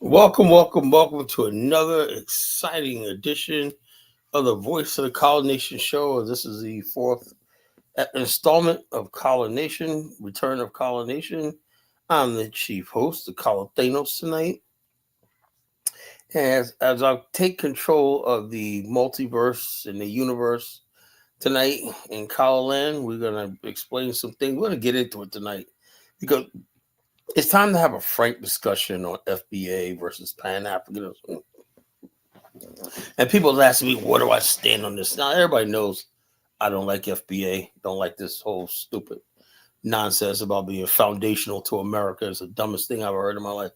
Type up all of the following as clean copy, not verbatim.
Welcome to another exciting edition of the Voice of the Kala Nation show. This is the fourth installment of Kala Nation, Return of Kala Nation. I'm the chief host, the Kala Thanos tonight. As I take control of the multiverse and the universe tonight in Kala Land, we're going to explain some things. We're going to get into it tonight because it's time to have a frank discussion on FBA versus Pan Africanism. And people ask me, where do I stand on this? Now, everybody knows I don't like FBA. Don't like this whole stupid nonsense about being foundational to America. It's the dumbest thing I've ever heard in my life.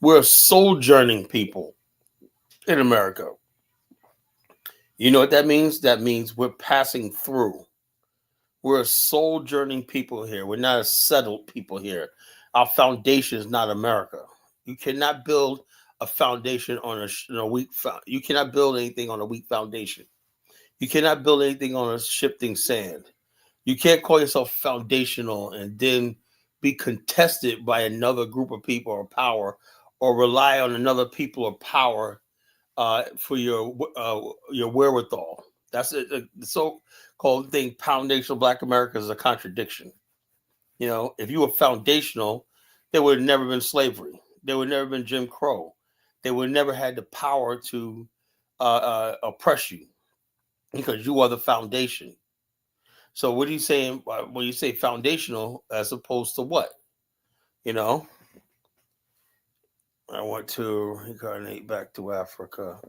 We're sojourning people in America. You know what that means? That means we're passing through. We're sojourning people here. We're not a settled people here. Our foundation is not America. You cannot build a foundation on a weak. You cannot build anything on a weak foundation. You cannot build anything on a shifting sand. You can't call yourself foundational and then be contested by another group of people or power, or rely on another people or power for your wherewithal. That's the so-called thing. Foundational Black America is a contradiction. You know, if you were foundational, there would have never been slavery. There would never been Jim Crow. They would never had the power to oppress you because you are the foundation. So what are you saying when you say foundational as opposed to what? You know, I want to reincarnate back to Africa.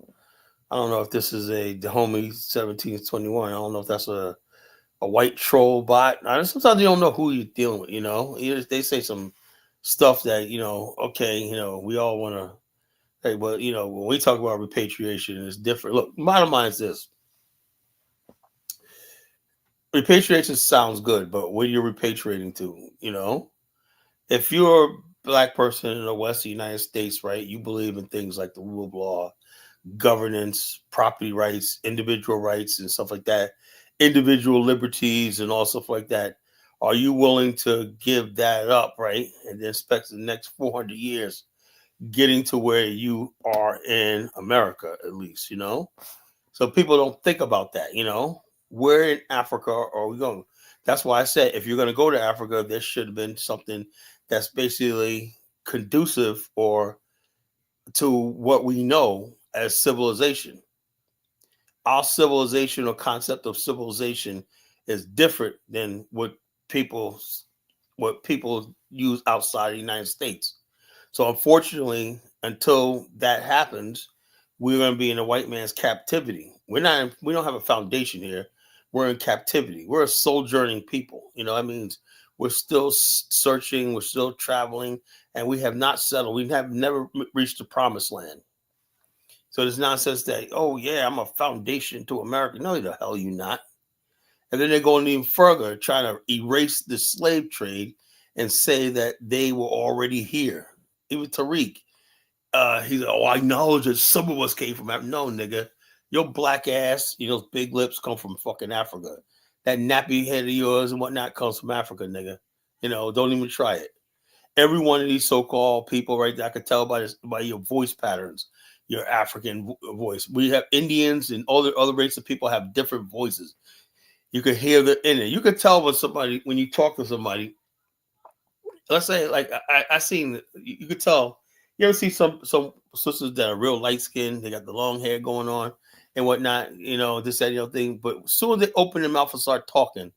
I don't know if this is the homie 1721. I don't know if that's a white troll bot. Sometimes you don't know who you're dealing with, you know. They say some stuff that, okay, we all want to, hey, but, when we talk about repatriation, it's different. Look, bottom line is this. Repatriation sounds good, but what are you repatriating to, If you're a Black person in the West of the United States, right, you believe in things like the rule of law, governance, property rights, individual rights, and stuff like that, individual liberties and all stuff like that. Are you willing to give that up, right? And then spend the next 400 years getting to where you are in America, at least, So people don't think about that, Where in Africa are we going? That's why I said if you're going to go to Africa, there should have been something that's basically conducive or to what we know as civilization. Our civilization or concept of civilization is different than what people use outside the United States. So unfortunately, until that happens, we're going to be in a white man's captivity. We don't have a foundation here. We're in captivity. We're a sojourning people. That means we're still searching, we're still traveling, and we have not settled. We have never reached the promised land. So this nonsense that, oh yeah, I'm a foundation to America. No, the hell you not. And then they're going even further, trying to erase the slave trade and say that they were already here. Even Tariq, he's like, oh, I acknowledge that some of us came from Africa. No, nigga, your black ass, those big lips come from fucking Africa. That nappy head of yours and whatnot comes from Africa, nigga. Don't even try it. Every one of these so-called people right there, I could tell by your voice patterns, your African voice. We have Indians and all the other races of people have different voices. You can hear in it. You can tell when you talk to somebody. Let's say, like I seen, you could tell. You ever see some sisters that are real light skinned? They got the long hair going on and whatnot. This that thing. But as soon as they open their mouth and start talking,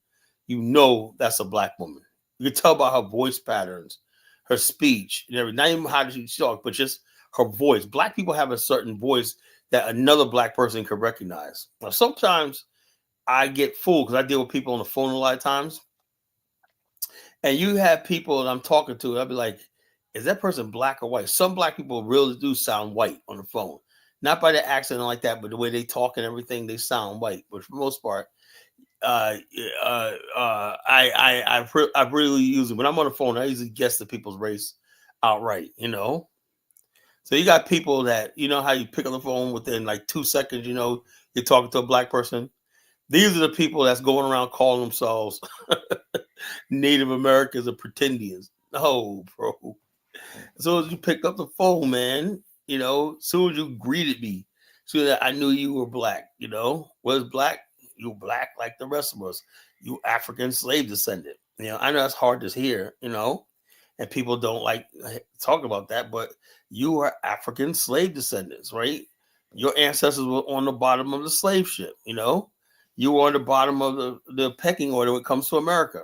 that's a Black woman. You can tell by her voice patterns, her speech, and everything. Not even how she talk, but just her voice. Black people have a certain voice that another Black person can recognize. Now, sometimes I get fooled because I deal with people on the phone a lot of times. And you have people that I'm talking to, I'll be like, is that person Black or white? Some Black people really do sound white on the phone. Not by the accent like that, but the way they talk and everything, they sound white. But for the most part, I really use it when I'm on the phone. I usually guess the people's race outright, So you got people that how you pick up the phone within like 2 seconds, you're talking to a Black person. These are the people that's going around calling themselves Native Americans or pretendians. No, bro. As soon as you pick up the phone, man, Soon as you greeted me, so that I knew you were black. Was black, you black like the rest of us. You African slave descendant. I know that's hard to hear, and people don't like talk about that, but you are African slave descendants, right? Your ancestors were on the bottom of the slave ship, You were on the bottom of the pecking order when it comes to America.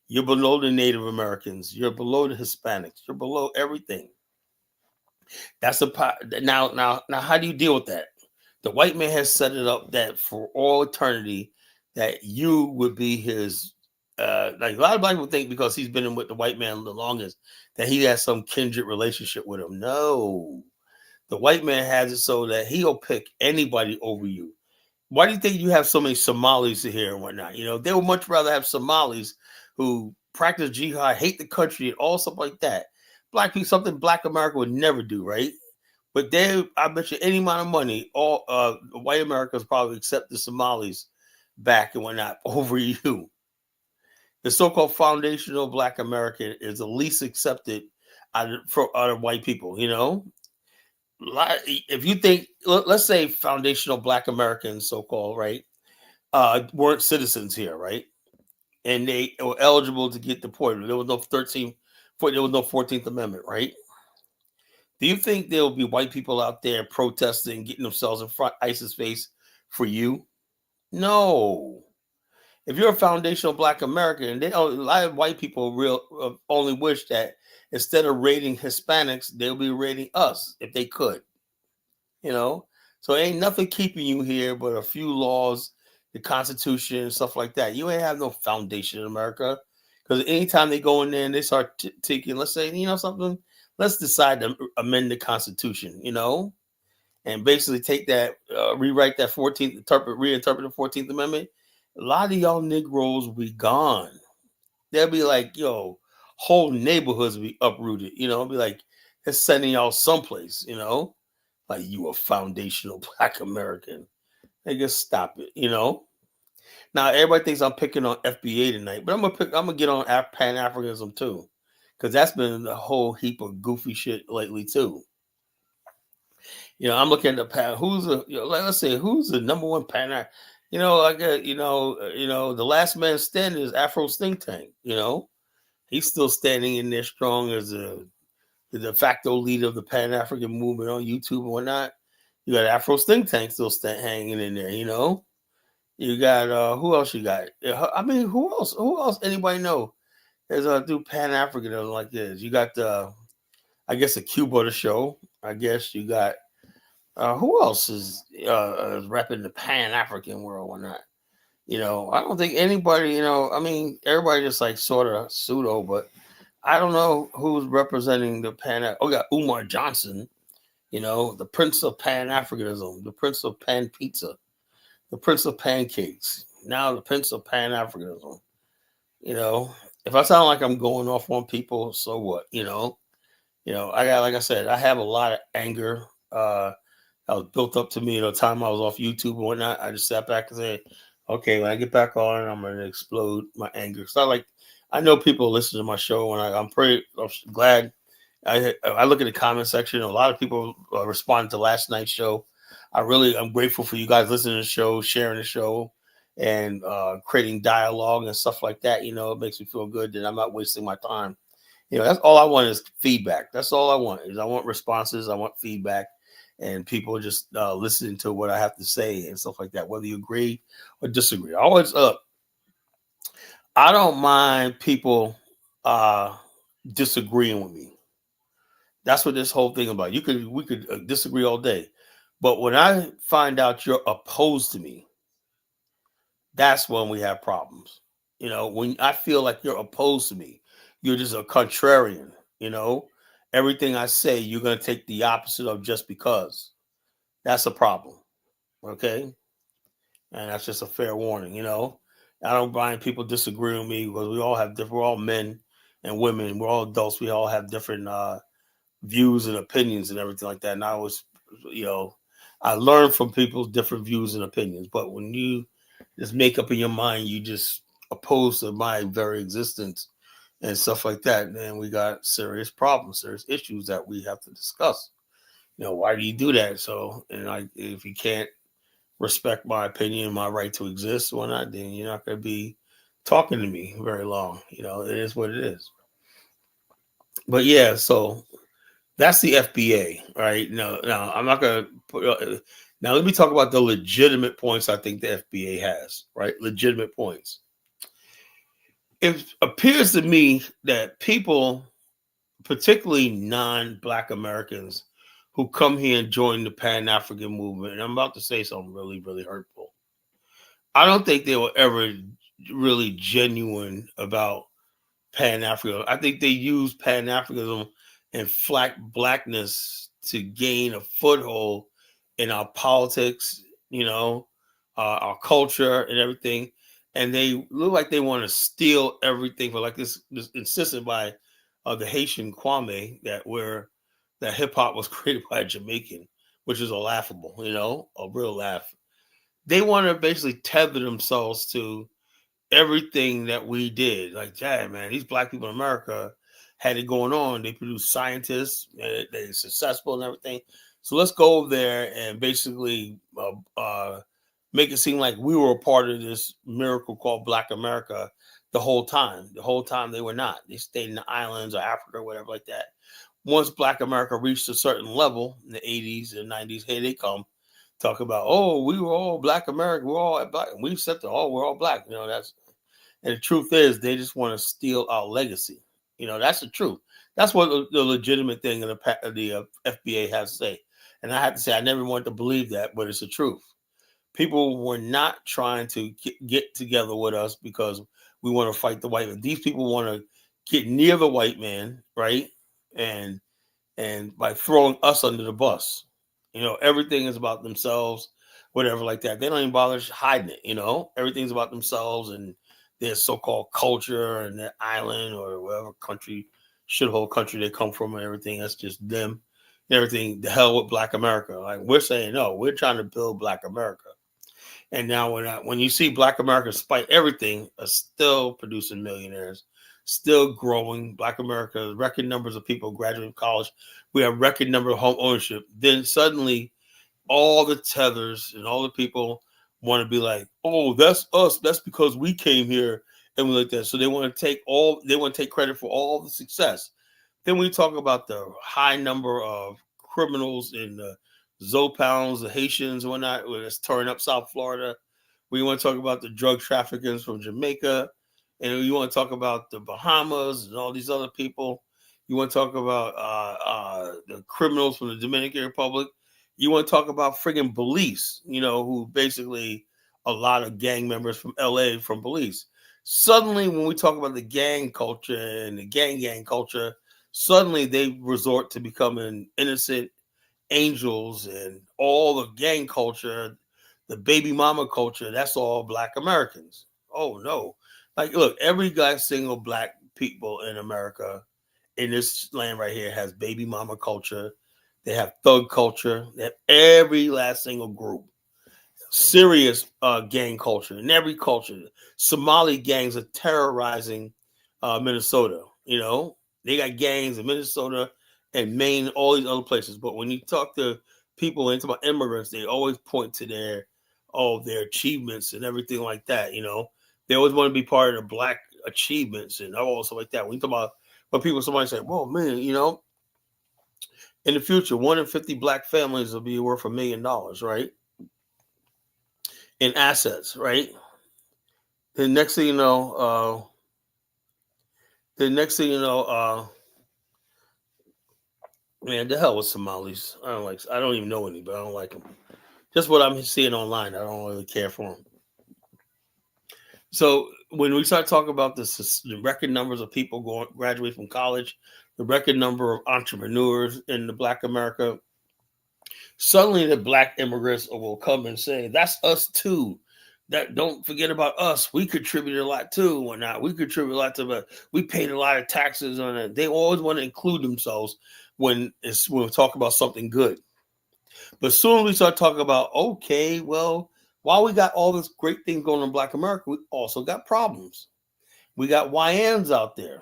You're below the Native Americans. You're below the Hispanics. You're below everything. That's now. How do you deal with that? The white man has set it up that for all eternity, that you would be his. Like a lot of black people think because he's been with the white man the longest that he has some kindred relationship with him. No, the white man has it so that he'll pick anybody over you. Why do you think you have so many Somalis here and whatnot? They would much rather have Somalis who practice jihad, hate the country, and all stuff like that. Black people, something Black America would never do, right? But I bet you any amount of money, all white Americans probably accept the Somalis back and whatnot over you. The so-called foundational Black American is the least accepted out of white people. If you think, let's say foundational Black Americans, so-called, right, weren't citizens here, right, and they were eligible to get deported. There was no 14th Amendment, right? Do you think there will be white people out there protesting, getting themselves in front ISIS face for you? No. If you're a foundational Black American, a lot of white people only wish that instead of raiding Hispanics, they'll be raiding us if they could. So ain't nothing keeping you here but a few laws, the Constitution, stuff like that. You ain't have no foundation in America, because anytime they go in there and they start taking, let's say, something, let's decide to amend the Constitution, and basically take that, rewrite that 14th, reinterpret the 14th Amendment. A lot of y'all Negroes will be gone. They'll be like, whole neighborhoods will be uprooted. It'll be like it's sending y'all someplace. Like you a foundational Black American. They just stop it. Now everybody thinks I'm picking on FBA tonight, but I'm gonna get on Pan Africanism too, because that's been a whole heap of goofy shit lately too. I'm looking at let's say who's the number one Pan. The last man standing is Afro's think tank. He's still standing in there strong as the de facto leader of the Pan African movement on YouTube and whatnot. You got Afro's think tank still hanging in there. You got who else you got? I mean, who else? Who else? Anybody know? There's a do Pan Africanism like this. You got I guess, a Cuba to show. I guess you got who else is repping the Pan African world or not? I don't think anybody. I mean, everybody just like sort of pseudo, but I don't know who's representing the Pan. Oh, we got Umar Johnson. The Prince of Pan Africanism, the Prince of Pan Pizza, the Prince of Pancakes. Now the Prince of Pan Africanism. If I sound like I'm going off on people, so what? I got, like I said, I have a lot of anger. That was built up to me the time I was off YouTube and whatnot. I just sat back and said, okay, when I get back on, I'm going to explode my anger. It's not like I know people listen to my show, and I'm glad. I look at the comment section. A lot of people responded to last night's show. I'm grateful for you guys listening to the show, sharing the show, and creating dialogue and stuff like that. It makes me feel good that I'm not wasting my time. That's all I want is feedback. That's all I want is I want responses. I want feedback. And people just listening to what I have to say and stuff like that, whether you agree or disagree. I don't mind people disagreeing with me. That's what this whole thing about. We could disagree all day, but when I find out you're opposed to me, that's when we have problems. When I feel like you're opposed to me, you're just a contrarian. Everything I say, you're going to take the opposite of just because. That's a problem. Okay. And that's just a fair warning. I don't mind people disagreeing with me because we're all men and women. We're all adults. We all have different views and opinions and everything like that. And I learn from people's different views and opinions. But when you just make up in your mind, you just oppose to my very existence and stuff like that, then we got serious problems, serious issues that we have to discuss. Why do you do that? So, and like, if you can't respect my opinion, my right to exist, why not? Then you're not going to be talking to me very long. It is what it is. But yeah, so that's the FBA, right? No, now I'm not going to put. Now let me talk about the legitimate points I think the FBA has, right? Legitimate points. It appears to me that people, particularly non-Black Americans, who come here and join the Pan African movement, and I'm about to say something really, really hurtful. I don't think they were ever really genuine about Pan Africa. I think they use Pan Africanism and blackness to gain a foothold in our politics, our culture and everything. And they look like they want to steal everything for like this insisted by the Haitian Kwame that hip hop was created by a Jamaican, which is a laughable, a real laugh. They want to basically tether themselves to everything that we did. Like, yeah, man, these Black people in America had it going on. They produced scientists, they're successful and everything. So let's go over there and basically make it seem like we were a part of this miracle called Black America the whole time. The whole time they were not. They stayed in the islands or Africa or whatever like that. Once Black America reached a certain level in the 80s and 90s, here they come. Talk about, oh, we were all Black America, we're all Black, and we said, oh, we're all Black. And the truth is, they just want to steal our legacy. That's the truth. That's what the legitimate thing of the FBA has to say. And I have to say, I never wanted to believe that, but it's the truth. People were not trying to get together with us because we want to fight the white man. These people want to get near the white man, right? And by throwing us under the bus. Everything is about themselves, whatever like that. They don't even bother hiding it. Everything's about themselves and their so-called culture and their island or whatever country, shithole country they come from and everything. That's just them. Everything, the hell with Black America. Like, we're saying, no, we're trying to build Black America. And now when you see Black America, despite everything, are still producing millionaires, still growing. Black America, record numbers of people graduating college. We have record number of home ownership. Then suddenly all the tethers and all the people want to be like, oh, that's us. That's because we came here and we like that. So they want to take credit for all the success. Then we talk about the high number of criminals in the Zopounds, the Haitians, and whatnot, that's tearing up South Florida. We want to talk about the drug traffickers from Jamaica. And you want to talk about the Bahamas and all these other people. You want to talk about the criminals from the Dominican Republic. You want to talk about friggin' Belize, who basically a lot of gang members from LA from Belize. Suddenly, when we talk about the gang culture and the gang culture, suddenly they resort to becoming innocent angels and all the gang culture, the baby mama culture. That's all Black Americans. Oh no. Like, look, every single Black people in America, in this land right here, has baby mama culture. They have thug culture. They have every last single group. Serious gang culture in every culture. Somali gangs are terrorizing Minnesota. They got gangs in Minnesota and Maine, all these other places. But when you talk to people and talk about immigrants, they always point to their achievements and everything like that. They always want to be part of the Black achievements and all stuff like that. When you talk about somebody say, "Well, man, in the future, 1 in 50 Black families will be worth $1 million, right? In assets, right? The next thing you know, man, the hell with Somalis. I don't even know any, but I don't like them. Just what I'm seeing online, I don't really care for them. So when we start talking about the record numbers of people graduate from college, the record number of entrepreneurs in the Black America, suddenly the Black immigrants will come and say, "That's us too. That don't forget about us. We contributed a lot too. Whatnot. We contributed a lot to, but we paid a lot of taxes on it." They always want to include themselves when we talk about something good. But soon as we start talking about, okay, well, while we got all this great thing going on in Black America, we also got problems. We got YNs out there.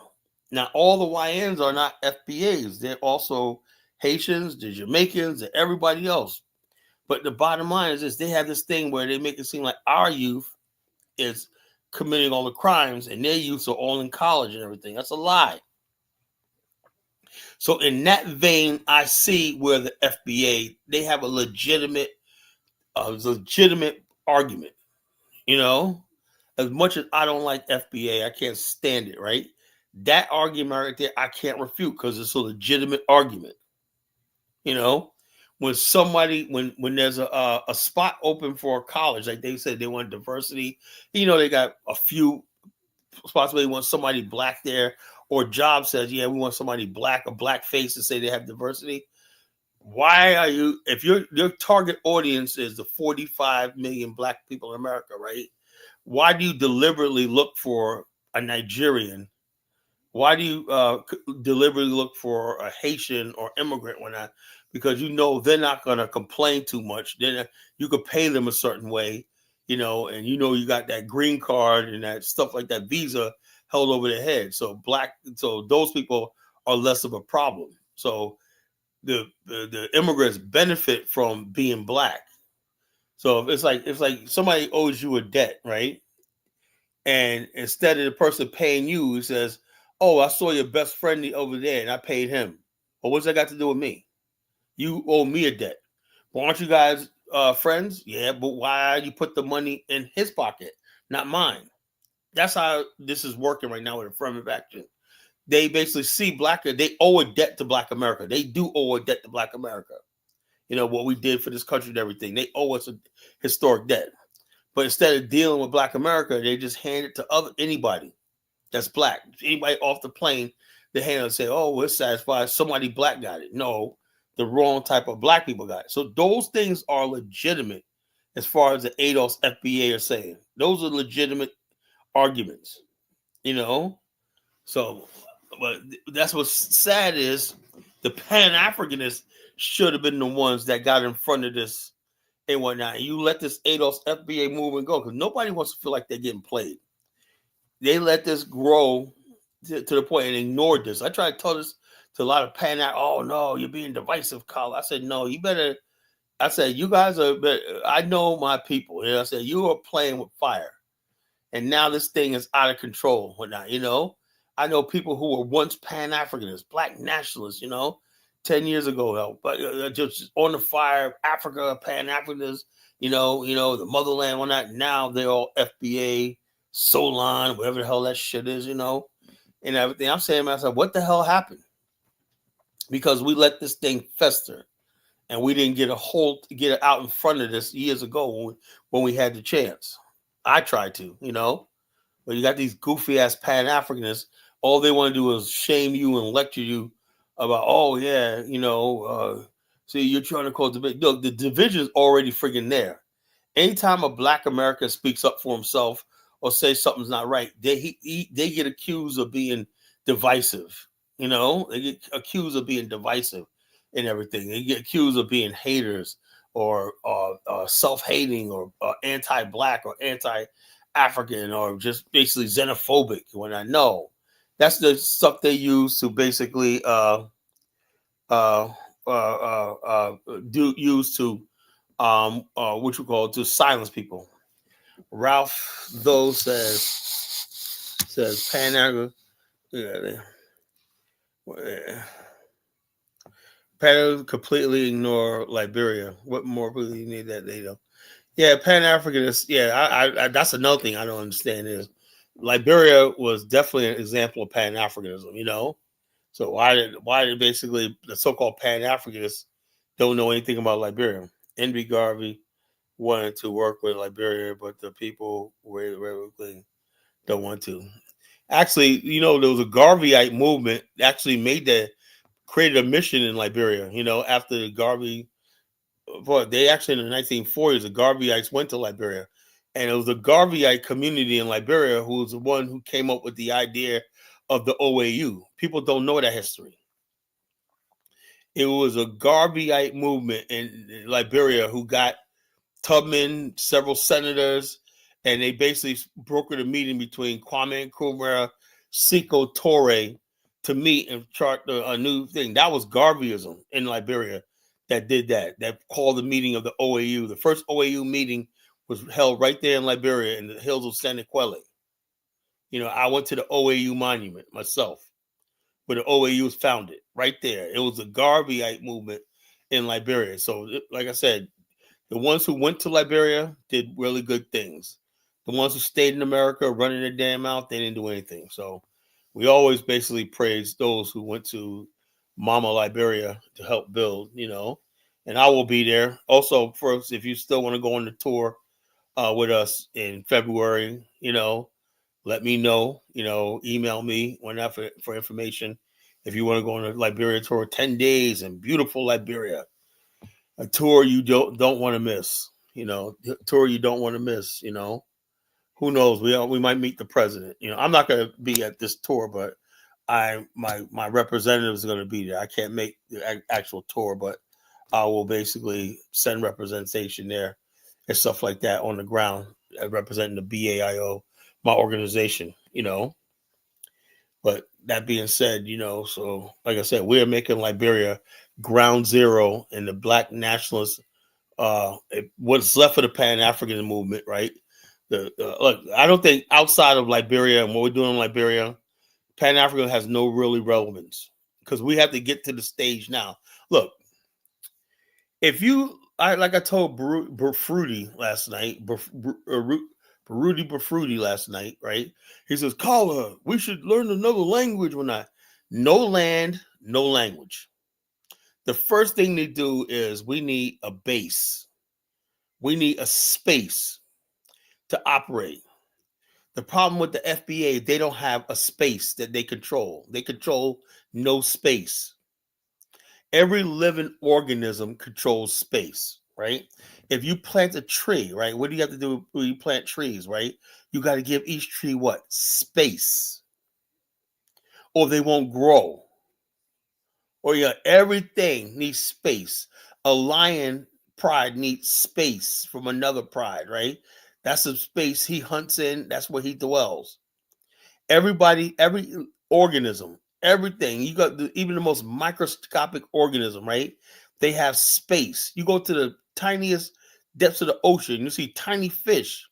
Now, all the YNs are not FBAs. They also Haitians, the Jamaicans, and everybody else. But the bottom line is this: they have this thing where they make it seem like our youth is committing all the crimes and their youth are all in college and everything. That's a lie. So in that vein, I see where the FBA, they have a legitimate argument. You know, as much as I don't like FBA, I can't stand it. Right, that argument right there, I can't refute because it's a legitimate argument. You know, when somebody when there's a spot open for a college, like they said they want diversity. You know, they got a few spots where they want somebody black there, or job says, yeah, we want somebody black, a black face to say they have diversity. Why are you, if your target audience is the 45 million black people in America, right? Why do you deliberately look for a Nigerian? Why do you deliberately look for a Haitian or immigrant when not? Because you know they're not going to complain too much. Then you could pay them a certain way, you know, and you know you got that green card and that stuff like that visa held over their head. So those people are less of a problem. So the immigrants benefit from being black. So if it's like somebody owes you a debt, right? And instead of the person paying you, he says, "Oh, I saw your best friend over there, and I paid him." Well, what's that got to do with me? You owe me a debt. Well, aren't you guys friends? Yeah, but why you put the money in his pocket, not mine? That's how this is working right now with affirmative action. They basically see they owe a debt to Black America. They do owe a debt to Black America. You know, what we did for this country and everything. They owe us a historic debt. But instead of dealing with Black America, they just hand it to anybody that's black. Anybody off the plane, they hand it and say, "Oh, we're satisfied. Somebody black got it." No, the wrong type of black people got it. So those things are legitimate as far as the ADOS FBA are saying. Those are legitimate arguments, you know? So, but that's what's sad is the Pan Africanists should have been the ones that got in front of this and whatnot. You let this ADOS FBA movement go because nobody wants to feel like they're getting played. They let this grow to the point and ignored this. I tried to tell this to a lot of oh no, you're being divisive, Kala. I said, no, you better. I said, you guys are I know my people. You know, I said, you are playing with fire. And now this thing is out of control. Whatnot, you know? I know people who were once Pan-Africanists, black nationalists, you know, 10 years ago, but just on the fire, Africa, Pan-Africanists, you know, the motherland, whatnot. Now they're all FBA, Solon, whatever the hell that shit is, you know, and everything. I'm saying to myself, what the hell happened? Because we let this thing fester, and we didn't get it out in front of this years ago when we had the chance. I tried to, you know, but you got these goofy ass Pan Africanists. All they want to do is shame you and lecture you about, oh yeah, you know, see, you're trying to cause debate. Look, the division is already friggin' there. Anytime a black American speaks up for himself or says something's not right, they get accused of being divisive. You know, they get accused of being divisive and everything. They get accused of being haters or self-hating or anti-black or anti-African or just basically xenophobic. When I know that's the stuff they use to basically use to what you call to silence people. Ralph though says Pan Africa. Pan completely ignore Liberia. What more do you need that they don't? Yeah, Pan Africanists. Yeah, I that's another thing I don't understand is Liberia was definitely an example of Pan Africanism. You know, so why did basically the so-called Pan Africanists don't know anything about Liberia? Envy Garvey wanted to work with Liberia, but the people really don't want to. Actually, you know, there was a Garveyite movement actually created a mission in Liberia. You know, after the Garvey, they actually in the 1940s, the Garveyites went to Liberia, and it was the Garveyite community in Liberia who was the one who came up with the idea of the OAU. People don't know that history. It was a Garveyite movement in Liberia who got Tubman, several senators, and they basically brokered a meeting between Kwame Nkrumah, Sekou Toure, to meet and chart a new thing. That was Garveyism in Liberia that did that. That called the meeting of the OAU. The first OAU meeting was held right there in Liberia in the hills of San Quelle. I went to the OAU monument myself, where the OAU was founded, right there. It was a Garveyite movement in Liberia. So, like I said, the ones who went to Liberia did really good things. The ones who stayed in America running their damn mouth, they didn't do anything. So we always basically praise those who went to Mama Liberia to help build, and I will be there. Also, first, if you still want to go on the tour with us in February, let me know, email me for information. If you want to go on a Liberia tour, 10 days in beautiful Liberia, a tour you don't want to miss, a tour you don't want to miss, who knows? We might meet the president. I'm not going to be at this tour, but my representative is going to be there. I can't make the actual tour, but I will basically send representation there and stuff like that on the ground, representing the BAIO, my organization. But that being said, so like I said, we're making Liberia ground zero in the Black nationalist. What's left of the Pan Africanism movement, right? Look, I don't think outside of Liberia and what we're doing in Liberia, Pan African has no really relevance because we have to get to the stage now. Look, if like I told Fruity last night, Rudy Bafruity last night, right? He says, Kala, we should learn another language when no land, no language. The first thing they do is we need a base. We need a space to operate. The problem with the FBA, they don't have a space that they control. They control no space. Every living organism controls space, right? If you plant a tree, right, what do you have to do when you plant trees, right? You got to give each tree what? Space. Or they won't grow. Or everything needs space. A lion pride needs space from another pride, right? That's the space he hunts in. That's where he dwells. Every organism, everything, you got even the most microscopic organism, right? They have space. You go to the tiniest depths of the ocean, you see tiny fish.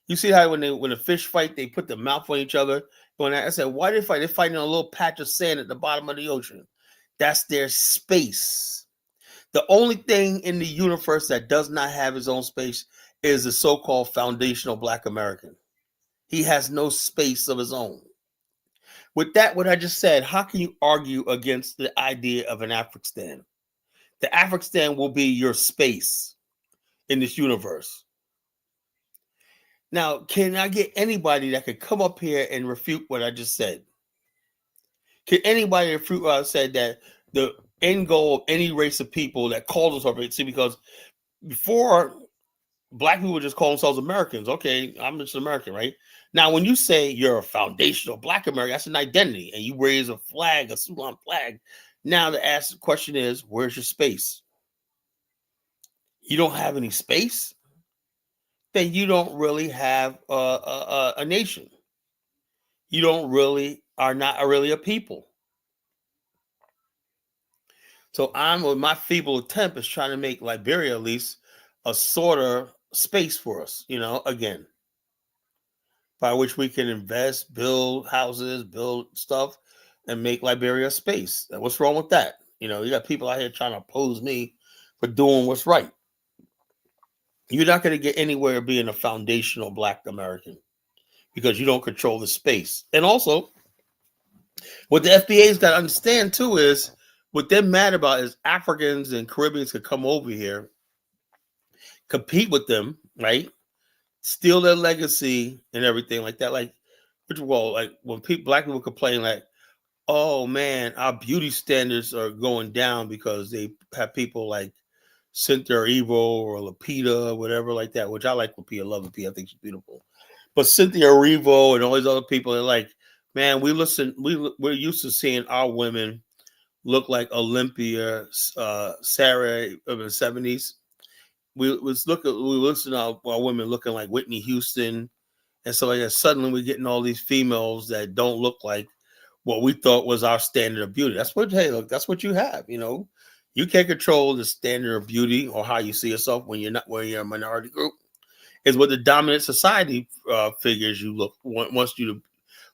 You see how when the fish fight, they put their mouth on each other. When I said, why they fight? They're fighting on a little patch of sand at the bottom of the ocean. That's their space. The only thing in the universe that does not have his own space is the so-called foundational Black American. He has no space of his own. With that, what I just said, how can you argue against the idea of an African? The African will be your space in this universe. Now, can I get anybody that could come up here and refute what I just said? Can anybody refute what I said that the end goal of any race of people that calls themselves, see, because before Black people just call themselves Americans. Okay, I'm just an American, right? Now, when you say you're a foundational Black American, that's an identity, and you raise a flag, a Sudan flag. Now, the question is, where's your space? You don't have any space? Then you don't really have a nation. You are not really a people. So with my feeble attempt is trying to make Liberia at least a sort of space for us, again, by which we can invest, build houses, build stuff, and make Liberia a space. What's wrong with that? You got people out here trying to oppose me for doing what's right. You're not going to get anywhere being a foundational Black American because you don't control the space. And also, what the FBA's got to understand too is what they're mad about is Africans and Caribbeans could come over here, compete with them, right? Steal their legacy and everything like that. Like when Black people complain, like, oh man, our beauty standards are going down because they have people like Cynthia Erivo or Lupita, whatever like that, which I like Lupita, love Lupita, I think she's beautiful. But Cynthia Erivo and all these other people are like, man, we're used to seeing our women look like Olympia, Sarah of the 70s. We listen to our women looking like Whitney Houston and so like that. Suddenly we're getting all these females that don't look like what we thought was our standard of beauty. That's what, hey, look, that's what you have. You know, you can't control the standard of beauty or how you see yourself when you're a minority group. Is what the dominant society figures you wants you to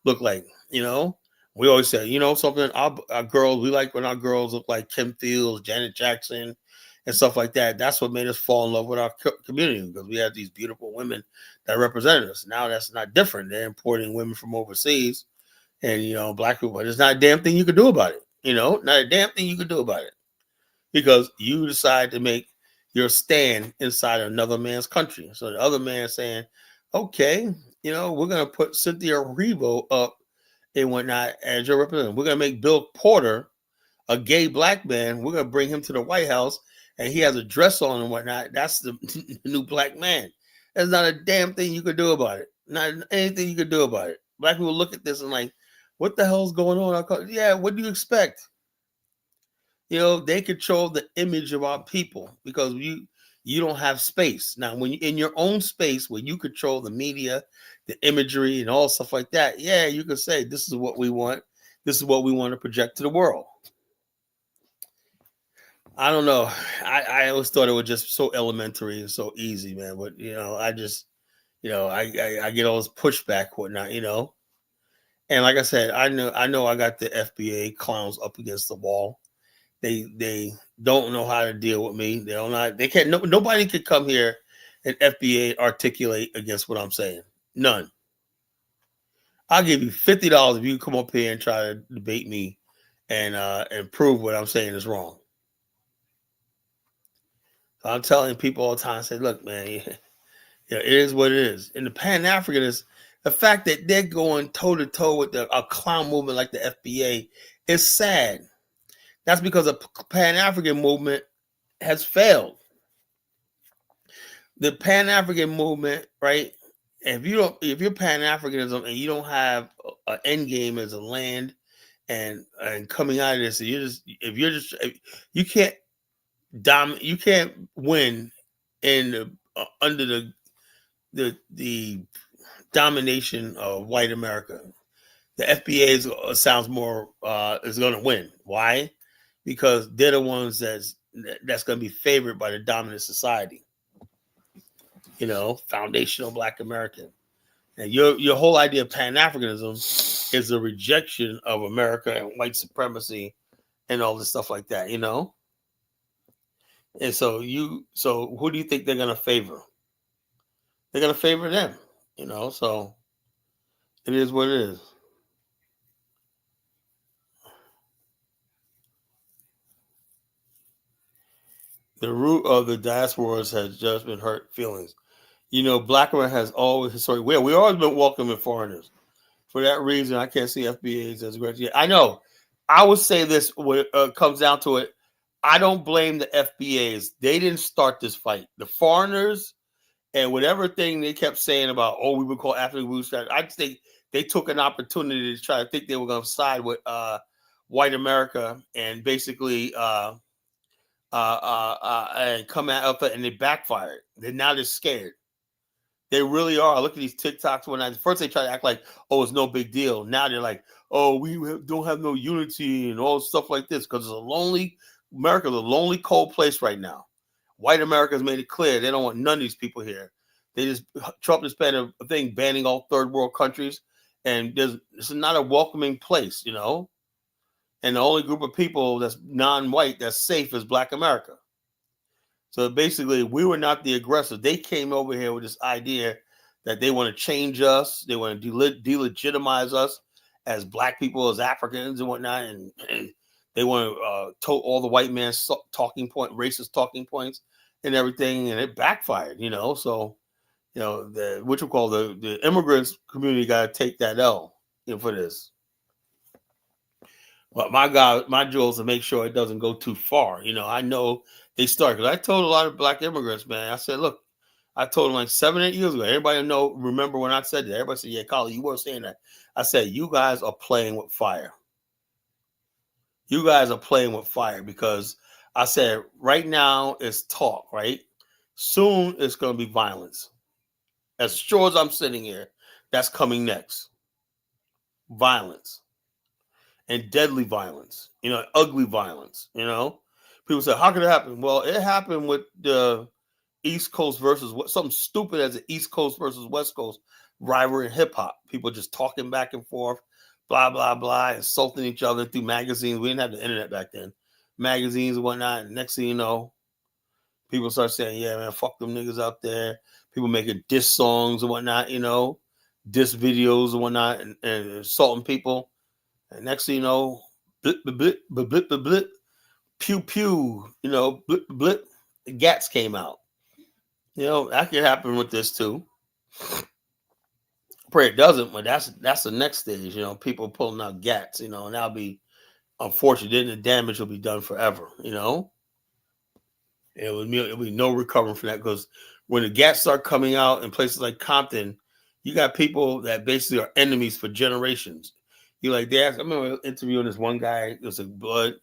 look like. You know, we always say, you know, something. Our girls, we like when our girls look like Kim Fields, Janet Jackson, and stuff like that. That's what made us fall in love with our community, because we have these beautiful women that represent us. Now that's not different. They're importing women from overseas, and you know, black people. There's not a damn thing you can do about it. You know, not a damn thing you can do about it, because you decide to make your stand inside another man's country. So the other man saying, okay, you know, we're going to put Cynthia Erivo up and whatnot as your representative. We're going to make Bill Porter a gay black man. We're going to bring him to the White House, and he has a dress on and whatnot. That's the new black man. There's not a damn thing you could do about it. Not anything you could do about it. Black people look at this and like, what the hell's going on? Yeah, what do you expect? You know, they control the image of our people, because you don't have space. Now, when you're in your own space where you control the media, the imagery, and all stuff like that, yeah, you can say this is what we want. This is what we want to project to the world. I don't know. I always thought it was just so elementary and so easy, man. But you know, I just, you know, I get all this pushback, whatnot, you know. And like I said, I know I got the FBA clowns up against the wall. They don't know how to deal with me. They don't know. They can't. Nobody could come here and FBA articulate against what I'm saying. None. I'll give you $50 if you come up here and try to debate me and prove what I'm saying is wrong. So I'm telling people all the time. I say, look, man, yeah, it is what it is. And the Pan Africanists, the fact that they're going toe to toe with a clown movement like the FBA is sad. That's because the Pan African movement has failed. The Pan African movement, right? If you're Pan Africanism and you don't have an end game as a land and coming out of this, you can't you can't win in under the domination of white America. The FBA sounds more is going to win. Why? Because they're the ones that's going to be favored by the dominant society. You know, foundational Black American. And your whole idea of Pan Africanism is a rejection of America and white supremacy and all this stuff like that. You know, and so who do you think they're going to favor? They're going to favor them. You know, so it is what it is. The root of the diasporas has just been hurt feelings. You know, Black America has always historically, we always been welcoming foreigners. For that reason, I can't see FBAs as great. Yeah, I know. I would say this when it comes down to it. I don't blame the FBAs. They didn't start this fight. The foreigners and whatever thing they kept saying about, oh, we would call African roots. I think they took an opportunity to try to think they were going to side with white America and basically and come out and they backfired. Now they're scared. They really are. Look at these TikToks. When first they try to act like, oh, it's no big deal. Now they're like, oh, don't have no unity and all stuff like this, because America's a lonely, cold place right now. White America's made it clear they don't want none of these people here. Trump just banned a thing banning all third world countries, and this is not a welcoming place, you know. And the only group of people that's non-white that's safe is Black America. So basically, we were not the aggressor. They came over here with this idea that they want to change us. They want to delegitimize us as Black people, as Africans and whatnot. And they want to tote all the white man's racist talking points and everything. And it backfired, you know. So, you know, the immigrants community got to take that L, you know, for this. But my jewel is to make sure it doesn't go too far. You know, I know they start, because I told a lot of Black immigrants, man. I said, look, I told them like 7-8 years ago. Everybody remember when I said that? Everybody said, yeah, Kala, you weren't saying that. I said, you guys are playing with fire. You guys are playing with fire, because I said, right now it's talk, right? Soon it's going to be violence. As sure as I'm sitting here, that's coming next. Violence. and deadly violence, ugly violence, People say, how could it happen? Well, it happened with the East Coast versus something stupid as the East Coast versus West Coast rivalry in hip hop. People just talking back and forth, blah, blah, blah, insulting each other through magazines. We didn't have the internet back then. Magazines and whatnot. And next thing you know, people start saying, yeah, man, fuck them niggas out there. People making diss songs and whatnot, diss videos and whatnot, and insulting people. And next thing you know, blip, blip, blip, blip, blip, blip, pew, pew, blip, blip, the gats came out. That could happen with this too. Pray it doesn't, but that's the next stage. People pulling out gats. And that'll be unfortunate. Then the damage will be done forever. It'll be no recovering from that, because when the gats start coming out in places like Compton, you got people that basically are enemies for generations. I remember interviewing this one guy. It was like blood.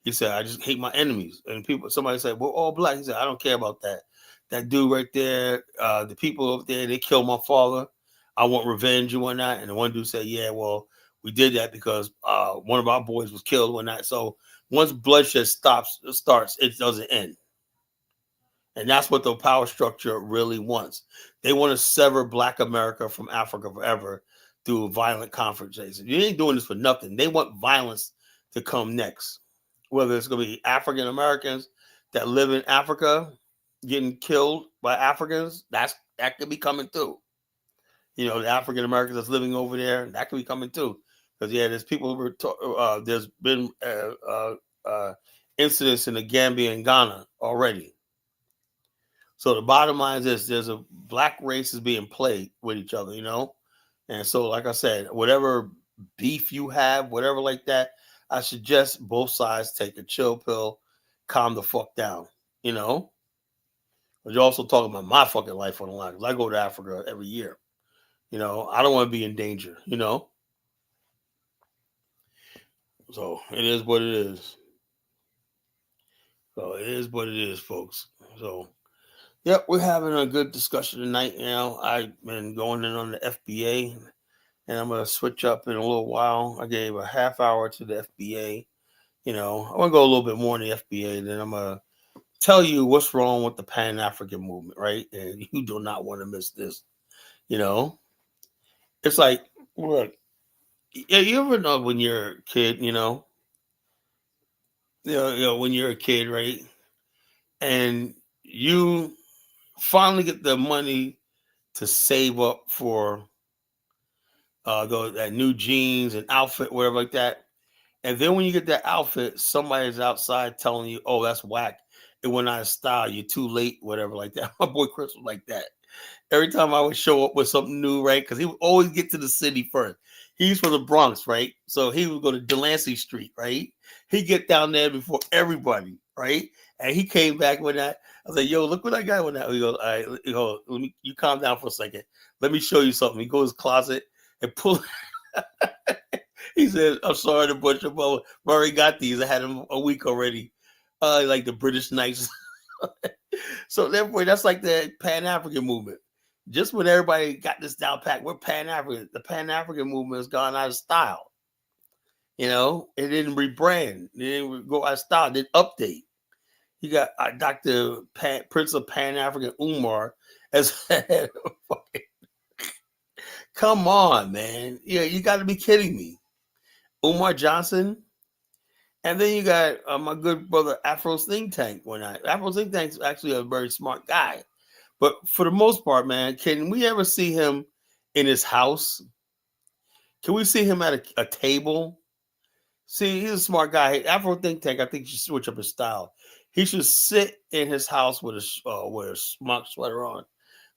He said, "I just hate my enemies." And somebody said, "We're all black." He said, "I don't care about that. That dude right there, the people over there, they killed my father. I want revenge and whatnot." And the one dude said, "Yeah, well, we did that because one of our boys was killed and whatnot." So once bloodshed starts, it doesn't end. And that's what the power structure really wants. They want to sever Black America from Africa forever through violent confrontations. You ain't doing this for nothing. They want violence to come next. Whether it's going to be African Americans that live in Africa getting killed by Africans, that could be coming too. The African Americans that's living over there, that could be coming too. Because there's people there's been incidents in the Gambia and Ghana already. So the bottom line is there's a black race is being played with each other, And so, like I said, whatever beef you have, whatever like that, I suggest both sides take a chill pill, calm the fuck down, But you're also talking about my fucking life on the line, because I go to Africa every year. I don't want to be in danger, So it is what it is. So it is what it is, folks. So, yep, we're having a good discussion tonight. I've been going in on the FBA, and I'm going to switch up in a little while. I gave a half hour to the FBA. I want to go a little bit more in the FBA, then I'm going to tell you what's wrong with the Pan African movement, right? And you do not want to miss this. It's like, look, you ever know when you're a kid, when you're a kid, right? And you finally get the money to save up for that new jeans and outfit, whatever like that. And then when you get that outfit, somebody's outside telling you, "Oh, that's whack. It went out of style. You're too late," whatever like that. My boy Chris was like that. Every time I would show up with something new, right? Because he would always get to the city first. He's from the Bronx, right? So he would go to Delancey Street, right? He'd get down there before everybody, right? And he came back with that. I was like, "Yo, look what I got with that." He goes, "All right, you calm down for a second. Let me show you something." He goes to his closet and pull. He said, "I'm sorry to butcher, but I already got these. I had them a week already." Like the British Knights. So therefore, that's like the Pan African movement. Just when everybody got this down pat, we're Pan African. The Pan African movement has gone out of style. It didn't rebrand. It didn't go out of style. It didn't update. You got Dr. Prince of Pan African Umar as head. Come on, man. Yeah, you got to be kidding me. Umar Johnson. And then you got my good brother Afro's think tank. Afro's think tank's actually a very smart guy. But for the most part, man, can we ever see him in his house? Can we see him at a table? See, he's a smart guy. Afro think tank, I think he should switch up his style. He should sit in his house with a smock sweater on,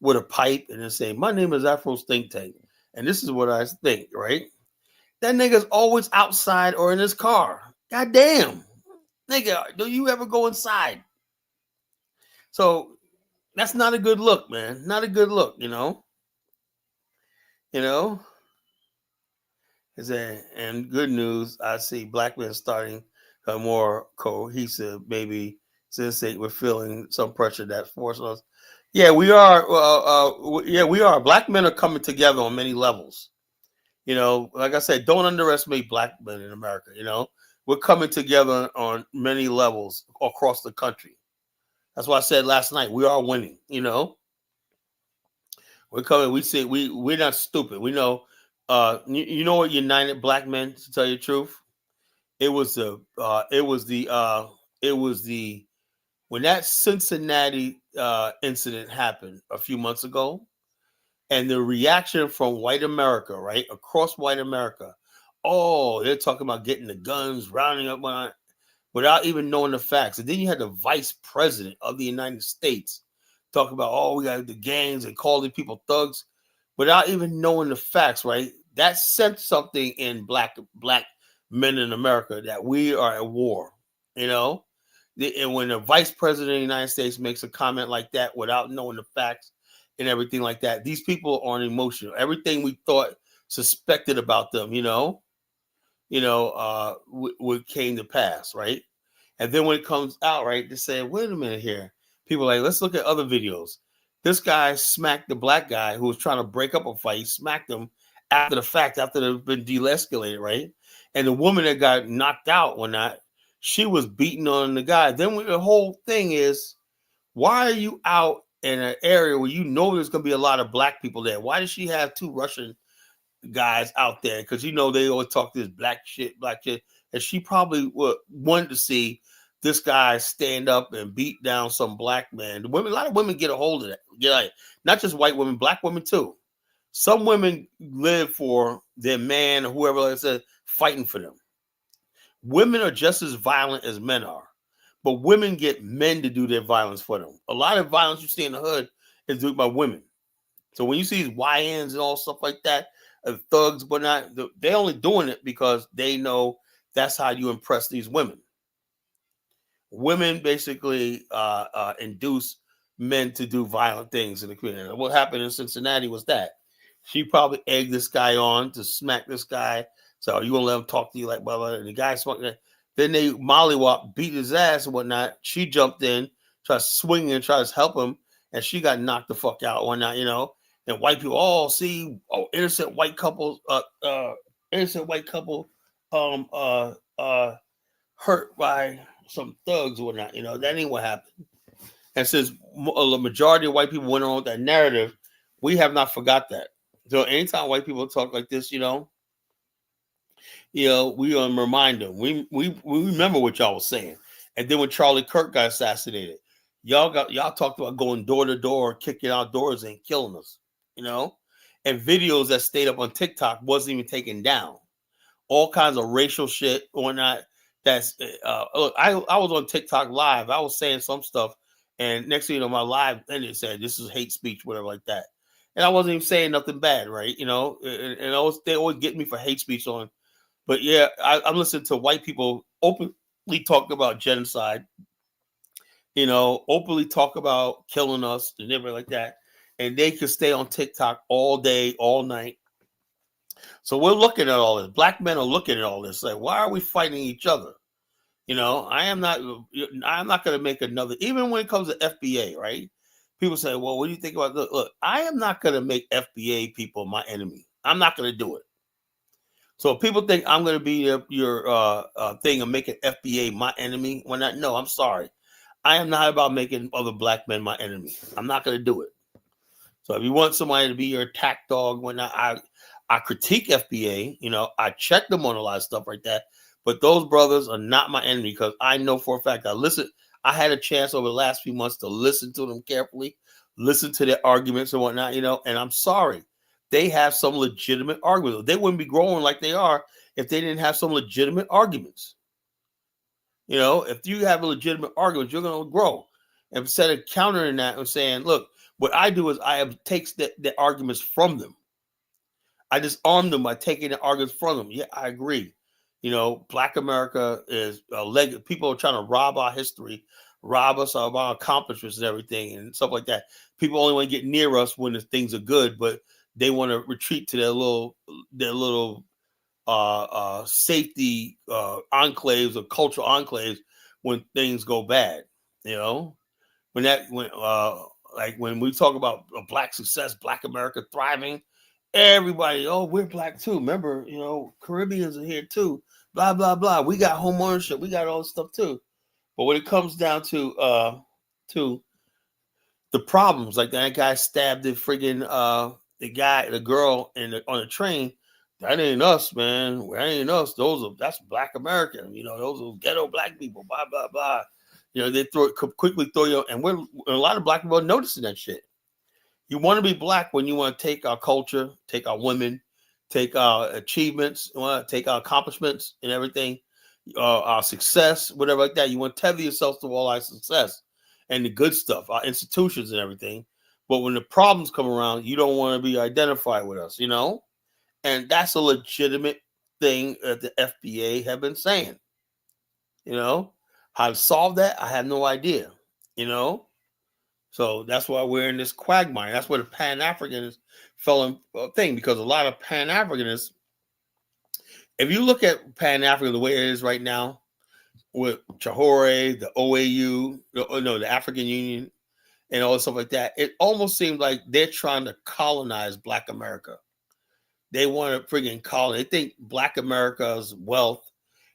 with a pipe, and then say, "My name is Afro's think tank, and this is what I think," right? That nigga's always outside or in his car. God damn. Nigga, do you ever go inside? So that's not a good look, man. Not a good look, And good news, I see black men starting a more cohesive, maybe since we're feeling some pressure that's forcing us. Yeah, we are. We are. Black men are coming together on many levels. You know, like I said, don't underestimate black men in America. You know, we're coming together on many levels across the country. That's why I said last night we are winning. You know, we're coming. We say we're not stupid. We know. You know what united black men, to tell you the truth, it was the it was the when that Cincinnati incident happened a few months ago, and the reaction from white America, right across white America. Oh, they're talking about getting the guns, rounding up without even knowing the facts. And then you had the vice president of the United States talk about, oh, we got the gangs and calling people thugs without even knowing the facts, right? That sent something in black men in America that we are at war, you know? And when the vice president of the United States makes a comment like that without knowing the facts and everything like that, these people are emotional. Everything we thought suspected about them, what came to pass, right? And then when it comes out, right, they say, wait a minute here. People are like, let's look at other videos. This guy smacked the black guy who was trying to break up a fight. He smacked him after the fact, after they've been de-escalated, right? And the woman that got knocked out or not, she was beating on the guy. Then the whole thing is, why are you out in an area where you know there's going to be a lot of black people there? Why does she have two Russian guys out there? Because they always talk this black shit, and she probably wanted to see this guy stand up and beat down some black man. A lot of women get a hold of that. Like, not just white women, black women too. Some women live for their man or whoever, like I said, fighting for them. Women are just as violent as men are, but women get men to do their violence for them. A lot of violence you see in the hood is done by women. So when you see these YNs and all stuff like that, thugs, but not, they're only doing it because they know that's how you impress these women. Women basically induce men to do violent things in the community. What happened in Cincinnati was that she probably egged this guy on to smack this guy. So are you gonna let him talk to you like blah blah? And the guy smacked. Then they mollywop, beat his ass and whatnot. She jumped in, tried to swing and tried to help him, and she got knocked the fuck out one night. And white people, innocent white couple, hurt by some thugs or whatnot. That ain't what happened. And since the majority of white people went on with that narrative, we have not forgot that. So anytime white people talk like this, we remind them. We remember what y'all was saying. And then when Charlie Kirk got assassinated, y'all talked about going door to door, kicking out doors and killing us. And videos that stayed up on TikTok wasn't even taken down. All kinds of racial shit or not. That's look, I was on TikTok live. I was saying some stuff, and next thing you know, my live ended said this is hate speech, whatever like that. And I wasn't even saying nothing bad, right? And they always get me for hate speech on. But yeah, I'm listening to white people openly talk about genocide. Openly talk about killing us and everything like that. And they can stay on TikTok all day, all night. So we're looking at all this. Black men are looking at all this. Like, why are we fighting each other? I'm not going to make another, even when it comes to FBA, right? People say, well, what do you think about this? Look, I am not going to make FBA people my enemy. I'm not going to do it. So if people think I'm going to be your thing of making FBA my enemy, when no, I'm sorry. I am not about making other black men my enemy. I'm not going to do it. So if you want somebody to be your attack dog, when I critique FBA, I check them on a lot of stuff like that. But those brothers are not my enemy because I know for a fact I had a chance over the last few months to listen to them carefully, listen to their arguments and whatnot, and I'm sorry. They have some legitimate arguments. They wouldn't be growing like they are if they didn't have some legitimate arguments. If you have a legitimate argument, you're going to grow. Instead of countering that and saying, look, what I do is I takes the arguments from them. I disarm them by taking the arguments from them. Yeah, I agree. Black America is people are trying to rob our history, rob us of our accomplishments and everything and stuff like that. People only want to get near us when the things are good, but they want to retreat to their little safety enclaves or cultural enclaves when things go bad. When we talk about Black success, Black America thriving, Everybody, oh, we're black too. Remember, Caribbeans are here too. Blah blah blah. We got home ownership. We got all this stuff too. But when it comes down to the problems, like that guy stabbed the girl on the train. That ain't us, man. That ain't us. That's Black American. Those are ghetto black people. Blah blah blah. They quickly throw you, and a lot of black people are noticing that shit. You want to be black when you want to take our culture, take our women, take our achievements, you want to take our accomplishments and everything, our success, whatever like that. You want to tether yourself to all our success and the good stuff, our institutions and everything. But when the problems come around, you don't want to be identified with us, And that's a legitimate thing that the FBA have been saying. How to solve that, I have no idea, So that's why we're in this quagmire. That's where the Pan Africanists fell in thing, because a lot of Pan Africanists, if you look at Pan African the way it is right now, with Chahore, the OAU, the African Union, and all stuff like that, it almost seems like they're trying to colonize Black America. They want to friggin' colonize. They think Black America's wealth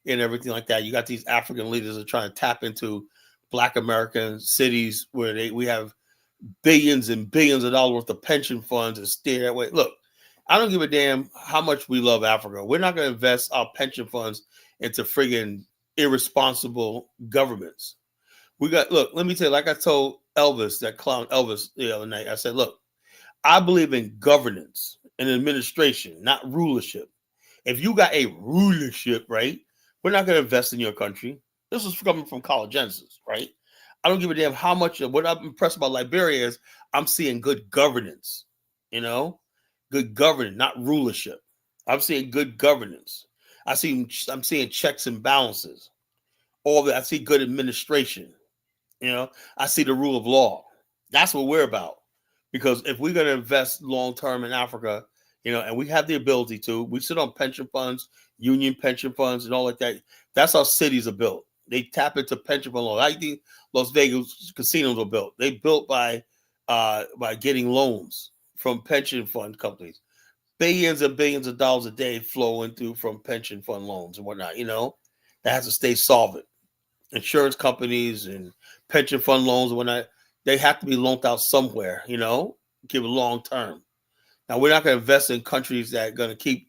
and everything like that. You got these African leaders that are trying to tap into Black American cities where we have billions and billions of dollars worth of pension funds and steer that way. Look, I don't give a damn how much we love Africa. We're not going to invest our pension funds into friggin' irresponsible governments. Look, let me tell you, like I told Elvis, that clown Elvis the other night, I said, look, I believe in governance and administration, not rulership. If you got a rulership, right, we're not going to invest in your country. This is coming from Kala Thanos, right? I don't give a damn how much of what I'm impressed about Liberia is I'm seeing good governance, good governance, not rulership. I'm seeing good governance. I'm seeing checks and balances. All that. I see good administration. I see the rule of law. That's what we're about. Because if we're going to invest long term in Africa, and we have the ability to, we sit on pension funds, union pension funds, and all like that. That's how cities are built. They tap into pension fund loans. I think Las Vegas casinos are built. They built by getting loans from pension fund companies. Billions and billions of dollars a day flow into from pension fund loans and whatnot. That has to stay solvent. Insurance companies and pension fund loans and whatnot, they have to be loaned out somewhere, give a long term. Now, we're not going to invest in countries that are going to keep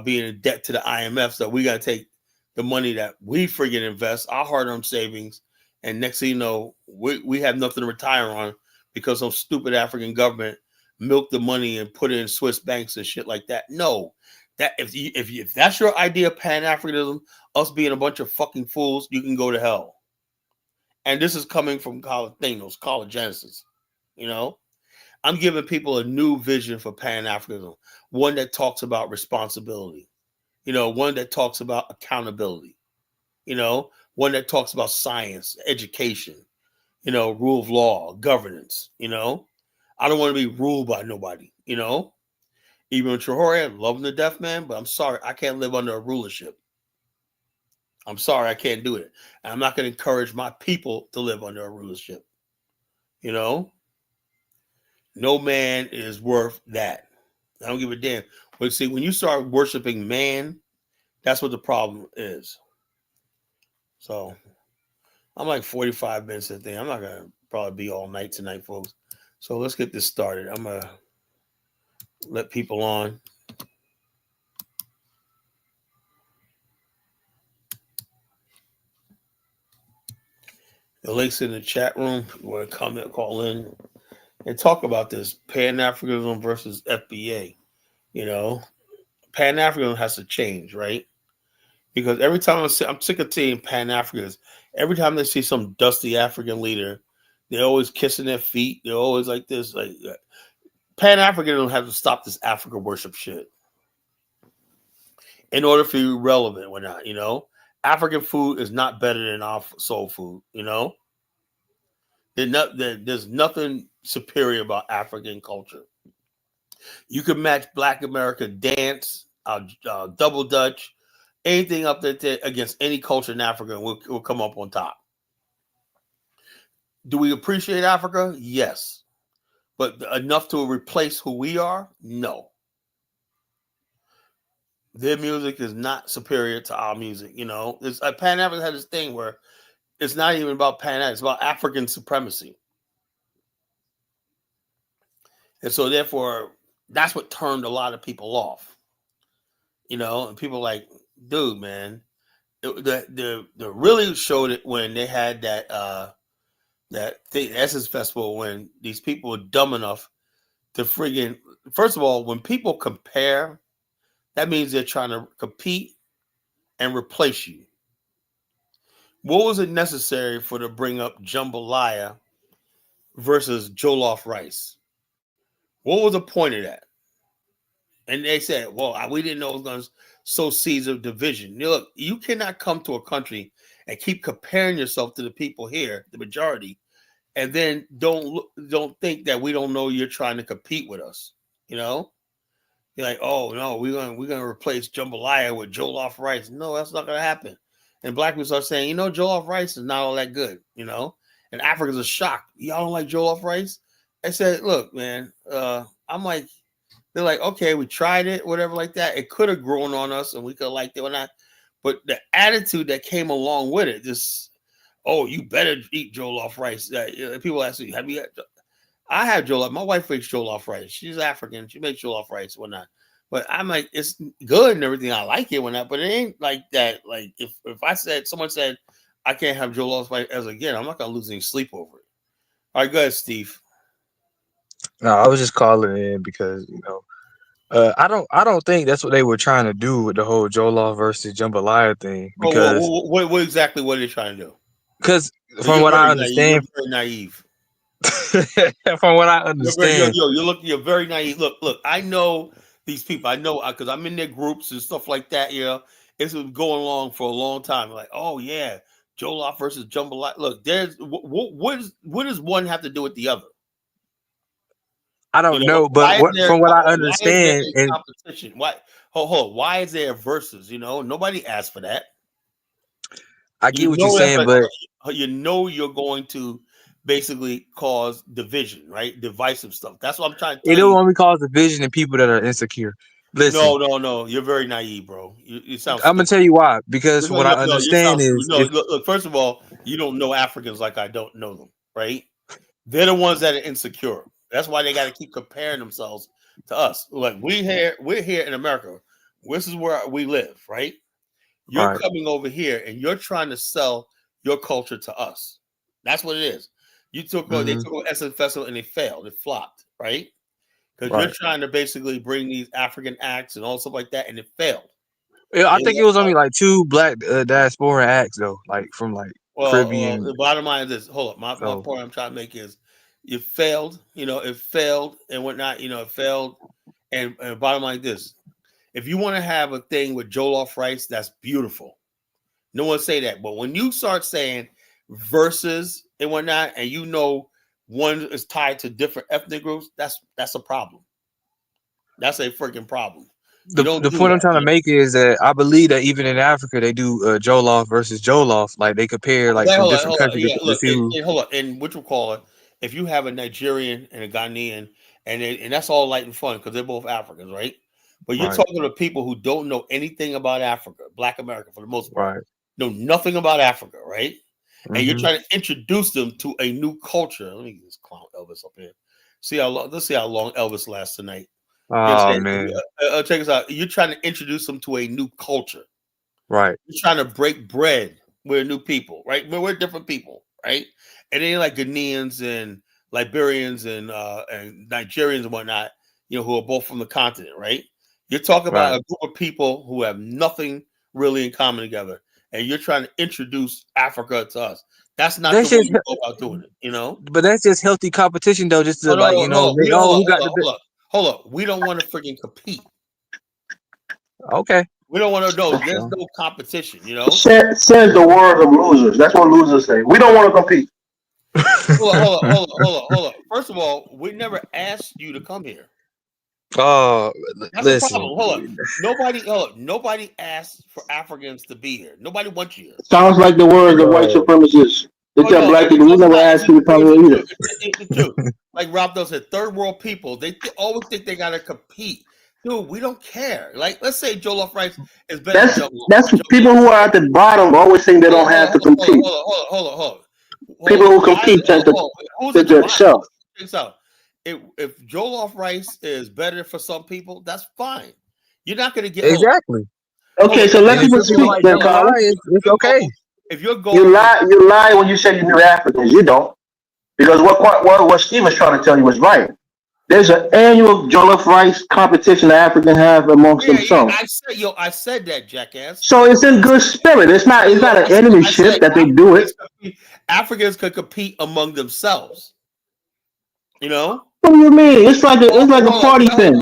being in debt to the IMF, so we got to take the money that we friggin' invest, our hard-earned savings, and next thing you know, we have nothing to retire on because some stupid African government milked the money and put it in Swiss banks and shit like that. No. That if that's your idea of Pan-Africanism, us being a bunch of fucking fools, you can go to hell. And this is coming from Kala Thanos, Kala Genesis. I'm giving people a new vision for Pan-Africanism, one that talks about responsibility, one that talks about accountability, one that talks about science, education, rule of law, governance. I don't want to be ruled by nobody. Even Traore, love him to death, man, but I'm sorry, I can't live under a rulership. I'm sorry, I can't do it. And I'm not going to encourage my people to live under a rulership. No man is worth that. I don't give a damn. But see, when you start worshiping man, that's what the problem is. So I'm like 45 minutes a thing. I'm not going to probably be all night tonight, folks. So let's get this started. I'm going to let people on. The links in the chat room. You want to comment, call in, and talk about this Pan-Africanism versus FBA. Pan-Africanism has to change, right? Because every time I'm sick of seeing Pan-Africanists. Every time they see some dusty African leader, they're always kissing their feet. They're always like this. Like Pan-Africanism has to stop this Africa worship shit in order for you relevant or not. African food is not better than our soul food. There's nothing superior about African culture. You can match Black American dance, double Dutch, anything up there against any culture in Africa, and we'll come up on top. Do we appreciate Africa? Yes. But enough to replace who we are? No. Their music is not superior to our music. You know, it's like Pan African had this thing where it's not even about Pan African; it's about African supremacy, and so therefore, that's what turned a lot of people off. You know, and people like, dude, man, the really showed it when they had that thing, Essence Festival, when these people were dumb enough to friggin' first of all, when people compare, that means they're trying to compete and replace you. What was it necessary for to bring up jambalaya versus jollof rice? What was the point of that? And they said, well, we didn't know it was going to sow seeds of division. Look, you cannot come to a country and keep comparing yourself to the people here, the majority, and then don't think that we don't know you're trying to compete with us. You know, you're like, oh no, we're gonna replace jambalaya with jollof rice. No, that's not gonna happen. And black people start saying, you know, jollof rice is not all that good. You know, and Africans are shocked. Y'all don't like jollof rice? I said, look, man, I'm like, they're like, okay, we tried it, whatever, like that. It could have grown on us, and we could have liked it or not. But the attitude that came along with it, just, oh, you better eat jollof rice. People ask me, have you had? I have jollof. My wife makes jollof rice. She's African. She makes jollof rice, whatnot. But I'm like, it's good and everything. I like it, whatnot. But it ain't like that. Like if someone said I can't have jollof rice as again, I'm not gonna lose any sleep over it. All right, go ahead, Steve. No, I was just calling in because I don't think that's what they were trying to do with the whole Jollof versus jambalaya thing because Oh, what exactly what are they trying to do? because Because from you're what I very naive. You're understand, very naive. from what I You're very understand, you're very naive. Look. I know these people. I know because I'm in their groups and stuff like that. You know, it's been going along for a long time. Like, oh yeah, Jollof versus jambalaya. Look, there's what does one have to do with the other? I You don't know, know, but from what I why is there understand, a and competition? Hold, why is there versus? You know, nobody asked for that. I You get what you're know that's saying, like but you know you're going to basically cause division, right? Divisive stuff. That's what I'm trying to it tell will you. only cause division in people that are insecure. Listen, No. You're very naive, bro. You sound I'm gonna stupid. tell you why. Because from what I No, you sound understand stupid. is No, if look. First of all, you don't know Africans like I don't know them, right? They're the ones that are insecure. That's why they got to keep comparing themselves to us. Like we're here in America. This is where we live, right? You're right, coming over here and you're trying to sell your culture to us. That's what it is. They hmm took on Essence Festival and they failed. It flopped, right? Because you're right. trying to basically bring these African acts and all stuff like that, and it failed. Yeah, I You think it know, was only like two black diaspora acts though, like from like the Caribbean. bottom line is this. Hold up. My So point I'm trying to make is you failed, you know, it failed and whatnot, you know, it failed. And bottom line is this. If you want to have a thing with Jollof rice, that's beautiful. No one say that. But when you start saying verses and whatnot, and you know one is tied to different ethnic groups, that's a problem. That's a freaking problem. You don't the do point I'm that. trying to You make is that I believe that even in Africa they do Jollof versus Jollof, like they compare like Wait, from different hold on. countries Yeah, to look, see who. and hold on. And what you call it? If you have a Nigerian and a Ghanaian, and that's all light and fun because they're both Africans, right? But you're Right, talking to people who don't know anything about Africa, Black America for the most part, right. know nothing about Africa, right? And you're hmm trying to introduce them to a new culture. Let me get this clown Elvis up here. Let's see how long Elvis lasts tonight. You Oh understand? man, Check this out. You're trying to introduce them to a new culture. right. You're trying to break bread with new people, right? We're different people, right? And then like Ghanaians and Liberians and Nigerians and whatnot, you know, who are both from the continent, right? You're talking about Right. a group of people who have nothing really in common together, and you're trying to introduce Africa to us. That's not the That's way just you go about doing it, you know. but that's just healthy competition though, just to Oh no, like hold on. We don't oh who got the bit. hold up. We don't want to freaking compete. Okay. We don't want to know. There's So no competition, you know. Says the words of losers. That's what losers say. We don't want to compete. Hold on. First of all, we never asked you to come here. oh That's a listen, problem. Nobody asked for Africans to be here. Nobody wants you here. Sounds like the words of white bro. supremacists. They Oh tell no, black people, we it's never not. asked you to come here It's either. the truth. Like Rob Doe said, third world people, they always think they gotta compete. Dude, we don't care. Like, let's say jollof rice is better than That's people who are at the bottom always think they don't have to compete. Hold on. People who compete tend to excel. Check this out. If jollof rice is better for some people, that's fine. You're not going to get exactly. Okay, so let people speak then, Kala. It's okay. If you're going, you lie when you say you knew Africans. You don't, because what Steve was trying to tell you was right. There's an annual jollof rice competition that Africans have amongst themselves. I said that, jackass. So it's in good spirit. It's not an enemy ship that they do it. Africans could compete among themselves. You know? What do you mean? It's like a party thing.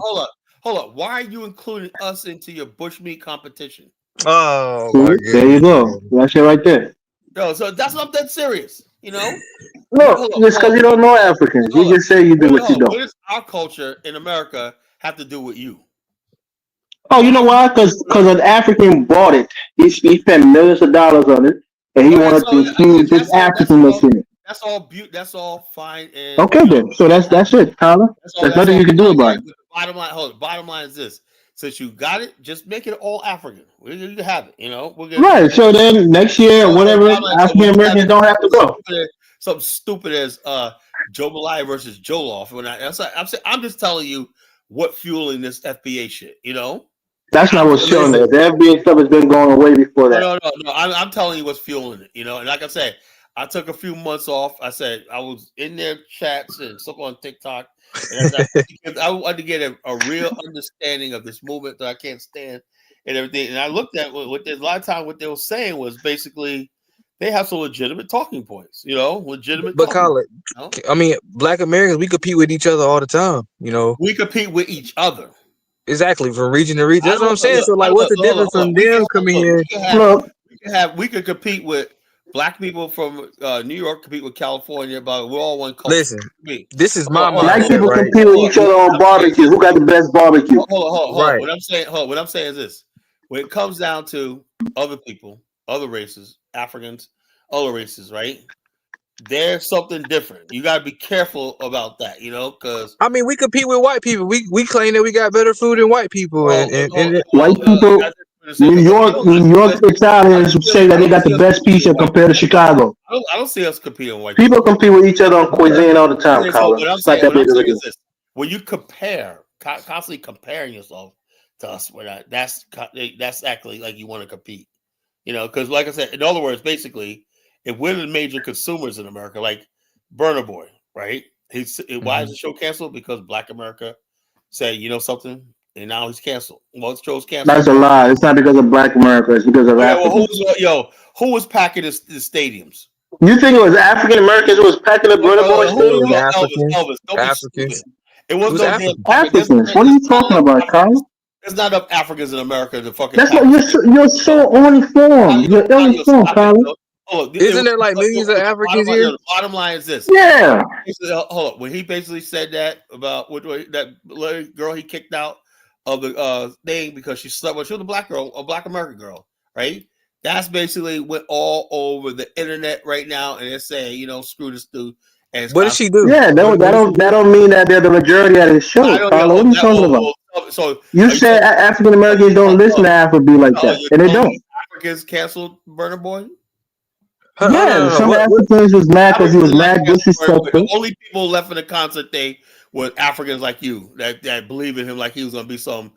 Hold up. Why are you including us into your bushmeat competition? Oh, there you go. That's it right there. No, so that's not that serious. You know? Look, it's because you don't know Africans. You just say you do what you don't. What does our culture in America have to do with you? Oh, you know why? Because an African bought it. He spent millions of dollars on it, and he wanted to infuse his Africanness in it. That's all fine. And, okay, then. So that's it, Tyler. There's nothing you can do about it. Bottom line is this: since you got it, just make it all African. You can have it. You know, right. So then next year, whatever, African Americans don't have to go. Something stupid as jambalaya versus jollof. I'm just telling you what fueling this FBA shit. You know, that's not what's fueling it. The FBA stuff has been going away before that. No. I'm telling you what's fueling it. You know, and like I said, I took a few months off. I said I was in their chats and stuff on TikTok. And I wanted to get a real understanding of this movement that I can't stand and everything. And I looked at what a lot of time what they were saying was basically they have some legitimate talking points, you know, legitimate. But Kala, I mean, Black Americans, we compete with each other all the time. You know, we compete with each other. Exactly, from region to region. That's what I'm saying. So, like, what's the difference from them coming here? We could compete with Black people from New York, compete with California, but we're all one culture. Listen, this is my mind. Black people compete with each other on barbecue. Who got the best barbecue? Hold on. What I'm saying is this: when it comes down to other people, other races, Africans, other races, right? There's something different. You got to be careful about that, you know, because I mean, we compete with white people. We claim that we got better food than white people, and white people. New York Italians say that they got the best pizza compared to Chicago. I don't see us competing with white people. People compete with each other on cuisine all the time, Colin. What I'm saying is this: when you constantly comparing yourself to us, that's actually like you want to compete, you know, because like I said, in other words, basically, if we're the major consumers in America, like Burna Boy, right? Why is the show canceled? Because Black America said, you know something, and now he's canceled. Well, the show's canceled. That's a lie. It's not because of Black America. It's because of Africa. Who was packing the stadiums? You think it was African Americans who was packing the Burna Boy stadium? Africans. It was Africans. What are you talking about, Kyle? There's not enough Africans in America to fucking. That's not, you're so uninformed. You're ill-informed, Kyle. Isn't there like millions of Africans here? The bottom line is this. Yeah. Hold up. When he basically said that about that girl he kicked out of the thing because she slept with, she was a black girl, a Black American girl, right? That's basically went all over the internet right now, and they're saying, you know, screw this dude. What did she do? Yeah, that don't mean that they're the majority of the show. What are you talking about? So you said African Americans don't listen to Afrobeat like that, and they don't. Africans canceled Burna Boy. Yeah, some Africans was mad because he was mad disrespectful. The only people left in the concert day were Africans like you that believe in him like he was gonna be some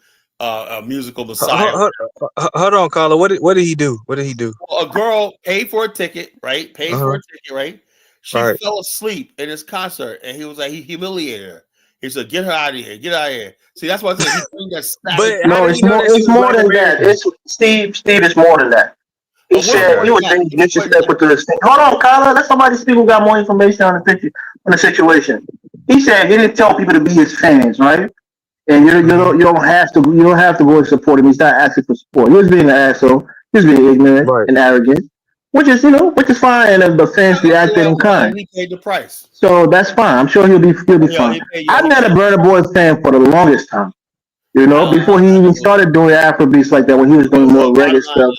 musical messiah. Hold on, Kala. What did he do? What did he do? Well, a girl paid for a ticket, right? She fell asleep in his concert, and he was like, he humiliated her. He said, "Get her out of here! Get out of here!" See, that's why I said he bring that. But no, it's more than that. It's Steve. It's more than that. He said he was being disrespectful to the state. Hold on, Kyle. Let somebody speak who got more information on the situation. He said he didn't tell people to be his fans, right? And you don't have to go and support him. He's not asking for support. He was being an asshole. He was being ignorant and arrogant, which is fine. And the fans reacted in kind. He paid the price, so that's fine. I'm sure he'll be fine. I've been a Burna Boy fan for the longest time. You know, before he even started doing Afrobeats like that, when he was doing more reggae stuff.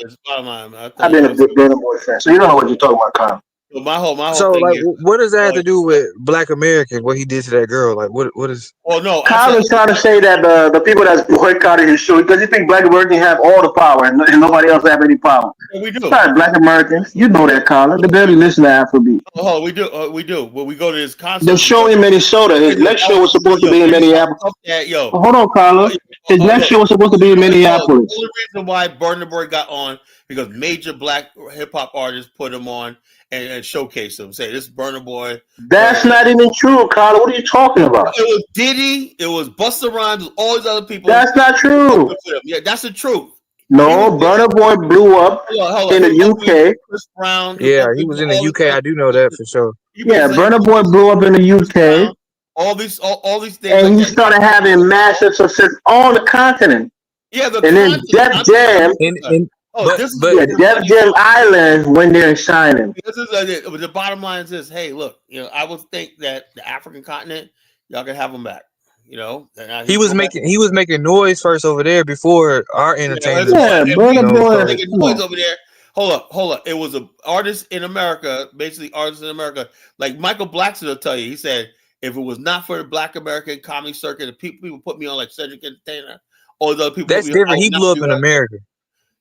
I've been a big Burna Boy fan, so you know what you're talking about, Kyle. So my whole So thing like, is, what does that have to do with Black Americans? What he did to that girl? Like, what is? well, no, Kyle is trying to say that the people that's boycotting his show because he think Black Americans have all the power and nobody else have any power. we do. It's not Black Americans. You know that, Kyle. They barely listen to Afrobeat. Oh, we do. When we go to his concert, The show in Minnesota. His next show was supposed to be in Minneapolis. Yo, Hold on, Carla. His next show was supposed to be in Minneapolis. The only reason why Burna Boy got on because major Black hip hop artists put him on and showcased him. Say this is Burna Boy. That's not even true, Carla. What are you talking about? It was Diddy. It was Busta Rhymes. All these other people. That's not true. Yeah, that's the truth. No, Burna Boy blew up in the UK. Chris Brown. Yeah, he was in the UK. I do know that for sure. Yeah, Burna Boy blew up in the UK. All these things. And he started having massive success on the continent. Yeah, and then Def Jam. Def Jam Island went there and shining. This is the bottom line is this. Hey, look, I would think that the African continent, y'all can have them back. He was making noise first over there before our entertainment. Burna Boy making noise over there. Hold up. It was an artist in America, basically artists in America, like Michael Blackson will tell you. He said, if it was not for the Black American comedy circuit, the people put me on like Cedric Entertainer, all the other people. That's different. He blew up in America.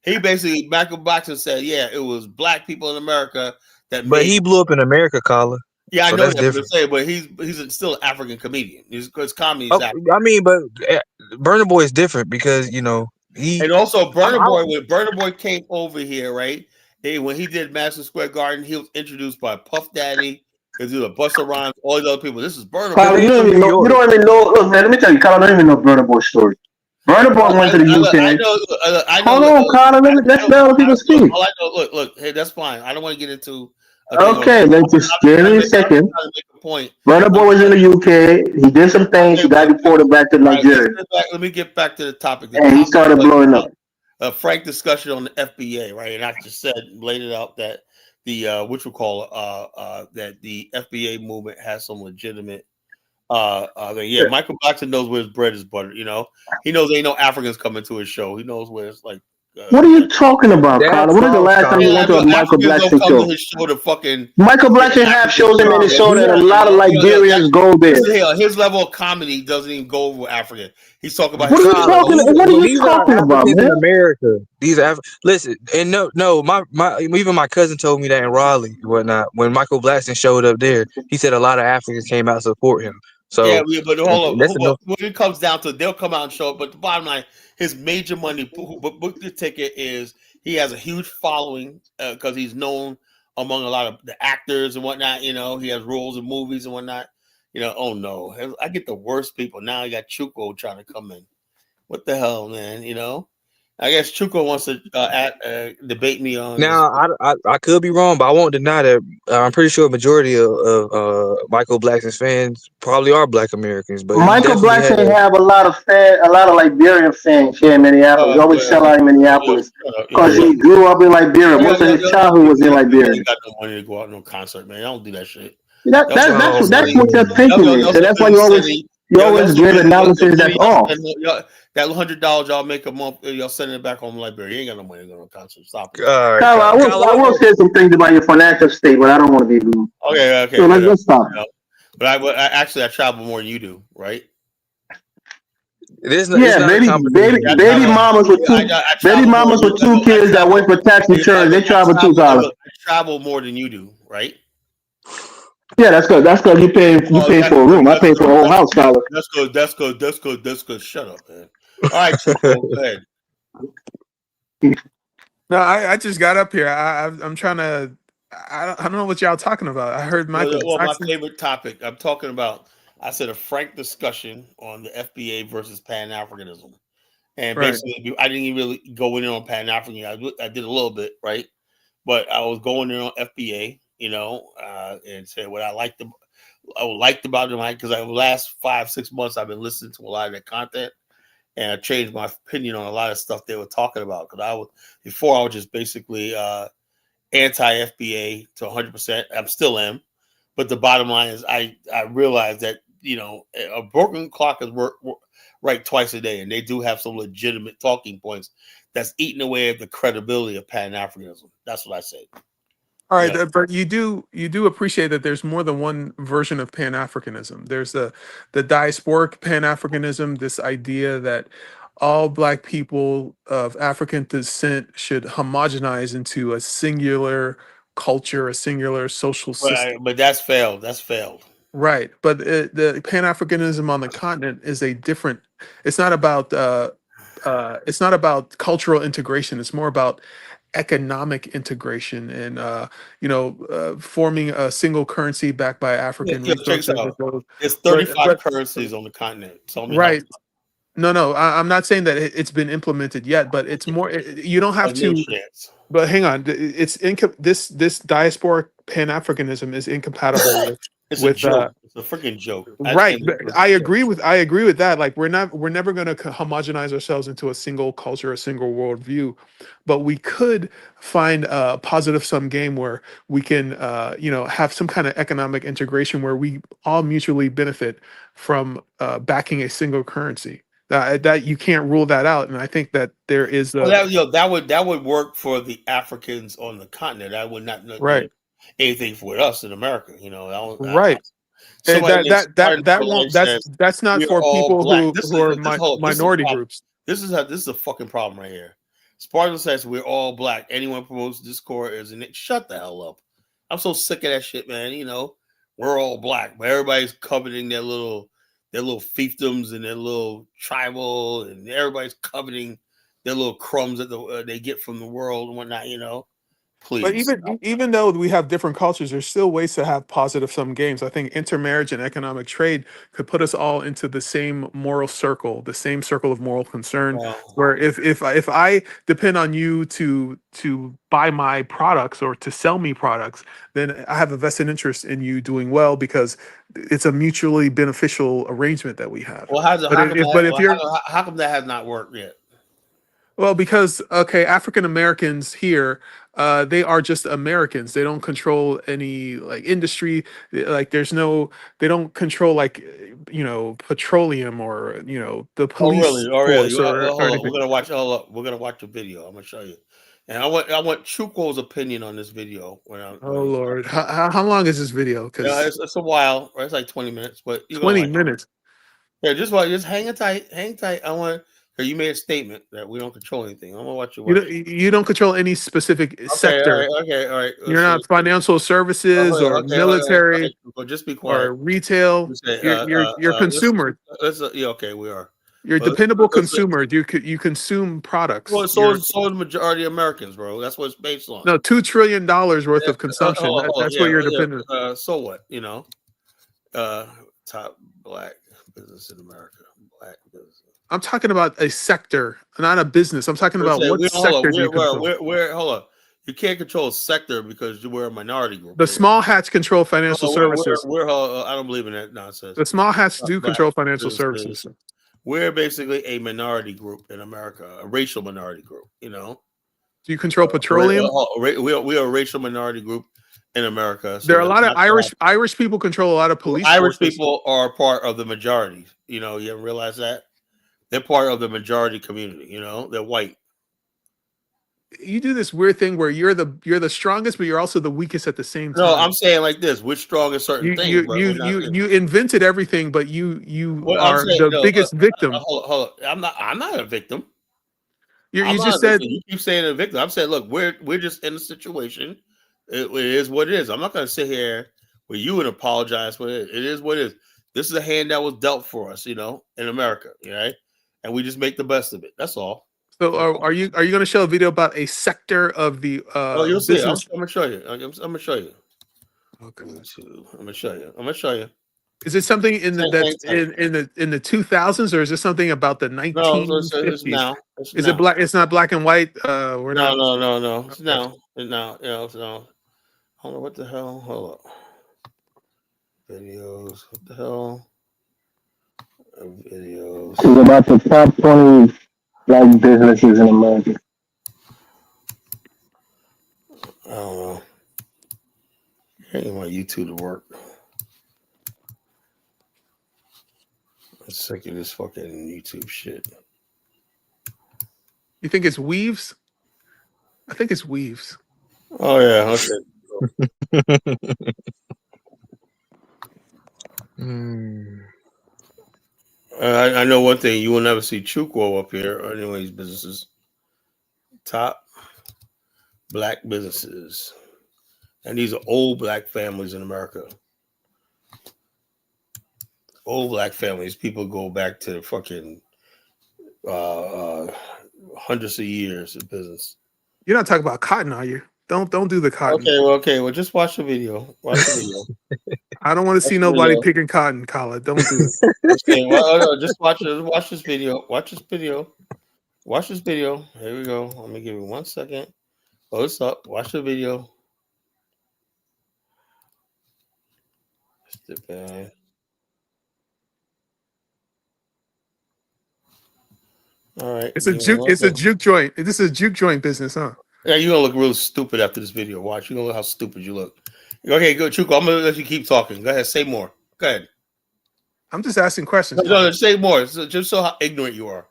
He basically, Michael Blackson said, yeah, it was Black people in America that. But he blew up in America, Carla. Yeah, I know that, but he's still an African comedian. His comedy is African. I mean, but Burna Boy is different because he and also Burna Boy. When Burna Boy came over here, right? When he did Madison Square Garden, he was introduced by Puff Daddy, because he was a Busta Rhymes, all these other people. This is Burna Boy. You don't even know. Look, man, let me tell you, Kyle, I don't even know Burna Boy's story. Burna Boy went to the UK. I know. Hold on, Kyle. Let's let other people speak. All I know, look. Hey, that's fine. I don't want to get into. Okay, let's just give me a second. Burna Boy was in the UK. He did some things. He got deported back to Nigeria. Let me get back to the topic. And he started blowing up. A frank discussion on the FBA, right? And I just laid it out that the that the FBA movement has some legitimate. Michael Blackson knows where his bread is buttered. He knows ain't no Africans coming to his show. He knows where it's like. What are you talking about, Carla? When was the last time you went to a Michael Blackson show? Michael Blackson have shows in Minnesota, and a lot of Liberians go there. His level of comedy doesn't even go over African. He's talking about. What are you talking about, man? In America, these listen, and no, my even my cousin told me that in Raleigh and whatnot. When Michael Blackson showed up there, he said a lot of Africans came out to support him. So but hold on. When it comes down to, they'll come out and show up. But the bottom line, his major money book the ticket is he has a huge following because he's known among a lot of the actors and whatnot. He has roles in movies and whatnot. Oh no, I get the worst people now. I got Chuko trying to come in. What the hell, man? I guess Chuko wants to debate me on. Now, I could be wrong, but I won't deny that. I'm pretty sure a majority of Michael Blackson's fans probably are Black Americans. But Michael Blackson have a lot of Liberian fans here in Minneapolis. He always sell out in Minneapolis because he grew up in Liberia. Most of his childhood was in Liberia. You got no money to go out to no concert, man. I don't do that shit. That's what you're thinking is. So that's why you always give analysis that's off. That $100 y'all make a month, y'all sending it back home to Liberia. You ain't got no money to go to a concert. Stop it. Kyle, I will say some things about your financial state, but I don't want to be rude. Okay. So let's stop. But I travel more than you do, right? Baby mamas with two kids that wait for tax returns. They travel too, Kyle. I travel more than you do, right? Yeah, that's good. That's good. You pay for a room. I pay for a whole house, Kyle. That's good. Shut up, man. All right, go ahead. No, I just got up here. I'm trying to. I don't know what y'all talking about. I heard Michael. Well, my favorite topic. I'm talking about. I said a frank discussion on the FBA versus Pan Africanism, and basically, I didn't even really go in on Pan Africanism. I did a little bit, right? But I was going in on FBA, and said what I liked about them, because the last 5-6 months I've been listening to a lot of their content. And I changed my opinion on a lot of stuff they were talking about. Because I was just basically anti-FBA to 100%. I still am. But the bottom line is I realized that, a broken clock is right twice a day. And they do have some legitimate talking points that's eating away at the credibility of Pan-Africanism. That's what I say. All right, Yeah. but you do appreciate that there's more than one version of Pan Africanism. There's the diasporic Pan Africanism, this idea that all black people of African descent should homogenize into a singular culture, a singular social system. But that's failed. That's failed. Right, but the Pan Africanism on the continent is a different. It's not about. It's not about cultural integration. It's more about economic integration and forming a single currency backed by Yeah, African yeah, check this resources. out. There's But 35 currencies on the continent. Tell me how. right, no, I'm not saying that it's been implemented yet, but it's more. You don't have There's no to. chance. But hang on, this diasporic Pan Africanism is incompatible It's a with joke. It's a freaking joke. I right. can't But believe I it's a joke. agree with that. Like we're never going to homogenize ourselves into a single culture, a single worldview, but we could find a positive sum game where we can have some kind of economic integration where we all mutually benefit from backing a single currency. That you can't rule that out, and I think that there is Well, a that would work for the Africans on the continent. That would not do right, anything for us in America. right. And Somebody that started that online won't says that's not we're for all people black. who are This is a minority problem. groups. This is a fucking problem right here. Spartan says we're all black. Anyone promotes discord is an shut the hell up. I'm so sick of that shit, man. We're all black, but everybody's coveting their little fiefdoms and their little tribal, and everybody's coveting their little crumbs that they get from the world and whatnot. But Please. even though we have different cultures, there's still ways to have positive sum games. I think intermarriage and economic trade could put us all into the same moral circle, the same circle of moral concern. Well, Where if I depend on you to buy my products or to sell me products, then I have a vested interest in you doing well because it's a mutually beneficial arrangement that we have. well, But if you're how come that has not worked yet? well, because okay, African Americans here, they are just Americans. They don't control any like industry. Like they don't control like petroleum or the Oh, police really? Oh, really? force or Hold on. anything. Hold up. We're gonna watch a video. I'm gonna show you, and I want Chuko's opinion on this video when Oh I'm Lord, how long is this video? yeah, Because it's a while. Right? It's like 20 minutes, but you're gonna 20 like it. minutes. Yeah, just hang it tight, hang tight. I want. You made a statement that we don't control anything. I'm gonna watch you You watch don't it. you don't control any specific Okay, sector. all right. You're Let's see. not financial services or Okay, all right. military Chuko, just be quiet. or retail. You say, You're consumer. yeah, okay, we are. You're a But dependable let's consumer. You consume products. well, so is the majority of Americans, bro. That's what it's based on. No, $2 trillion worth Yeah, of consumption. That's what yeah, you're dependent. so what? Uh, top black business in America. Black business. I'm talking about a sector, not a business. I'm talking Let's about say what sector do you control. hold on. You can't control a sector because we're a minority group The here. small hats control financial services. I don't believe in that nonsense. The small hats do Black control financial businesses. services. We're basically a minority group in America, a racial minority group. Do you control petroleum? We are a racial minority group in America. So There are a lot of Irish people control a lot of police Irish forces. people are part of the majority. You ever realize that? They're part of the majority community. They're white. You do this weird thing where you're the strongest, but you're also the weakest at the same time. No, I'm saying like this: we're strong in certain things. You invented everything, but you are I'm saying, the biggest victim. Hold on. I'm not a victim. You I'm not just a said victim. You keep saying a victim. I'm saying, look, we're just in a situation. It is what it is. I'm not going to sit here with you and apologize for it. It is what it is. This is a hand that was dealt for us, in America, right? And we just make the best of it. That's all. So are you going to show a video about a sector of the you'll see. I'm business? going to show you. I'm going to show you. Okay. I'm going to show you. I'm going to show you. Is it something in the 2000s, or is it something about the 1950s? No, it's now. Is it black? It's not black and white. We're not. No. It's now. It's now. It's now. Hold on. What the hell? Hold up. Videos. What the hell? Videos. It's about the top 20 black businesses in America. I don't know. I ain't want YouTube to work. I'm sick of this fucking YouTube shit. You think it's Weaves? I think it's Weaves. Oh yeah, okay. I know one thing: you will never see Chukwo up here or any of these businesses. Top black businesses, and these are old black families in America. Old black families. People go back to fucking hundreds of years of business. You're not talking about cotton, are you? Don't do the cotton. Okay. Well, just watch the video. Watch the video. I don't want to see nobody picking cotton, Kala. Don't do it. Okay, well, no, just watch it. Watch this video. Watch this video. Watch this video. Here we go. Let me give you 1 second. Hold this up. Watch the video. Step back. All right. It's a juke. It's a juke joint. This is a juke joint business, huh? Yeah, you're gonna look real stupid after this video. Watch. You're gonna look how stupid you look. Okay, go, Chuko. I'm gonna let you keep talking. Go ahead. Say more. Go ahead. I'm just asking questions. No, say more. Just so how ignorant you are.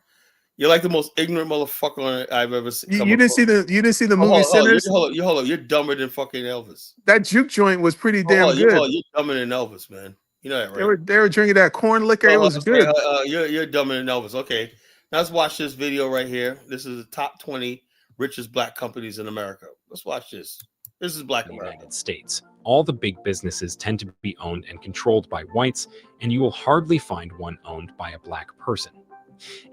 You're like the most ignorant motherfucker I've ever seen. You didn't see the movie Sinners? Hold up. You're dumber than fucking Elvis. That juke joint was pretty damn good. You're dumber than Elvis, man. You know that, right? They were drinking that corn liquor. It was good. You're dumber than Elvis. Okay. Now let's watch this video right here. This is the top 20 richest black companies in America. Let's watch this. This is Black America. United States. All the big businesses tend to be owned and controlled by whites, and you will hardly find one owned by a black person.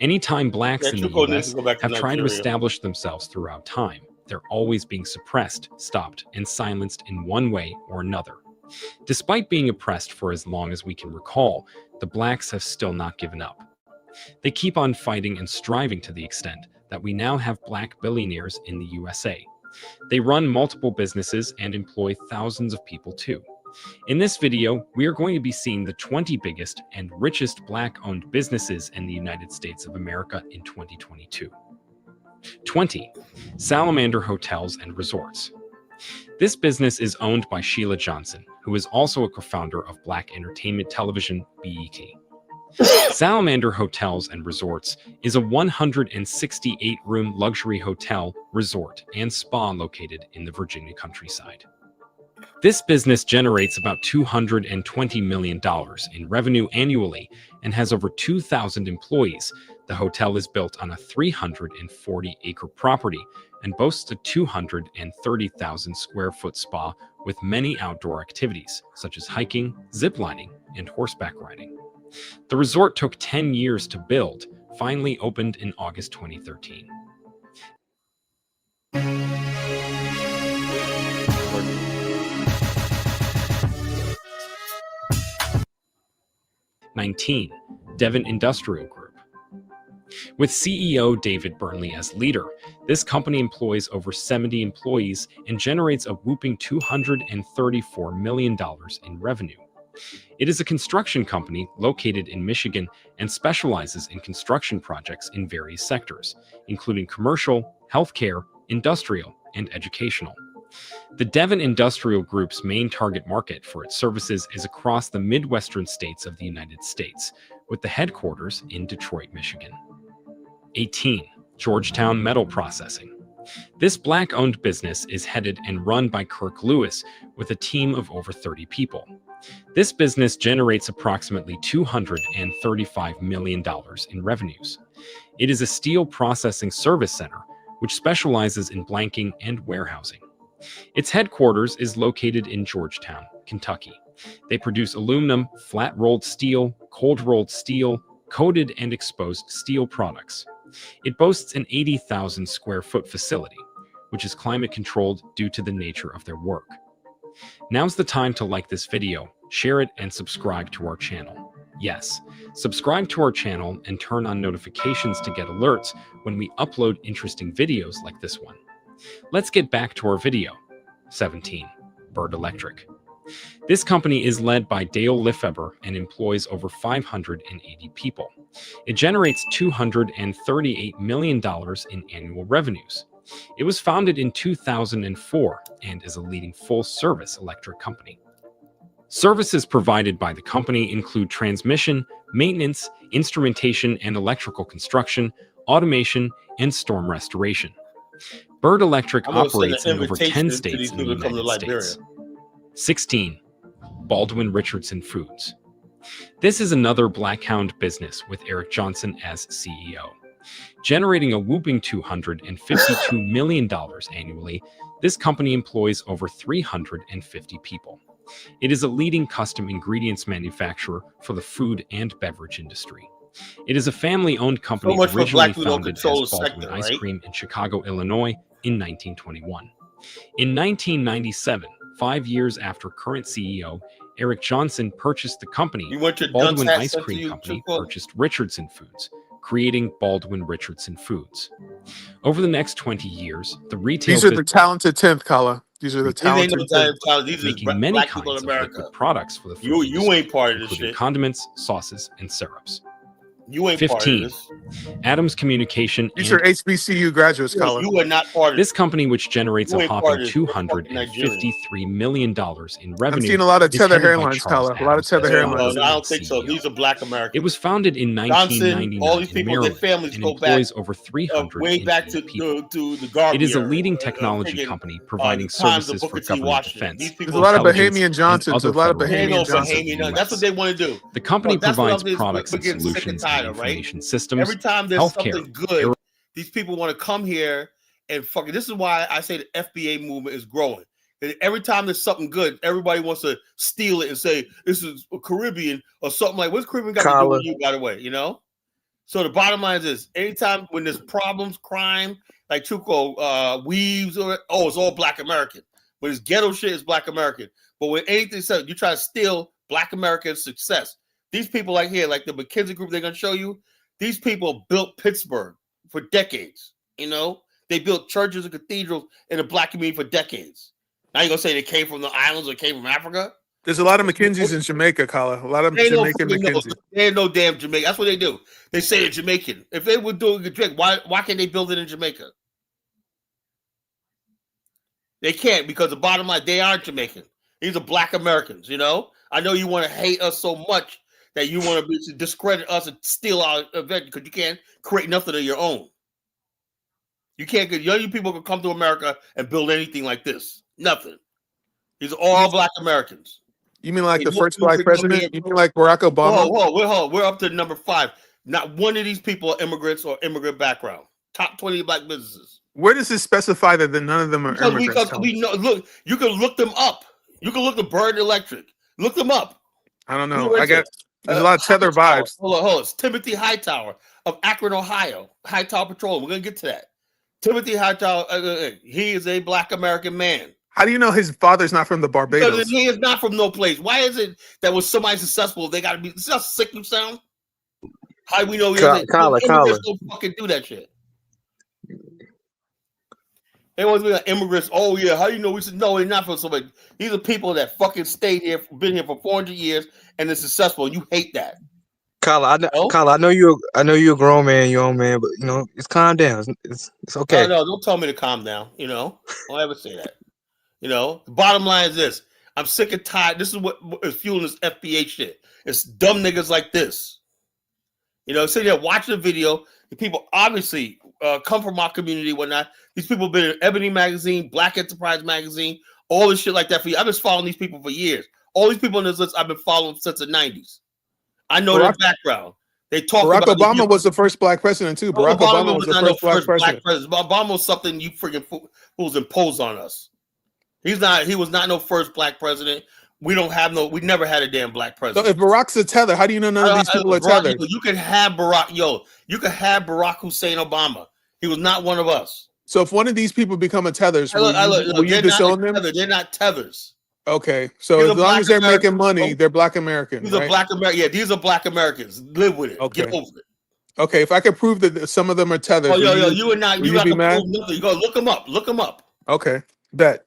Anytime blacks in the US have tried to establish themselves throughout time, they're always being suppressed, stopped, and silenced in one way or another. Despite being oppressed for as long as we can recall, the blacks have still not given up. They keep on fighting and striving to the extent that we now have black billionaires in the USA. They run multiple businesses and employ thousands of people too. In this video, we are going to be seeing the 20 biggest and richest black-owned businesses in the United States of America in 2022. 20. Salamander Hotels and Resorts. This business is owned by Sheila Johnson, who is also a co-founder of Black Entertainment Television, BET. Salamander Hotels and Resorts is a 168-room luxury hotel, resort, and spa located in the Virginia countryside. This business generates about $220 million in revenue annually and has over 2,000 employees. The hotel is built on a 340-acre property and boasts a 230,000 square foot spa with many outdoor activities, such as hiking, ziplining, and horseback riding. The resort took 10 years to build, finally opened in August 2013. (19) Devon Industrial Group. With CEO David Burnley as leader, this company employs over 70 employees and generates a whopping $234 million in revenue. It is a construction company located in Michigan and specializes in construction projects in various sectors, including commercial, healthcare, industrial, and educational. The Devon Industrial Group's main target market for its services is across the Midwestern states of the United States, with the headquarters in Detroit, Michigan. 18. Georgetown Metal Processing. This black-owned business is headed and run by Kirk Lewis with a team of over 30 people. This business generates approximately $235 million in revenues. It is a steel processing service center which specializes in blanking and warehousing. Its headquarters is located in Georgetown, Kentucky. They produce aluminum, flat-rolled steel, cold-rolled steel, coated and exposed steel products. It boasts an 80,000 square foot facility, which is climate controlled due to the nature of their work. Now's the time to like this video, share it, and subscribe to our channel. Yes, subscribe to our channel and turn on notifications to get alerts when we upload interesting videos like this one. Let's get back to our video. 17. Bird Electric. This company is led by Dale Lefebvre and employs over 580 people. It generates $238 million in annual revenues. It was founded in 2004 and is a leading full-service electric company. Services provided by the company include transmission, maintenance, instrumentation and electrical construction, automation, and storm restoration. Bird Electric I'm gonna send operates an in over invitation 10 to states these in the people to come to United Liberia. States. 16. Baldwin Richardson Foods. This is another black-hound business with Eric Johnson as CEO. Generating a whooping $252 million annually, this company employs over 350 people. It is a leading custom ingredients manufacturer for the food and beverage industry. It is a family-owned company much for originally black people don't founded control as the Baldwin sector, Ice right? Cream in Chicago, Illinois in 1921. In 1997, 5 years after current CEO Eric Johnson purchased the company, You want your dunce Baldwin hat Ice sent to Cream you, Company Chuko? purchased Richardson Foods, creating Baldwin Richardson Foods. Over the next 20 years, the retail These are the business talented 10th, Kala. These are the These ain't no talented 10th. damn child. These is making many black people in kinds of America. liquid products for the food You industry, ain't part of this including shit. condiments, sauces, and syrups. You ain't part of 15. this. Adams Communication These and are HBCU graduates, Kala. You are not part of this company, which generates You a ain't part hopping of this. You're fucking $253 million in revenue, I'm seeing a lot of is tether headed by hairlines, Charles Kala. A lot of Adams tether as Well, hairlines. founder I don't and think so. CEO. These are black Americans. It was founded in Johnson, 1999 all these in people, their Maryland families and go back employs over 300 way back to people. the Garvey It is a era, leading technology friggin', company providing the times of services for Booker T. government Washington. defense, These There's people a lot of intelligence, Bahamian and Johnsons. other There's a lot of federal There ain't no Bahamian agencies of Johnsons. the That's what U.S. they want to do. The company That's what provides I'm just products and getting sick and solutions in tired of, right? information systems, Every time there's healthcare, something good, these people want to come here and fucking. This is why I say the FBA movement is growing. And every time there's something good, everybody wants to steal it and say this is a Caribbean or something like. What's Caribbean got to do with you, by the way? You know. So the bottom line is this: anytime when there's problems, crime, like Chuko weaves, or it's all Black American. When it's ghetto shit, it's Black American. But when anything says you try to steal Black American success, these people like here, like the McKinsey group, they're gonna show you. These people built Pittsburgh for decades. You know, they built churches and cathedrals in the Black community for decades. Now you're gonna say they came from the islands or came from Africa? There's a lot of McKinseys in Jamaica, Kala. A lot of Jamaican McKinsey. They ain't no damn Jamaican. That's what they do. They say they're Jamaican. If they were doing a drink, why can't they build it in Jamaica? They can't, because the bottom line, they aren't Jamaican. These are Black Americans, you know? I know you want to hate us so much that you want to discredit us and steal our event because you can't create nothing of your own. You can't get young people can come to America and build anything like this. Nothing. These are all Black Americans. You mean like the first Black president? You mean like Barack Obama? We're up to number 5. Not one of these people are immigrants or immigrant background. Top 20 Black businesses. Where does it specify that none of them are immigrants? Because we know. Look, you can look them up. You can look at Bird Electric. Look them up. I don't know. I guess there's a lot of tether vibes. Hold on. It's Timothy Hightower of Akron, Ohio. Hightower Petroleum. We're gonna get to that. Timothy Hightower. He is a Black American man. How do you know his father's not from the Barbados? Because he is not from no place. Why is it that when somebody's successful, they got to be? This is how sick you sound. How do we know? Kala. Don't fucking do that shit. They always be like immigrants. Oh yeah, how do you know? We said no, they're not from somebody. These are people that fucking stayed here, been here for 400 years, and they're successful. And you hate that. Kala, I know you're a grown man, young man, but you know, it's calm down. It's okay. No, don't tell me to calm down. You know, don't ever say that. You know, the bottom line is this: I'm sick and tired. This is what is fueling this FBA shit. It's dumb niggas like this. You know, sitting there watching the video. The people obviously come from our community, whatnot. These people have been in Ebony Magazine, Black Enterprise Magazine, all this shit like that for you. I've been following these people for years. All these people on this list I've been following since the 90s. I know their background. They talk Barack about Obama was the first Black president too. Barack Obama was the first Black president. Obama was something you freaking fools imposed on us. He was not no first Black president. We never had a damn Black president. So if Barack's a tether, how do you know none of these people are tethered? You can have Barack, you can have Barack Hussein Obama. He was not one of us. So if one of these people become a tethers, will you disown them? They're not tethers. Okay, so as long as they're making money, they're Black American. These are Black Americans. Yeah, these are Black Americans. Live with it. Okay. Get over it. Okay, if I could prove that some of them are tethered, you are not. You got to mad? prove nothing. You go look them up. Look them up. Okay, bet.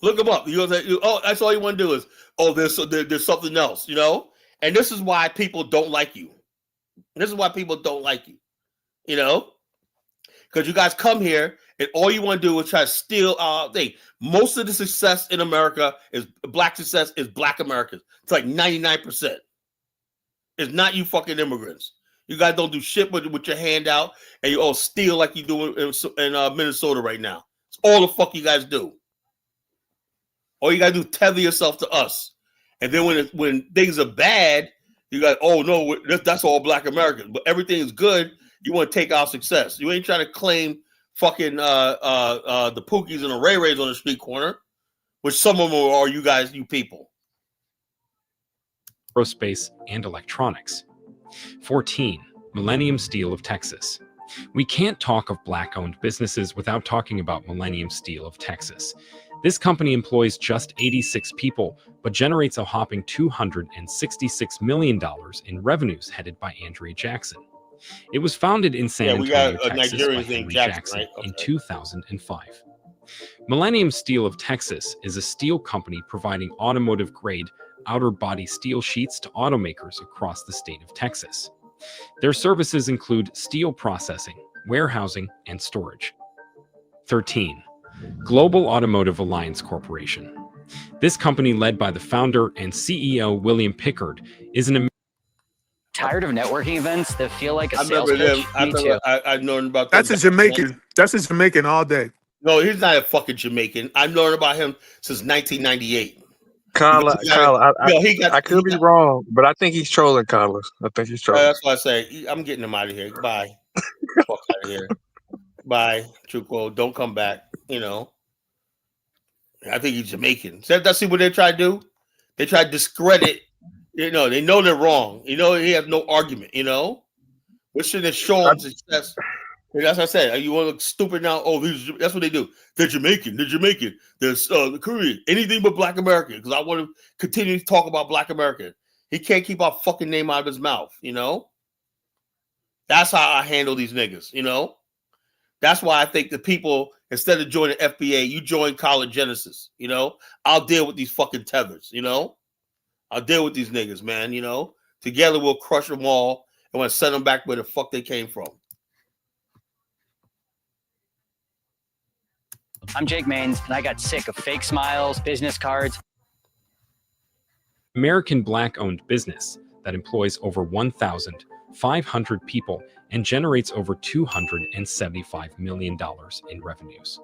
Look them up. You go say, that's all you want to do is, there's something else, you know? And this is why people don't like you. This is why people don't like you, you know? Because you guys come here and all you want to do is try to steal our thing. Most of the success in America is Black success is Black Americans. It's like 99%. It's not you fucking immigrants. You guys don't do shit with your hand out, and you all steal like you do in Minnesota right now. It's all the fuck you guys do. All you gotta do is tether yourself to us. And then when things are bad, you got, oh no, that's all Black Americans. But everything is good, you want to take our success. You ain't trying to claim fucking the Pookies and the Ray Rays on the street corner, which some of them are you guys, you people. Aerospace and electronics. 14. Millennium Steel of Texas. We can't talk of Black-owned businesses without talking about Millennium Steel of Texas. This company employs just 86 people, but generates a hopping $266 million in revenues headed by Andrea Jackson. It was founded in San Antonio, Texas by Henry Jackson right? In 2005. Millennium Steel of Texas is a steel company providing automotive-grade outer body steel sheets to automakers across the state of Texas. Their services include steel processing, warehousing, and storage. 13. Global Automotive Alliance Corporation. This company, led by the founder and CEO William Pickard, is an tired of networking events that feel like a sales pitch. Me too. I've known about that. That's a Jamaican. That's a Jamaican all day. No, he's not a fucking Jamaican. I've known about him since 1998. Kala, I could be wrong, but I think he's trolling, Kala. I think he's trolling. That's why I say I'm getting him out of here. Bye. Fuck out of here. Bye, Chuko. Don't come back. You know, I think he's Jamaican. So that's what they try to do. They try to discredit. You know, they know they're wrong. You know, he has no argument. You know, we shouldn't show him success. That's what I said. You want to look stupid now? Oh, that's what they do. They're Jamaican. They're Jamaican. There's the Korean. Anything but Black American. Because I want to continue to talk about Black American. He can't keep our fucking name out of his mouth. You know. That's how I handle these niggas. You know. That's why I think the people, instead of joining FBA, you join College Genesis. You know. I'll deal with these fucking tethers. You know. I'll deal with these niggas, man. You know. Together we'll crush them all and we'll send them back where the fuck they came from. I'm Jake Maines, and I got sick of fake smiles, business cards. American Black-owned business that employs over 1,500 people and generates over $275 million in revenues.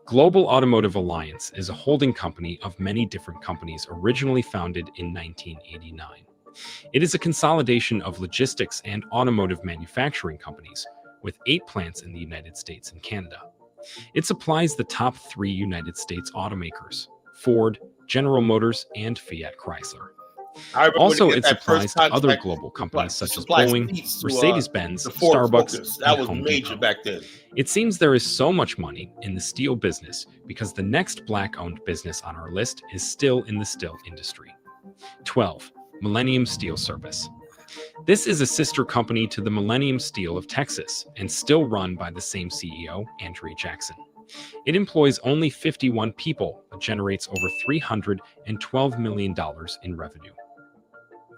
Global Automotive Alliance is a holding company of many different companies originally founded in 1989. It is a consolidation of logistics and automotive manufacturing companies with 8 plants in the United States and Canada. It supplies the top 3 United States automakers, Ford, General Motors, and Fiat Chrysler. Also, it supplies to other global companies such as Boeing, Mercedes-Benz, Starbucks, that was Home major Depot. back then. It seems there is so much money in the steel business because the next Black-owned business on our list is still in the steel industry. 12. Millennium Steel Service. This is a sister company to the Millennium Steel of Texas and still run by the same CEO, Andrea Jackson. It employs only 51 people but generates over $312 million in revenue.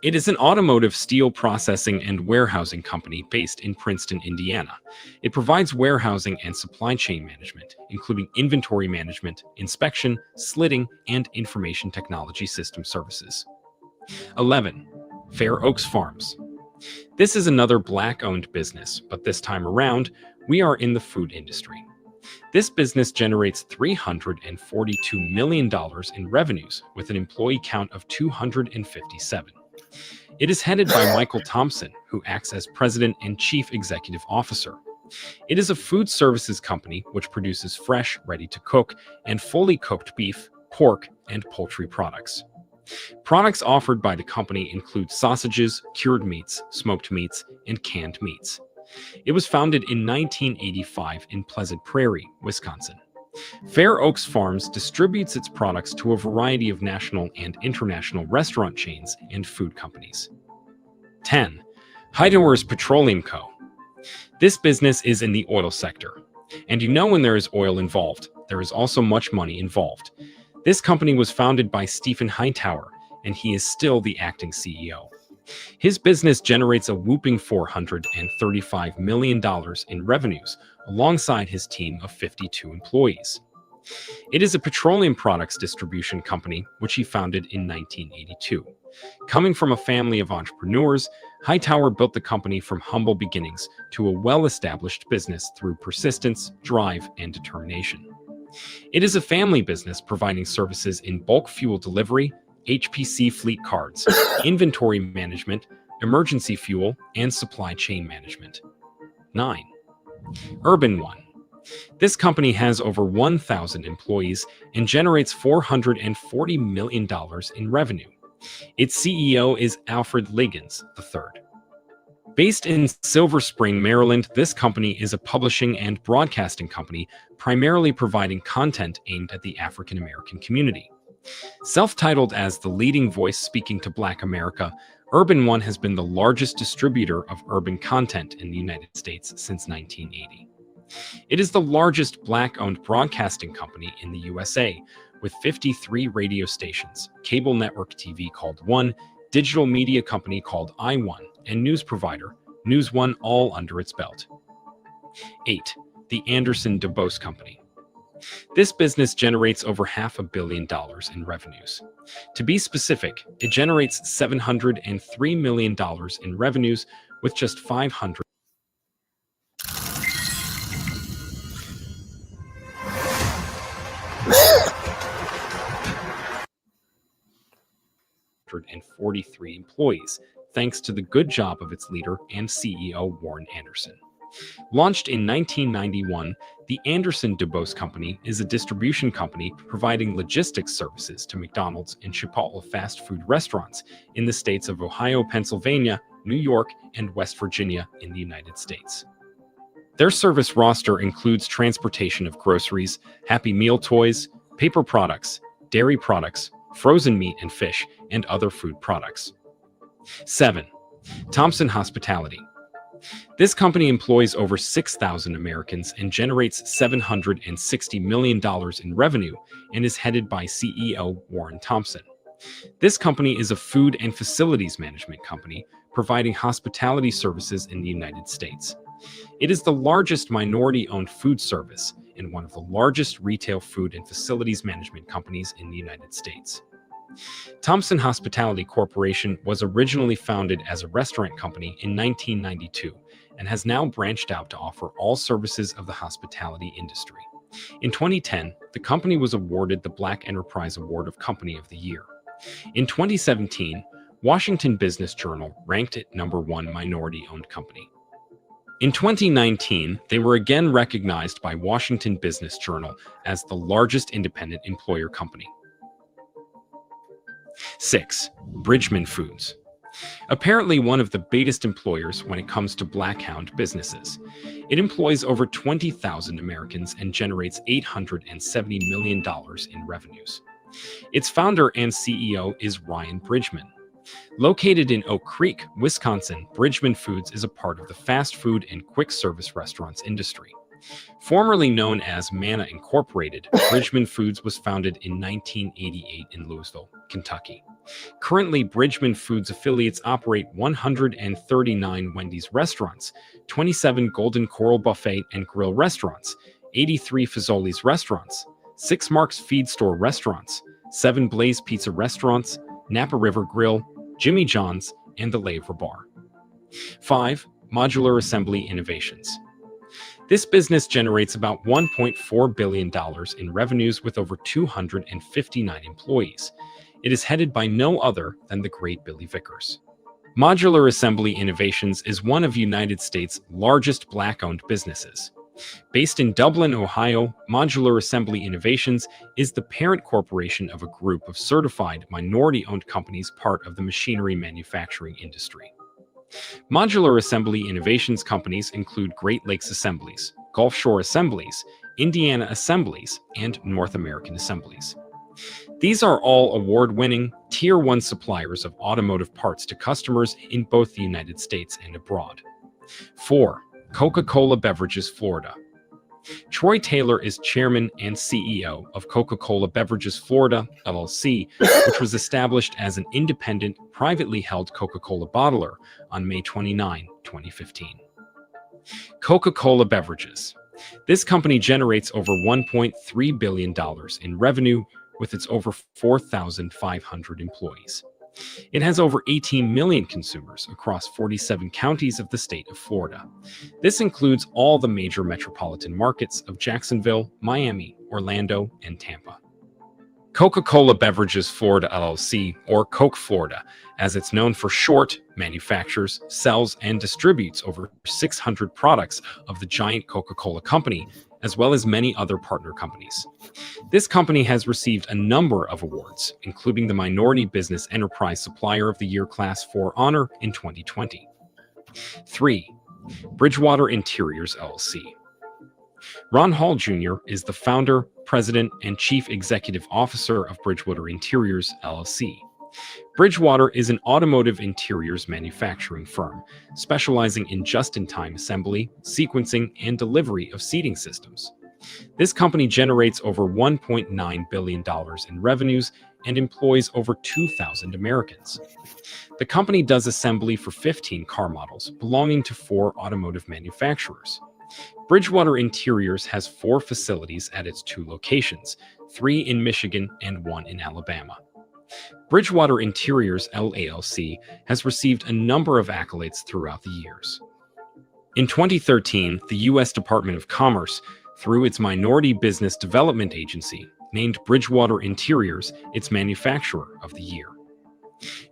It is an automotive steel processing and warehousing company based in Princeton, Indiana. It provides warehousing and supply chain management, including inventory management, inspection, slitting, and information technology system services. 11. Fair Oaks Farms. This is another Black-owned business, but this time around, we are in the food industry. This business generates $342 million in revenues with an employee count of 257. It is headed by Michael Thompson, who acts as president and chief executive officer. It is a food services company which produces fresh, ready-to-cook, and fully cooked beef, pork, and poultry products. Products offered by the company include sausages, cured meats, smoked meats, and canned meats. It was founded in 1985 in Pleasant Prairie, Wisconsin. Fair Oaks Farms distributes its products to a variety of national and international restaurant chains and food companies. 10. Heidewer's Petroleum Co. This business is in the oil sector. And you know when there is oil involved, there is also much money involved. This company was founded by Stephen Hightower, and he is still the acting CEO. His business generates a whopping $435 million in revenues, alongside his team of 52 employees. It is a petroleum products distribution company which he founded in 1982. Coming from a family of entrepreneurs, Hightower built the company from humble beginnings to a well-established business through persistence, drive, and determination. It is a family business providing services in bulk fuel delivery, HPC fleet cards, inventory management, emergency fuel, and supply chain management. 9. Urban One. This company has over 1,000 employees and generates $440 million in revenue. Its CEO is Alfred Liggins III. Based in Silver Spring, Maryland, this company is a publishing and broadcasting company primarily providing content aimed at the African American community. Self-titled as the leading voice speaking to Black America, Urban One has been the largest distributor of urban content in the United States since 1980. It is the largest Black-owned broadcasting company in the USA, with 53 radio stations, cable network TV called One, digital media company called iOne, and news provider, News One, all under its belt. 8. The Anderson DuBose Company. This business generates over $500 million in revenues. To be specific, it generates $703 million in revenues with just 500 and 43 employees, thanks to the good job of its leader and CEO Warren Anderson. Launched in 1991, the Anderson DuBose Company is a distribution company providing logistics services to McDonald's and Chipotle fast food restaurants in the states of Ohio, Pennsylvania, New York, and West Virginia in the United States. Their service roster includes transportation of groceries, Happy Meal toys, paper products, dairy products, frozen meat and fish, and other food products. 7. Thompson Hospitality. This company employs over 6,000 Americans and generates $760 million in revenue and is headed by CEO Warren Thompson. This company is a food and facilities management company providing hospitality services in the United States. It is the largest minority-owned food service and one of the largest retail food and facilities management companies in the United States. Thompson Hospitality Corporation was originally founded as a restaurant company in 1992 and has now branched out to offer all services of the hospitality industry. In 2010, the company was awarded the Black Enterprise Award of Company of the Year. In 2017, Washington Business Journal ranked it #1 minority-owned company. In 2019, they were again recognized by Washington Business Journal as the largest independent employer company. 6. Bridgman Foods. Apparently one of the biggest employers when it comes to black-owned businesses. It employs over 20,000 Americans and generates $870 million in revenues. Its founder and CEO is Ryan Bridgman. Located in Oak Creek, Wisconsin, Bridgman Foods is a part of the fast food and quick service restaurants industry. Formerly known as Manna Incorporated, Bridgman Foods was founded in 1988 in Louisville, Kentucky. Currently, Bridgman Foods affiliates operate 139 Wendy's restaurants, 27 Golden Corral Buffet and Grill restaurants, 83 Fazoli's restaurants, 6 Mark's Feed Store restaurants, 7 Blaze Pizza restaurants, Napa River Grill, Jimmy John's, and the Lavra Bar. 5. Modular Assembly Innovations. This business generates about $1.4 billion in revenues with over 259 employees. It is headed by no other than the great Billy Vickers. Modular Assembly Innovations is one of the United States' largest black-owned businesses. Based in Dublin, Ohio, Modular Assembly Innovations is the parent corporation of a group of certified minority-owned companies part of the machinery manufacturing industry. Modular Assembly Innovations companies include Great Lakes Assemblies, Gulf Shore Assemblies, Indiana Assemblies, and North American Assemblies. These are all award-winning, Tier 1 suppliers of automotive parts to customers in both the United States and abroad. 4. Coca-Cola Beverages Florida. Troy Taylor is chairman and CEO of Coca-Cola Beverages Florida, LLC, which was established as an independent, privately held Coca-Cola bottler on May 29, 2015. Coca-Cola Beverages. This company generates over $1.3 billion in revenue with its over 4,500 employees. It has over 18 million consumers across 47 counties of the state of Florida. This includes all the major metropolitan markets of Jacksonville, Miami, Orlando, and Tampa. Coca-Cola Beverages Florida LLC, or Coke Florida, as it's known for short, manufactures, sells, and distributes over 600 products of the giant Coca-Cola Company, as well as many other partner companies. This company has received a number of awards, including the Minority Business Enterprise Supplier of the Year Class 4 honor in 2020. 3. Bridgewater Interiors LLC. Ron Hall Jr. is the founder, president, and chief executive officer of Bridgewater Interiors LLC. Bridgewater is an automotive interiors manufacturing firm specializing in just-in-time assembly, sequencing, and delivery of seating systems. This company generates over $1.9 billion in revenues and employs over 2,000 Americans. The company does assembly for 15 car models belonging to 4 automotive manufacturers. Bridgewater Interiors has 4 facilities at its 2 locations, 3 in Michigan and 1 in Alabama. Bridgewater Interiors LLC has received a number of accolades throughout the years. In 2013, the U.S. Department of Commerce, through its Minority Business Development Agency, named Bridgewater Interiors its Manufacturer of the Year.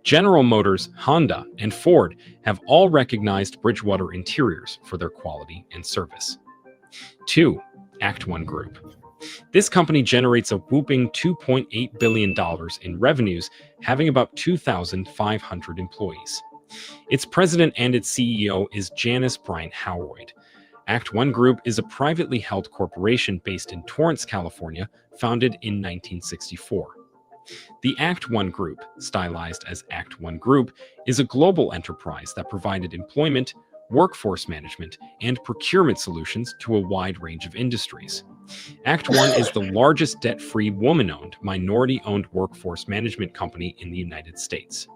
General Motors, Honda, and Ford have all recognized Bridgewater Interiors for their quality and service. 2. Act One Group. This company generates a whopping $2.8 billion in revenues, having about 2,500 employees. Its president and its CEO is Janice Bryant Howroyd. Act One Group is a privately held corporation based in Torrance, California, founded in 1964. The Act One Group, stylized as Act One Group, is a global enterprise that provided employment, workforce management, and procurement solutions to a wide range of industries. Act One is the largest debt-free woman-owned, minority-owned workforce management company in the United States.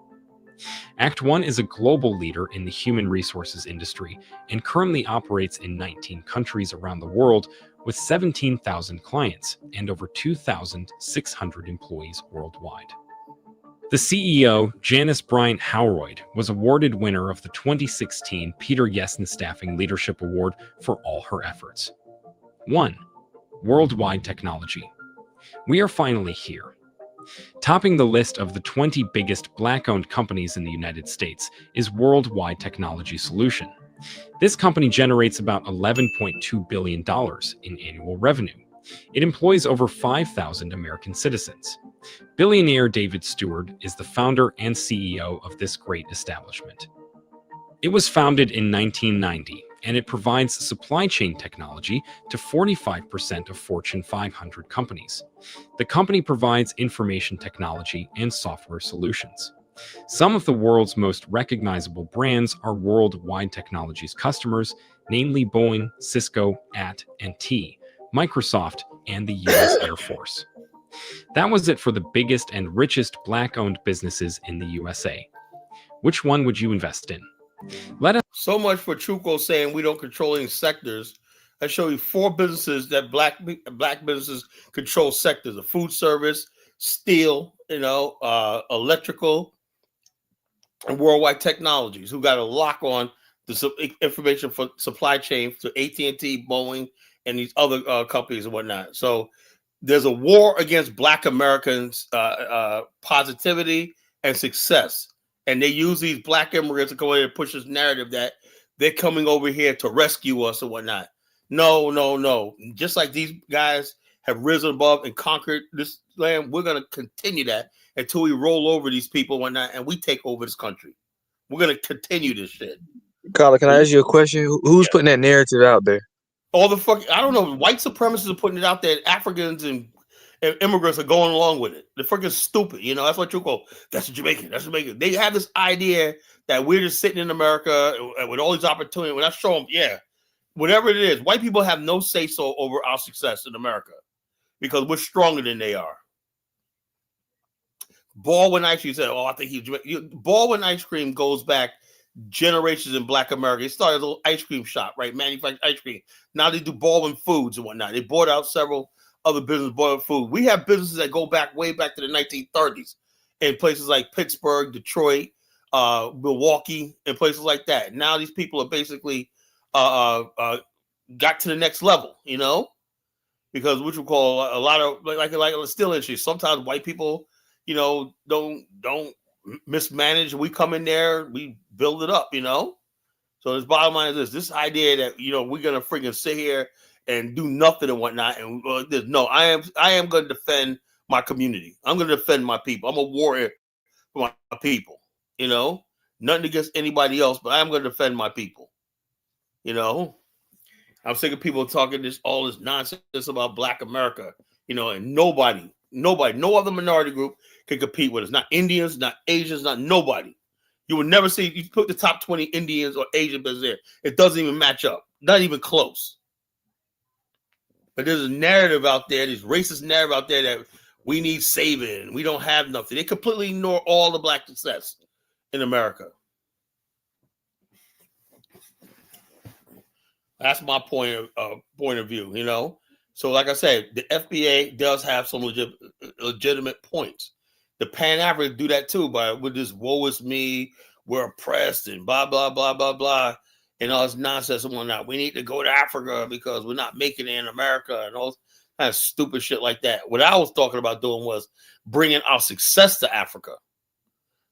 Act One is a global leader in the human resources industry and currently operates in 19 countries around the world with 17,000 clients and over 2,600 employees worldwide. The CEO, Janice Bryant Howroyd, was awarded winner of the 2016 Peter Yessen Staffing Leadership Award for all her efforts. 1. Worldwide technology. We are finally here. Topping the list of the 20 biggest Black-owned companies in the United States is Worldwide Technology Solution. This company generates about $11.2 billion in annual revenue. It employs over 5,000 American citizens. Billionaire David Stewart is the founder and CEO of this great establishment. It was founded in 1990, and it provides supply chain technology to 45% of Fortune 500 companies. The company provides information technology and software solutions. Some of the world's most recognizable brands are Worldwide Technologies customers, namely Boeing, Cisco, AT&T, Microsoft, and the U.S. Air Force. That was it for the biggest and richest Black-owned businesses in the USA. Which one would you invest in? Let us. So much for Chuko saying we don't control any sectors. I show you 4 businesses that black businesses control sectors: the food service, steel, electrical, and Worldwide Technologies, who got a lock on the information for supply chain to AT&T, Boeing, and these other companies and whatnot. So there's a war against Black Americans' positivity and success. And they use these Black immigrants to go in and push this narrative that they're coming over here to rescue us and whatnot. No. Just like these guys have risen above and conquered this land, we're going to continue that until we roll over these people and whatnot, and we take over this country. We're going to continue this shit. Kala, can I ask you a question? Who's putting that narrative out there? All the fucking, I don't know, white supremacists are putting it out there. Africans and immigrants are going along with it. They're freaking stupid. That's what you call, that's Jamaican. That's Jamaican. They have this idea that we're just sitting in America with all these opportunities. When I show them, whatever it is, white people have no say-so over our success in America because we're stronger than they are. Baldwin Ice Cream said, I think he's Jamaican. Baldwin Ice Cream goes back generations in Black America. It started as a little ice cream shop, right? Manufactured ice cream. Now they do Baldwin Foods and whatnot. They bought out several other businesses, bought out food. We have businesses that go back way back to the 1930s. in places like Pittsburgh, Detroit, Milwaukee, and places like that. Now these people are basically got to the next level, you know, because what you call a lot of like a steel industry. Sometimes white people, you know, don't mismanage. We come in there, we build it up, you know. So this bottom line is this idea that, you know, we're gonna freaking sit here and do nothing and whatnot. And no, I am going to defend my community. I'm going to defend my people. I'm a warrior for my people. You know, nothing against anybody else, but I am going to defend my people. You know, I'm sick of people talking all this nonsense about Black America. You know, and nobody, no other minority group can compete with us. Not Indians, not Asians, not nobody. You will never see, you put the top 20 Indians or Asian business there. It doesn't even match up. Not even close. But there's a narrative out there, this racist narrative out there that we need saving. We don't have nothing. They completely ignore all the Black success in America. That's my point of view, you know? So like I said, the FBA does have some legitimate points. The Pan Africanists do that too, with this woe is me, we're oppressed and blah, blah, blah, blah, blah, and all this nonsense and whatnot. We need to go to Africa because we're not making it in America and all kind of stupid shit like that. What I was talking about doing was bringing our success to Africa,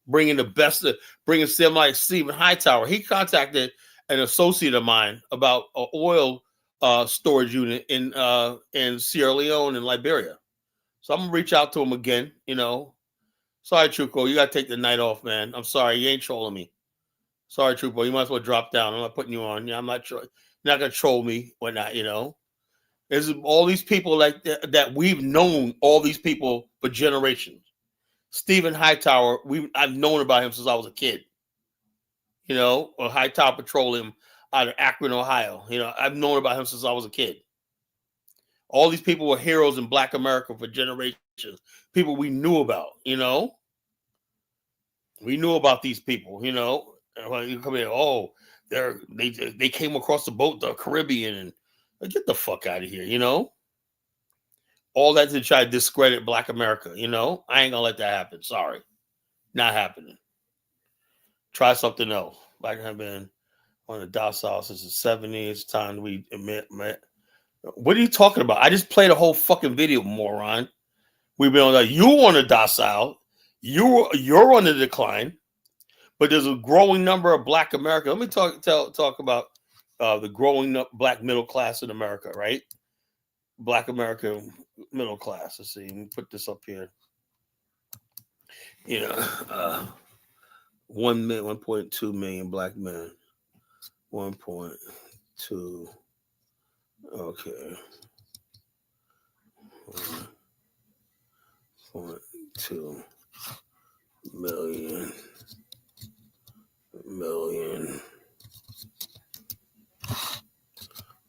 bringing the best, bringing somebody like Stephen Hightower. He contacted an associate of mine about an oil storage unit in Sierra Leone and Liberia. So I'm going to reach out to him again, you know. Sorry, Truco, you got to take the night off, man. I'm sorry, you ain't trolling me. Sorry, Truco, you might as well drop down. I'm not putting you on. Yeah, I'm not you're not going to troll me, whatnot, you know. There's all these people like that we've known all these people for generations. Stephen Hightower, I've known about him since I was a kid. You know, or Hightower Petroleum out of Akron, Ohio. You know, I've known about him since I was a kid. All these people were heroes in Black America for generations. People we knew about, you know. We knew about these people, you know. When you come in, they came across the boat, the Caribbean, and get the fuck out of here, you know. All that to try to discredit Black America, you know. I ain't gonna let that happen. Sorry, not happening. Try something else. Black have been on the docile since the 70s. It's time we admit. What are you talking about? I just played a whole fucking video, moron. We've been on that. You on the docile. You're on the decline. But there's a growing number of Black America. Let me talk about the growing Black middle class in America, right? Black America middle class. Let's see. Let me put this up here. You know, 1.2 million Black men. 1.2. Okay. 1.2 million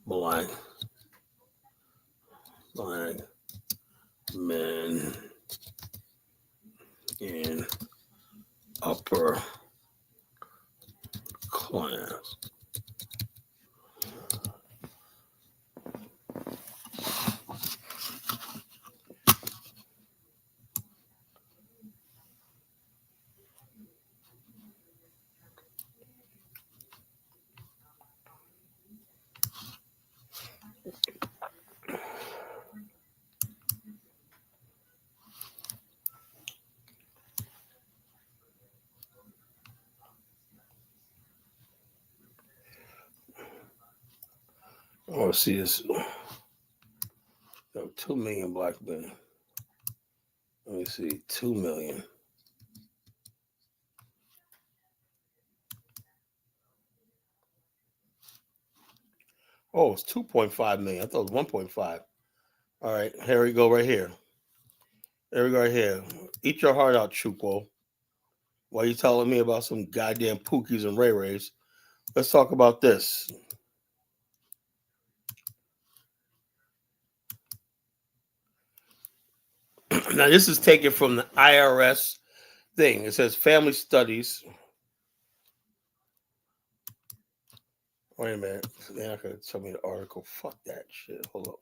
black men in upper class. Oh, see this. 2 million Black men. Let me see. 2 million. Oh, it's 2.5 million. I thought it was 1.5. All right, here we go right here. There we go right here. Eat your heart out, Chupo. Why are you telling me about some goddamn Pookies and Ray Rays? Let's talk about this. Now, this is taken from the IRS thing. It says family studies. Wait a minute. They're not going to tell me the article. Fuck that shit. Hold up.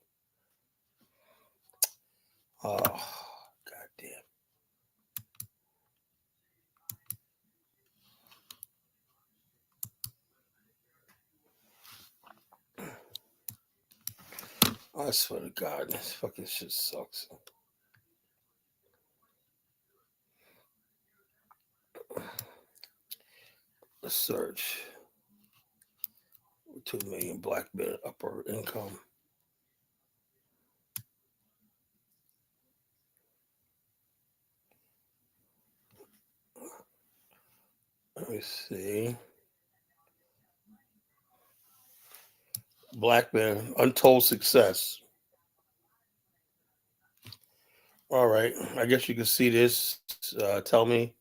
Oh, goddamn. I swear to God, this fucking shit sucks. Let's search 2 million black men upper income. Let me see. Black men, untold success. All right. I guess you can see this. Tell me.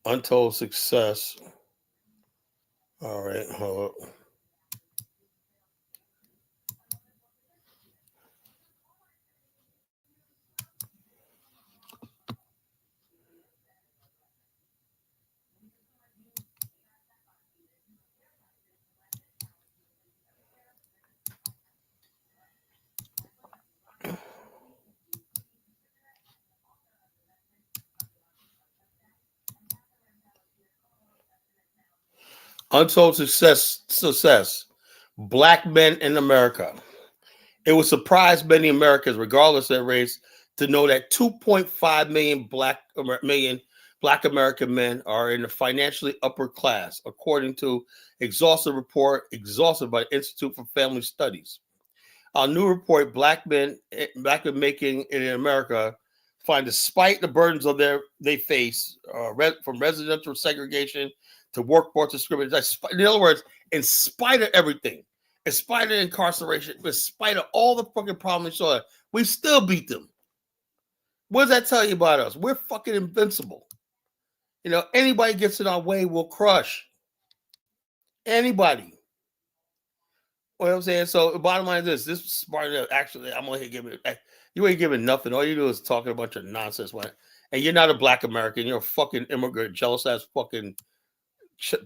Untold success. All right. Hold up. Untold success. Black men in America. It would surprise many Americans, regardless of their race, to know that 2.5 million black American men are in the financially upper class, according to exhaustive report exhausted by the Institute for Family Studies. Our new report, Black men making it in America, find despite the burdens of they face, from residential segregation to workforce discrimination. In other words, in spite of everything, in spite of incarceration, in spite of all the fucking problems we still beat them. What does that tell you about us? We're fucking invincible. You know, anybody gets in our way, we'll crush. Anybody. You know what I'm saying? So the bottom line is this is smart enough. Actually, I'm only giving you ain't giving nothing. All you do is talking a bunch of nonsense. And you're not a black American. You're a fucking immigrant, jealous ass fucking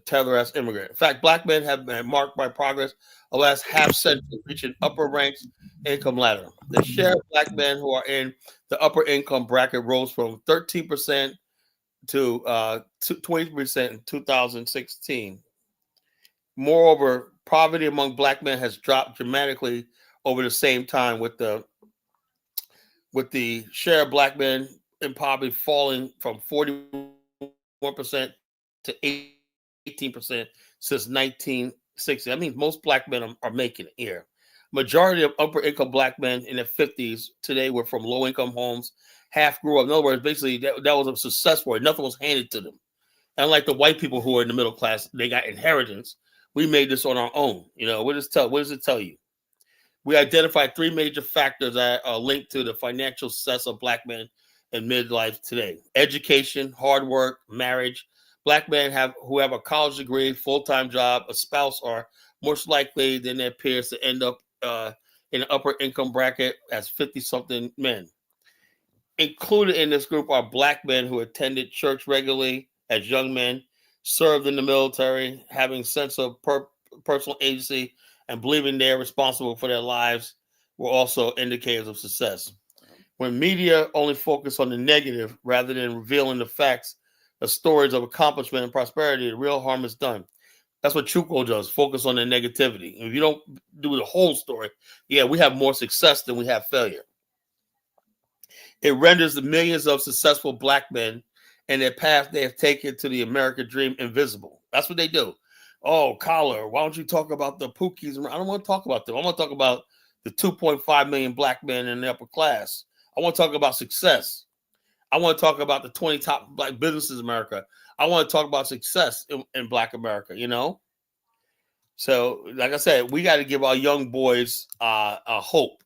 tether ass immigrant. In fact, black men have been marked by progress the last half century, reaching upper ranks income ladder. The share of black men who are in the upper income bracket rose from 13% to 20% in 2016. Moreover, poverty among black men has dropped dramatically over the same time, with the share of black men in poverty falling from 41% to 18% since 1960. That means most black men are making it here. Majority of upper income black men in their 50s today were from low income homes. Half grew up. In other words, basically that was a success story. Nothing was handed to them. Unlike the white people who are in the middle class, they got inheritance. We made this on our own. You know, what does it tell you? We identified 3 major factors that are linked to the financial success of black men in midlife today: education, hard work, marriage. Black men who have a college degree, full-time job, a spouse, are most likely than their peers to end up in the upper income bracket as 50-something men. Included in this group are black men who attended church regularly as young men, served in the military, having a sense of personal agency, and believing they're responsible for their lives were also indicators of success. When media only focus on the negative rather than revealing the facts, the stories of accomplishment and prosperity, the real harm is done. That's what Chuko does, focus on the negativity. If you don't do the whole story, we have more success than we have failure. It renders the millions of successful black men and their path they have taken to the American dream invisible. That's what they do. Oh, Kala, why don't you talk about the Pookies? I don't want to talk about them. I want to talk about the 2.5 million black men in the upper class. I want to talk about success. I want to talk about the 20 top black businesses in America. I want to talk about success in black America, you know? So, like I said, we got to give our young boys a hope.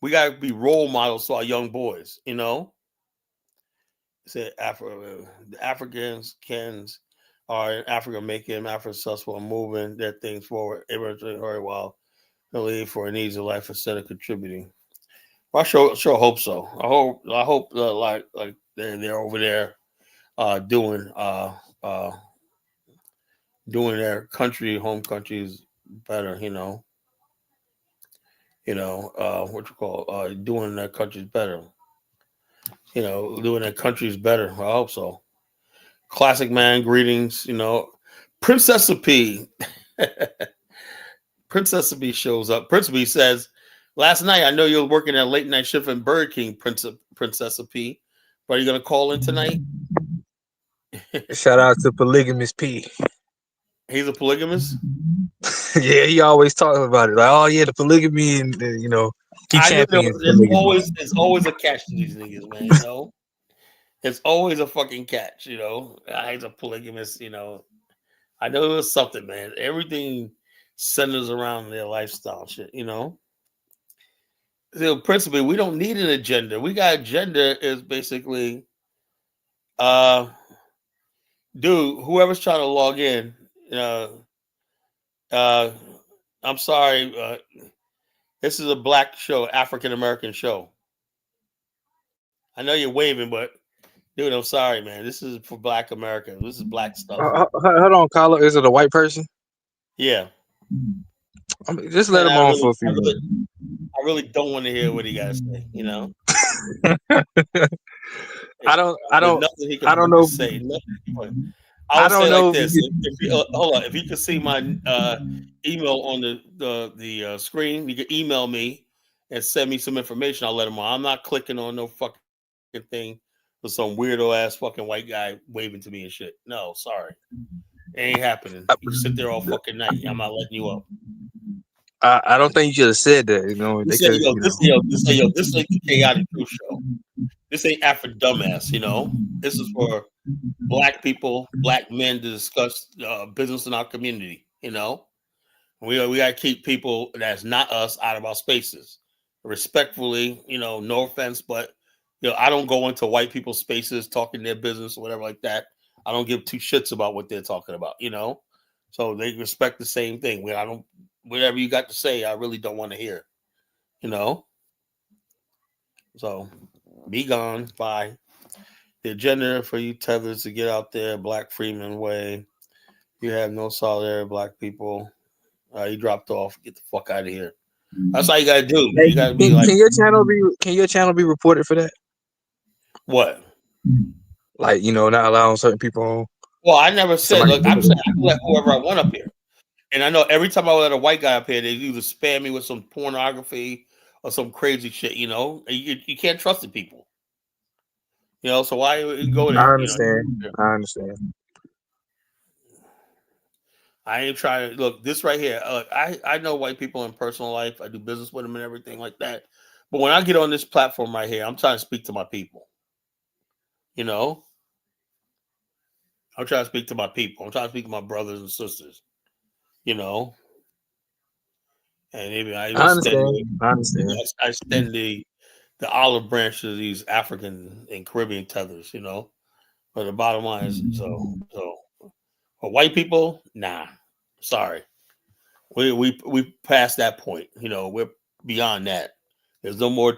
We got to be role models to our young boys, you know? Said the Africans are in Africa making Africa successful and moving their things forward. Very well. They leave for an easy life instead of contributing. I sure hope so. I hope like they're over there doing their home countries better. Doing their countries better. Doing their countries better. I hope so. Classic man, greetings. Princess P. Princess B shows up. Princess B says, Last night, I know you were working at late night shift in Burger King, Princess P. But are you gonna call in tonight? Shout out to Polygamous P. He's a polygamist. Yeah, he always talks about it. Like, oh yeah, the polygamy, and you know, he I knew champions there's polygamy. always a catch to these niggas, man. You know, it's always a fucking catch. You know, he's a polygamist. You know, I know it's something, man. Everything centers around their lifestyle shit. You know. So principally, we don't need an agenda. We got agenda is basically, dude, whoever's trying to log in, uh, I'm sorry, this is a black show, African American show. I know you're waving, but dude, I'm sorry, man. This is for Black America. This is black stuff. Hold on, Kala. Is it a white person? Yeah. I mean, just let him on for a few minutes. I really don't want to hear what he got to say. You know. I don't know. Say. I don't know like this. Hold on. If you could see my email on the screen, you can email me and send me some information. I'll let him on. I'm not clicking on no fucking thing with some weirdo ass fucking white guy waving to me and shit. No, sorry. It ain't happening. You sit there all fucking night. I'm not letting you up. I don't think you should have said that. You know, this ain't the Chaotic Crew show. This ain't Afro Dumbass. You know, this is for black people, black men to discuss business in our community. You know, we got to keep people that's not us out of our spaces. Respectfully, you know, no offense, but you know, I don't go into white people's spaces talking their business or whatever like that. I don't give two shits about what they're talking about. You know, so they respect the same thing. I don't. Whatever you got to say, I really don't want to hear. You know? So, be gone. Bye. The agenda for you tethers to get out there, Black Freeman way. You have no solidarity, black people. You dropped off. Get the fuck out of here. That's all you gotta do. Hey, you gotta be like, can your channel be reported for that? What? Like, you know, not allowing certain people on. Well, I never said. Look, I'm saying I can let whoever I want up here. And I know every time I let a white guy up here, they either spam me with some pornography or some crazy shit. You know, you can't trust the people. You know, so why go there? I understand. You know? I understand. I ain't trying to look this right here. I know white people in personal life. I do business with them and everything like that. But when I get on this platform right here, I'm trying to speak to my people. You know, I'm trying to speak to my people. I'm trying to speak to my brothers and sisters. You know, and maybe I extend the olive branch to these African and Caribbean tethers. You know, but the bottom line is so for white people, nah, sorry. We passed that point. You know, we're beyond that. There's no more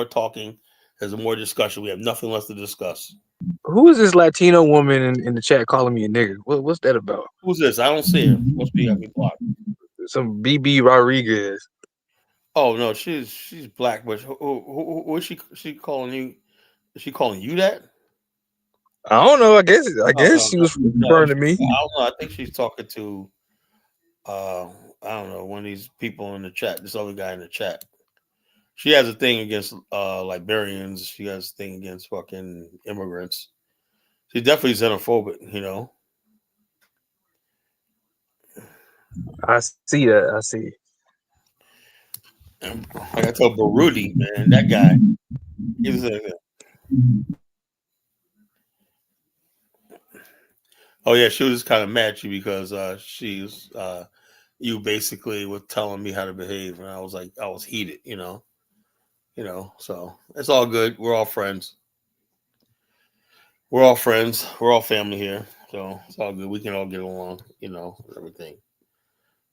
talking. There's no more discussion. We have nothing left to discuss. Who is this Latino woman in the chat calling me a nigga? What's that about? Who's this? I don't see her. Must be got me blocked. Some BB Rodriguez. Oh no, she's black, but who is she calling you? Is she calling you that? I don't know. I guess she was referring to me. I don't know. I think she's talking to I don't know, one of these people in the chat, this other guy in the chat. She has a thing against Liberians. She has a thing against fucking immigrants. She's definitely xenophobic, you know. I see that. I see. Like I told Baruti, man, that guy. He's oh yeah, she was just kind of mad at you because she's you basically were telling me how to behave, and I was heated, you know. So it's all good. We're all friends. We're all friends. We're all family here, so it's all good. We can all get along, you know, everything.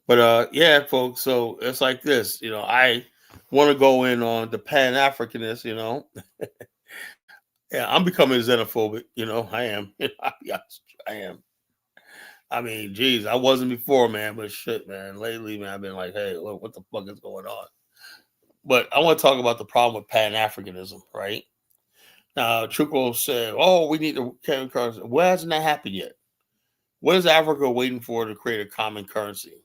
But yeah, folks. So it's like this, you know. I want to go in on the Pan Africanist, you know. Yeah, I'm becoming xenophobic, you know. I am. I'll be honest, I am. I mean, geez, I wasn't before, man, but shit, man. Lately, man, I've been like, hey, look, what the fuck is going on? But I want to talk about the problem with Pan Africanism, right? Now, Truco said, oh, we need to common currency. Well, hasn't that happened yet? What is Africa waiting for to create a common currency?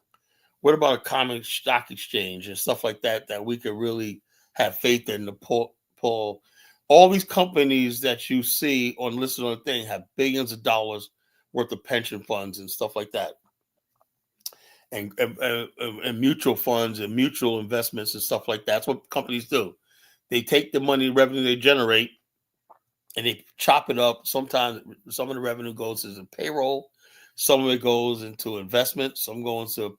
What about a common stock exchange and stuff like that that we could really have faith in to pull all these companies that you see on listed on the thing have billions of dollars worth of pension funds and stuff like that, and mutual funds and mutual investments and stuff like that. That's what companies do. They take the money revenue they generate and they chop it up. Sometimes some of the revenue goes into payroll, some of it goes into investments, some goes to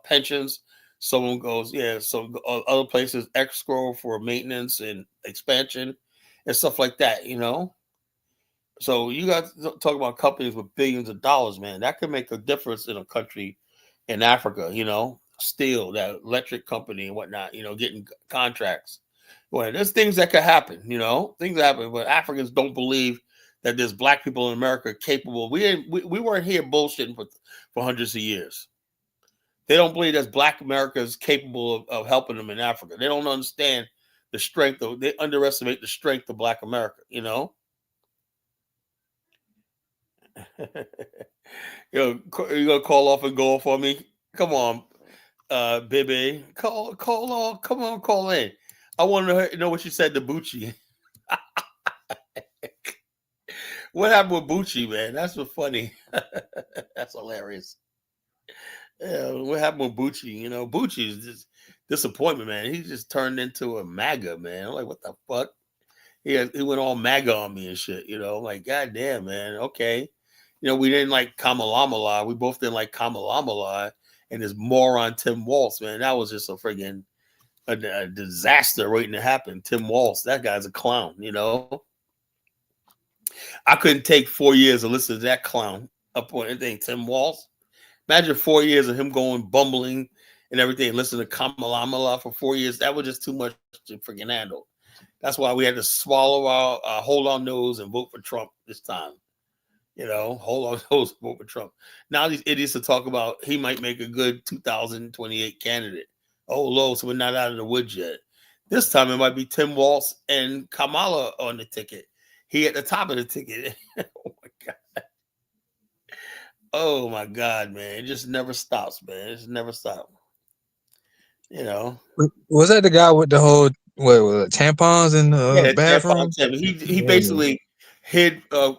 pensions, some goes some other places escrow for maintenance and expansion and stuff like that. So you got to talk about companies with billions of dollars, man. That could make a difference in a country in Africa. Steel, that electric company and whatnot. Getting contracts. Well, there's things that could happen, things happen, but Africans don't believe that there's black people in America capable. We weren't here bullshitting for hundreds of years. They don't believe that black America is capable of helping them in Africa. They don't understand the strength they underestimate the strength of black America, You're gonna call off and go off on me? Come on, baby. Call on. Come on, call in. I want to know what you said to Bucci. What happened with Bucci, man? That's what's funny. That's hilarious. Yeah, what happened with Bucci? Bucci is just disappointment, man. He just turned into a MAGA, man. I'm like, what the fuck? He went all MAGA on me and shit. Like, goddamn, man. Okay. We didn't like Kamala. We both didn't like Kamala and this moron Tim Walz, man. That was just a friggin' a disaster waiting to happen. Tim Walz, that guy's a clown, I couldn't take 4 years to listen to that clown up on anything. Tim Walz. Imagine 4 years of him going bumbling and everything, listen to Kamala for 4 years. That was just too much to freaking handle. That's why we had to swallow our hold our nose and vote for Trump this time. Hold our nose, vote for Trump. Now these idiots are talking about he might make a good 2028 candidate. Oh, low, so we're not out of the woods yet. This time it might be Tim Walz and Kamala on the ticket. He at the top of the ticket. Oh my God. Oh my God, man. It just never stops, man. It just never stops. Was that the guy with the whole tampons in the bathroom? He basically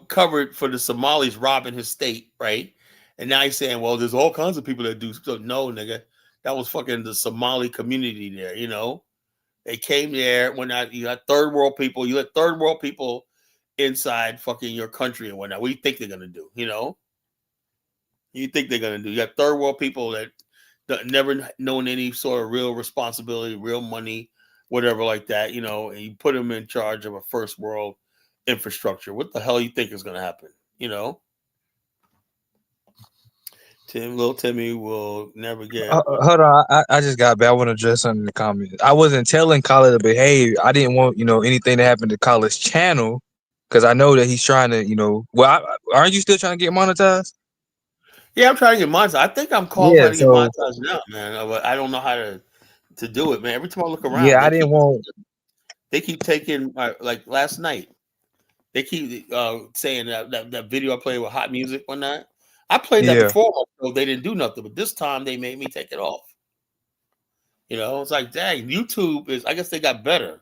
covered for the Somalis robbing his state, right? And now he's saying, well, there's all kinds of people that do. So no, nigga. That was fucking the Somali community there, They came there when you got third world people. You let third world people inside fucking your country and whatnot. What do you think they're gonna do? You think they're gonna do? You got third world people that never known any sort of real responsibility, real money, whatever like that, and you put them in charge of a first world infrastructure. What the hell you think is gonna happen? Little Timmy will never get. Hold on, I just got back. I want to address something in the comments. I wasn't telling Kala to behave. I didn't want anything to happen to Kala's channel because I know that he's trying to aren't you still trying to get monetized? Yeah, I'm trying to get monetized. I think I'm qualified to get monetized now, man. But I don't know how to do it, man. Every time I look around, I didn't want. They keep taking like last night. They keep saying that video I played with hot music one night. I played that before, so they didn't do nothing. But this time they made me take it off. It's like, dang, YouTube is. I guess they got better,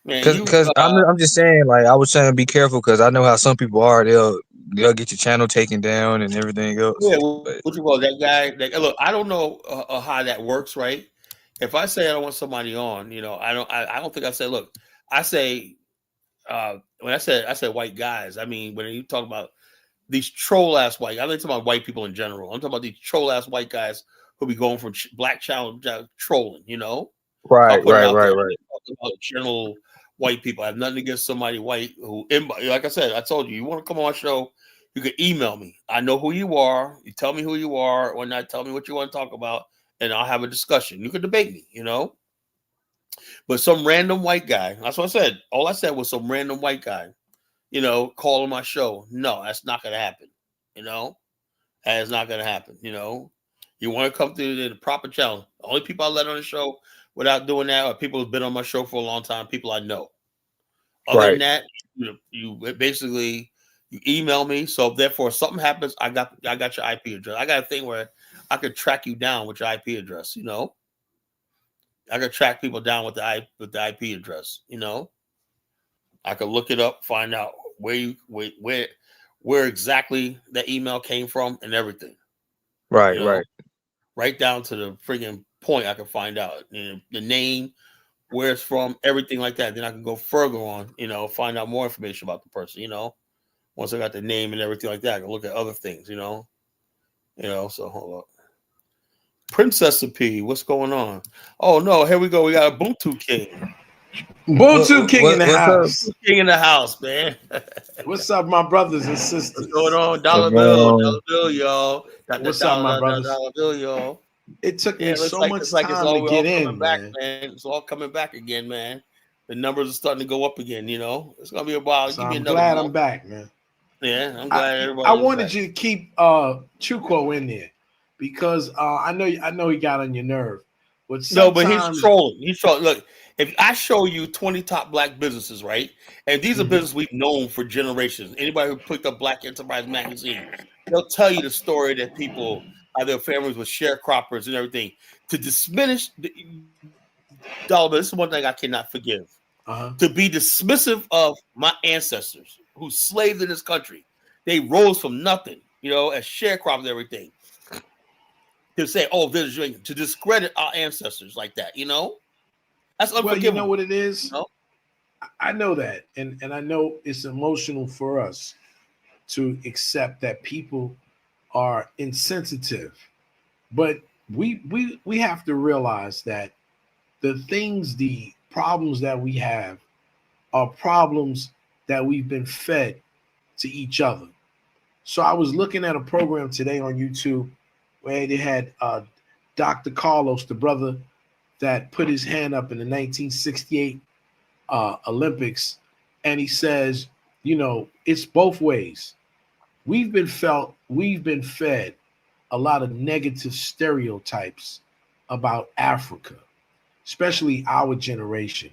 man. Because I'm just saying, like I was trying to be careful because I know how some people are. They'll get your channel taken down and everything else. Yeah, what you call that guy? Look, I don't know how that works, right? If I say I don't want somebody on, I don't think I say. Look, I say when I said white guys, I mean when you talk about these troll ass white, I'm not talking about white people in general. I'm talking about these troll ass white guys who be going from black channel trolling. Right. General white people. I have nothing against somebody white who, like I said, I told you want to come on my show, you can email me. I know who you are. You tell me who you are, or not tell me what you want to talk about, and I'll have a discussion. You can debate me, But some random white guy, that's what I said. All I said was some random white guy, calling my show. No, that's not going to happen. That is not going to happen. You want to come through the proper channel. The only people I let on the show without doing that are people who've been on my show for a long time, people I know. Other than that, you basically you email me. So therefore, if something happens, I got your IP address. I got a thing where I could track you down with your IP address. You know, I could track people down with the IP address. You know, I could look it up, find out where exactly that email came from and everything. Right, you know? right. Right down to the friggin' point. I can find out the name, where it's from, everything like that. Then I can go further on, find out more information about the person. Once I got the name and everything like that, I can look at other things. So hold up. Princess P, what's going on? Oh no, here we go. We got a Ubuntu King. Ubuntu King in the house. King in the house, man. What's up, my brothers and sisters? What's going on? Dollar bill, y'all. What's up, my brothers? Dollar bill, y'all. It took me so much time to get in, back, man. It's all coming back again, man. The numbers are starting to go up again. It's gonna be a while. So I'm glad I'm back, man. Yeah, I'm glad everybody. I wanted you to keep Chuko in there because I know he got on your nerve. But he's trolling. He's trolling. Look, if I show you 20 top black businesses, right, and these are businesses we've known for generations. Anybody who picked up Black Enterprise magazine, they'll tell you the story that people, their families were sharecroppers and everything. To diminish dollar bill, this is one thing I cannot forgive. To be dismissive of my ancestors who slaved in this country, they rose from nothing, as sharecroppers and everything. To say, to discredit our ancestors like that, that's unforgivable. Well, you know what it is? I know that, and I know it's emotional for us to accept that people are insensitive, but we have to realize that the problems that we have are problems that we've been fed to each other. So I was looking at a program today on YouTube where they had Dr. Carlos, the brother that put his hand up in the 1968 Olympics, and he says, it's both ways. We've been fed a lot of negative stereotypes about Africa, especially our generation.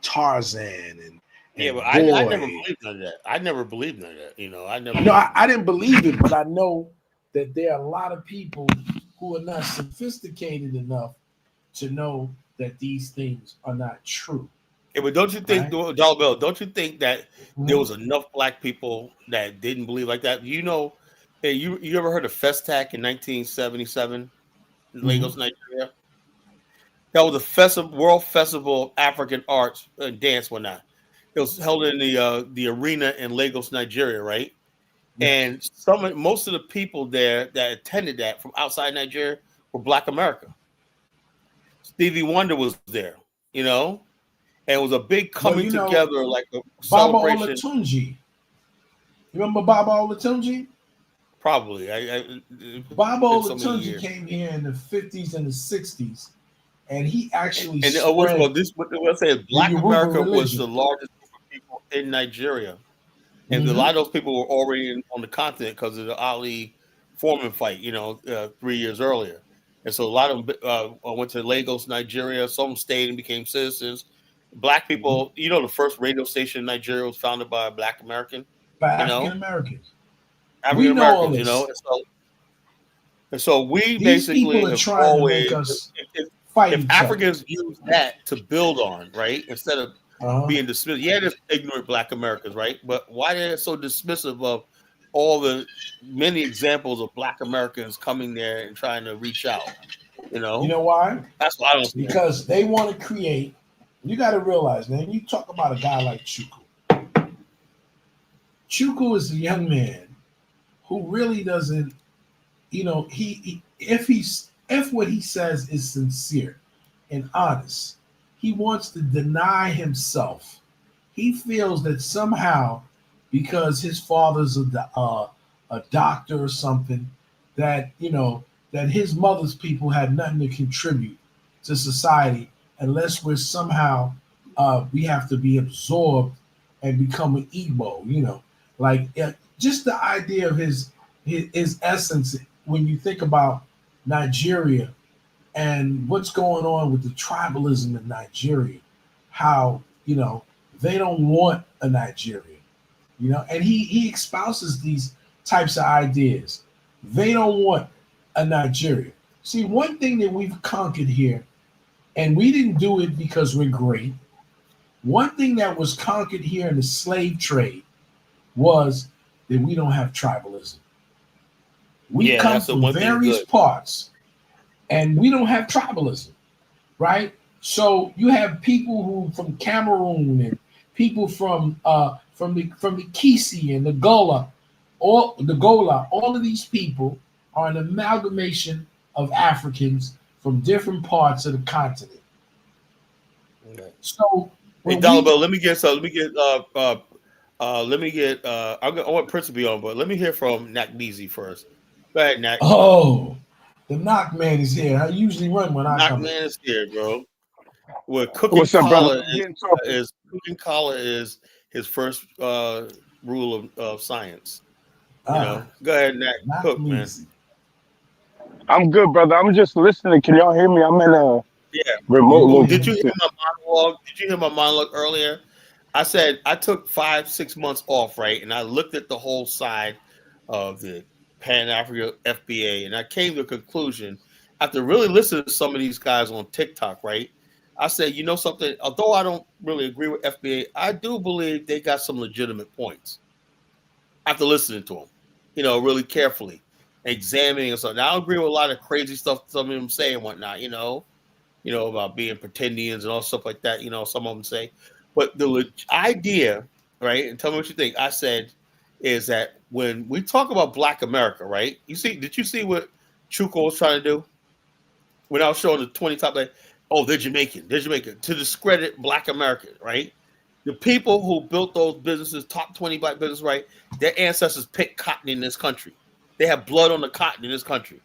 Tarzan and but I never believed none of that. I never believed none of that. I didn't believe it, but I know that there are a lot of people who are not sophisticated enough to know that these things are not true. Yeah, but don't you think, Dollar Bill, don't you think that there was enough black people that didn't believe like that? Hey, you ever heard of Festac in 1977 in Lagos, Nigeria? That was a World Festival of African Arts and Dance one night. It was held in the arena in Lagos, Nigeria, right? And most of the people there that attended that from outside Nigeria were Black America. Stevie Wonder was there, and it was a big coming together, like a celebration. Baba Olatunji. You remember Baba Olatunji? Probably. Baba Olatunji came here in the 50s and the 60s, and he actually Black America was the largest group of people in Nigeria. And a lot of those people were already on the continent because of the Ali Foreman fight, 3 years earlier. And so a lot of them went to Lagos, Nigeria. Some stayed and became citizens. Black people, the first radio station in Nigeria was founded by a Black American. By African Americans. African Americans, And so we basically are trying to make us fight. If Africans use that to build on, right, instead of being dismissive. Yeah, there's ignorant Black Americans, right? But why they're so dismissive of all the many examples of Black Americans coming there and trying to reach out? You know why? That's why I don't. Because they want to create. You got to realize, man. You talk about a guy like Chuku. Chuku is a young man who really doesn't. If what he says is sincere and honest, he wants to deny himself. He feels that somehow, because his father's a doctor or something, that that his mother's people had nothing to contribute to society unless we're somehow we have to be absorbed and become an Igbo. Just the idea of his essence when you think about Nigeria and what's going on with the tribalism in Nigeria, how they don't want a Nigeria, and he espouses these types of ideas. They don't want Nigeria. See, one thing that we've conquered here, and we didn't do it because we're great. One thing that was conquered here in the slave trade was that we don't have tribalism. We come from various parts, and we don't have tribalism, right? So you have people who from Cameroon and people from the Kisi and the Gola, all of these people are an amalgamation of Africans from different parts of the continent. Okay. So hey, Dollar, let me get I want Prince to be on, but let me hear from Nakneezy first. Go ahead, Nak. Oh, the Knock Man is here. I usually run when I come. Knock Man is here, bro. Well, cooking Kala is his first rule of science. You know, go ahead, Nak. Cook, man. I'm good, brother. I'm just listening. Can y'all hear me? I'm in a remote location. Did you hear my monologue? Did you hear my monologue earlier? I said I took 5-6 months off, right? And I looked at the whole side of the Pan Africa FBA, and I came to a conclusion after really listening to some of these guys on TikTok, right? I said, you know something? Although I don't really agree with FBA, I do believe they got some legitimate points. After listening to them, you know, really carefully, examining and stuff. Now, I agree with a lot of crazy stuff some of them say and whatnot, you know, about being pretendians and all stuff like that. You know, some of them say, but the idea, right? And tell me what you think. I said is that when we talk about Black America, right? Did you see what Chuko was trying to do when I was showing the 20 top? Like, oh, they're Jamaican to discredit Black America, right? The people who built those businesses, top 20 Black businesses, right? Their ancestors picked cotton in this country. They have blood on the cotton in this country,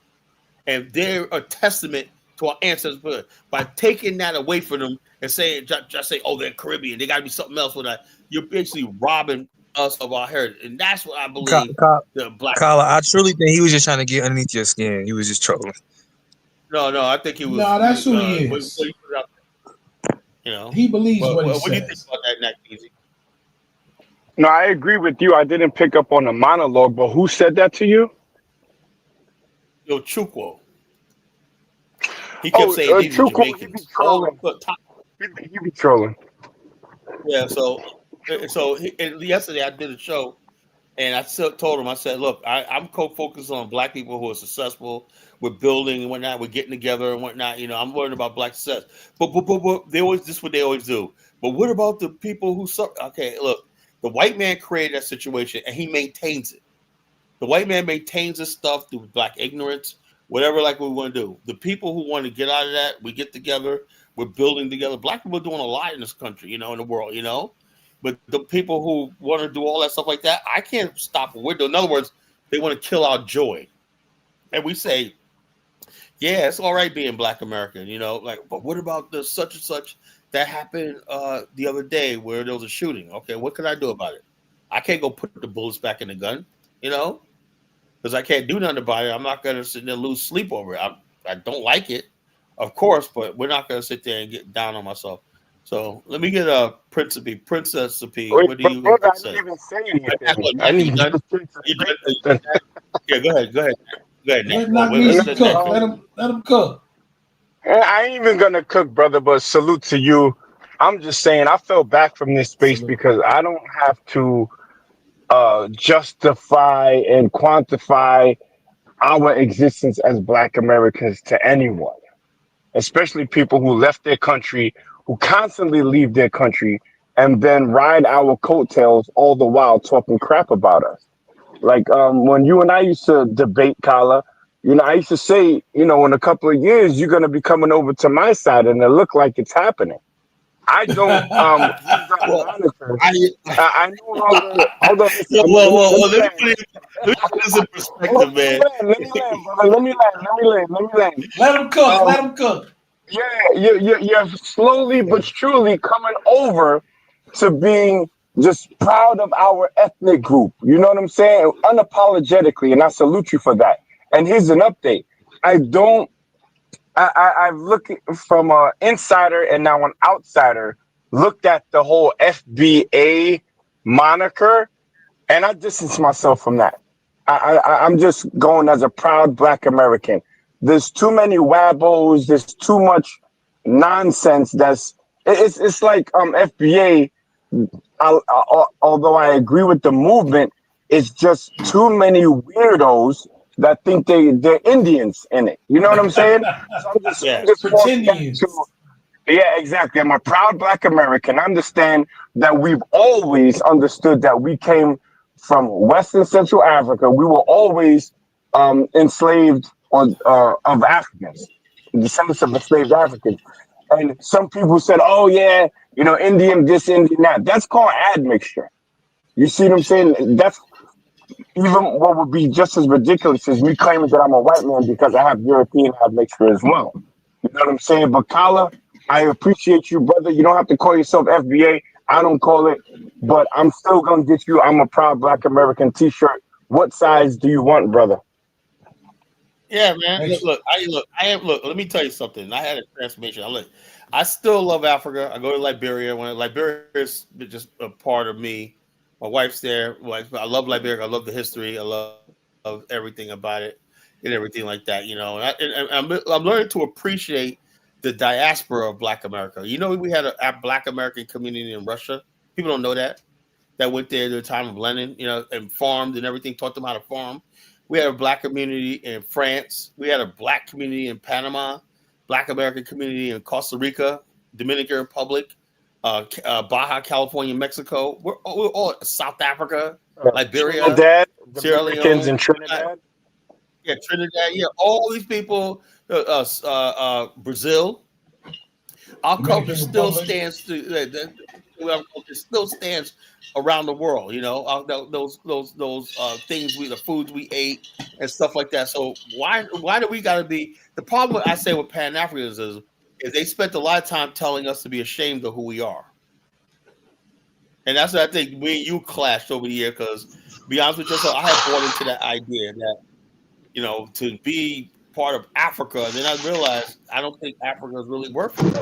and they're a testament to our ancestors. By taking that away from them and saying, just say, oh, they're Caribbean, they got to be something else with that. You're basically robbing us of our heritage, and that's what I believe. The Black. Kala, I truly think he was just trying to get underneath your skin. He was just trolling. No, I think he was. No, that's who he is. You know, he believes what he says. What do you think about that, Nakneezy? No, I agree with you. I didn't pick up on the monologue, but who said that to you? Yo, Chukwu. He kept saying these Chukwu, Jamaicans. He be trolling. He be trolling. Yeah, so yesterday I did a show, and I told him, I said, look, I'm co-focused on Black people who are successful. We're building and whatnot. We're getting together and whatnot. You know, I'm worried about Black success. But they always, this is what they always do. But what about the people who suffer? Okay, look, the white man created that situation, and he maintains it. The white man maintains this stuff through Black ignorance, whatever like we want to do. The people who want to get out of that, we get together. We're building together. Black people are doing a lot in this country, you know, in the world, you know. But the people who want to do all that stuff like that, I can't stop what we're doing. In other words, they want to kill our joy. And we say, yeah, it's all right being Black American, you know, like, but what about the such and such that happened the other day where there was a shooting? Okay, what can I do about it? I can't go put the bullets back in the gun, you know, because I can't do nothing about it. I'm not going to sit there and lose sleep over it. I don't like it, of course, but we're not going to sit there and get down on myself. So let me get a Princess P. What do you brother, say? I didn't even say anything. Yeah, go ahead. Go ahead, Let him cook. I ain't even gonna cook, brother, but salute to you. I'm just saying I fell back from this space because I don't have to justify and quantify our existence as Black Americans to anyone, especially people who left their country, who constantly leave their country, and then ride our coattails all the while talking crap about us. Like when you and I used to debate, Kala, you know, I used to say, you know, in a couple of years, you're going to be coming over to my side, and it look like it's happening. I don't use that moniker. I no longer. Hold on. Let me put this in perspective, man. Let me land. Let him cook. Let him cook. Yeah, you're slowly but surely coming over to being just proud of our ethnic group. You know what I'm saying? Unapologetically, and I salute you for that. And here's an update. I've looked from an insider and now an outsider, looked at the whole FBA moniker, and I distance myself from that. I'm just going as a proud Black American. There's too many wabbos. There's too much nonsense. It's like FBA. Although I agree with the movement, it's just too many weirdos that think they're Indians in it. You know what I'm saying? So I'm just falling back to. Yeah, exactly. I'm a proud Black American. I understand that we've always understood that we came from Western Central Africa. We were always enslaved of Africans, descendants of enslaved Africans. And some people said, "Oh yeah, Indian this, Indian that." That's called admixture. You see what I'm saying? That's even what would be just as ridiculous as me claiming that I'm a white man because I have European admixture as well. You know what I'm saying? But Kala, I appreciate you, brother. You don't have to call yourself FBA. I don't call it, but I'm still gonna get you. I'm a proud Black American T-shirt. What size do you want, brother? Yeah, man. Look. Let me tell you something. I had a transformation. I still love Africa. I go to Liberia. When Liberia is just a part of me. My wife's there. I love Liberia. I love the history. I love everything about it and everything like that. And I'm learning to appreciate the diaspora of Black America. We had a Black American community in Russia. People don't know that went there at the time of Lenin. And farmed and everything. Taught them how to farm. We had a Black community in France. We had a Black community in Panama, Black American community in Costa Rica, Dominican Republic, Baja California, Mexico. We're all South Africa, Liberia, Trinidad, Sierra Leone, in Trinidad. Yeah, Trinidad. Yeah, all these people. Brazil. Our culture still stands around the world. Those things the foods we ate and stuff like that. So why do we got to be? The problem I say with Pan Africanism is they spent a lot of time telling us to be ashamed of who we are, and that's what I think me and you clashed over the year. Because, to be honest with yourself, I had bought into that idea that to be part of Africa, and then I realized I don't think Africa is really worth it.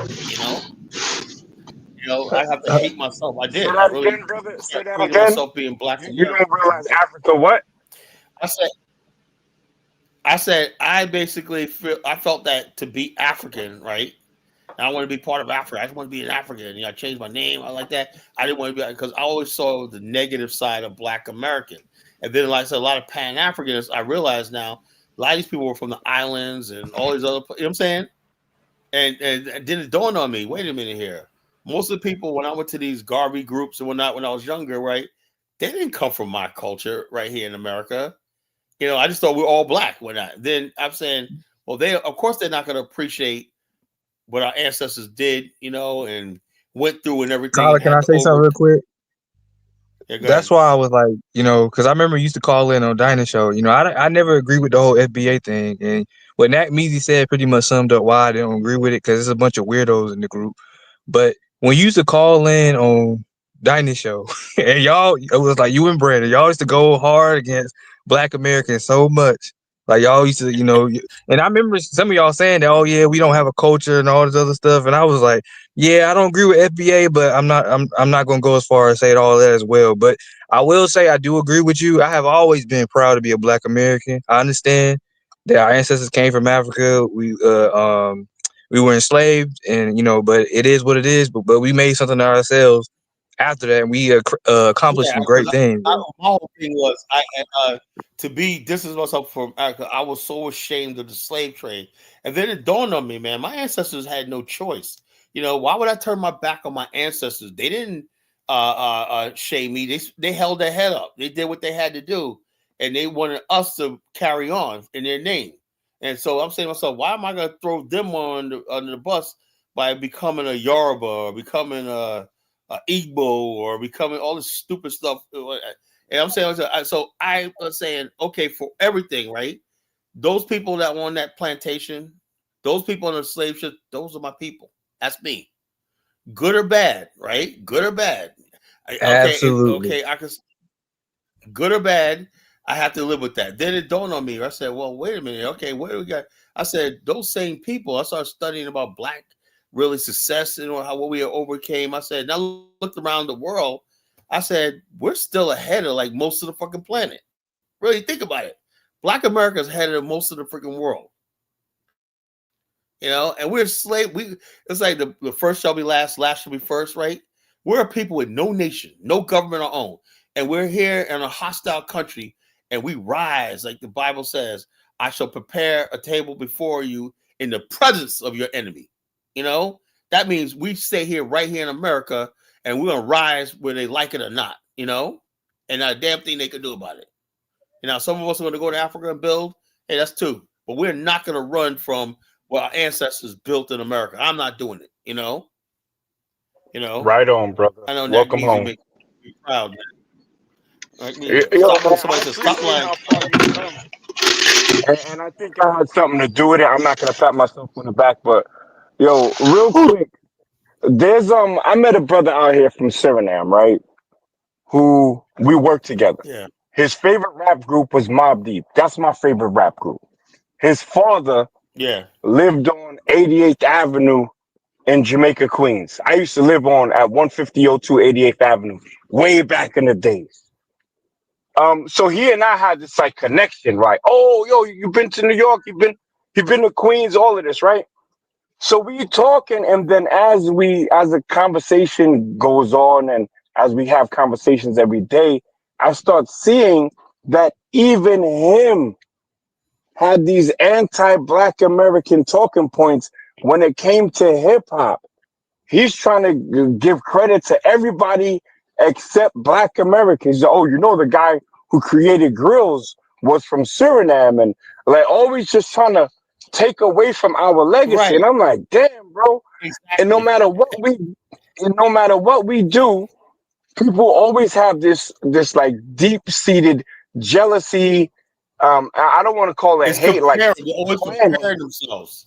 I have to hate myself. I did. I really again, brother. Say that hated again. myself being Black. You don't realize Africa what? I said I basically felt that to be African, right? And I want to be part of Africa. I just want to be an African. I changed my name. I like that. I didn't want to be because I always saw the negative side of Black American. And then, like I said, a lot of Pan Africanists, I realize now, a lot of these people were from the islands and all these other, you know what I'm saying? And then it dawned on me, wait a minute here. Most of the people, when I went to these Garvey groups and whatnot, when I was younger, right, they didn't come from my culture right here in America. I just thought we were all Black. Then I'm saying, well, of course, they're not going to appreciate what our ancestors did, and went through and everything. Kala, can I say something real quick? Yeah, that's why I was like, because I remember I used to call in on Dinah Show. I never agree with the whole FBA thing. And what Nat Measy said pretty much summed up why I didn't agree with it, because there's a bunch of weirdos in the group. But when you used to call in on Dinah Show, and y'all, it was like you and Brandon, y'all used to go hard against Black Americans so much. Like y'all used to, and I remember some of y'all saying that, oh yeah, we don't have a culture and all this other stuff. And I was like, yeah, I don't agree with FBA, but I'm not gonna go as far as say all that as well. But I will say I do agree with you. I have always been proud to be a Black American. I understand that our ancestors came from Africa. We were enslaved, and but it is what it is. But we made something of ourselves after that, and we accomplished some great things. My whole thing was to be distance myself from Africa. I was so ashamed of the slave trade, and then it dawned on me, man, my ancestors had no choice. Why would I turn my back on my ancestors? They didn't shame me. They held their head up. They did what they had to do, and they wanted us to carry on in their name. And so I'm saying to myself, why am I going to throw them under the bus by becoming a Yoruba or becoming a Igbo or becoming all this stupid stuff? And I'm saying, so I was saying, okay, for everything, right? Those people that were on that plantation, those people on the slave ship, those are my people. That's me. Good or bad, right? Good or bad. Absolutely. Okay, I can. Good or bad, I have to live with that. Then it dawned on me. I said, well, wait a minute. Okay, what do we got? I said, those same people, I started studying about Black really success and what we overcame. I said, now looked around the world. I said, we're still ahead of like most of the fucking planet. Really think about it. Black America is headed of most of the freaking world. And we're slave. It's like the first shall be last, last shall be first, right? We're a people with no nation, no government our own, and we're here in a hostile country, and we rise, like the Bible says, I shall prepare a table before you in the presence of your enemy. That means we stay here, right here in America, and we're gonna rise whether they like it or not, and not a damn thing they can do about it. Some of us are going to go to Africa and build. Hey, that's too. But we're not going to run from what our ancestors built in America. I'm not doing it. Right on, brother. I know Welcome home. make me proud. Man. Stop when somebody says stop lying. And I think I had something to do with it. I'm not gonna pat myself on the back, but yo, real quick, there's I met a brother out here from Suriname, right? Who we worked together. Yeah. His favorite rap group was Mobb Deep. That's my favorite rap group. His father lived on 88th Avenue in Jamaica, Queens. I used to live at 15002 88th Avenue way back in the days. So he and I had this like connection, right? Oh, yo, you've been to New York, you've been to Queens, all of this, right? So we talking, and then as the conversation goes on, and as we have conversations every day, I start seeing that even him had these anti-Black American talking points when it came to hip hop. He's trying to give credit to everybody except Black Americans. Oh, the guy who created grills was from Suriname, and like always just trying to take away from our legacy. Right. And I'm like, damn, bro. Exactly. And no matter what we do, people always have this like deep-seated jealousy. I don't want to call it hate. Like they always compare themselves.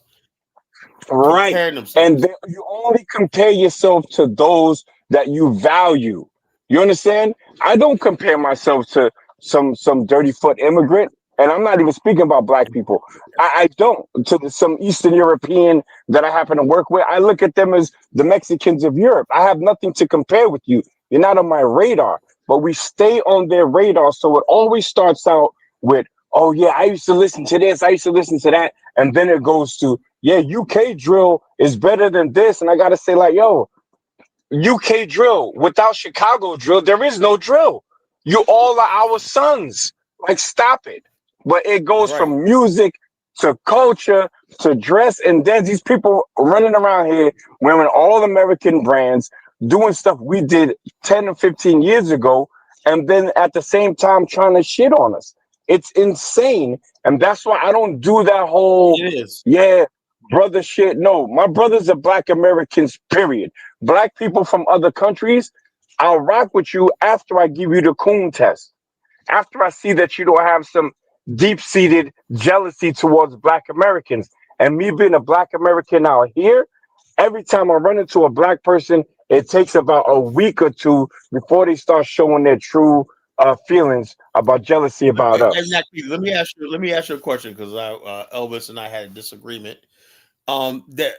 Right. And you only compare yourself to those that you value. You understand? I don't compare myself to some dirty foot immigrant. And I'm not even speaking about Black people. I don't. To some Eastern European that I happen to work with, I look at them as the Mexicans of Europe. I have nothing to compare with you. You're not on my radar. But we stay on their radar. So it always starts out with, oh, yeah, I used to listen to this. I used to listen to that. And then it goes to, yeah, UK drill is better than this. And I got to say, like, yo, UK drill without Chicago drill, there is no drill. You all are our sons. Like, stop it. But it goes from music to culture to dress. And there's these people running around here wearing all American brands, doing stuff we did 10 or 15 years ago. And then at the same time trying to shit on us. It's insane. And that's why I don't do that whole, brother shit. No, my brothers are Black Americans, period. Black people from other countries, I'll rock with you after I give you the coon test. After I see that you don't have some deep-seated jealousy towards Black Americans. And me being a Black American out here, every time I run into a Black person, it takes about a week or two before they start showing their true feelings about jealousy about us. Exactly. Let me ask you a question, because Elvis and I had a disagreement. The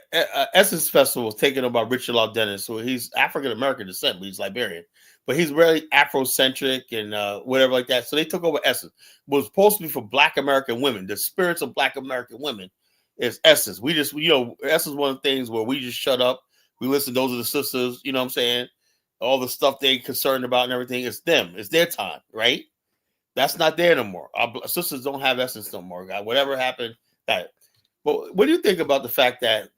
Essence Festival was taken up by Richard Law Dennis, so he's African American descent, but he's Liberian. But he's really Afrocentric and whatever like that. So they took over Essence. It was supposed to be for Black American women. The spirits of Black American women is Essence. We just, Essence is one of the things where we just shut up. We listen. Those are the sisters. You know what I'm saying? All the stuff they concerned about and everything. It's them. It's their time, right? That's not there no more. Our sisters don't have Essence no more. God, whatever happened, that. But what do you think about the fact that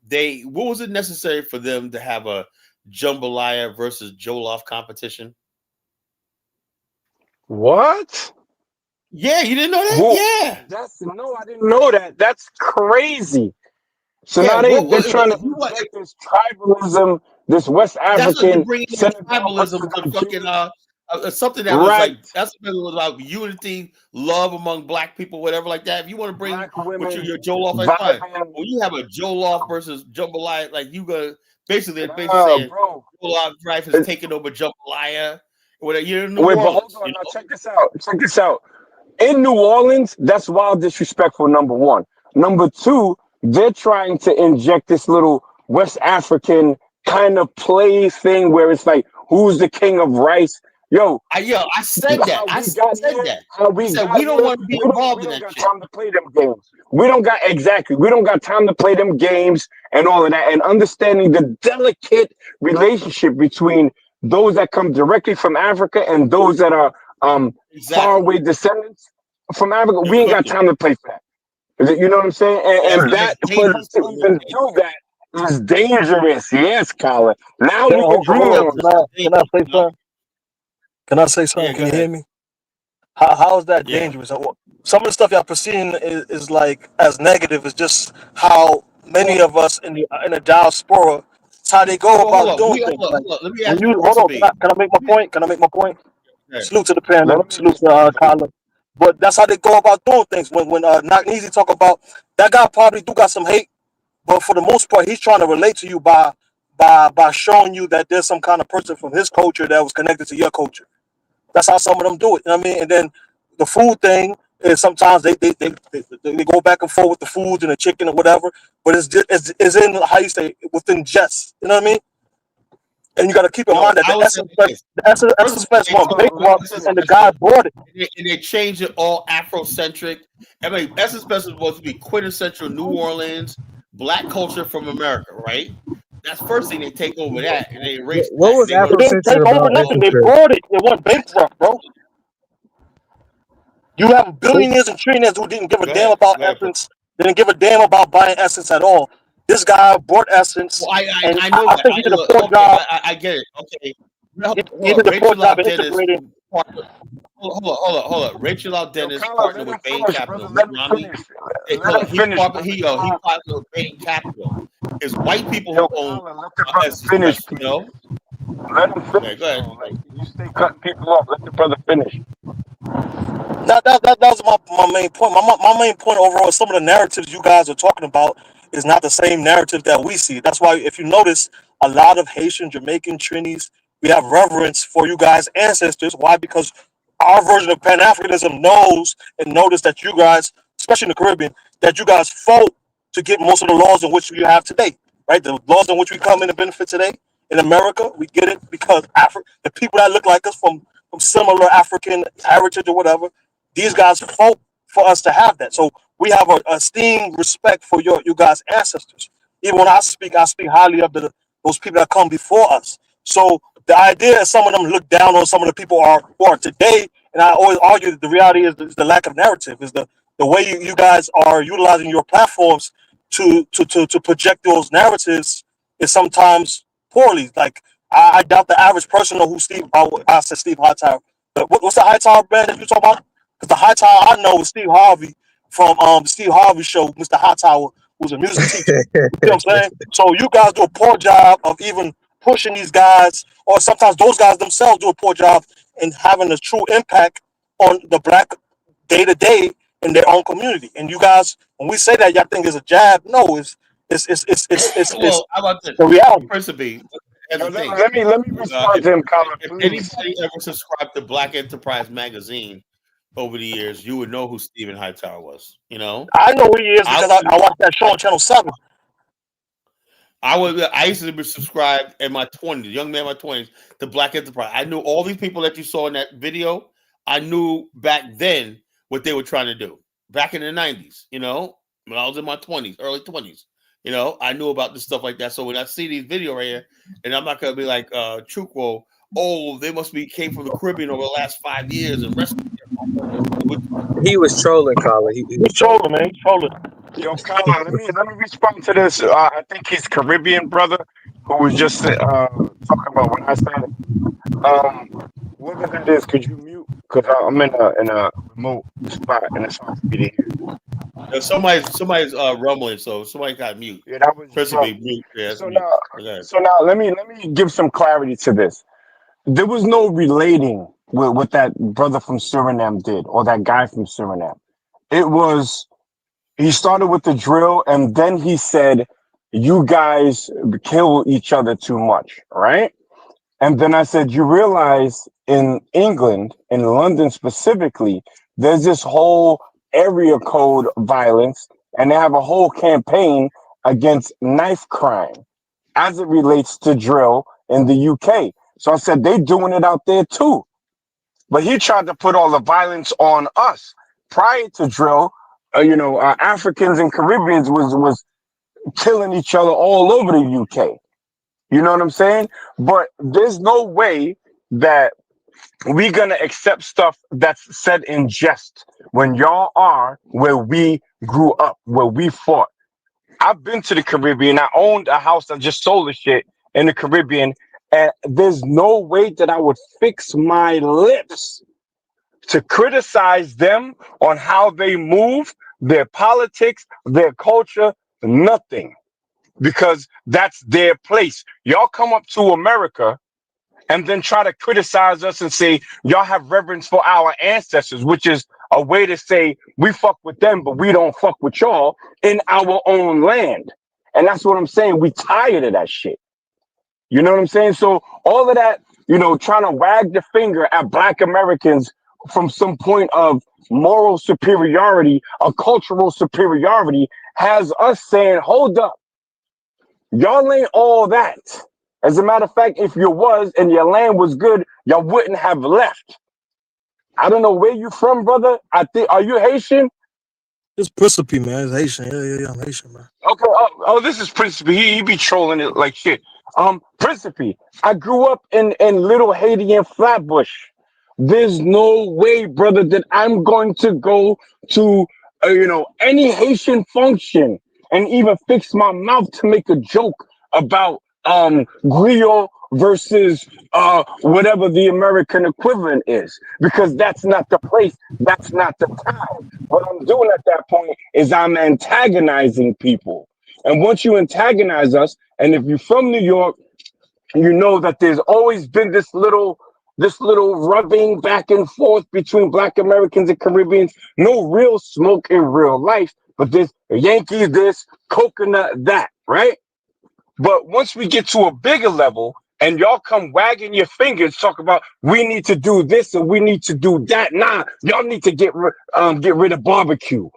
what was it necessary for them to have a jambalaya versus jollof competition? What? Yeah, you didn't know that? Well, I didn't know that. That's crazy. So now they're trying to inject this tribalism, this West African tribalism to fucking something that was like was about unity, love among Black people, whatever like that. If you want to bring your jollof, that's fine. When you have a jollof versus jambalaya, like you go basically saying jollof rice is taking over jambalaya. Whatever. You're in New Orleans, but hold on, now check this out. In New Orleans, that's wild disrespectful, number one. Number two, they're trying to inject this little West African kind of play thing where it's like, who's the king of rice? Yo, I said that. how I we got said here, that. how I we said got we don't here, want to be we involved in don't that got shit. time to play them games. We don't got time to play them games and all of that. And understanding the delicate relationship between those that come directly from Africa and those that are far Exactly. away descendants from Africa. You're We ain't got cooking. time to play for that. You know what I'm saying? And And that it's for them dangerous to too in this even case. do that is dangerous. Yes, Colin. Now Yeah, we can dream It's on. can I dangerous, say you know? something? Can I say Yeah, something? go Can you hear ahead. me? How is that Yeah. dangerous? Some of the stuff y'all perceiving is like as negative. Is just how many Well, of us in the diaspora, it's how they go well, hold about up. doing things. Like Hold up. Let me when ask you, you hold on, Principal. can I make my point? Can I make my point? Yeah. Salute to the panel. Let me Salute to respond to it. Kyla. But that's how they go about doing things. When Knock Easy talk about that guy probably do got some hate, but for the most part, he's trying to relate to you by showing you that there's some kind of person from his culture that was connected to your culture. That's how some of them do it. You know what I mean? And then the food thing is sometimes they go back and forth with the food and the chicken or whatever, but it's in how you say within jest. You know what I mean? And you got to keep in No, mind that I would say like this. the First Essence of all, Fest they went took bankrupt, Essence and the guy Festival bought it. and they changed it all Afrocentric. I mean, Essence Festival was supposed to be quintessential New Orleans black culture from America, right? That's first thing they take over that and they erase What that and was they're gonna It didn't Afrocentric take redo over about nothing. Essence They Fest? bought it. It went bankrupt, bro. You have billionaires and trillionaires who didn't give a Go damn ahead. about Go ahead. Essence. They didn't give a damn about buying Essence at all. This guy bought Essence, Well, and I know I that. think he did a Look, poor okay, job. I get it. Okay. He Hold did up. a poor Rachel job Out of Dennis integrating. hold up. Rachel Out Yo, Dennis Colin, let partnered him with Bain finish, brother. Capital. Mitt Let him Romney. finish. Hold Let him up. He finish, partnered. brother. He partnered with Bain Capital. It's white people who Yo, own Colin, let the brother Essence finish, Fest. You please. know. Let him Okay. finish, Go ahead. though. Like you stay cutting people off. Let the brother finish. That was my main point. My main point overall is some of the narratives you guys are talking about is not the same narrative that we see. That's why if you notice a lot of Haitian, Jamaican, Trinis, we have reverence for you guys' ancestors. Why? Because our version of Pan Africanism knows and notice that you guys, especially in the Caribbean, that you guys fought to get most of the laws in which we have today. Right? The laws in which we come in and benefit today in America, we get it because the people that look like us from similar African heritage or whatever, these guys fought for us to have that. So we have a esteem, respect for you guys' ancestors. Even when I speak highly of those people that come before us. So the idea is some of them look down on some of the people who are today, and I always argue that the reality is the lack of narrative, is the way you guys are utilizing your platforms to project those narratives is sometimes poorly. Like I doubt the average person know who I said Steve Hightower. But what's the Hightower band that you talking about? Because the Hightower I know is Steve Harvey from the Steve Harvey show, Mr. Hightower, who's a music teacher. You know what I'm saying? So you guys do a poor job of even pushing these guys, or sometimes those guys themselves do a poor job in having a true impact on the black day to day in their own community. And you guys, when we say that, y'all think it's a jab. No, it's Well, how about this? the reality. Principally, as Yo, a thing. let me respond to him, Colin, If please. anybody ever subscribed to Black Enterprise magazine over the years, you would know who Stephen Hightower was. You know, I know who he is I because I watched that show on Channel 7. I used to be subscribed in my 20s, young man in my 20s, to Black Enterprise. I knew all these people that you saw in that video. I knew back then what they were trying to do. Back in the 90s, you know, when I was in my 20s, early 20s. You know, I knew about this stuff like that. So when I see these video right here, and I'm not gonna be like Truquo, oh, they must be came from the Caribbean over the last 5 years and rescued them. He was trolling, Colin. He was He's trolling. trolling, man. He's trolling. Yo, Colin, let me respond to this. I think he's Caribbean brother who was just talking about when I said whoever that is. Could you mute? Because I'm in a remote spot and it's hard for me to hear. Somebody's rumbling, so somebody got mute. Yeah, that was Principally drum. mute. Yeah, that's So mute. now, Okay. let me give some clarity to this. There was no relating with what that brother from Suriname did or that guy from Suriname. It was he started with the drill and then he said, "You guys kill each other too much, right?" And then I said, "You realize in England, in London specifically, there's this whole area code violence, and they have a whole campaign against knife crime as it relates to drill in the UK." So I said, they doing it out there too. But he tried to put all the violence on us. Prior to drill, Africans and Caribbeans was killing each other all over the UK. You know what I'm saying? But there's no way that we're gonna accept stuff that's said in jest when y'all are where we grew up, where we fought. I've been to the Caribbean. I owned a house that just sold the shit in the Caribbean, and there's no way that I would fix my lips to criticize them on how they move, their politics, their culture, nothing. Because that's their place. Y'all come up to America and then try to criticize us and say y'all have reverence for our ancestors, which is a way to say we fuck with them, but we don't fuck with y'all in our own land. And that's what I'm saying. We tired of that shit. You know what I'm saying? So all of that, trying to wag the finger at Black Americans from some point of moral superiority, a cultural superiority, has us saying, hold up, y'all ain't all that. As a matter of fact, if you was and your land was good, y'all wouldn't have left. I don't know where you from, brother. Are you Haitian? It's Principe, man. It's Haitian. Yeah, I'm Haitian, man. Okay. Oh, this is Principe. He be trolling it like shit. Principe, I grew up in Little Haiti and Flatbush. There's no way, brother, that I'm going to go to, any Haitian function and even fix my mouth to make a joke about griot versus whatever the American equivalent is, because that's not the place, that's not the time. What I'm doing at that point is I'm antagonizing people. And once you antagonize us, and if you're from New York, you know that there's always been this little rubbing back and forth between Black Americans and Caribbeans. No real smoke in real life, but there's Yankee this, coconut that, right? But once we get to a bigger level and y'all come wagging your fingers, talk about we need to do this and we need to do that. Nah, y'all need to get rid of barbecue.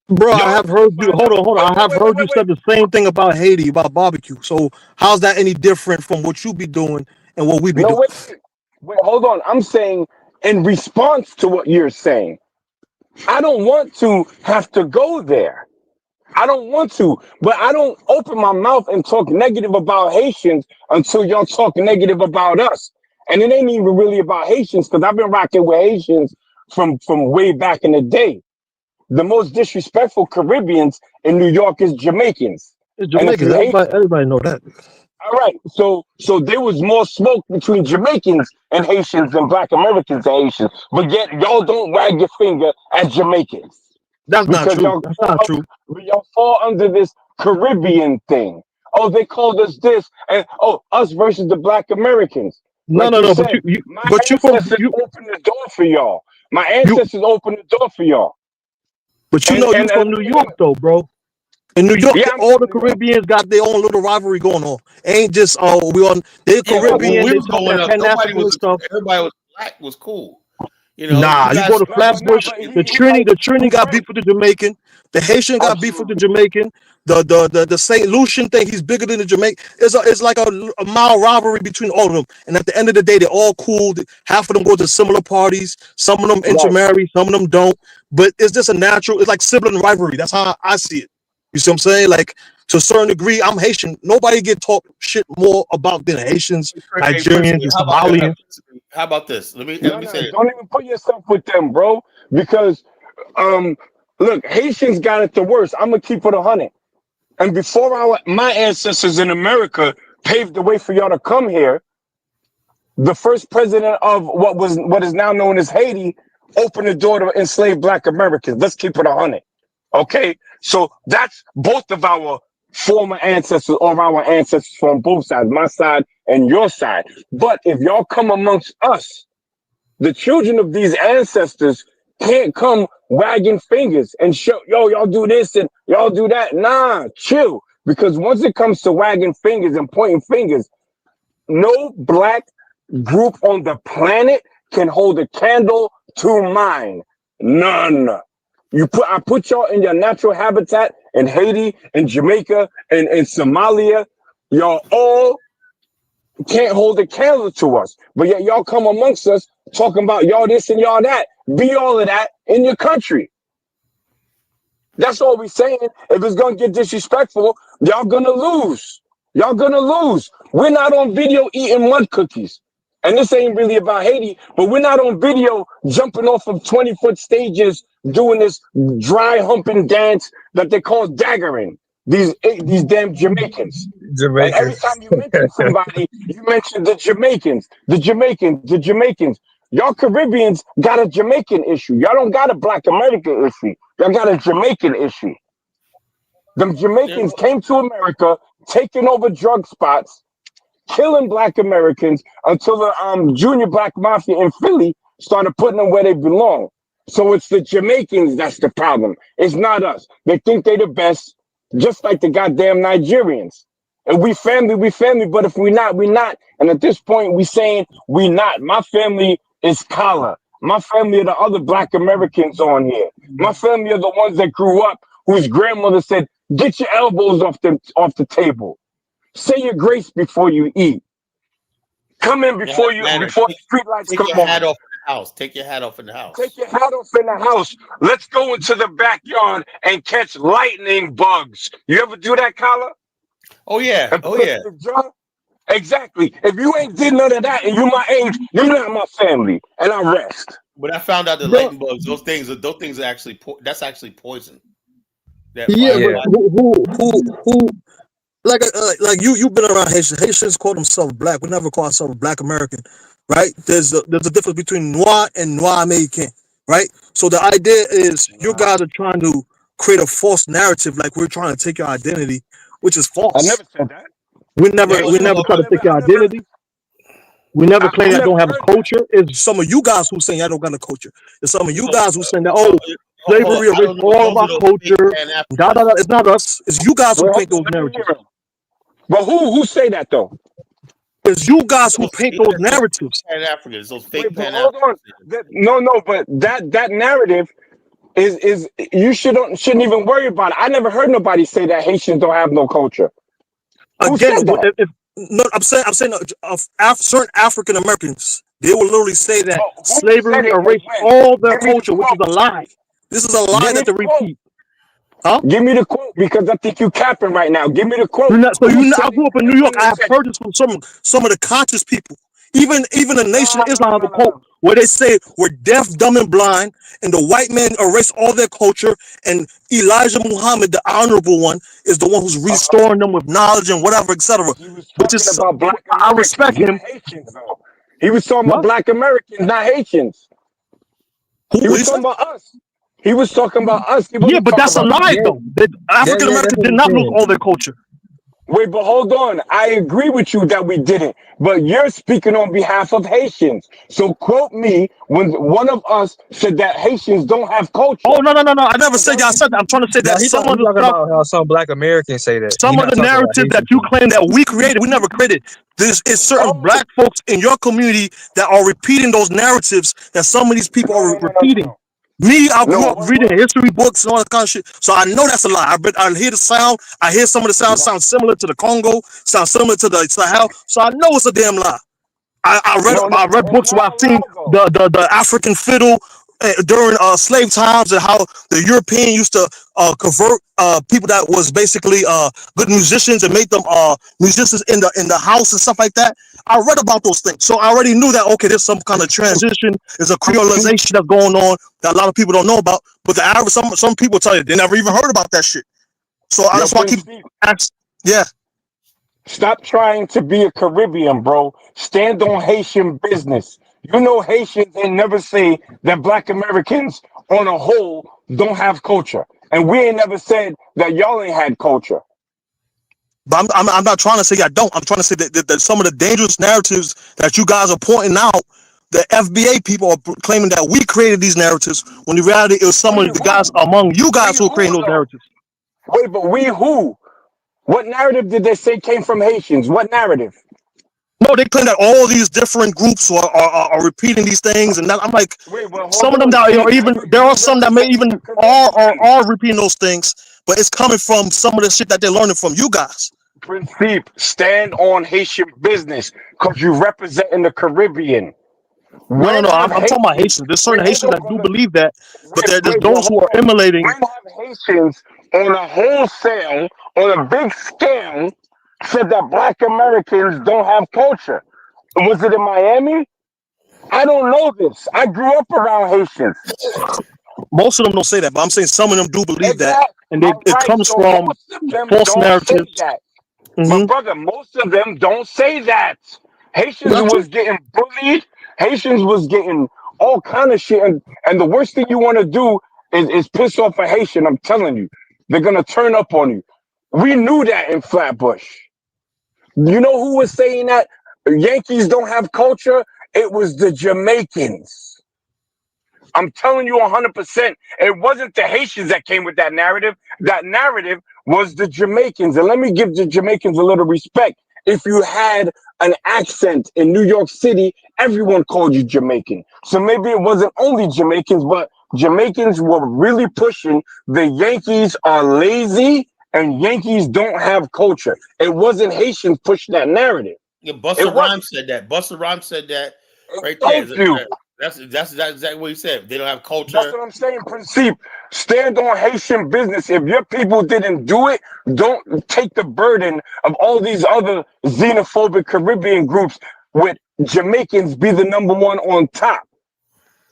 Bro, I have heard you. Hold on. I have heard you said the same thing about Haiti, about barbecue. So how's that any different from what you be doing and what we be doing? Wait, hold on. I'm saying in response to what you're saying, I don't want to have to go there. I don't want to, but I don't open my mouth and talk negative about Haitians until y'all talk negative about us. And it ain't even really about Haitians, because I've been rocking with Haitians from way back in the day. The most disrespectful Caribbeans in New York is Jamaicans. It's Jamaicans. Everybody know that. All right, so there was more smoke between Jamaicans and Haitians than Black Americans and Haitians, but yet y'all don't wag your finger at Jamaicans. That's not true. That's not true. Y'all fall under this Caribbean thing. Oh, they called us this, and us versus the Black Americans. No. My ancestors opened the door for y'all. My ancestors opened the door for y'all. But you from New York, though, bro. In New York, all the Caribbeans got their own little rivalry going on. Ain't just they're Caribbean. They talk that Pan Africanism stuff. Everybody was Black was cool. You go to Flatbush. The Trini got beef with the Jamaican. The Haitian got beef with the Jamaican. The St. Lucian thing, he's bigger than the Jamaican. It's like a mild rivalry between all of them. And at the end of the day, they're all cool. Half of them go to similar parties. Some of them intermarry. Some of them don't. But it's just a natural. It's like sibling rivalry. That's how I see it. You see what I'm saying? Like, to a certain degree, I'm Haitian. Nobody get talked shit more about than Haitians, Nigerians, and Somalians. How about this? Let me say don't even put yourself with them, bro. Because look, Haitians got it the worst. I'm gonna keep it 100. And before my ancestors in America paved the way for y'all to come here, the first president of what is now known as Haiti opened the door to enslave Black Americans. Let's keep it 100. Okay, so that's both of our former ancestors, or our ancestors from both sides, my side and your side. But if y'all come amongst us, the children of these ancestors can't come wagging fingers and show, y'all do this and y'all do that. Nah, chill. Because once it comes to wagging fingers and pointing fingers, no Black group on the planet can hold a candle to mine. None. I put y'all in your natural habitat in Haiti, in Jamaica, and in Somalia. Y'all all can't hold a candle to us. But yet y'all come amongst us talking about y'all this and y'all that. Be all of that in your country. That's all we saying. If it's gonna get disrespectful, y'all gonna lose. Y'all gonna lose. We're not on video eating mud cookies. And this ain't really about Haiti, but we're not on video jumping off of 20-foot stages doing this dry humping dance that they call daggering. These damn Jamaicans. And every Jamaica. time you mention somebody, you mention the Jamaicans, the Jamaicans, the Jamaicans. Y'all Caribbeans got a Jamaican issue. Y'all don't got a Black American issue. Y'all got a Jamaican issue. Them Jamaicans came to America, taking over drug spots, killing Black Americans until the junior Black mafia in Philly started putting them where they belong. So it's the Jamaicans that's the problem. It's not us. They think they the best, just like the goddamn Nigerians. And we family, but if we not, we not. And at this point, we saying we not. My family is Kala. My family are the other Black Americans on here. My family are the ones that grew up, whose grandmother said, "Get your elbows off the table. Say your grace before you eat. Come in before the street lights come on. Take your hat off in the house. Take your hat off in the house. Take your hat off in the house. Let's go into the backyard and catch lightning bugs. You ever do that, Kala? Oh yeah. Oh yeah. Exactly. If you ain't did none of that and you my age, you're not my family. And I rest. But I found out that lightning bugs, those things are actually that's actually poison. But who like you've been around Haitians. Haitians call themselves black. We never call ourselves Black American, right? There's a difference between noir and noir American, right? So the idea is you guys are trying to create a false narrative, like we're trying to take your identity, which is false. I never said that. We never try to take your identity. We never claim that don't have a culture. It's some of you guys who saying I don't got a culture. It's some of you guys who saying that slavery erased all of our culture. It's not us. It's you guys who paint those narratives. But who say that though? It's you guys who paint those narratives. Pan Africans, those fake Pan Africans. No, but that narrative is you shouldn't even worry about it. I never heard nobody say that Haitians don't have no culture. Again, I'm saying certain African Americans, they will literally say that slavery erased all their culture, which is a lie. This is a lie that they repeat. Huh? Give me the quote because I think you capping right now. Give me the quote. I grew up in New York. I have heard this from some of the conscious people. Even the Nation of Islam have a quote where they say we're deaf, dumb, and blind, and the white man erased all their culture, and Elijah Muhammad, the honorable one, is the one who's restoring them with knowledge and whatever, etc. Which is about Black I respect him. Haitians, though. He was talking about Black Americans, not Haitians. He was talking about us. He was talking about us. Yeah, but that's a lie, though. African Americans did not lose all their culture. Wait, but hold on. I agree with you that we didn't, but you're speaking on behalf of Haitians. So quote me when one of us said that Haitians don't have culture. Oh, no. I never said y'all said that. I'm trying to say that some of the stuff, about how some Black Americans say that. Some of the narrative that you claim that we created, we never created. There is certain Black folks in your community that are repeating those narratives that some of these people are repeating. Me, I grew up reading history books and all that kind of shit, so I know that's a lie. I hear the sound. I hear some of the sounds sound similar to the Congo, sound similar to the Sahel, so I know it's a damn lie. I read books where I've seen the African fiddle during slave times and how the European used to convert people that was basically good musicians and make them musicians in the house and stuff like that. I read about those things, so I already knew that okay, there's some kind of transition, there's a creolization that's going on that a lot of people don't know about. But the average some people tell you they never even heard about that shit. So that's why I keep asking. Yeah. Stop trying to be a Caribbean, bro. Stand on Haitian business. You know Haitians ain't never say that Black Americans on a whole don't have culture. And we ain't never said that y'all ain't had culture. But I'm not trying to say I don't. I'm trying to say that some of the dangerous narratives that you guys are pointing out, the FBA people are claiming that we created these narratives, when in reality it was some of the guys among you guys who are creating those narratives. Wait, but we who? What narrative did they say came from Haitians? What narrative? No, they claim that all these different groups are repeating these things, and I'm like, some of them that are even there are some that may even are repeating those things, but it's coming from some of the shit that they're learning from you guys. Principe, stand on Haitian business because you represent in the Caribbean. No, When I'm have talking about Haitians? Haitians. There's Wait, certain hold Haitians on, that do brother. believe that, but there's But those who hold are on. emulating. When have Haitians on a wholesale, on a big scale, said that Black Americans don't have culture? Was it in Miami? I don't know this. I grew up around Haitians. Most of them don't say that, but I'm saying some of them do believe that, Exactly. and All it right. comes So from most of them false don't say narratives. that. Mm-hmm. But brother, most of them don't say that. Haitians Got you. was getting bullied. Haitians was getting all kind of shit. And the worst thing you want to do is piss off a Haitian. I'm telling you, they're gonna turn up on you. We knew that in Flatbush. You know who was saying that Yankees don't have culture? It was the Jamaicans. I'm telling you 100%. It wasn't the Haitians that came with that narrative. That narrative was the Jamaicans. And let me give the Jamaicans a little respect. If you had an accent in New York City, everyone called you Jamaican. So maybe it wasn't only Jamaicans, but Jamaicans were really pushing the Yankees are lazy and Yankees don't have culture. It wasn't Haitians pushing that narrative. Yeah, It Busta was. Rhymes said that. Busta Rhymes said that right there. Thank you. That's exactly what he said. They don't have That's culture. what I'm saying, Principe. Stand on Haitian business. If your people didn't do it, don't take the burden of all these other xenophobic Caribbean groups with Jamaicans be the number one on top.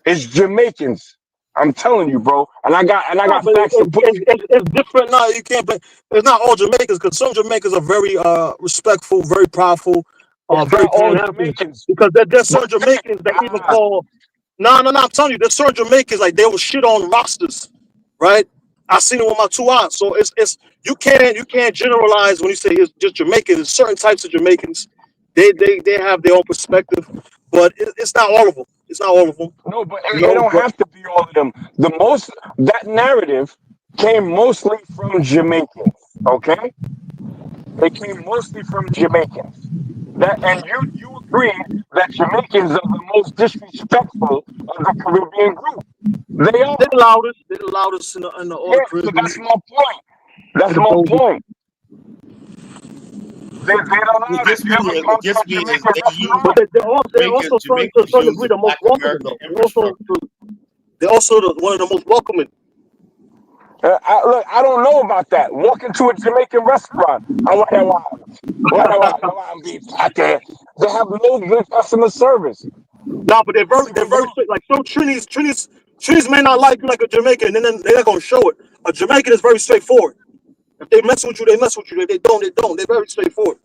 It's Jamaicans. I'm telling you, bro. And I No, got but facts to put you. it's different. No, you can't. It's not all Jamaicans because some Jamaicans are very respectful, very powerful, It's very not all Pan African. Jamaicans. Because there's But certain Jamaicans that even ah, call. No. I'm telling you, there's certain Jamaicans like they will shit on rosters, right? I seen it with my two eyes. So it's you can't generalize when you say it's just Jamaicans. There's certain types of Jamaicans. They have their own perspective, but it's not all of them. It's not all of them. no, but You it know, don't but have to be all of them. That narrative came mostly from Jamaicans. Okay? They came mostly from Jamaicans. And you agreed that Jamaicans are the most disrespectful of the Caribbean group. They they're are. the loudest. They're the loudest in the all Yeah, the so Caribbean that's my point. That's and the my boldest. point. They're the It loudest. gets You ever me. come It to a gets me is Jamaican they But restaurant? use they're also starting to a Jamaicans certain use degree the the most Black welcoming American though. infrastructure. They're also one of the most welcoming. Look, I don't know about that. Walk into a Jamaican restaurant. I want that wine beef out there. They have no good customer service. No, but they're very strict. Like some Trinis may not like you like a Jamaican, and then they're not gonna show it. A Jamaican is very straightforward. If they mess with you, they mess with you. If they don't, they don't. They're very straightforward.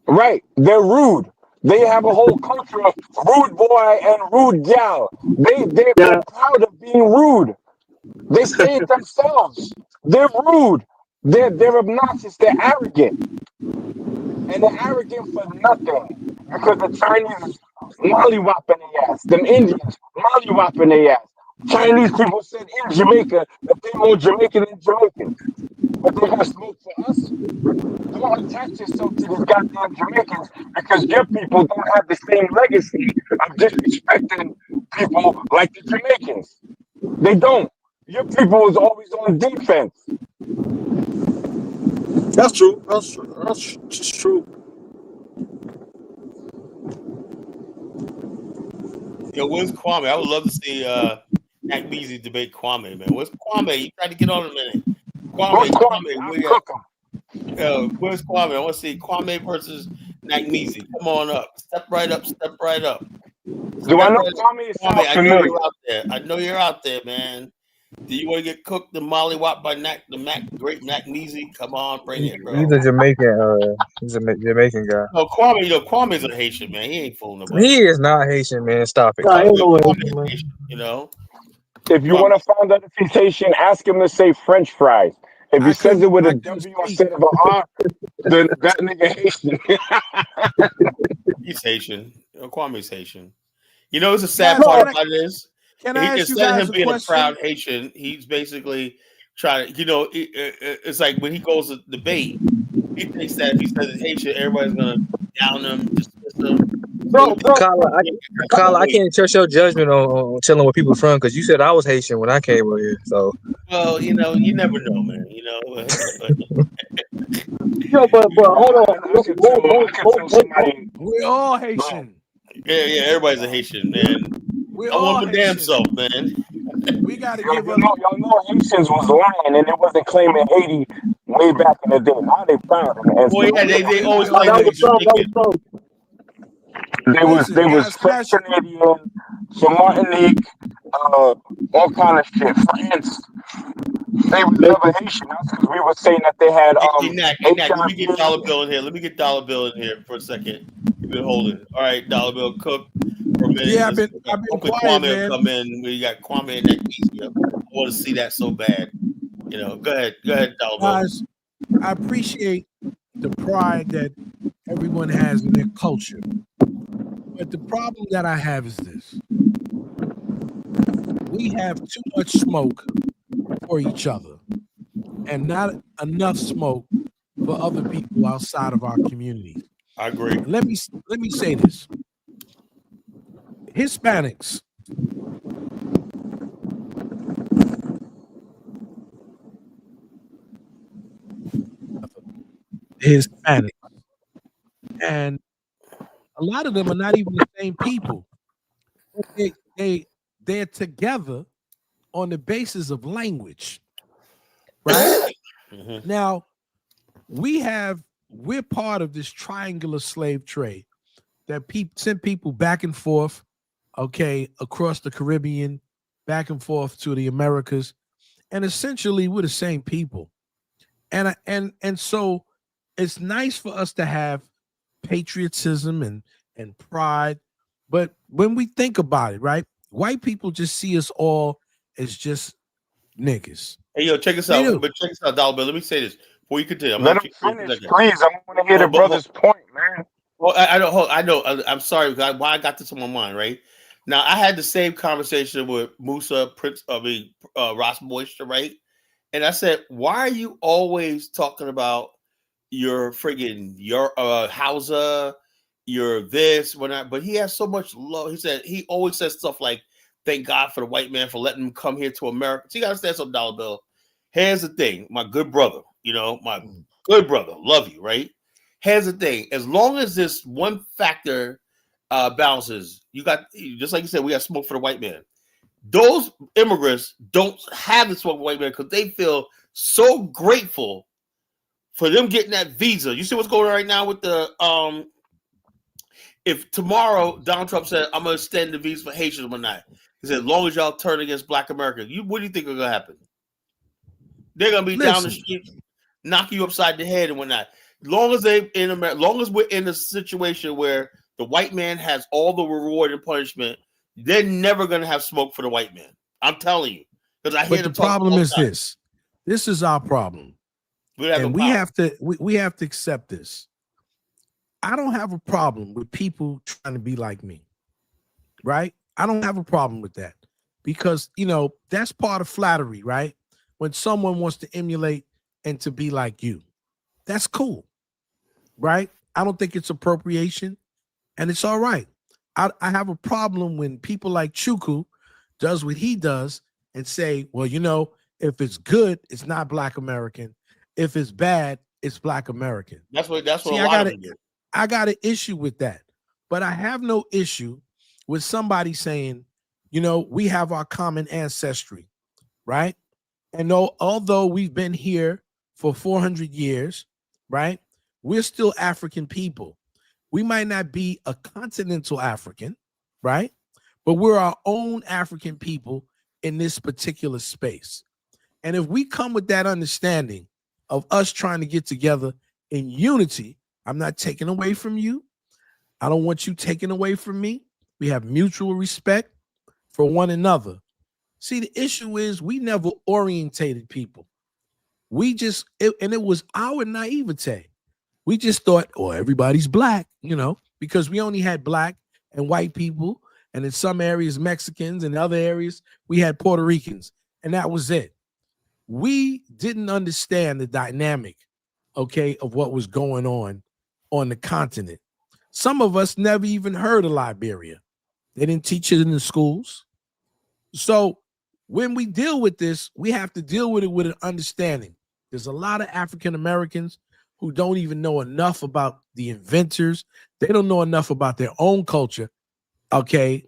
Right. They're rude. They have a whole culture of rude boy and rude gal. They're Yeah, proud of being rude. They say it themselves. They're rude. They're obnoxious. They're arrogant. And they're arrogant for nothing. Because the Chinese is mollywopping their ass. Them Indians mollywopping their ass. Chinese people said in Jamaica that they're more Jamaican than Jamaicans. But they're gonna smoke for us. Don't attach yourself to these goddamn Jamaicans because your people don't have the same legacy of disrespecting people like the Jamaicans. They don't. Your people is always on defense. that's true. That's just true. Yo, where's Kwame? I would love to see Akmeezy debate Kwame, man. Where's Kwame? You tried to get on a minute. What's Kwame, Kwame? I'll where you cook them. at? Where's Kwame? I want to see Kwame versus Akmeezy. Come on up. Step right up. Step right up. Do I Step know right up. Kwame? It Kwame, sounds I know familiar. you're out there. I know you're out there, man. Do you want to get cooked the mollywop by great Akmeezy? Come on, bring it, bro. He's a Jamaican. He's a Jamaican guy. No, Kwame, Kwame's a Haitian, man. He ain't fooling nobody. He is not Haitian, man. Stop it. Nah, ain't no way, Kwame's man. Haitian, you know. If you Kwame. want to find out if he's Haitian, ask him to say French fries. If he says it with a couldn't W speak. instead of an R, then that nigga Haitian. He's Haitian. Kwame's Haitian. You know, it's a sad Guys, part about it is, can I ask you instead of guys him a being a question? proud Haitian, he's basically trying to, it's like when he goes to debate, he thinks that if he says it's Haitian, everybody's going to down him, dismiss him. Bro, Kala, I can't trust your judgment on telling where people from because you said I was Haitian when I came over here. So, well, you never know, man. Yo, but hold on. I could tell somebody. We're all Haitian. Yeah, everybody's a Haitian, man. We're I all want my damn Haitian. self, man. We got to give Y'all up. know Haitians was lying and it wasn't claiming Haiti way back in the day. Now they proud and Well, yeah, they always We Nah, claim all that that was they're Haitian. some. That was Jamaican. some. they Listen, was guys, French Canadian, some Martinique, all kind of shit. France, they was never Haitian. That's because we were saying that they had Hey, Knack, let me get HIV. Dollar Bill in here. Let me get Dollar Bill in here for a second. You've been holding. All right, Dollar Bill, cook for a minute. yeah, I've been Hopefully quiet, Kwame will man. come in. We got Kwame and that easier. I want to see that so bad. Go ahead, Dollar Bill. Guys, I appreciate the pride that everyone has in their culture. But the problem that I have is this. We have too much smoke for each other and not enough smoke for other people outside of our communities. I agree. Let me say this. Hispanics and a lot of them are not even the same people. They're together on the basis of language, right? Mhm. Now we're part of this triangular slave trade that sent people back and forth, okay, across the Caribbean, back and forth to the Americas, and essentially we're the same people. And so it's nice for us to have patriotism and pride, but when we think about it, right, white people just see us all as just niggas. Hey, yo, check this They out. do. But check this out, Dollar Bill. Let me say this before you continue. I'm Let gonna him let you finish, second. please. I want to hear the brother's point, man. Well, I don't. I know. I'm sorry. Why I got this on my mind, right? Now I had the same conversation with Musa Prince. Ross Moisture, right? And I said, why are you always talking about your friggin' your Hausa, your this, whatnot? But he has so much love. He said he always says stuff like, "Thank God for the white man for letting him come here to America." So you gotta understand something, Dollar Bill. Here's the thing, my good brother. My good brother, love you, right? Here's the thing: as long as this one factor balances, you got, just like you said, we got smoke for the white man. Those immigrants don't have the smoke for the white man because they feel so grateful for them getting that visa. You see what's going on right now with the if tomorrow Donald Trump said, "I'm going to extend the visa for Haitians or not," he said, "As long as y'all turn against Black Americans, what do you think is going to happen? They're going to be down the street, knock you upside the head and whatnot. As long as we're in a situation where the white man has all the reward and punishment, they're never going to have smoke for the white man. I'm telling you, because I hear them talk. But the problem is this. This is our problem, and we have to accept this. I don't have a problem with people trying to be like me, right? I don't have a problem with that because, that's part of flattery, right? When someone wants to emulate and to be like you, that's cool, right? I don't think it's appropriation, and it's all right. I have a problem when people like Chuku does what he does and say, well, if it's good, it's not Black American. If it's bad, it's Black American. That's what a lot of them do. I got an issue with that, but I have no issue with somebody saying, we have our common ancestry, right? And although we've been here for 400 years, right, we're still African people. We might not be a continental African, right? But we're our own African people in this particular space. And if we come with that understanding of us trying to get together in unity, I'm not taking away from you. I don't want you taking away from me. We have mutual respect for one another. See, the issue is we never orientated people. And it was our naivete. We just thought, oh, everybody's Black, because we only had Black and white people, and in some areas Mexicans, and other areas we had Puerto Ricans, and that was it. We didn't understand the dynamic, okay, of what was going on the continent. Some of us never even heard of Liberia. They didn't teach it in the schools. So when we deal with this, we have to deal with it with an understanding. There's a lot of African Americans who don't even know enough about the inventors. They don't know enough about their own culture, okay,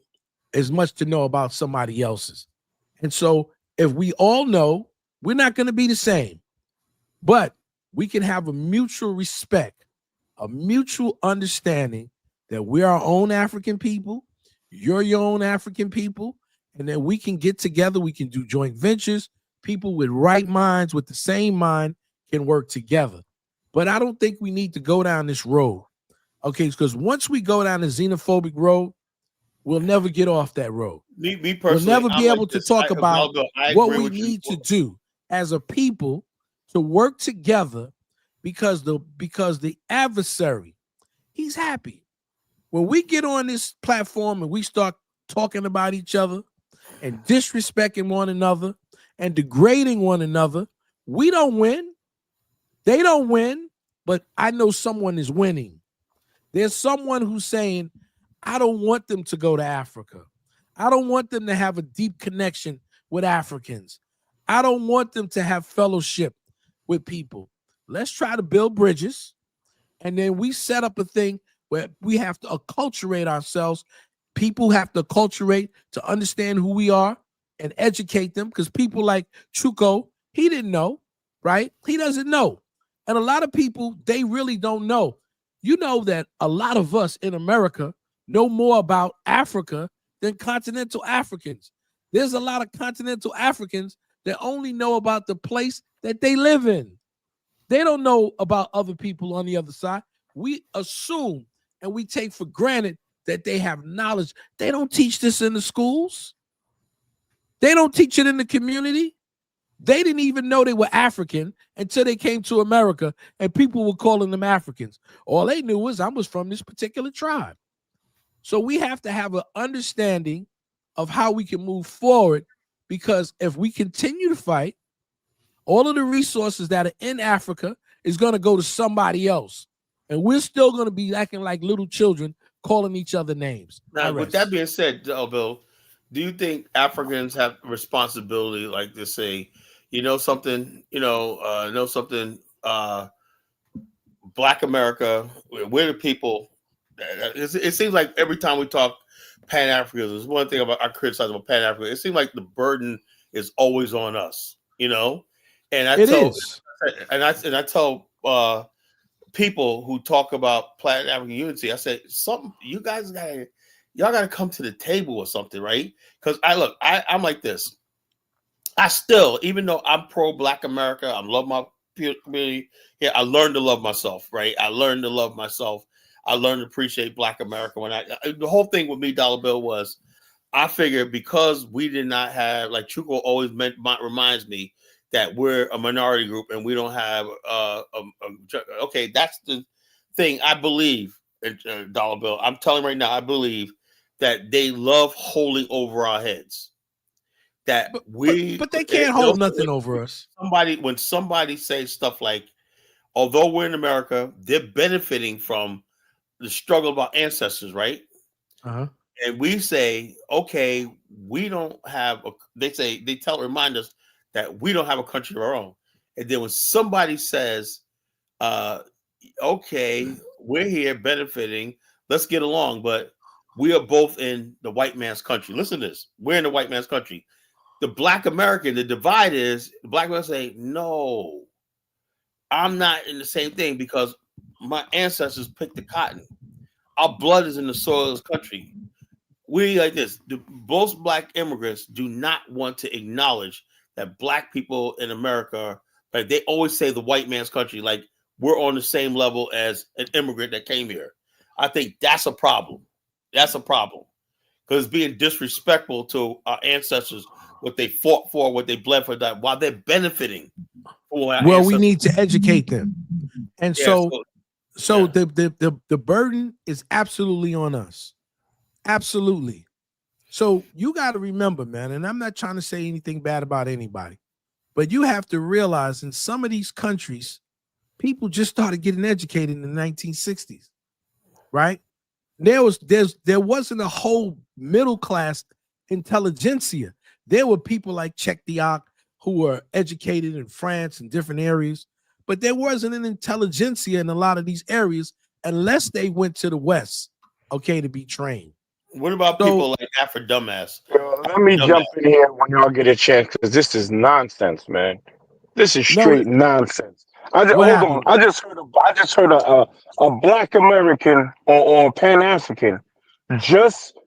as much to know about somebody else's. And so if we all know, we're not going to be the same, but we can have a mutual respect, a mutual understanding that we're our own African people, you're your own African people, and then we can get together, we can do joint ventures. People with right minds, with the same mind, can work together. But I don't think we need to go down this road, okay? Because once we go down the xenophobic road, we'll never get off that road. Me personally, we'll never be able like to this. talk about what we with you. need to do as a people to work together, because the adversary, he's happy. When we get on this platform and we start talking about each other and disrespecting one another and degrading one another, we don't win. They don't win, but I know someone is winning. There's someone who's saying, I don't want them to go to Africa. I don't want them to have a deep connection with Africans. I don't want them to have fellowship with people. Let's try to build bridges, and then we set up a thing where we have to acculturate ourselves. People have to acculturate to understand who we are and educate them, because people like Chuko, he didn't know, right? He doesn't know. And a lot of people, they really don't know. You know that a lot of us in America know more about Africa than continental Africans. There's a lot of continental Africans that only know about the place that they live in. They don't know about other people on the other side. We assume and we take for granted that they have knowledge. They don't teach this in the schools. They don't teach it in the community. They didn't even know they were African until they came to America and people were calling them Africans. All they knew was I was from this particular tribe. So we have to have an understanding of how we can move forward, because if we continue to fight, all of the resources that are in Africa is going to go to somebody else. And we're still going to be acting like little children calling each other names. Now, with that being said, Bill, do you think Africans have responsibility, like to say, something, Black America, we're the people. It seems like every time we talk Pan Africanism, there's one thing I criticize about Pan Africanism. It seems like the burden is always on us, And I tell people who talk about Pan African unity, I said, you guys gotta come to the table or something, right? Because I'm like this. I still, even though I'm pro Black America, I love my community. Yeah, I learned to love myself, right? I learned to love myself. I learned to appreciate Black America. The whole thing with me, Dollar Bill, was I figured because we did not have, like Chuko always reminds me, that we're a minority group and we don't have okay, that's the thing. I believe, Dollar Bill, I'm telling you right now, I believe that they love holding over our heads. But they can't hold nothing over us. When somebody says stuff like, although we're in America, they're benefiting from the struggle of our ancestors, right? Uh-huh. And we say, okay, we don't have remind us that we don't have a country of our own. And then when somebody says, okay, we're here benefiting, let's get along, but we are both in the white man's country. Listen to this. We're in the white man's country. The Black American, the divide is, the Black man say, no, I'm not in the same thing because my ancestors picked the cotton. Our blood is in the soil of this country. We like this. Most Black immigrants do not want to acknowledge that Black people in America, like they always say the white man's country, like we're on the same level as an immigrant that came here. I think that's a problem. That's a problem. Because it's being disrespectful to our ancestors, what they fought for, what they bled for, that while they're benefiting. We need to educate them. And the burden is absolutely on us. Absolutely. So you got to remember, man, and I'm not trying to say anything bad about anybody, but you have to realize in some of these countries, people just started getting educated in the 1960s, right? There wasn't a whole middle class intelligentsia. There were people like Czech Diak who were educated in France and different areas, but there wasn't an intelligentsia in a lot of these areas unless they went to the West, okay, to be trained. What about people like Afro Dumbass? Let me jump in here when y'all get a chance, because this is nonsense, man. This is straight nonsense. Hold on. I just heard a Black American on Pan African just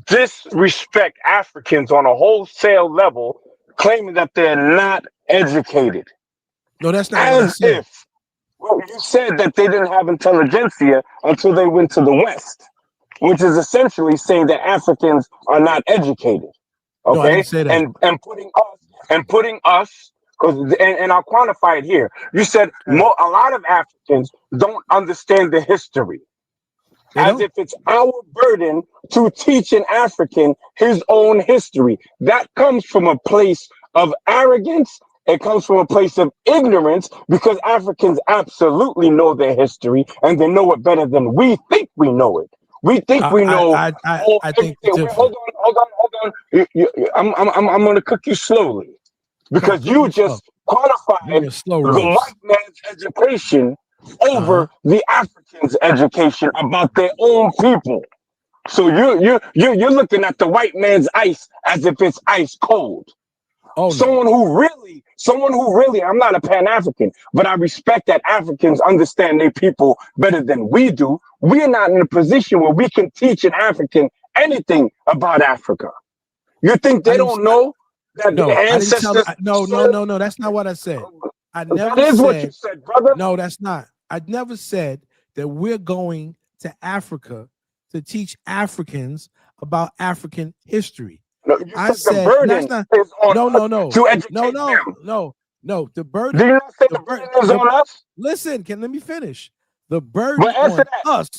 disrespect Africans on a wholesale level, claiming that they're not educated. No, that's not what I said. Well, you said that they didn't have intelligentsia until they went to the West, which is essentially saying that Africans are not educated. Okay, no, I didn't say that. And putting us, and I'll quantify it here. You said a lot of Africans don't understand the history, as if it's our burden to teach an African his own history. That comes from a place of arrogance. It comes from a place of ignorance, because Africans absolutely know their history and they know it better than we think we know it. We think we know. I think hold on. I'm going to cook you slowly, because you just qualified the white man's education over the African's education about their own people. So you're looking at the white man's ice as if it's ice cold. Someone who really, I'm not a Pan-African, but I respect that Africans understand their people better than we do. We're not in a position where we can teach an African anything about Africa. You think they don't know that the ancestors? No, that's not what I said. I never that is said, what you said, brother. No, that's not. I never said that we're going to Africa to teach Africans about African history. No, I said the burden is on No. The burden. Do you not say the burden is on us? Listen, let me finish. The burden on us.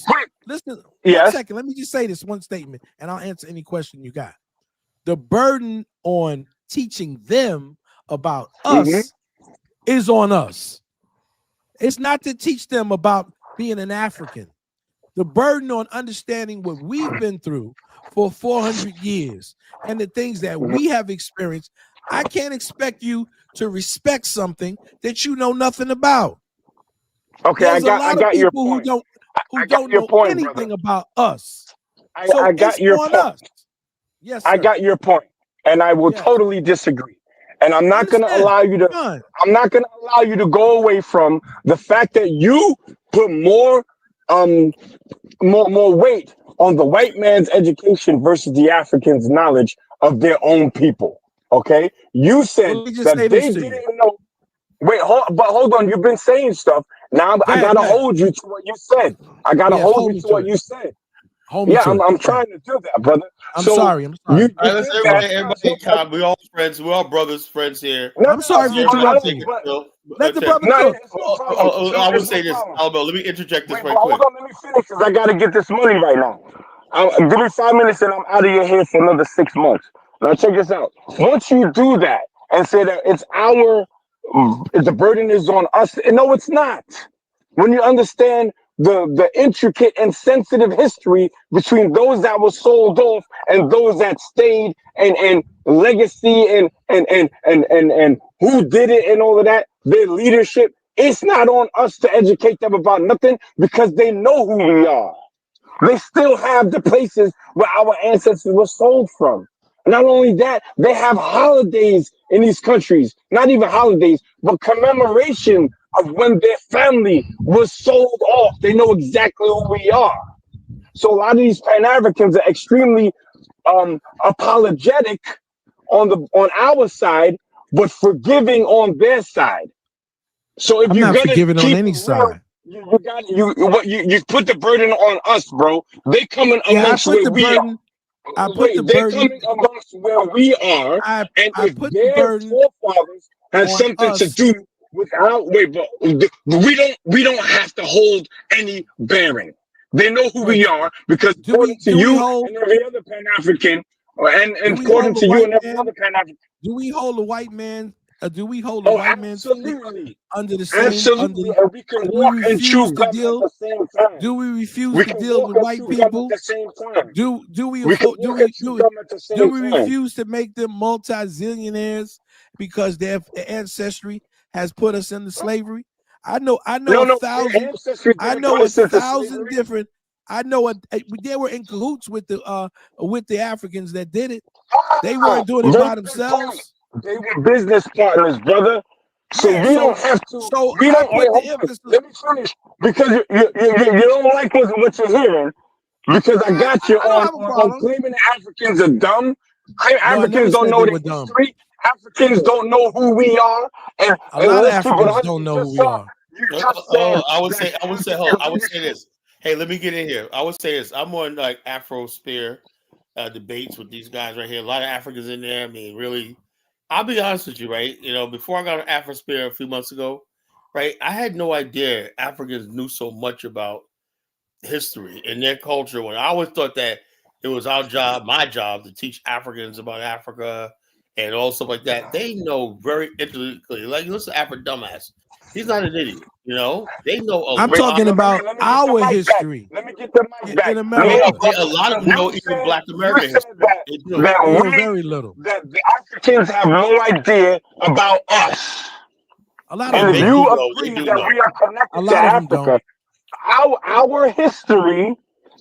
Listen, 1 second. Let me just say this one statement, and I'll answer any question you got. The burden on teaching them about us is on us. It's not to teach them about being an African. The burden on understanding what we've been through for 400 years and the things that we have experienced. I can't expect you to respect something that you know nothing about. Okay, There's I got your point. who don't know anything about us. I got your point. Yes, sir. I got your point, and I will totally disagree. And I'm not going to allow you to. I'm not going to allow you to go away from the fact that you put more weight on the white man's education versus the African's knowledge of their own people. Okay, you said that they didn't know. Wait, hold on. You've been saying stuff. Now I gotta hold you to what you said. I gotta hold you to what you said. I'm trying to do that, brother. I'm sorry. Everybody calm. We're all friends. We're all brothers, friends here. I'm sorry for interrupting. Let the brother cook. I would say this, Albo. Let me interject this right quick. Hold on, let me finish because I gotta get this money right now. Give me 5 minutes and I'm out of your hair for another 6 months. Now check this out. Once you do that and say that the burden is on us, no, it's not. When you understand the intricate and sensitive history between those that were sold off and those that stayed, and legacy and who did it and all of that, their leadership, it's not on us to educate them about nothing because they know who we are. They still have the places where our ancestors were sold from. Not only that, they have holidays in these countries, not even holidays, but commemoration of when their family was sold off. They know exactly who we are. So a lot of these Pan-Africans are extremely apologetic on our side, but forgiving on their side. So if you're not forgiving on any side, you put the burden on us, bro. They coming amongst where we are. They're coming amongst where we are, and if their forefathers had something to do with but we don't have to hold any bearing. They know who we are because according to you and every other Pan-African, and according to you and every other Pan-African, do we hold the white man? Do we hold the white man under the same? Absolutely, and we can walk and chew gum at the same time. Do we refuse to deal with white people at the same time? Do we refuse to make them multi-zillionaires because their ancestry has put us into slavery. I know No, a no, thousand. ancestry I didn't know put a us into thousand slavery. different. I know they were in cahoots with the Africans that did it. They Ah, weren't doing it very by good point. themselves. They were business partners, brother. So Yeah. we don't have to. So We I don't. Wait, put the hold on. emphasis. Let me finish because you don't like what you're hearing. Because I got you I don't on, have a on problem. claiming that Africans are dumb. No, I never Africans don't said know they the were dumb. history. Africans don't know who we are. And, A and lot of let's keep it Africans 100. don't know who we are. You just said I would that say, hold on, I would say this. Hey, let me get in here. I would say this. I'm on like Afro Spear debates with these guys right here. A lot of Africans in there. I mean, really, I'll be honest with you, right? You know, before I got on Afro Spear a few months ago, right, I had no idea Africans knew so much about history and their culture. When I always thought that it was our job, my job, to teach Africans about Africa and all stuff like that. They know very intimately. Like, listen, Afro dumbass. He's not an idiot. You know, they know a I'm Wait, lot. talking about let me get the our mic back. history Let me get the mic back. in No, America. A lot of them know you even said Black you American said history. that They do. that They know we very little. that the Africans have no idea about us. A lot of And them if They don't. you do know. They agree do that know. we are A connected to lot of them don't. Africa, our history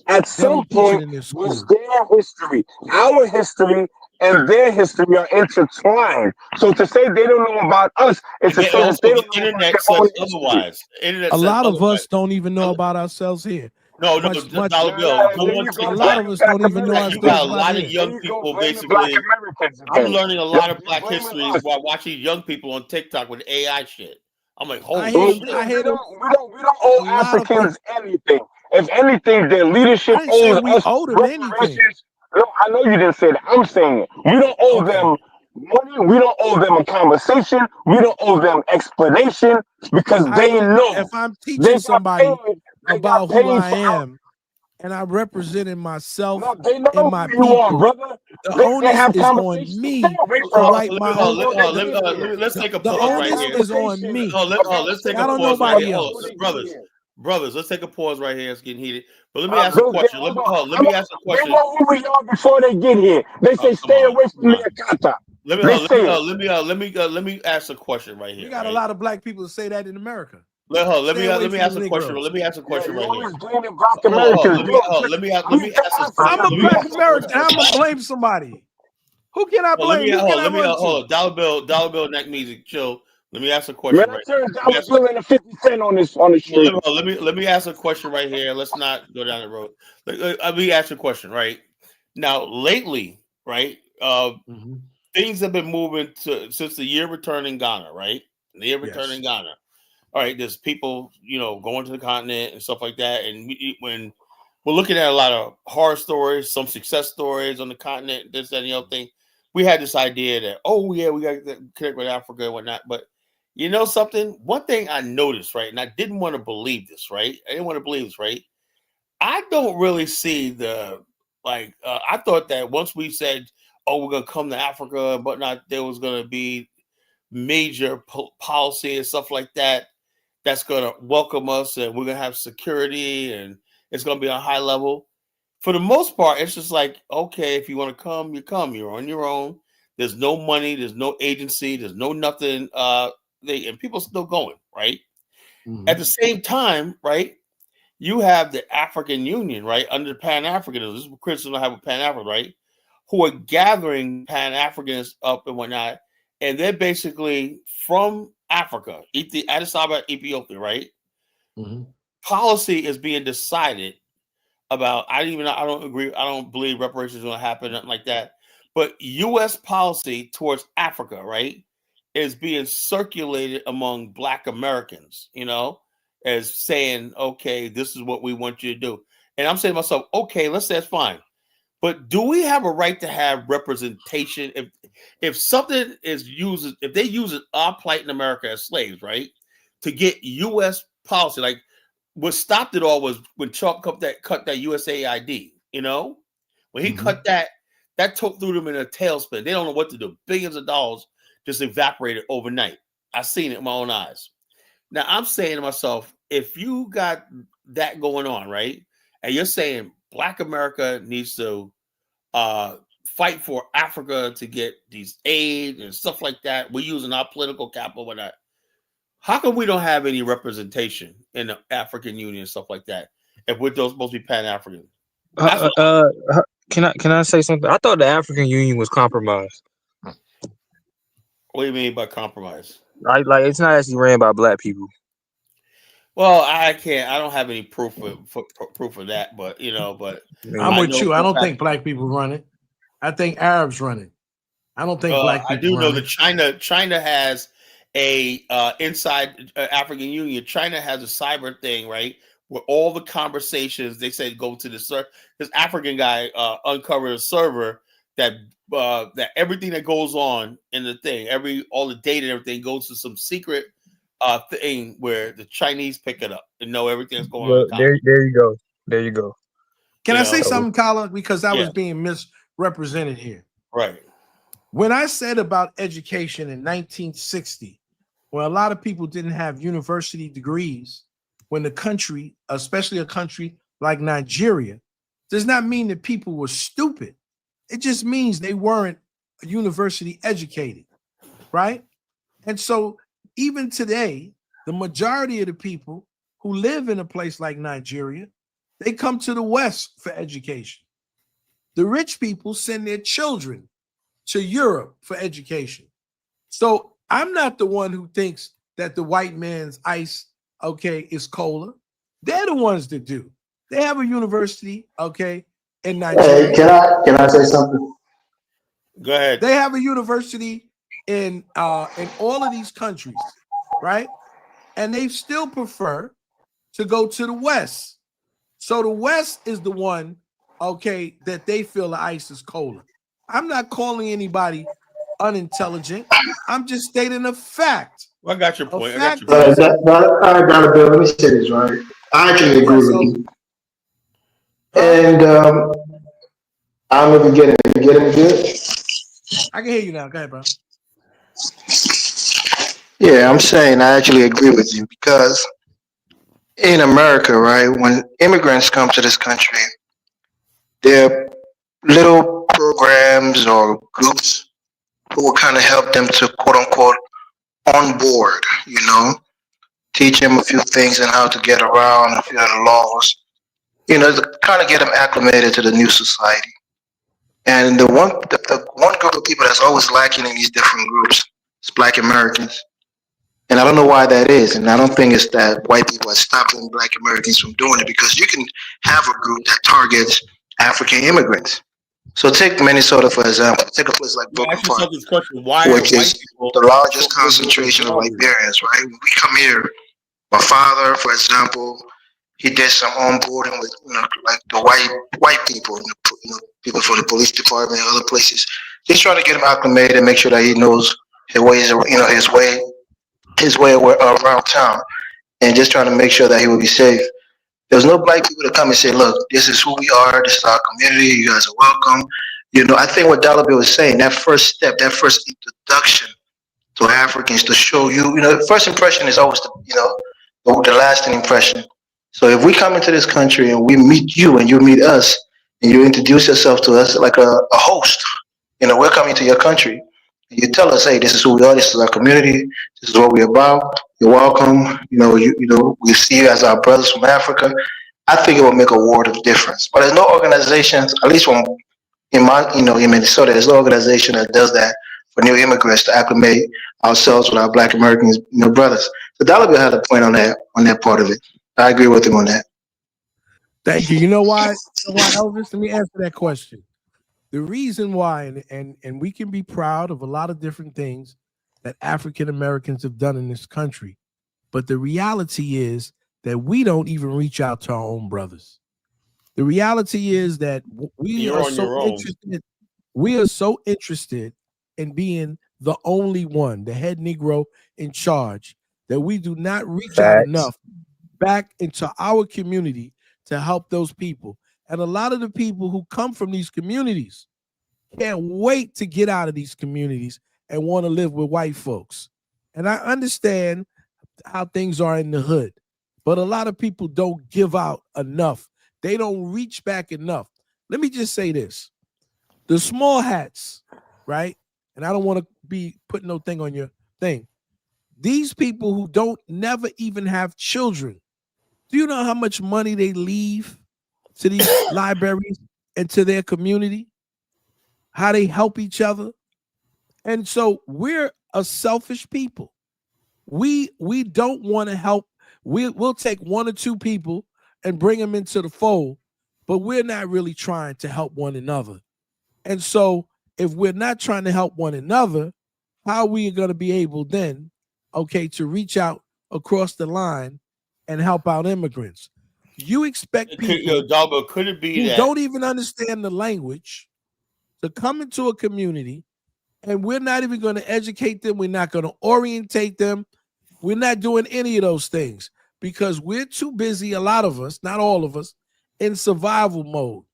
at They some don't teach it point in their was school. their history. Our history and their history are intertwined. So to say they don't know about us is And to they say that also, they the don't know about internet their own says history. otherwise. The internet A says lot of otherwise. us don't even know about ourselves here. No, Much. Dollar Nah, Bill, and go then on you A go lot TikTok. of blaming us Black don't even know You Americans. got ourselves a out lot of here. Then young you go people blaming Black basically. Americans I'm again. learning a lot of You're Black blaming history us. while watching young people on TikTok with AI shit. I'm like, I holy hear them. shit. I hear them. We don't owe A lot of people. Africans anything. If anything, their I leadership didn't say owes we us owe them anything. reparations. No, I know you didn't say that. I'm saying it. We don't owe Okay. them money. We don't owe them a conversation. We don't owe them explanation because I they do. If know I'm they teaching got somebody paid. They got about who paid I for how. am and I'm representing myself No, they and know my who you are, people, brother. the They onus have is on conversations. Stay me away to from us. write Let me, my Before they let get here. let's take a the They pause have right onus here. is on conversations me. about Let's take a Not on certain pause right stuff nobody here. before else. they get Brothers, here. let's take a pause right here. It's getting heated. But let me ask a They, question. hold on. Let me ask a They question. know who we are before they get here. They Oh, say come stay on, away come from on. the Akata. They say it. Let me ask a question right We here. got a Right. lot of black people that say that in America. Let Stay away me from ask the a question. Negroes. Let me ask a Yeah, question you right here. always blaming Black Americans. Let me ask this question. I'm a Let me black ask this American. question. How am I blame somebody? Who can I blame? Who can I run Hold to? on. Dollar Bill, neck music, chill. Let me ask a Man, question I right here. turned dollar bill into 50 cent on the street. Let me ask a question right here. Let's not go down the road. Let me ask you a question, right? Now, lately, right? Things have been moving to since the year return in Ghana, right? The year return in Ghana. All right, there's people, you know, going to the continent and stuff like that. And when we're looking at a lot of horror stories, some success stories on the continent, this, that, and the other thing, we had this idea that, oh, yeah, we got to connect with Africa and whatnot. But you know something? One thing I noticed, right, and I didn't want to believe this, right? I didn't want to believe this, right? I don't really see I thought that once we said, oh, we're going to come to Africa and whatnot, there was going to be major policy and stuff like that that's going to welcome us and we're going to have security and it's going to be on a high level. For the most part, it's just like, okay, if you want to come, you come. You're on your own. There's no money. There's no agency. There's no nothing. And people still going, right? At the same time, right, you have the African Union, right, under Pan Africanism. This is what Christians have with Pan African, right, who are gathering Pan Africanists up and whatnot. And they're basically from Africa, Addis Ababa, Ethiopia, right? Policy is being decided about. I don't agree. I don't believe reparations are going to happen, nothing like that. But U.S. policy towards Africa, right, is being circulated among Black Americans, you know, as saying, okay, this is what we want you to do. And I'm saying to myself, okay, let's say that's fine. But do we have a right to have representation if something is used, if they use our plight in America as slaves, right, to get U.S. policy? Like what stopped it all was when Trump cut that USAID. You know, when he cut that, that threw them in a tailspin. They don't know what to do. Billions of dollars just evaporated overnight. I've seen it in my own eyes. Now I'm saying to myself, if you got that going on, right, and you're saying Black America needs to fight for Africa to get these aid and stuff like that. We're using our political capital with that. How come we don't have any representation in the African Union and stuff like that? If we're supposed to be Pan African, can I say something? I thought the African Union was compromised. What do you mean by compromise? Like it's not actually ran by black people. Well, I don't have any proof of that, but I'm with you. I don't think black people run it. I think Arabs run it. I don't think black people. I do know that China has a inside African Union. China has a cyber thing, right? Where all the conversations they say go to the server. This African guy uncovered a server that everything that goes on in the thing, all the data and everything goes to some secret thing where the Chinese pick it up and know everything that's going on. There you go. Can I say something, Kala? Because I was being misrepresented here. Right. When I said about education in 1960, where a lot of people didn't have university degrees, when the country, especially a country like Nigeria, does not mean that people were stupid. It just means they weren't university educated, right? And so even today, the majority of the people who live in a place like Nigeria, they come to the West for education. The rich people send their children to Europe for education. So I'm not the one who thinks that the white man's ice, is cola. They're the ones that do. They have a university, in Nigeria. Hey, can I say something? Go ahead. They have a university in all of these countries, right? And they still prefer to go to the West. So the West is the one, that they feel the ice is cola. I'm not calling anybody unintelligent. I'm just stating a fact. Well, I got your point. All right, Dr. Bill, let me say this, right? I actually agree with you. And I don't know if you're getting good. I can hear you now. Go ahead, bro. Yeah, I'm saying I actually agree with you because in America, right, when immigrants come to this country, there are little programs or groups who will kind of help them to quote unquote on board, teach them a few things and how to get around a few of the laws, to kind of get them acclimated to the new society. And the one group of people that's always lacking in these different groups is Black Americans. And I don't know why that is. And I don't think it's that white people are stopping Black Americans from doing it, because you can have a group that targets African immigrants. So take Minnesota, for example. Take a place like Brooklyn Park, which is the largest concentration of Liberians, right? When we come here, my father, for example, he did some onboarding with, like the white people, people from the police department and other places. Just trying to get him acclimated and make sure that he knows his ways, his way around town, and just trying to make sure that he will be safe. There's no Black people to come and say, look, this is who we are, this is our community, you guys are welcome. I think what Dollar Bill was saying, that first step, that first introduction to Africans to show you, first impression is always the lasting impression. So if we come into this country and we meet you and you meet us and you introduce yourself to us like a host, we're coming to your country. You tell us, hey, this is who we are. This is our community. This is what we're about. You're welcome. We see you as our brothers from Africa. I think it will make a world of difference. But there's no organizations, at least in Minnesota, there's no organization that does that for new immigrants to acclimate ourselves with our Black Americans, brothers. So Dollar Bill had a point on that part of it. I agree with him on that. Thank you. You know why, Elvis? Let me answer that question. The reason why, and we can be proud of a lot of different things that African Americans have done in this country, but the reality is that we don't even reach out to our own brothers. The reality is that we are so interested in being the only one, the head Negro in charge, that we do not reach out enough back into our community to help those people. And a lot of the people who come from these communities can't wait to get out of these communities and want to live with white folks. And I understand how things are in the hood, but a lot of people don't give out enough. They don't reach back enough. Let me just say this. The small hats, right? And I don't want to be putting no thing on your thing. These people who don't never even have children, do you know how much money they leave to these libraries and to their community? How they help each other? And so we're a selfish people. We don't want to help. We'll take one or two people and bring them into the fold, but we're not really trying to help one another. And so if we're not trying to help one another, how are we going to be able then, okay, to reach out across the line and help out immigrants? You expect people could it be who that don't even understand the language to come into a community, and we're not even going to educate them. We're not going to orientate them. We're not doing any of those things because we're too busy, a lot of us, not all of us, in survival mode.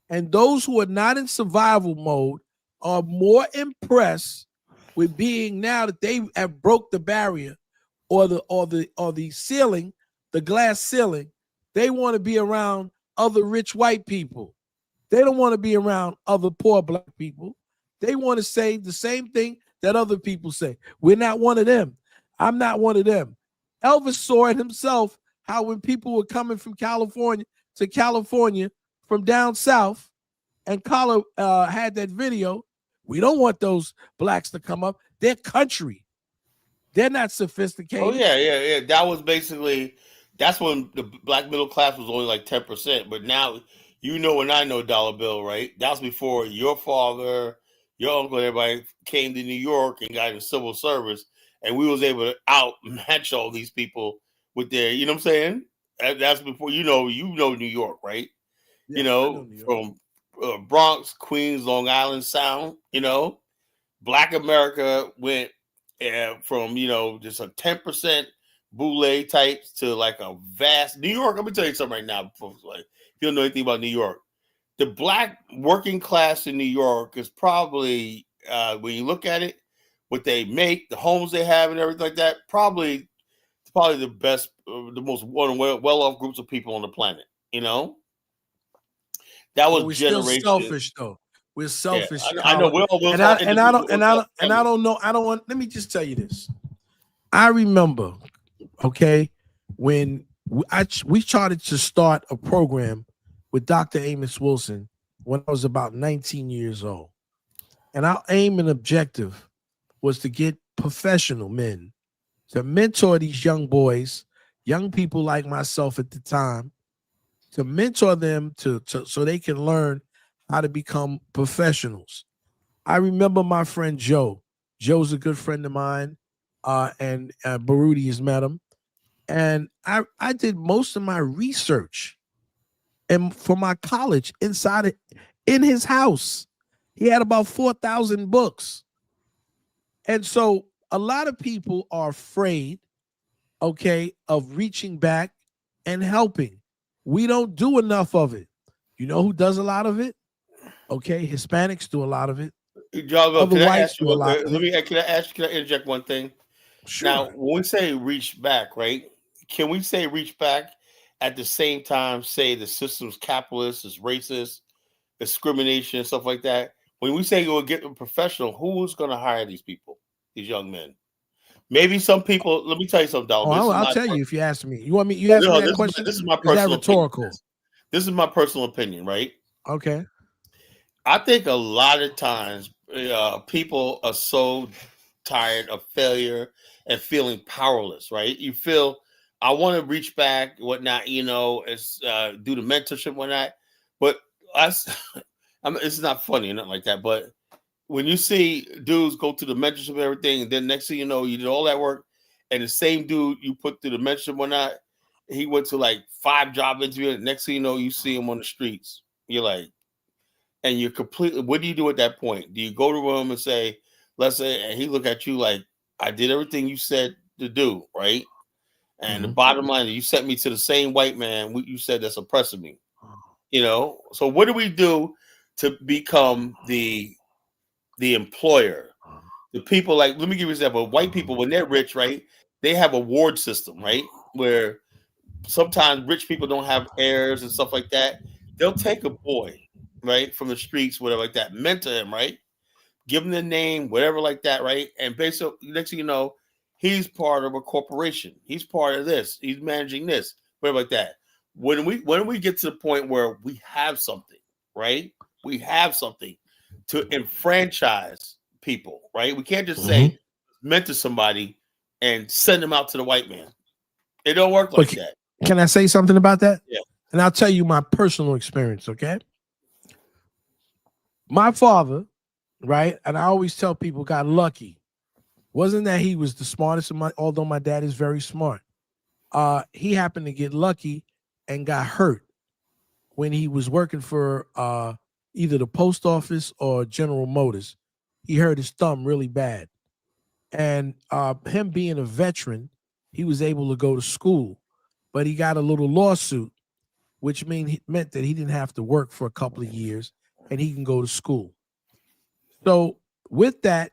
And those who are not in survival mode are more impressed with being, now that they have broke the barrier or the ceiling, the glass ceiling, they want to be around other rich white people. They don't want to be around other poor black people. They want to say the same thing that other people say. We're not one of them. I'm not one of them. Elvis saw it himself, how when people were coming from California to California from down south, and Kala had that video, we don't want those blacks to come up. They're country. They're not sophisticated. Oh, yeah. That was basically, that's when the black middle class was only like 10%. But now, and I know Dollar Bill, right? That was before your father, your uncle, everybody came to New York and got in civil service. And we was able to outmatch all these people with their, you know what I'm saying? That's before, you know New York, right? Yeah, from Bronx, Queens, Long Island Sound, Black America went from, just a 10% boule types to like a vast New York. Let me tell you something right now. Like, if you don't know anything about New York, the black working class in New York is probably, when you look at it, what they make, the homes they have and everything like that, probably the best, the most well-off groups of people on the planet, That was we're generation. still selfish, though. We're selfish. Yeah, I know. I don't know. I don't want. Let me just tell you this. I remember, okay, when we started to start a program with Dr. Amos Wilson when I was about 19 years old, and our aim and objective was to get professional men to mentor these young boys, young people like myself at the time, to mentor them so they can learn how to become professionals. I remember my friend Joe. Joe's a good friend of mine, and Baruti has met him. And I did most of my research and for my college in his house. He had about 4,000 books. And so a lot of people are afraid, okay, of reaching back and helping. We don't do enough of it. You know who does a lot of it? Okay, Hispanics do a lot of it. Jago, can I interject one thing? Sure. Now, when we say reach back, right? Can we say reach back at the same time say the system's capitalist, is racist, discrimination, stuff like that? When we say you'll get a professional, who's going to hire these people, these young men? Maybe some people. Let me tell you something, Dollar. I'll tell you if you ask me. You want me? You ask me that question? This is my personal. Is that rhetorical? This is my personal opinion, right? Okay. I think a lot of times people are so tired of failure and feeling powerless, right? You feel, I want to reach back, whatnot, it's do the mentorship, whatnot. But it's not funny or nothing like that. But when you see dudes go through the mentorship and everything, and then next thing you know, you did all that work, and the same dude you put through the mentorship, whatnot, he went to like 5 job interviews. Next thing you know, you see him on the streets. You're like, and you're completely, what do you do at that point? Do you go to him and say, let's say, and he look at you like, I did everything you said to do, right? And the bottom line is you sent me to the same white man you said that's oppressing me. So what do we do to become the employer? The people, like, let me give you an example. White people, when they're rich, right, they have a ward system, right? Where sometimes rich people don't have heirs and stuff like that. They'll take a boy, right, from the streets, whatever like that, mentor him, right? Give him the name, whatever like that, right? And basically, next thing you know, He's part of a corporation. He's part of this. He's managing this. Whatever like that. When we get to the point where we have something, right? We have something to enfranchise people, right? We can't just say mentor somebody and send them out to the white man. It don't work like that. Can I say something about that? Yeah. And I'll tell you my personal experience, okay? My father, right? And I always tell people got lucky. Wasn't that he was the smartest of although my dad is very smart. He happened to get lucky and got hurt when he was working for either the post office or General Motors. He hurt his thumb really bad. And him being a veteran, he was able to go to school, but he got a little lawsuit, which meant that he didn't have to work for a couple of years and he can go to school. So with that,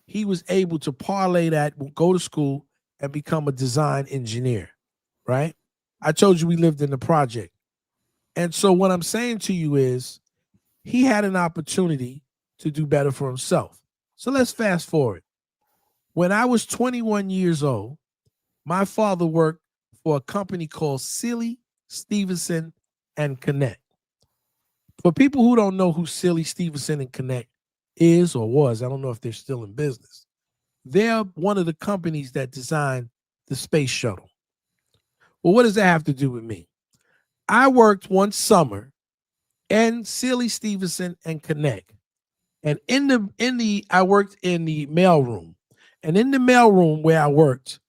he was able to parlay that, go to school and become a design engineer, right? I told you we lived in the project. And so what I'm saying to you is he had an opportunity to do better for himself. So let's fast forward. When I was 21 years old, my father worked for a company called Sealy, Stevenson, and Connect. For people who don't know who Sealy, Stevenson, and Connect is or was, I don't know if they're still in business. They're one of the companies that designed the space shuttle. Well, what does that have to do with me? I worked one summer in Sealy, Stevenson, and Connect. And I worked in the mailroom. And in the mailroom where I worked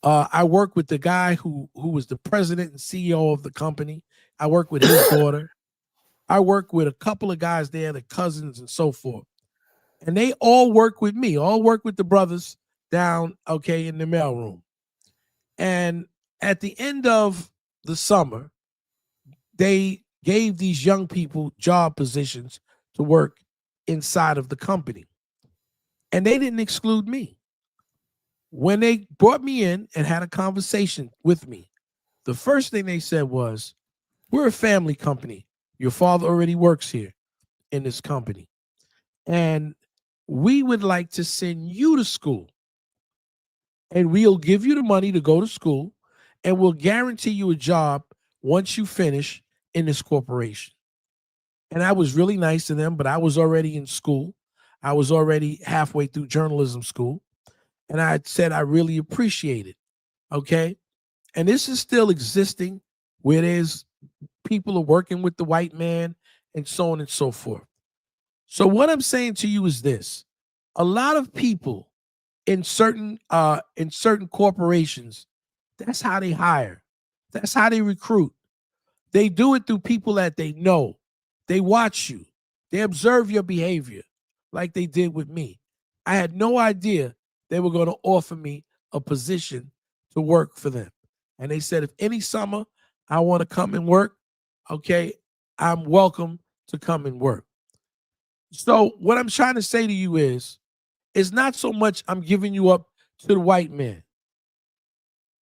with the guy who was the president and CEO of the company. I worked with his daughter. I worked with a couple of guys there, the cousins and so forth. And they all work with me, all work with the brothers down, in the mailroom. And at the end of the summer, they gave these young people job positions to work inside of the company. And they didn't exclude me. When they brought me in and had a conversation with me, the first thing they said was, we're a family company. Your father already works here in this company. And we would like to send you to school. And we'll give you the money to go to school. And we'll guarantee you a job once you finish in this corporation. And I was really nice to them, but I was already in school. I was already halfway through journalism school. And I said, I really appreciate it. Okay. And this is still existing where there's people are working with the white man and so on and so forth. So what I'm saying to you is this. A lot of people in certain corporations, that's how they hire. That's how they recruit. They do it through people that they know. They watch you. They observe your behavior like they did with me. I had no idea they were going to offer me a position to work for them. And they said, if any summer I want to come and work, I'm welcome to come and work. So what I'm trying to say to you is, it's not so much I'm giving you up to the white man.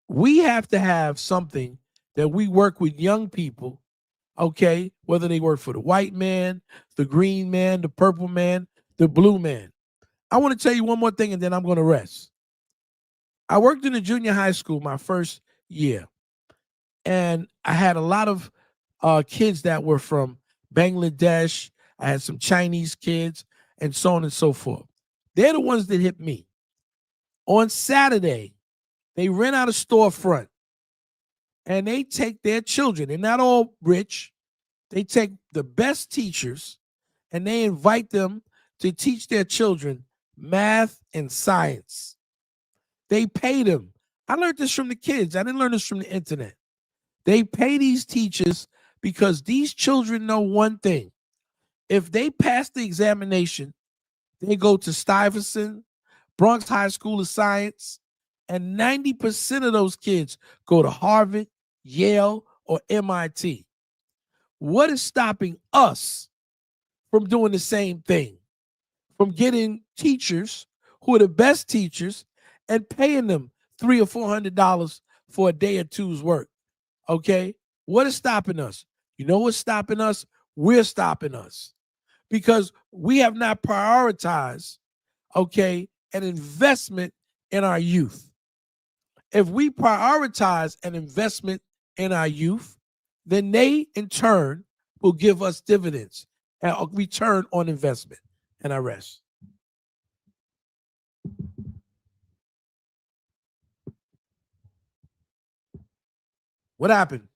We have to have something that we work with young people, whether they work for the white man, the green man, the purple man, the blue man. I want to tell you one more thing and then I'm going to rest. I worked in a junior high school my first year, and I had a lot of kids that were from Bangladesh. I had some Chinese kids and so on and so forth. They're the ones that hit me. On Saturday, they rent out a storefront and they take their children. They're not all rich. They take the best teachers and they invite them to teach their children math and science. They pay them. I learned this from the kids. I didn't learn this from the internet. They pay these teachers because these children know one thing. If they pass the examination, they go to Stuyvesant, Bronx High School of Science, and 90% of those kids go to Harvard, Yale, or MIT. What is stopping us from doing the same thing? From getting teachers who are the best teachers and paying them $300 or $400 for a day or two's work. What is stopping us? You know what's stopping us? We're stopping us because we have not prioritized, an investment in our youth. If we prioritize an investment in our youth, then they in turn will give us dividends and a return on investment. And I rest. What happened?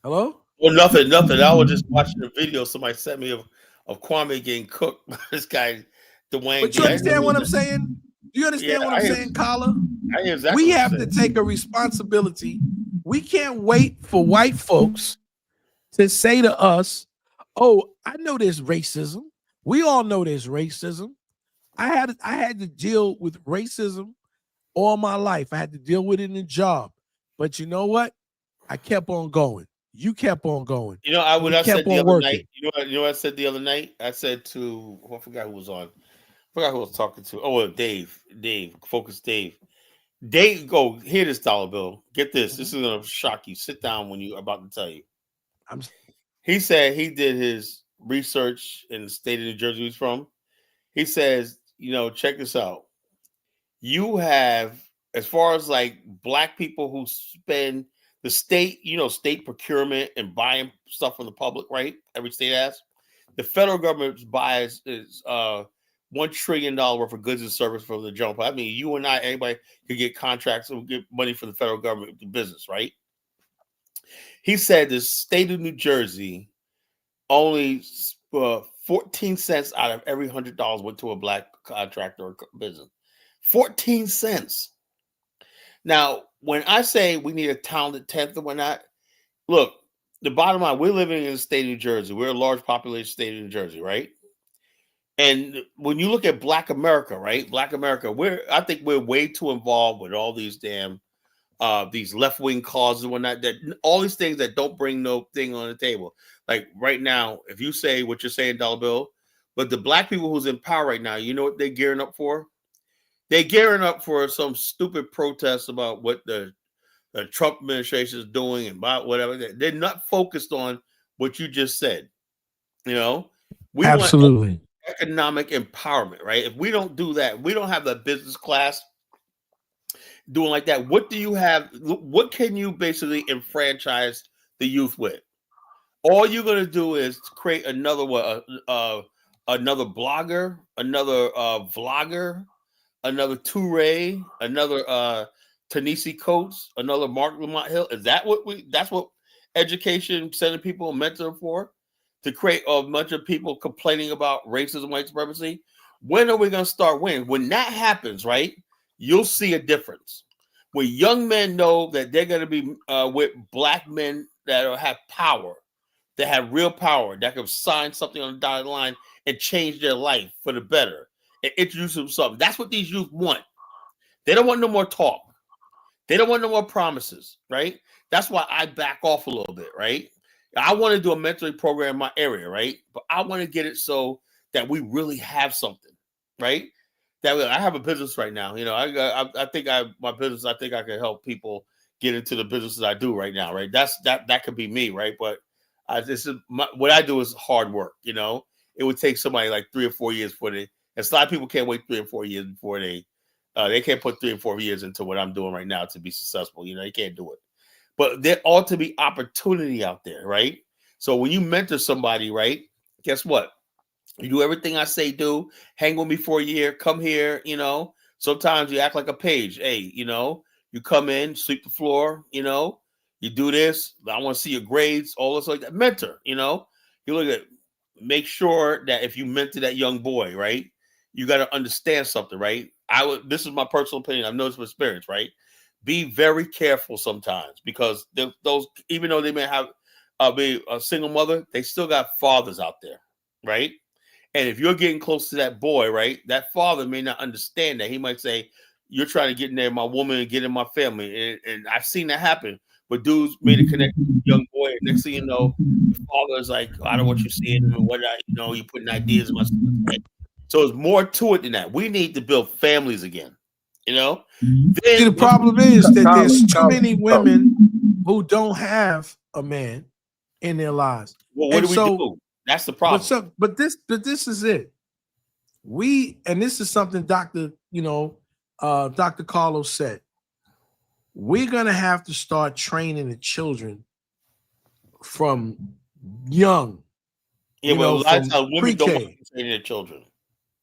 Hello? Well, nothing. I was just watching a video somebody sent me of Kwame getting cooked by this guy, Dwayne. But you understand what I'm saying? Do you understand what I'm saying, Kala? We have to take a responsibility. We can't wait for white folks to say to us, oh, I know there's racism. We all know there's racism. I had to deal with racism all my life. I had to deal with it in the job. But you know what? I kept on going. You kept on going. You know, I said the other night. You know what I said the other night? I said to I forgot who was on. I forgot who I was talking to. Oh, Dave, Focus Dave. Dave, go hear this dollar bill. Get this. This is gonna shock you. Sit down when you're about to tell you. He said he did his research in the state of New Jersey he's from. He says, check this out. You have, as far as like black people who spend the state, state procurement and buying stuff from the public, right? Every state has. The federal government buys is $1 trillion worth of goods and services from the general. I mean, you and I, anybody could get contracts and get money from the federal government to business, right? He said the state of New Jersey only 14 cents out of every $100 went to a black contractor or business. 14 cents. Now, when I say we need a talented 10th and whatnot, look, the bottom line, we're living in the state of New Jersey. We're a large population state of New Jersey, right? And when you look at Black America, right? Black America, I think we're way too involved with all these damn these left-wing causes and whatnot, that all these things that don't bring no thing on the table. Like right now, if you say what you're saying, Dollar Bill, but the black people who's in power right now, you know what they're gearing up for? They're gearing up for some stupid protest about what the Trump administration is doing and about whatever. They're not focused on what you just said. We absolutely want economic empowerment, right? If we don't do that, we don't have the business class doing like that. What do you have? What can you basically enfranchise the youth with? All you're going to do is create another another blogger, another vlogger, another Toure, another Ta-Nehisi Coates, another Mark Lamont Hill. Is that that's what education sending people mentor for? To create a bunch of people complaining about racism, white supremacy? When are we going to start winning? When that happens, right, you'll see a difference. When young men know that they're going to be with black men that have power, that have real power, that can sign something on the dotted line and change their life for the better and introduce them to something. That's what these youth want. They don't want no more talk. They don't want no more promises, right? That's why I back off a little bit, right? I want to do a mentoring program in my area, right? But I want to get it so that we really have something, right? That I have a business right now. I think my business. I think I can help people get into the businesses I do right now, right? That could be me, right? But what I do is hard work. It would take somebody like 3 or 4 years for it. And a lot of people can't wait 3 or 4 years before they can't put 3 or 4 years into what I'm doing right now to be successful. They can't do it. But there ought to be opportunity out there, right? So when you mentor somebody, right, guess what? You do everything I say do. Hang with me for a year. Come here, Sometimes you act like a page. Hey, you come in, sweep the floor, you do this. I want to see your grades, all this like that. Mentor, you look at, make sure that if you mentor that young boy, right, you got to understand something, right? This is my personal opinion. I've noticed with experience, right? Be very careful sometimes because those, even though they may have be a single mother, they still got fathers out there, right? And if you're getting close to that boy, right, that father may not understand that. He might say, you're trying to get in there, my woman, and get in my family. And I've seen that happen. But dudes made a connection with a young boy. And next thing you know, the father is like, I don't want you seeing him and whatnot. You're putting ideas in my head. So there's more to it than that. We need to build families again. Then see, the problem is that there's too many women who don't have a man in their lives. Well, what do we do? That's the problem. But this is it. And this is something Dr. Dr. Carlos said, we're gonna have to start training the children from young. Yeah, but a lot of times women don't want to train their children.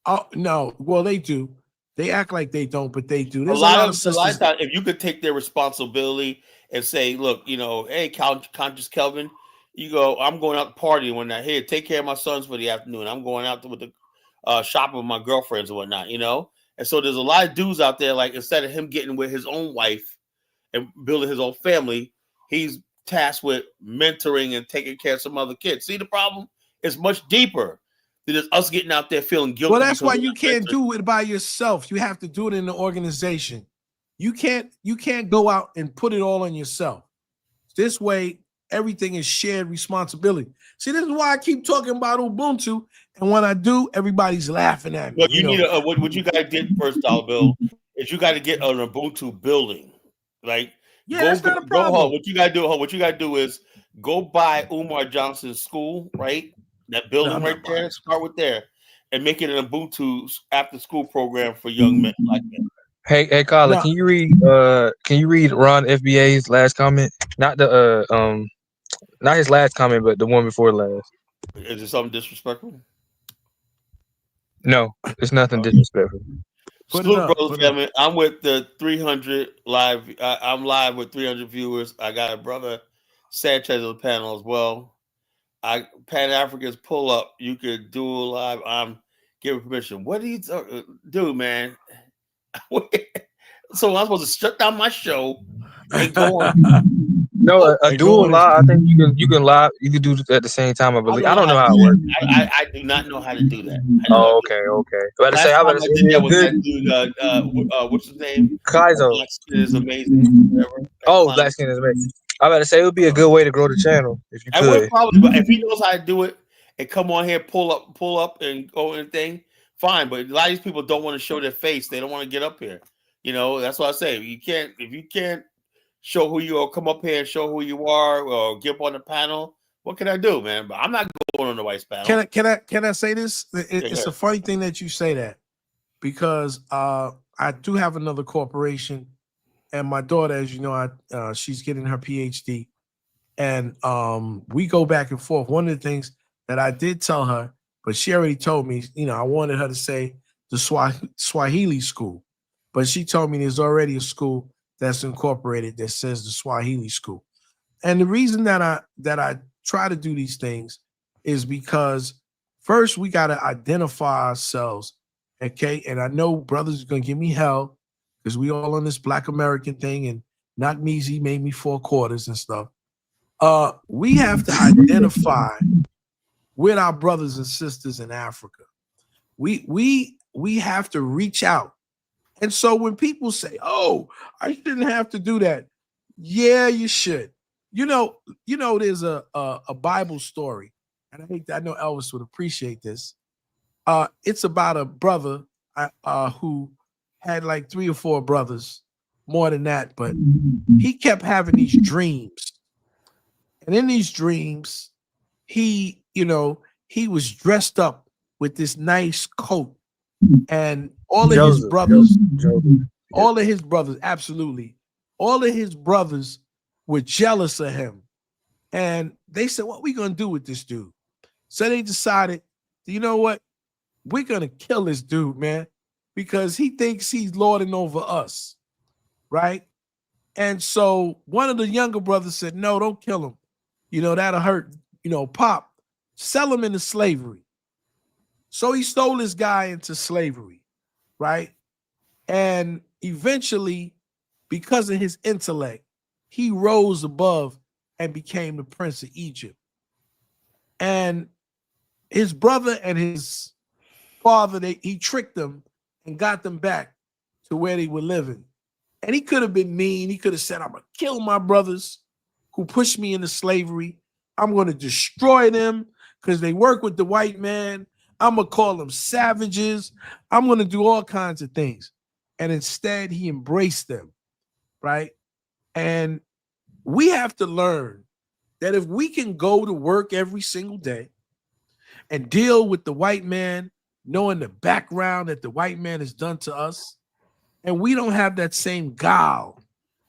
Oh no, well they do. They act like they don't, but they do. There's a lot of of sisters. times, if you could take their responsibility and say, "Look, hey, conscious Kelvin, you go. I'm going out to party and whatnot. Here, take care of my sons for the afternoon. I'm going out with the shopping with my girlfriends and whatnot. And so there's a lot of dudes out there. Like instead of him getting with his own wife and building his own family, he's tasked with mentoring and taking care of some other kids. See the problem? It's much deeper than just us getting out there feeling guilty. Well, that's why you can't do it by yourself. You have to do it in the organization. You can't go out and put it all on yourself. This way, everything is shared responsibility. See, this is why I keep talking about Ubuntu, and when I do, everybody's laughing at me. Well, you need what you got to get first, Dollar Bill, is you got to get an Ubuntu building. Like, that's not a problem. Go home. What you got to do is go buy Umar Johnson's school, right? That building right there. Start with there, and make it an Ubuntu after school program for young men like that. Hey, Kala, can you read Ron FBA's last comment? Not not his last comment, but the one before last. Is it something disrespectful? No, it's nothing disrespectful. Salute, brothers, family. I'm with the 300 live. I'm live with 300 viewers. I got a brother Sanchez on the panel as well. Pan Africans pull up. You could do a live. I'm giving permission. What do you do, man? So I'm supposed to shut down my show and go on. No, a dual live. I think you can live. You can do it at the same time. I believe. I don't know how it works. I do not know how to do that. Oh, okay. I did that with that dude. What's his name? Kaizo. Black Skin is amazing. Black Skin is amazing. I'm about to say it would be a good way to grow the channel if you could. I would probably, but if he knows how to do it and come on here, pull up and go and thing, fine. But a lot of these people don't want to show their face. They don't want to get up here. That's what I say. If you can't show who you are, come up here and show who you are, or get up on the panel. What can I do, man? But I'm not going on the White's panel. Can I say this? It's a funny thing that you say that, because I do have another corporation, and my daughter, as you know, she's getting her PhD, and we go back and forth. One of the things that I did tell her, but she already told me, I wanted her to say the Swahili school, but she told me there's already a school that's incorporated that says the Swahili school. And the reason that I try to do these things is because first we got to identify ourselves, okay? And I know brothers are going to give me hell because we all on this Black American thing, and not Measy made me 4 quarters and stuff. We have to identify with our brothers and sisters in Africa. We have to reach out. And so when people say, "Oh, I shouldn't have to do that," yeah, you should. There's a Bible story, and I know Elvis would appreciate this. It's about a brother who had like 3 or 4 brothers, more than that, but he kept having these dreams, and in these dreams, he was dressed up with this nice coat. And all of his brothers, absolutely, all of his brothers were jealous of him. And they said, "What are we going to do with this dude?" So they decided, you know what? We're going to kill this dude, man, because he thinks he's lording over us, right? And so one of the younger brothers said, "No, don't kill him. That'll hurt. Pop, sell him into slavery." So he stole this guy into slavery, right? And eventually, because of his intellect, he rose above and became the Prince of Egypt. And his brother and his father, he tricked them and got them back to where they were living. And he could have been mean. He could have said, "I'm going to kill my brothers who pushed me into slavery. I'm going to destroy them because they work with the white man. I'm going to call them savages. I'm going to do all kinds of things." And instead, he embraced them, right? And we have to learn that if we can go to work every single day and deal with the white man knowing the background that the white man has done to us. And we don't have that same guile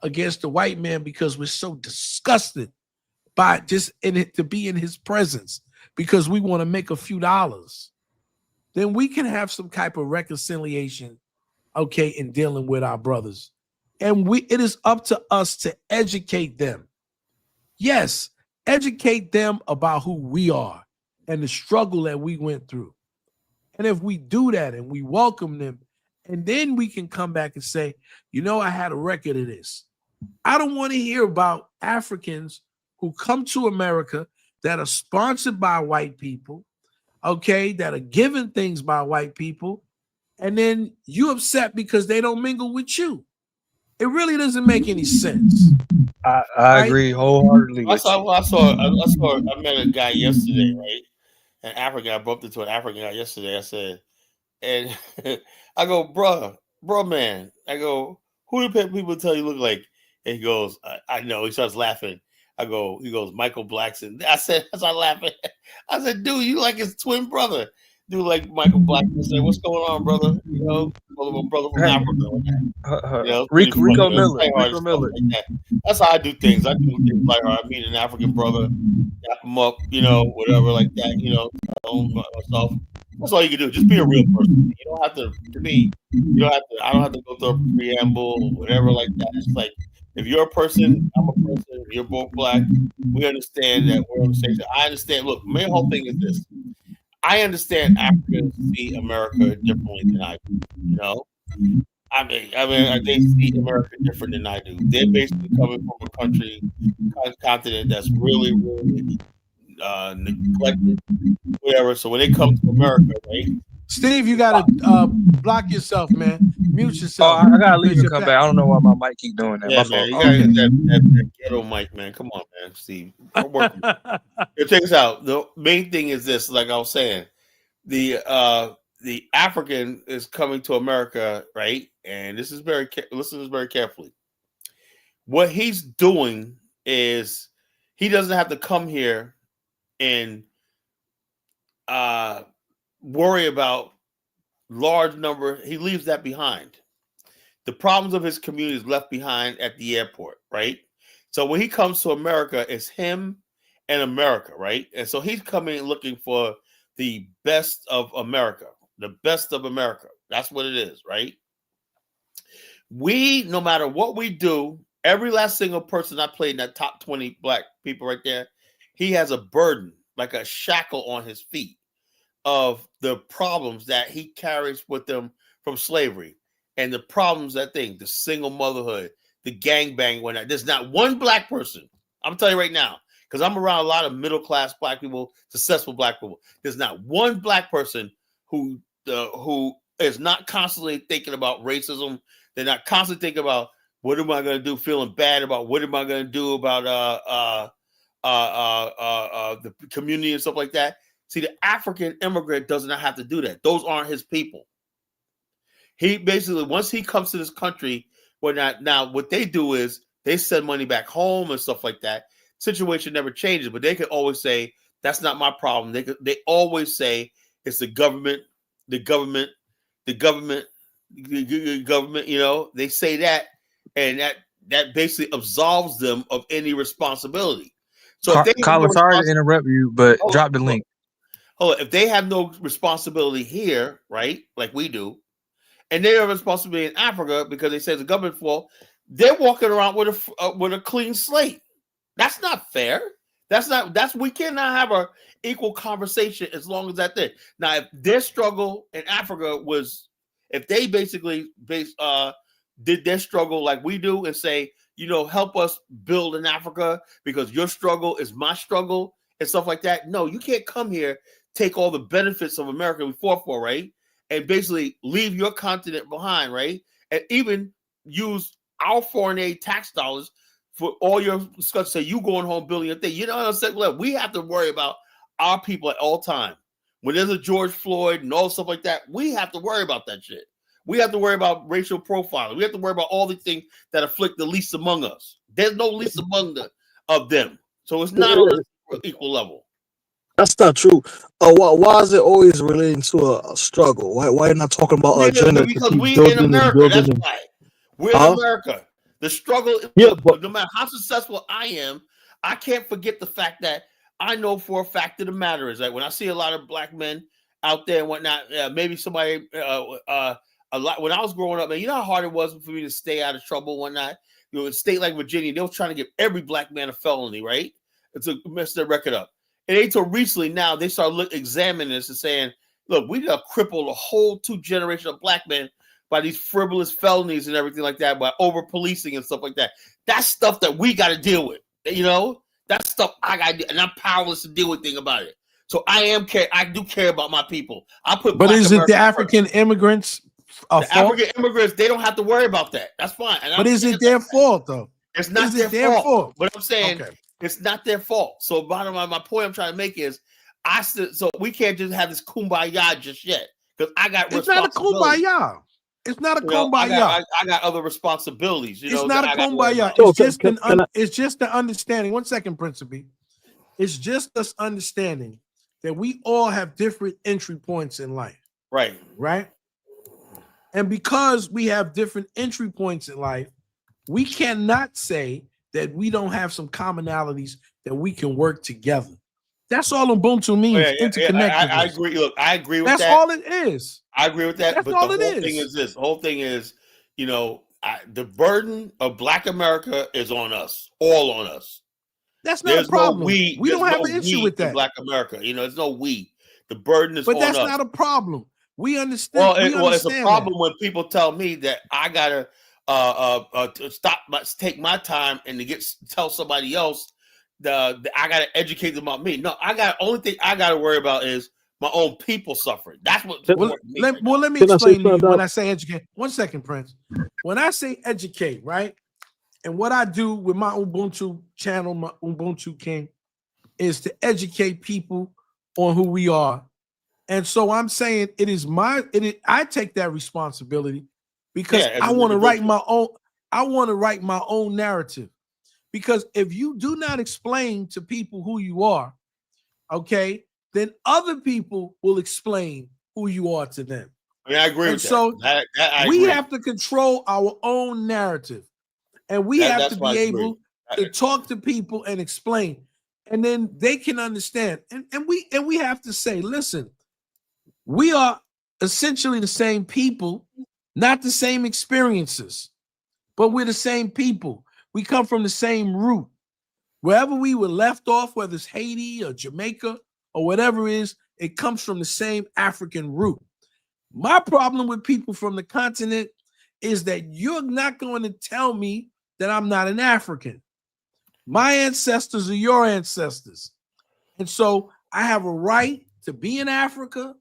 against the white man because we're so disgusted by just in it to be in his presence because we want to make a few dollars. Then we can have some type of reconciliation, okay, in dealing with our brothers. And it is up to us to educate them. Yes, educate them about who we are and the struggle that we went through. And if we do that and we welcome them, and then we can come back and say, you know, I had a record of this. I don't want to hear about Africans who come to America that are sponsored by white people, okay, that are given things by white people, and then you upset because they don't mingle with you. It really doesn't make any sense. I agree wholeheartedly. I met a guy yesterday, right? An African. I bumped into an African guy yesterday. I said, and I go, bro, man. I go, who do people tell you look like? And he goes, I know. He starts laughing. He goes, Michael Blackson. I start laughing. I said, dude, you like his twin brother. Dude, like Michael Blackson. I said, what's going on, brother? You know, brother from Africa. You know, Rico Miller. Rico Miller. Like that's how I do things. I do things like I meet an African brother, dap him up, you know, whatever like that, you know, myself. That's all you can do. Just be a real person. You don't have to me, you don't have to, I don't have to go through a preamble or whatever like that. It's like, if you're a person, I'm a person, if you're both black, we understand that we're on the same side. I understand. Look, my whole thing is this. I understand Africans see America differently than I do, you know? I mean, they see America different than I do. They're basically coming from a country, continent that's really, really neglected, whatever. So when they come to America, right? Steve, you gotta block yourself, man. Mute yourself. Oh, I gotta leave and come back. I don't know why my mic keep doing that. Yeah, man, you gotta get that ghetto mic, man. Come on, man, Steve. I'm working. Check this out. The main thing is this, like I was saying, the African is coming to America, right? And this is listen to this very carefully. What he's doing is he doesn't have to come here and worry about large number. He leaves that behind. The problems of his community is left behind at the airport, right? So when he comes to America, it's him and America, right? And so he's coming looking for the best of America, the best of America. That's what it is, right? We, no matter what we do, every last single person I played in that top 20 black people right there, he has a burden, like a shackle on his feet of the problems that he carries with him from slavery and the problems the single motherhood, the gangbang, whatnot. There's not one black person, I'm telling you right now, because I'm around a lot of middle-class black people, successful black people. There's not one black person who is not constantly thinking about racism. They're not constantly thinking about what am I going to do, feeling bad about what am I going to do about the community and stuff like that. See, the African immigrant does not have to do that. Those aren't his people. He basically, once he comes to this country, now what they do is they send money back home and stuff like that. Situation never changes, but they can always say, that's not my problem. They always say it's the government, you know, they say that, and that basically absolves them of any responsibility. So Kala, sorry to interrupt you, but drop the link. If they have no responsibility here, right, like we do, and they have responsibility in Africa because they say it's the government's fault, they're walking around with a clean slate. That's not fair. We cannot have an equal conversation as long as that's there. Now, if their struggle in Africa was, if they basically did their struggle like we do and say, you know, help us build in Africa because your struggle is my struggle and stuff like that. No, you can't come here, take all the benefits of America we fought for, right? And basically leave your continent behind, right? And even use our foreign aid tax dollars for all your stuff. Say you going home building your thing. You know what I'm saying? We have to worry about our people at all time. When there's a George Floyd and all stuff like that, we have to worry about that shit. We have to worry about racial profiling. We have to worry about all the things that afflict the least among us. There's no least among of them. So it's not on an equal level. That's not true. Why is it always relating to a struggle? Why are you not talking about a agenda to Because keep we in building and America. That's building? why we're in Huh? America. The struggle. Yeah, but No matter how successful I am, I can't forget the fact that I know for a fact of the matter is that when I see a lot of black men out there and whatnot, maybe somebody a lot when I was growing up, man, you know how hard it was for me to stay out of trouble and whatnot. You know, in a state like Virginia, they was trying to give every black man a felony, right? To mess their record up. And until recently now, they start examining this and saying, look, we have crippled a whole 2 generations of black men by these frivolous felonies and everything like that, by over policing and stuff like that. That's stuff that we got to deal with. You know, that's stuff I got to do, and I'm powerless to do anything about it. So I do care about my people. I put. But Black is America it the African immigrants' fault? African immigrants, they don't have to worry about that. That's fine. And but is it their fault though? It's not their fault. But I'm saying it's not their fault. So bottom line, my point I'm trying to make is so we can't just have this kumbaya just yet. Because I got It's not a kumbaya. It's not a kumbaya. I got other responsibilities. It's not a kumbaya. It's just the understanding. 1 second, Principe. It's just us understanding that we all have different entry points in life. Right. Right. And because we have different entry points in life, we cannot say that we don't have some commonalities that we can work together. That's all Ubuntu means. Interconnected. I agree. Look, I agree with that. That's all it is. I agree with that. That's but all the whole thing is this. The whole thing is, you know, the burden of Black America is on us, all on us. That's not a problem. No we don't have an issue with that. Black America, you know, there's no we. The burden is on us. But that's not a problem. We understand. Well, it's a problem when people tell me that I gotta take my time and to tell somebody else I gotta educate them about me. No, only thing I gotta worry about is my own people suffering. That's what. Let me explain to you when I say educate. 1 second, Prince. When I say educate, right, and what I do with my Ubuntu channel, my Ubuntu King, is to educate people on who we are. And so I'm saying I take that responsibility because I want to write my own. I want to write my own narrative. Because if you do not explain to people who you are, okay, then other people will explain who you are to them. I mean, I agree with so that. We have to control our own narrative. And we have to be able to talk to people and explain. And then they can understand. And we have to say, listen, we are essentially the same people, not the same experiences, but we're the same people. We come from the same root. Wherever we were left off, whether it's Haiti or Jamaica or whatever it is, it comes from the same African root. My problem with people from the continent is that you're not going to tell me that I'm not an African. My ancestors are your ancestors. And so I have a right to be in Africa.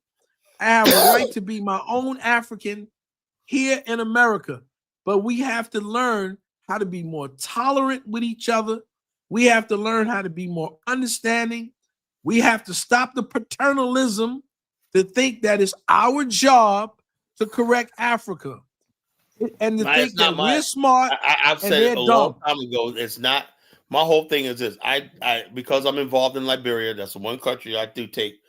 I have a right to be my own African here in America. But we have to learn how to be more tolerant with each other. We have to learn how to be more understanding. We have to stop the paternalism to think that it's our job to correct Africa. And to think that we're smart. I've said it a long time ago. It's not. My whole thing is this. Because I'm involved in Liberia, that's the one country I do take.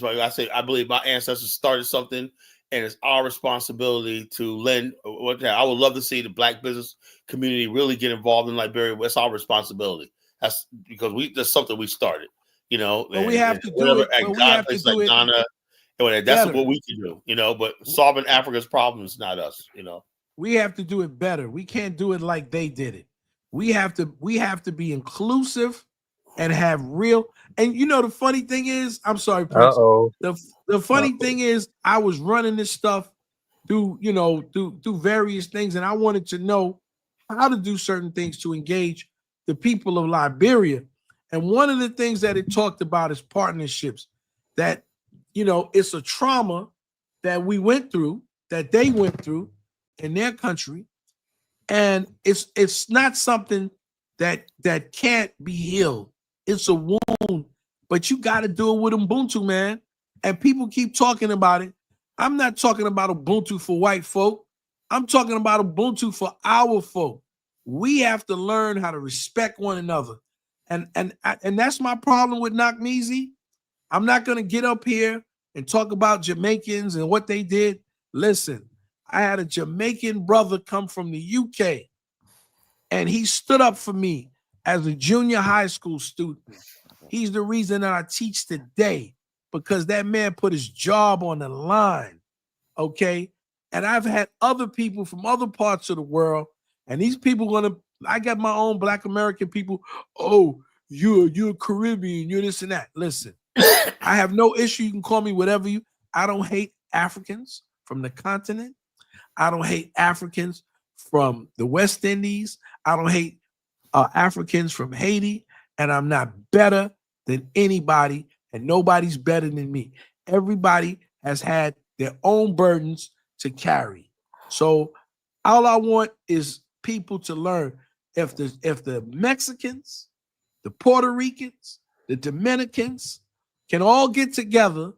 I say I believe my ancestors started something, and it's our responsibility to lend. I would love to see the Black business community really get involved in Liberia. It's our responsibility. That's because that's something we started. You know, but we have to do it. But we have to do it. Ghana, that's what we can do. You know, but solving Africa's problems is not us. You know, we have to do it better. We can't do it like they did it. We have to be inclusive and have real. And you know, the funny thing is, I'm sorry, Prince. The funny thing is, I was running this stuff through various things, and I wanted to know how to do certain things to engage the people of Liberia. And one of the things that it talked about is partnerships. That, it's a trauma that we went through, that they went through in their country. And it's not something that can't be healed. It's a wound, but you got to do it with Ubuntu, man. And people keep talking about it. I'm not talking about Ubuntu for white folk. I'm talking about Ubuntu for our folk. We have to learn how to respect one another. And that's my problem with Nakmizi. I'm not going to get up here and talk about Jamaicans and what they did. Listen, I had a Jamaican brother come from the UK, and he stood up for me as a junior high school student. He's the reason that I teach today, because that man put his job on the line, okay? And I've had other people from other parts of the world, and these people I got my own Black American people. Oh, you're Caribbean, you're this and that. Listen, I have no issue. You can call me whatever I don't hate Africans from the continent. I don't hate Africans from the West Indies. I don't hate Africans from Haiti, and I'm not better than anybody, and nobody's better than me. Everybody has had their own burdens to carry. So all I want is people to learn, if the Mexicans, the Puerto Ricans, the Dominicans can all get together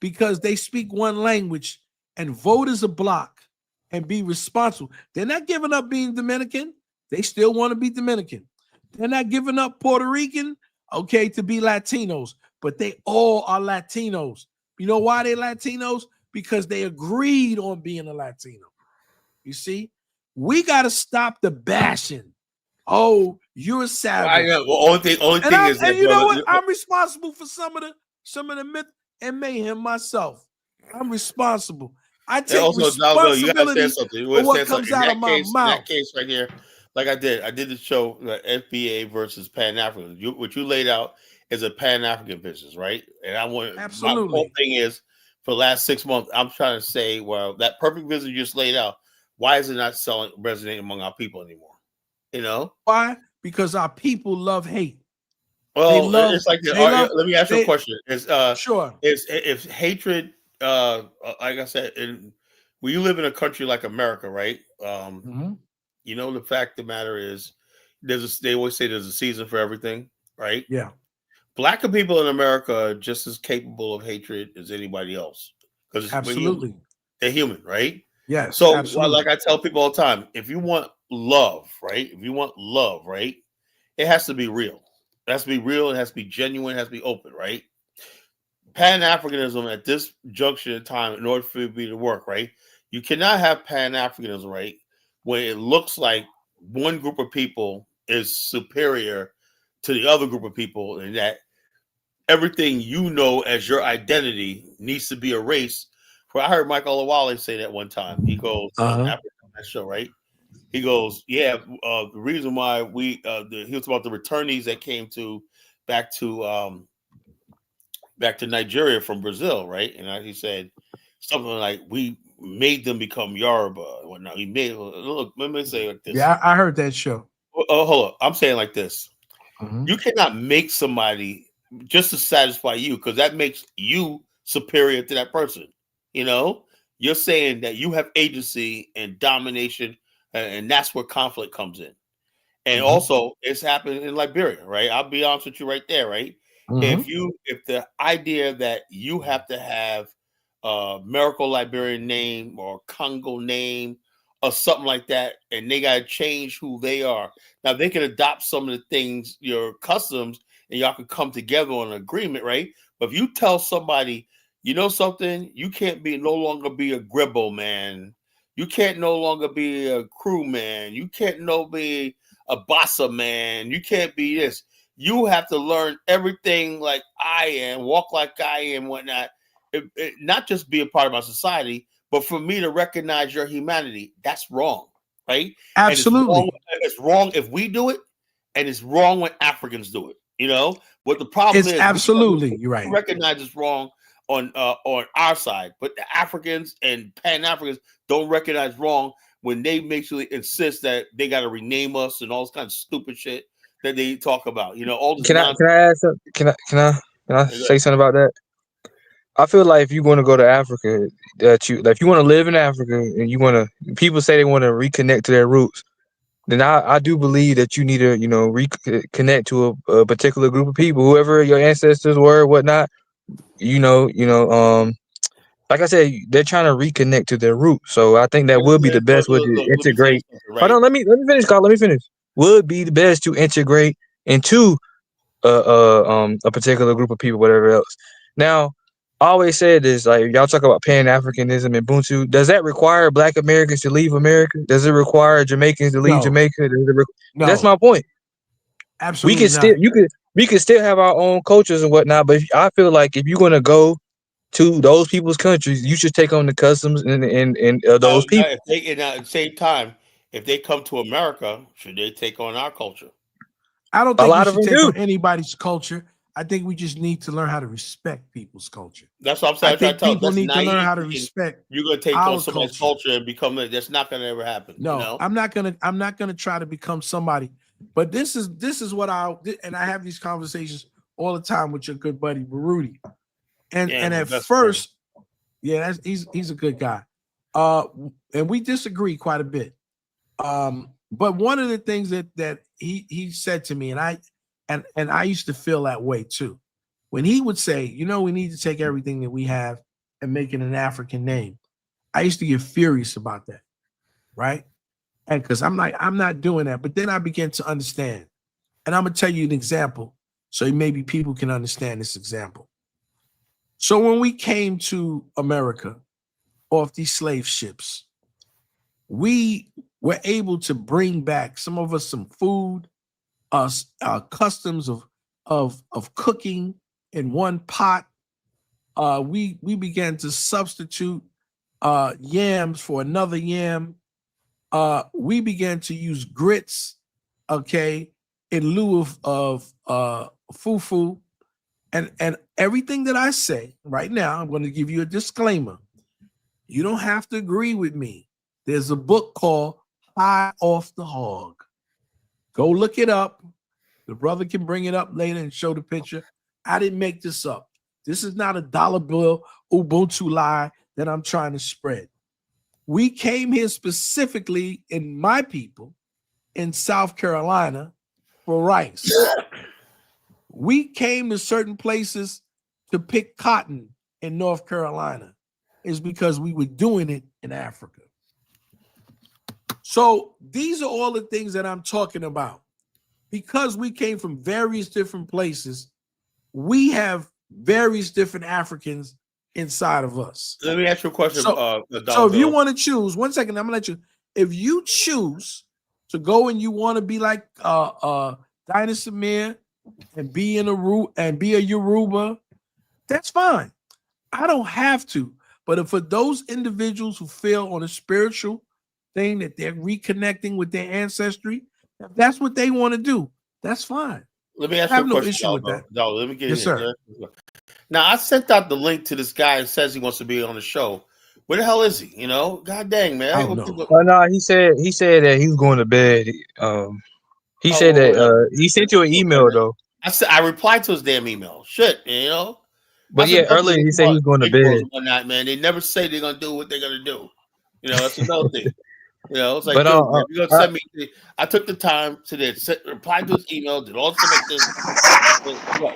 because they speak one language and vote as a block and be responsible. They're not giving up being Dominican. They still want to be Dominican. They're not giving up Puerto Rican, okay, to be Latinos, but they all are Latinos. You know why they're Latinos? Because they agreed on being a Latino. You see, we got to stop the bashing. Oh, you're a savage. I know. Well, only thing is, and you know what? I'm responsible for some of the myth and mayhem myself. I'm responsible. I take responsibility you gotta say something. for what comes out of my mouth. In that case right here, like I did the show, FBA versus Pan African. What you laid out is a Pan African business, right? And I want absolutely. My whole thing is, for the last 6 months, I'm trying to say, well, that perfect business you just laid out, why is it not resonating among our people anymore? You know why? Because our people love hate. Well, it's like let me ask you a question. Sure. If hatred, like I said, when you live in a country like America, right? You know, the fact of the matter is, they always say there's a season for everything, right? Yeah. Black people in America are just as capable of hatred as anybody else, because absolutely they're human, right? Yes. So, like I tell people all the time, if you want love, right? If you want love, right? It has to be real. It has to be real. It has to be genuine. It has to be open, right? Pan Africanism at this junction in time, in order for it to work, right? You cannot have Pan Africanism, right, when it looks like one group of people is superior to the other group of people, and that everything you know as your identity needs to be erased. I heard Mike Olawale say that one time. He goes, on that show, right? He goes, yeah, the reason why he was about the returnees that came back to Nigeria from Brazil, right? And he said something like, we made them become Yoruba or whatnot. Look, let me say it like this. Yeah, I heard that show. Hold on. I'm saying like this. You cannot make somebody just to satisfy you, because that makes you superior to that person. You know, you're saying that you have agency and domination, and that's where conflict comes in. And also, it's happening in Liberia, right? I'll be honest with you right there, right? If the idea that you have to have a Miracle Liberian name or Congo name or something like that, and they got to change who they are. Now, they can adopt some of the things, your customs, and y'all can come together on an agreement, right? But if you tell somebody, you know something, you can't no longer be a gribble man. You can't no longer be a crew man. You can't be a bossa man. You can't be this. You have to learn everything like I am, walk like I am, whatnot. Not just be a part of my society, but for me to recognize your humanity. That's wrong, right? Absolutely. It's wrong if we do it, and it's wrong when Africans do it. You know what the problem is? Absolutely, you're right. Recognize it's wrong on our side, but the Africans and Pan Africans don't recognize wrong when they basically insist that they got to rename us and all this kind of stupid shit that they talk about. You know, all this. Can I add something? Can I say something about that? I feel like if you want to go to Africa, if you want to live in Africa and people say they want to reconnect to their roots, then I do believe that you need to, reconnect to a particular group of people, whoever your ancestors were, whatnot. Like I said, they're trying to reconnect to their roots. So I think that would be the best way to integrate. Hold on, let me finish, Carl. Let me finish. Would be the best to integrate into a particular group of people, whatever else. Now, I always said this, like y'all talk about Pan Africanism and Ubuntu. Does that require Black Americans to leave America? Does it require Jamaicans to leave No, Jamaica? That's no, my point. We absolutely can still, not. we can still have our own cultures and whatnot. But I feel like if you're gonna go to those people's countries, you should take on the customs and those people. If they, and at the same time, if they come to America, should they take on our culture? I don't A think we lot of should them take do. on anybody's culture. I think we just need to learn how to respect people's culture. That's what I'm saying. I think people That's need to learn naive how to thinking respect you're going to take on our somebody's culture. culture and become it. That's not going to ever happen. No, you know? I'm not gonna try to become somebody. But this is what I have these conversations all the time with your good buddy Baruti. And at first, yeah, he's a good guy. And we disagree quite a bit. But one of the things that he said to me, and I used to feel that way too, when he would say, we need to take everything that we have and make it an African name. I used to get furious about that, right? And because I'm not doing that. But then I began to understand. And I'm gonna tell you an example, so maybe people can understand this example. So when we came to America off these slave ships, we were able to bring back some of us some food, customs of cooking in one pot. We began to substitute yams for another yam. We began to use grits, okay, in lieu of fufu. And everything that I say right now, I'm going to give you a disclaimer. You don't have to agree with me. There's a book called High Off the Hog. Go look it up. The brother can bring it up later and show the picture. I didn't make this up. This is not a dollar bill Ubuntu lie that I'm trying to spread. We came here specifically in my people in South Carolina for rice. We came to certain places to pick cotton in North Carolina. Is because we were doing it in Africa. So these are all the things that I'm talking about. Because we came from various different places, we have various different Africans inside of us. Let me ask you a question. So if you want to choose, 1 second, I'm gonna let you. If you choose to go and you want to be like Dinah Samir and be a Yoruba, that's fine. I don't have to. But for those individuals who feel on a spiritual thing that they're reconnecting with their ancestry, if that's what they want to do, that's fine. Let me ask I have you a no question, issue with that. No, let me get Yes, in sir. here. Now, I sent out the link to this guy that says he wants to be on the show. Where the hell is he? God dang, man. I don't know. Oh no, he said that he was going to bed. He said that he sent you an email though. I replied to his damn email. Shit, But yeah, earlier he said he was going to bed. Whatnot, man. They never say they're gonna do what they're gonna do. That's another thing. It's like, But, dude, man, you're gonna send me. I took the time to reply to his email. Did all the like this.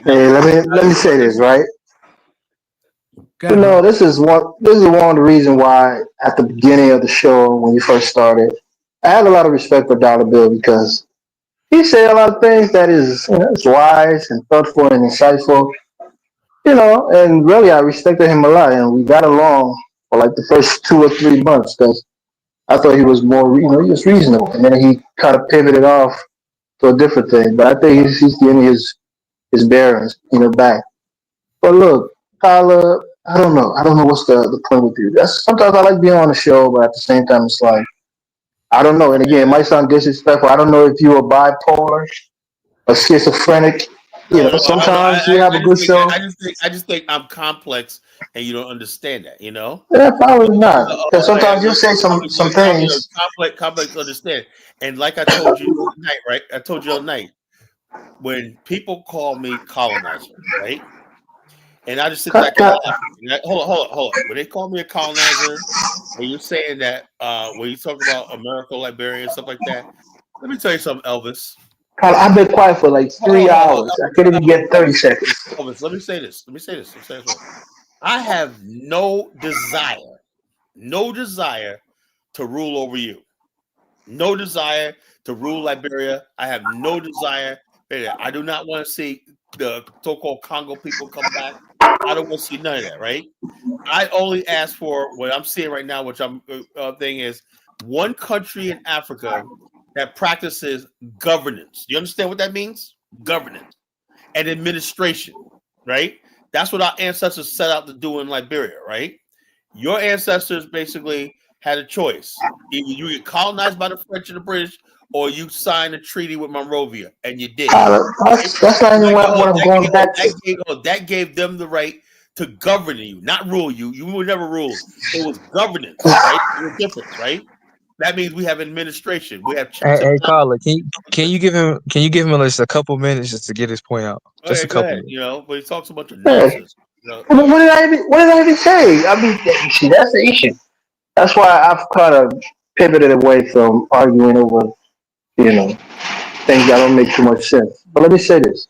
Hey, let me say this, right? This is one of the reasons why at the beginning of the show when you first started, I had a lot of respect for Dollar Bill because he said a lot of things that is it's wise and thoughtful and insightful. And really I respected him a lot, and we got along for like the first 2 or 3 months because I thought he was more, he was reasonable, and then he kind of pivoted off to a different thing. But I think he's getting his bearings, back. But look, Kala, I don't know. I don't know what's the point with you. Sometimes I like being on the show, but at the same time, it's like I don't know. And again, it might sound disrespectful. I don't know if you are bipolar or schizophrenic. Sometimes you have a good show. I just think I'm complex, and you don't understand that. Yeah, probably not. Because sometimes you say some things. Complex understand. And like I told you the night, right? I told you the night when people call me colonizer, right? And I just sit back and laugh. Hold on. When they call me a colonizer, and you're saying that when you talk about America, Liberia, and stuff like that, let me tell you something, Elvis. I've been quiet for like 3 hours. I couldn't even get 30 seconds. Elvis, let me say this. I have no desire to rule over you. No desire to rule Liberia. I have no desire. I do not want to see the so-called Congo people come back. I don't want to see none of that, right? I only ask for what I'm seeing right now, which I'm thing is one country in Africa that practices governance. You understand what that means? Governance and administration, right? That's what our ancestors set out to do in Liberia, right? Your ancestors basically had a choice. Either you get colonized by the French and the British, or you sign a treaty with Monrovia, and you did. That's not even what I'm going back to. That gave them the right to govern you, not rule you. You were never ruled. It was governance, right? It was different, right? That means we have administration. We have checks and Hey, balances. Carla, can you give him just a couple minutes just to get his point out? Just a Go couple ahead. minutes. You know, but he talks a bunch of Yeah. nonsense. What did I even say? I mean, see, that's the issue. That's why I've kind of pivoted away from arguing over, things that don't make too much sense. But let me say this: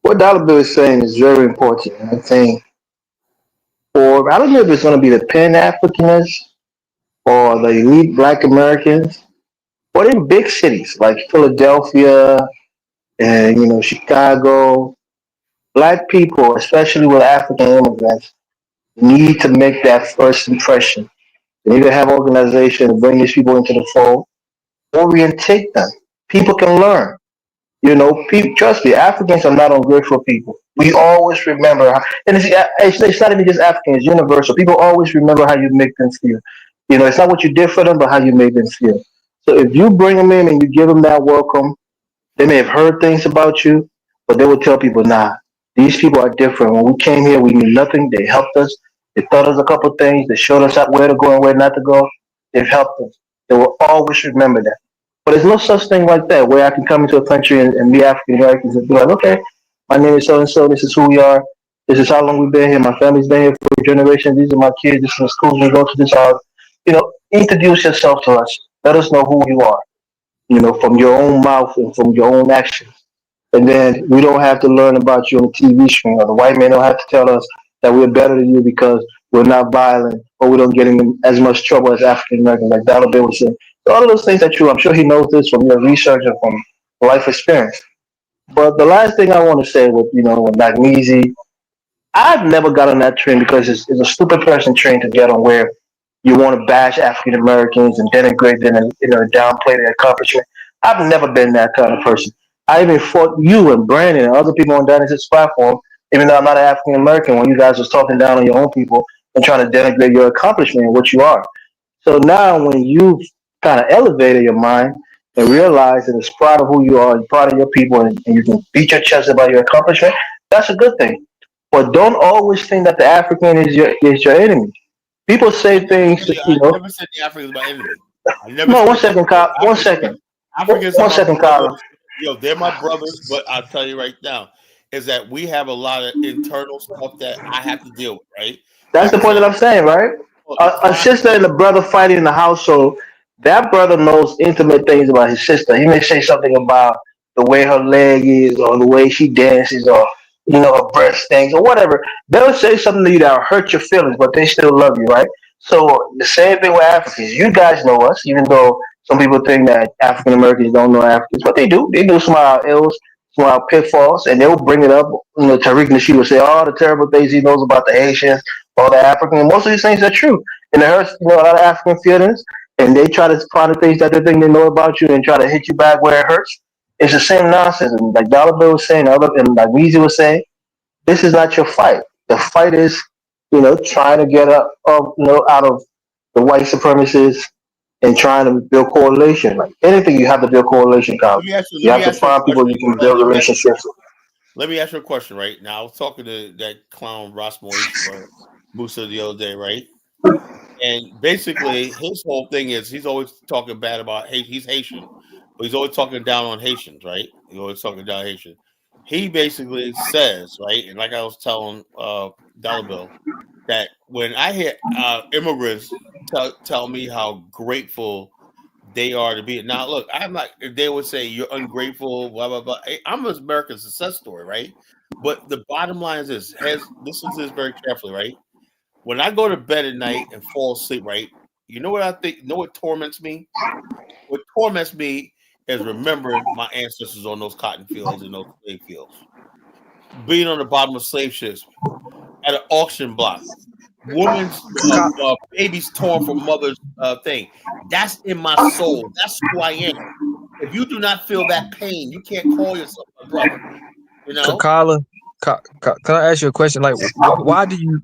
what Dollar Bill is saying is very important, and I think, or I don't know if it's going to be the Pan Africanists or the elite Black Americans, but in big cities like Philadelphia and Chicago, Black people, especially with African immigrants, need to make that first impression. They need to have organization to bring these people into the fold, orientate them. People can learn. People, trust me, Africans are not ungrateful people. We always remember, and it's not even just African, it's universal. People always remember how you make them feel. It's not what you did for them, but how you made them feel. So if you bring them in and you give them that welcome, they may have heard things about you, but they will tell people, nah, these people are different. When we came here, we knew nothing. They helped us. They taught us a couple things. They showed us where to go and where not to go. They've helped us. They will always remember that. But there's no such thing like that where I can come into a country and be African Americans and be like, okay, my name is so and so. This is who we are. This is how long we've been here. My family's been here for generations. These are my kids. This is the schools we go to. This are, introduce yourself to us. Let us know who you are, from your own mouth and from your own actions. And then we don't have to learn about you on the TV screen, or the white man don't have to tell us that we're better than you because we're not violent or we don't get in as much trouble as African Americans, like Dollar Bill was saying. So all of those things are true. I'm sure he knows this from your research and from life experience. But the last thing I want to say with Magnesi, I've never got on that train because it's a stupid person train to get on where you want to bash African Americans and denigrate them and downplay their accomplishment. I've never been that kind of person. I even fought you and Brandon and other people on Dynasty's platform, even though I'm not an African American, when you guys was talking down on your own people and trying to denigrate your accomplishment and what you are. So now when you kind of elevated your mind and realize that it's proud of who you are and proud of your people and you can beat your chest about your accomplishment, that's a good thing. But don't always think that the African is your enemy. People say things, I never said the Africans are my enemy. I never No, said one second, Kyle. One second. Africans are One my second, Kyle. brothers. They're my brothers, but I'll tell you right now is that we have a lot of internal stuff that I have to deal with, right? That's Like the I point said, that I'm saying, right? the A crime. sister and a brother fighting in the household. That brother knows intimate things about his sister. He may say something about the way her leg is, or the way she dances, or her breast things, or whatever. They'll say something to you that'll hurt your feelings, but they still love you, right? So the same thing with Africans. You guys know us, even though some people think that African Americans don't know Africans, but they do. They know some of our ills, some of our pitfalls, and they'll bring it up. Tariq Nasheed will say all the terrible things he knows about the Haitians, all the African. Most of these things are true, and it hurts a lot of African feelings. And they try to find the things that they think they know about you and try to hit you back where it hurts. It's the same nonsense. And like Dollar Bill was saying, and like Weezy was saying, this is not your fight. The fight is, trying to get out of the white supremacists and trying to build coalition. Like anything, you have to build coalition. Let me ask you. You Let have me to ask you a find people question. you can build relationships with. Let me ask you a question. Right now, I was talking to that clown Ross Musa the other day, right? And basically, his whole thing is he's always talking bad about Haiti. He's Haitian, but he's always talking down on Haitians, right? He's always talking down Haitian. He basically says, right, and like I was telling Dollar Bill, that when I hear immigrants tell me how grateful they are to be. Now, look, I'm not. They would say you're ungrateful, blah blah blah. I'm an American success story, right? But the bottom line is this: listen to this very carefully, right? When I go to bed at night and fall asleep, right? You know what I think? You know what torments me? What torments me is remembering my ancestors on those cotton fields and those slave fields. being on the bottom of slave ships at an auction block, women's babies torn from mother's thing. That's in my soul. That's who I am. If you do not feel that pain, you can't call yourself a brother. You know, Kala, can I ask you a question? Like, why do you?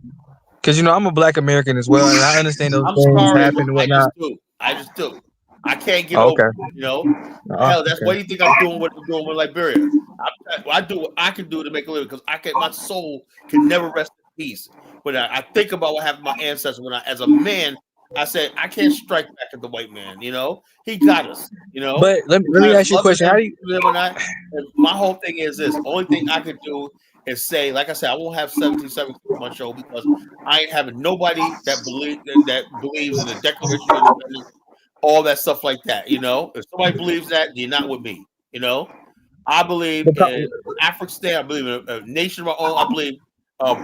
Because I'm a Black American as well, and I understand those I'm things sorry, happen but and I just whatnot. do. I can't get Oh, over okay. it. Hell, that's Okay. what do you think I'm doing? What I'm doing with Liberia? I do what I can do to make a living because my soul can never rest in peace. When I think about what happened to my ancestors, as a man, I said I can't strike back at the white man. He got us. But let me ask you a question. How do you? And my whole thing is this: only thing I could do is say, like I said, I won't have 1776 on my show because I ain't having nobody that believes in the Declaration of Independence, all that stuff like that. If somebody believes that, you're not with me. I believe in African. I believe in a nation of our own. I believe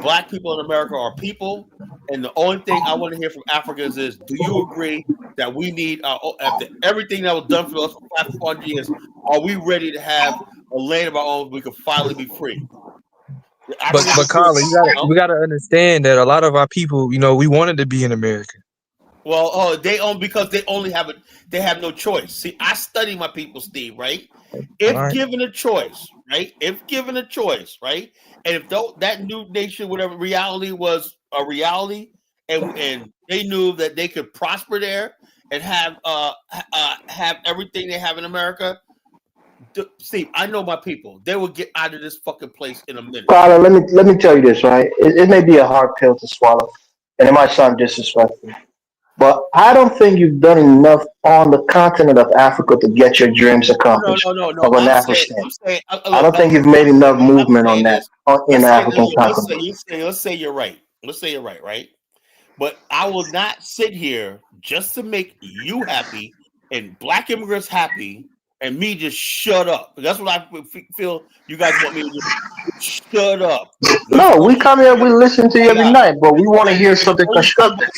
Black people in America are people. And the only thing I want to hear from Africans is, do you agree that we need, after everything that was done for us for 500 years, are we ready to have a land of our own so we can finally be free? But Kala, we gotta understand that a lot of our people, we wanted to be in America. Well, because they only have they have no choice. See, I study my people, Steve. Right? If given a choice, right? If given a choice, right? And if that new nation, whatever reality was a reality, and they knew that they could prosper there and have everything they have in America, Steve, I know my people. They will get out of this fucking place in a minute. Carla, let me tell you this, right? It may be a hard pill to swallow, and it might sound disrespectful, but I don't think you've done enough on the continent of Africa to get your dreams accomplished. No. Of an African, I don't think you've made enough movement on that in the African continent. Let's say you're right. Let's say you're right, right? But I will not sit here just to make you happy and Black immigrants happy and me just shut up. That's what I feel you guys want me to do. Shut up. No, we come here, we listen to you every night, but we want to hear something constructive.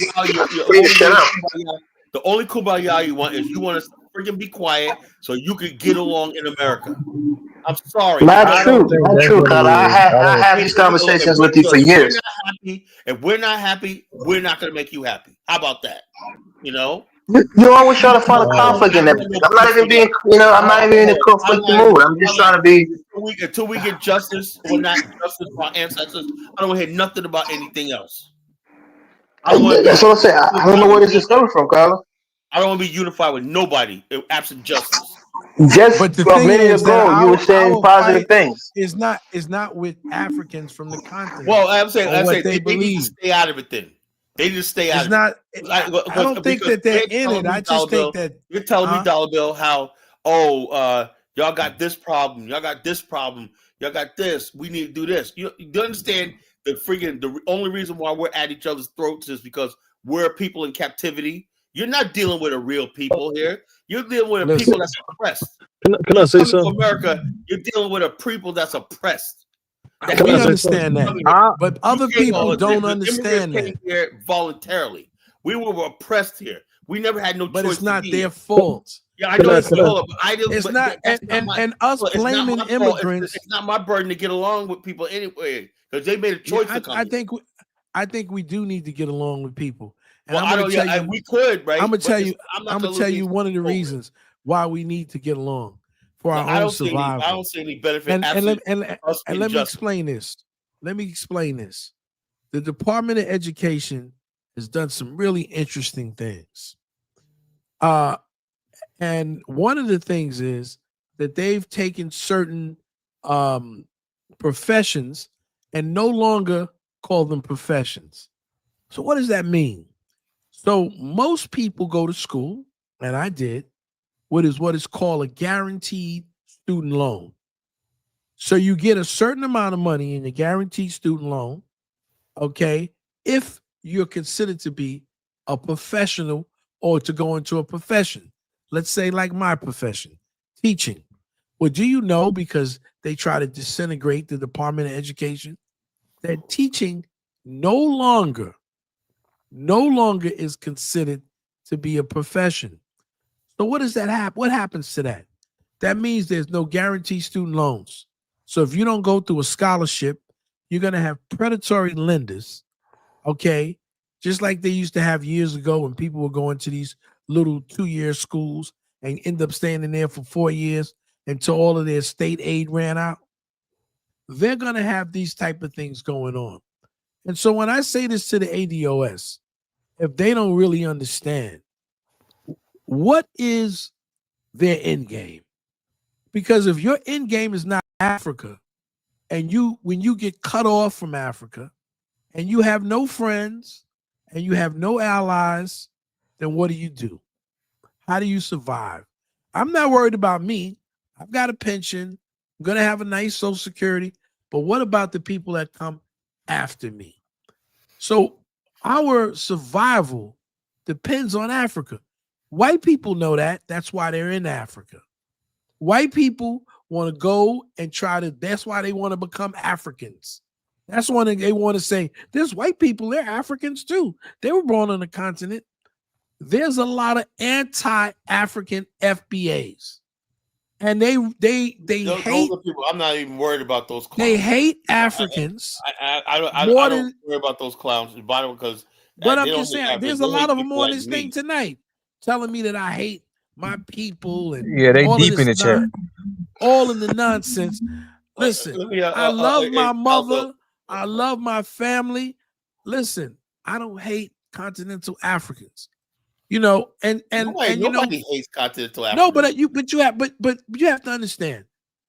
The only kumbaya you want is you want us to freaking be quiet so you could get along in America. I'm sorry. Not true, Kala. I have these conversations with you for years. If we're not happy, we're not going to make you happy. How about that? You always try to find a conflict in everything. I'm not even being, I'm not even in a conflicting mood. I'm just trying to be. Until we get justice, or not justice for our ancestors, I don't want to hear nothing about anything else. That's what I say. I don't know where this is coming from, Kala. I don't want to be unified with nobody absent justice. Just a minute ago, you were saying positive things. It's not with Africans from the continent. Well, I'm saying they need to stay out of it. Then they need to stay out of it. I don't think that they're in it. I just think that you're telling me, Dollar Bill, how y'all got this problem, y'all got this problem, y'all got this. We need to do this. You understand the only reason why we're at each other's throats is because we're people in captivity. You're not dealing with a real people here. You're dealing with a people that's oppressed. Can I say something? America, you're dealing with a people that's oppressed. We understand that, but other people don't understand that. Here voluntarily, we were oppressed here. We never had no choice. But it's not their fault. Yeah, I know it's not. It's not, and us blaming immigrants. It's not my burden to get along with people anyway because they made a choice to come. I think we do need to get along with people. And well, we could, right? I'm gonna tell you one of the reasons why we need to get along for our own survival. I don't see any benefit. And let me explain this. Let me explain this. The Department of Education has done some really interesting things. And one of the things is that they've taken certain professions and no longer call them professions. So what does that mean? So most people go to school, and I did, what is called a guaranteed student loan. So you get a certain amount of money in the guaranteed student loan, okay, if you're considered to be a professional or to go into a profession. Let's say like my profession, teaching. Well, do you know, because they try to disintegrate the Department of Education, that teaching no longer is considered to be a profession. So what does that happen? What happens to that? That means there's no guaranteed student loans. So if you don't go through a scholarship, you're going to have predatory lenders, okay? Just like they used to have years ago when people were going to these little 2-year schools and end up staying in there for 4 years until all of their state aid ran out. They're going to have these type of things going on. And so when I say this to the ADOS, if they don't really understand what is their end game, because if your end game is not Africa, and when you get cut off from Africa and you have no friends and you have no allies, then what do? How do you survive? I'm not worried about me. I've got a pension. I'm going to have a nice Social Security. But what about the people that come after me? So our survival depends on Africa. White people know that. That's why they're in Africa. White people want to go and that's why they want to become Africans. That's why they want to say, there's white people, they're Africans too. They were born on the continent. There's a lot of anti-African FBAs. And they hate people. I'm not even worried about those clowns. They hate Africans. I don't worry about those clowns because. But I'm just saying, there's a lot of them on this thing tonight telling me that I hate my people and they deep in the chat. All in the nonsense. Listen, I love my mother. I love my family. Listen, I don't hate continental Africans. And nobody hates continental Africa. No, but you have to understand.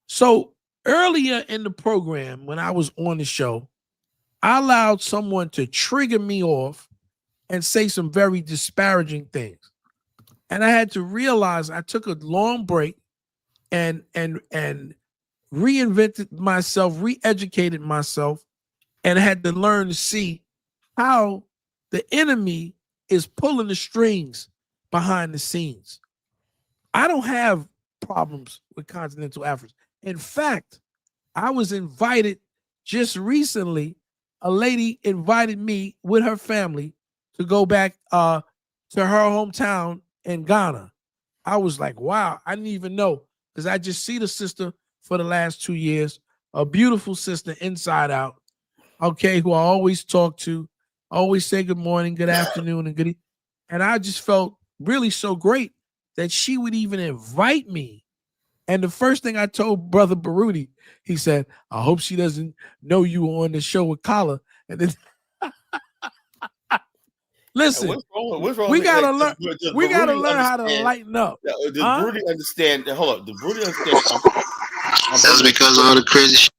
So earlier in the program, when I was on the show, I allowed someone to trigger me off and say some very disparaging things, and I had to realize I took a long break and reinvented myself, re-educated myself, and had to learn to see how the enemy is pulling the strings behind the scenes. I don't have problems with continental Africans. In fact, I was invited just recently. A lady invited me with her family to go back to her hometown in Ghana. I was like, wow, I didn't even know, because I just see the sister for the last 2 years, a beautiful sister inside out, okay, who I always talk to, always say good morning, good afternoon, and good evening. And I just felt really so great that she would even invite me. And the first thing I told Brother Baruti, he said, I hope she doesn't know you were on the show with Kala. And then listen, what's wrong we gotta learn. We gotta learn how to lighten up. Does Baruti understand? Hold up, does Baruti understand? That's because of all the crazy shit.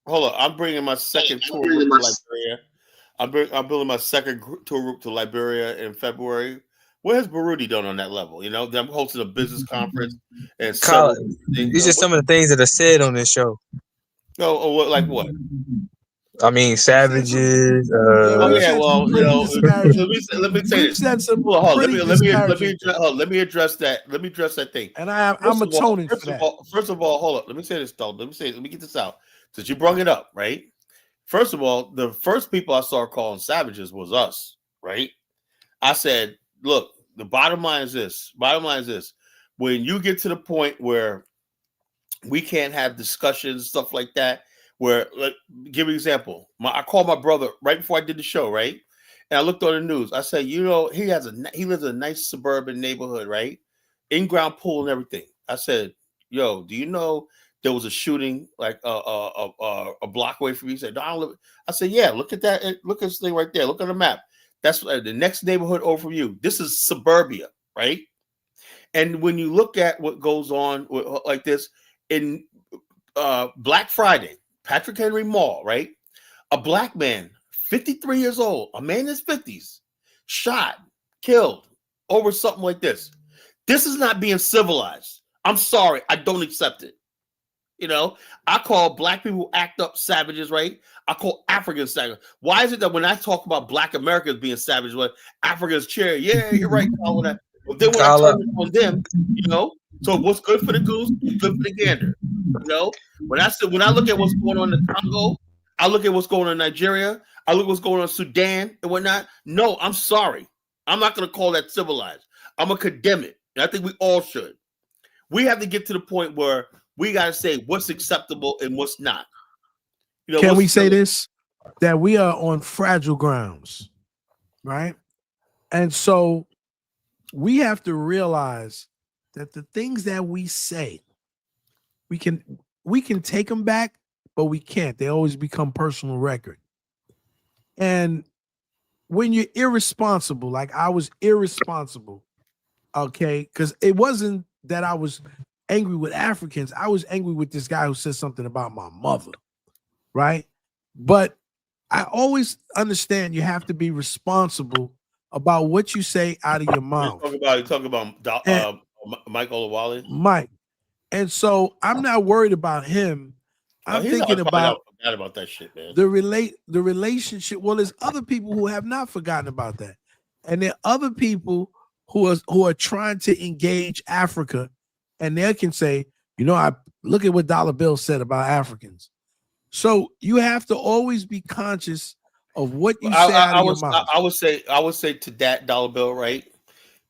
Hold up, I'm bringing my second tour to Liberia. I'm building my second tour group to Liberia in February. What has Baruti done on that level? I'm hosting a business conference and these are some of the things that are said on this show. Oh, like what? I mean, savages. Let me say this. Let me address that. Let me address that thing. And I'm atoning for that. First of all, hold up. Let me say this, though. Let me get this out. Since you brought it up, right? First of all, the first people I saw calling savages was us, right? I said, look, the bottom line is this. When you get to the point where we can't have discussions, stuff like that, where, give an example. I called my brother right before I did the show, right? And I looked on the news. I said, he lives in a nice suburban neighborhood, right? In-ground pool and everything. I said, yo, do you know there was a shooting like a block away from you? He said, no, I don't live. I said, yeah, look at that. Look at this thing right there. Look at the map. That's the next neighborhood over from you. This is suburbia, right? And when you look at what goes on like this in Black Friday, Patrick Henry Mall, right? A black man, 53 years old, a man in his 50s, shot, killed over something like this. This is not being civilized. I'm sorry. I don't accept it. I call black people act up savages, right? I call Africans savages. Why is it that when I talk about black Americans being savages, when Africans cheer, yeah, you're right, all that. But then when I turn it on them, so what's good for the goose is good for the gander. When I look at what's going on in the Congo, I look at what's going on in Nigeria, I look at what's going on in Sudan and whatnot. No, I'm sorry. I'm not going to call that civilized. I'm going to condemn it. And I think we all should. We have to get to the point where we got to say what's acceptable and what's not. You know, can we say this? That we are on fragile grounds, right? And so we have to realize that the things that we say, we can take them back, but we can't. They always become personal record. And when you're irresponsible, like I was irresponsible, okay, because it wasn't that I was angry with Africans. I was angry with this guy who said something about my mother, right? But I always understand you have to be responsible about what you say out of your mouth. You talk about Mike Olawale? Mike. And so I'm not worried about him. I'm thinking about forgot about that shit, man. The relationship. Well, there's other people who have not forgotten about that. And there are other people who are trying to engage Africa, and they can say, you know, I look at what Dollar Bill said about Africans. So you have to always be conscious of what you say out of your mouth. I would say to that Dollar Bill, right?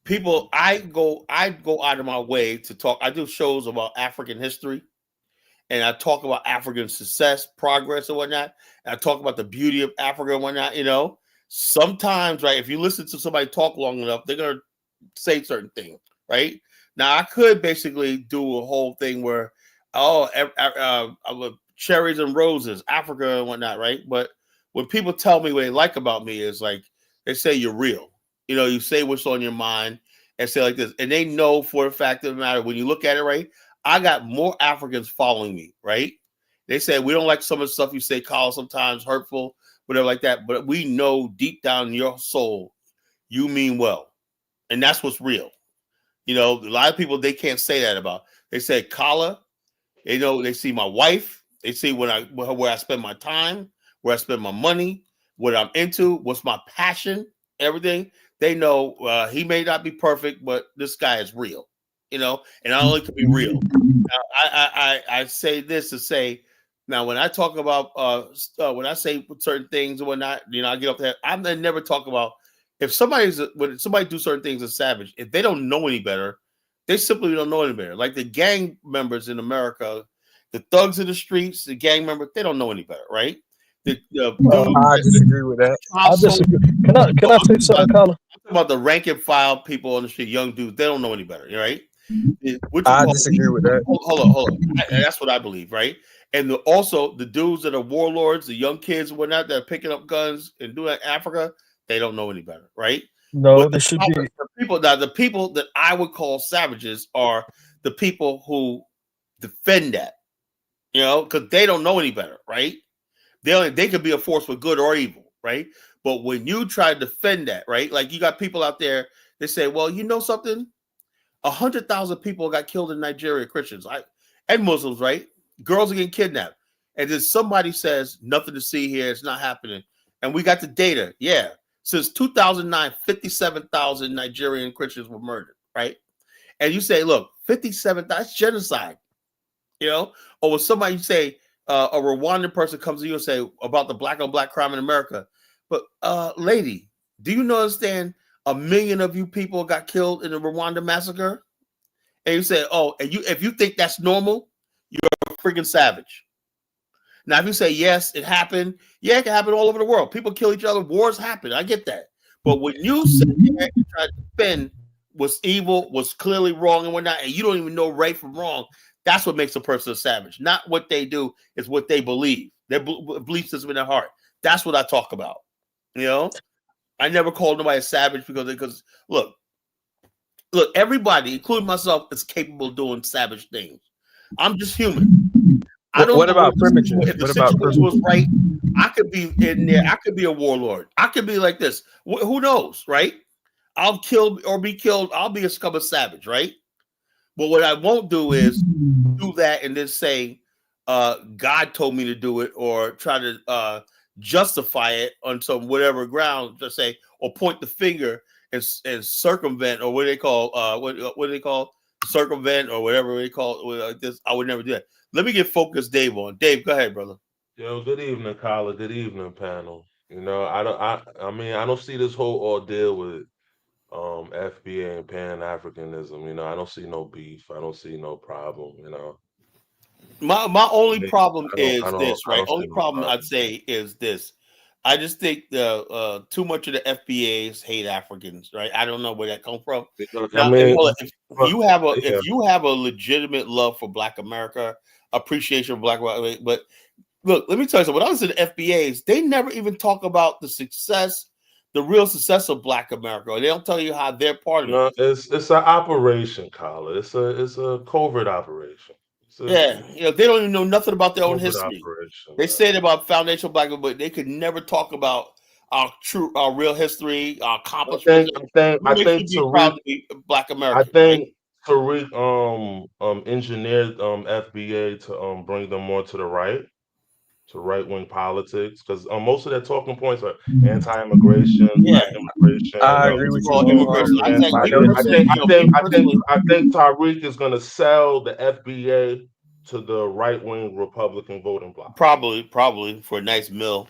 People, I go out of my way to talk. I do shows about African history, and I talk about African success, progress, and whatnot. And I talk about the beauty of Africa and whatnot. You know, sometimes, right? If you listen to somebody talk long enough, they're gonna say certain things, right? Now, I could basically do a whole thing where, cherries and roses, Africa and whatnot, right? But when people tell me what they like about me is like they say you're real. You know, you say what's on your mind and say like this, and they know for the fact of the matter when you look at it, right? I got more Africans following me, right? They say we don't like some of the stuff you say, Kyle, sometimes hurtful, whatever like that. But we know deep down in your soul, you mean well, and that's what's real. You know, a lot of people they can't say that about. They say Kala. They know they see my wife. They see where I spend my time, where I spend my money, what I'm into, what's my passion, everything. They know he may not be perfect, but this guy is real, you know, and I only can be real. Now, I say this to say, now when I talk about when I say certain things and whatnot, you know, I get up there. I'm gonna never talk about when somebody do certain things as savage. If they don't know any better, they simply don't know any better. Like the gang members in America, the thugs in the streets, the gang members, they don't know any better, right? I disagree with that. I disagree. Can I say something, Colin? About the rank and file people on the street, young dudes, they don't know any better, right? I disagree with that. Hold on. That's what I believe, right? And also the dudes that are warlords, the young kids and whatnot that are picking up guns and doing Africa, they don't know any better, right? No, they should be. The people that I would call savages are the people who defend that, you know, because they don't know any better, right? They could be a force for good or evil, right? But when you try to defend that, right? Like you got people out there that say, well, you know something? 100,000 people got killed in Nigeria, Christians and Muslims, right? Girls are getting kidnapped. And then somebody says, nothing to see here, it's not happening. And we got the data. Yeah. Since 2009, 57,000 Nigerian Christians were murdered, right? And you say, look, 57, that's genocide, you know? Or when somebody say, a Rwandan person comes to you and say about the black on black crime in America, but lady, do you understand 1 million of you people got killed in the Rwanda massacre? And you say, oh, and if you think that's normal, you're a freaking savage. Now, if you say yes, it happened, yeah, it can happen all over the world. People kill each other, wars happen. I get that. But when you sit there and try to defend what's evil, what's clearly wrong and whatnot, and you don't even know right from wrong, that's what makes a person a savage. Not what they do, is what they believe. Their belief system in their heart. That's what I talk about. You know, I never called nobody a savage because look, everybody, including myself, is capable of doing savage things. I'm just human. I don't. What about primitive? If the situation was right, I could be in there. I could be a warlord. I could be like this. Who knows, right? I'll kill or be killed. I'll be a scum of savage, right? But what I won't do is do that and then say, God told me to do it, or try to justify it on some whatever ground, just say, or point the finger and circumvent, or what do they call what do they call circumvent, or whatever they call it, this. I would never do that. Let me get focused Dave on. Dave, go ahead, brother. Yo, good evening, Kala. Good evening, panel. You know, I mean, I don't see this whole ordeal with FBA and Pan Africanism. You know, I don't see no beef. I don't see no problem. You know, My only problem is I this, right? don't see Only no problem problem. I'd say is this. I just think the too much of the FBAs hate Africans, right? I don't know where that comes from. I Now, mean, if you have a yeah. if you have a legitimate love for Black America, appreciation for Black, but look, let me tell you something. When I was in the FBAs, they never even talk about the real success of Black America. They don't tell you how they're part of it. No, it's an operation, Kala. It's a covert operation. Yeah, they don't even know nothing about their own covert history. operation. They said about foundational Black, but they could never talk about our real history, our accomplishments. I What makes think you be proud Tariq. to be Black I American, right? think Tariq engineered FBA to bring them more to the right, to right wing politics, because most of their talking points are anti-immigration, Yeah, black immigration. I agree with you. well, immigration. I think me personally, I think Tariq is going to sell the FBA to the right wing Republican voting bloc. probably for a nice meal.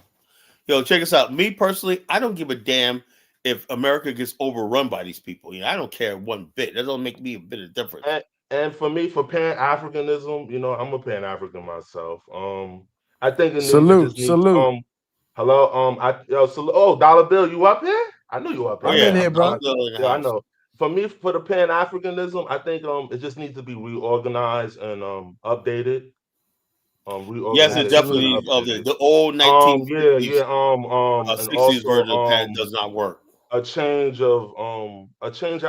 Check us out. Me personally, I don't give a damn if America gets overrun by these people. I don't care one bit. That doesn't make me a bit of difference. And for me, for Pan Africanism, I'm a Pan African myself. I think it Salute. needs hello, Dollar Bill, you up here? I knew you up here. I'm in here, bro. Yeah, I know. For me, for the Pan Africanism, I think it just needs to be reorganized and updated. Yes, it definitely the old 1950s, and 60s version of Pan also does not work. a change of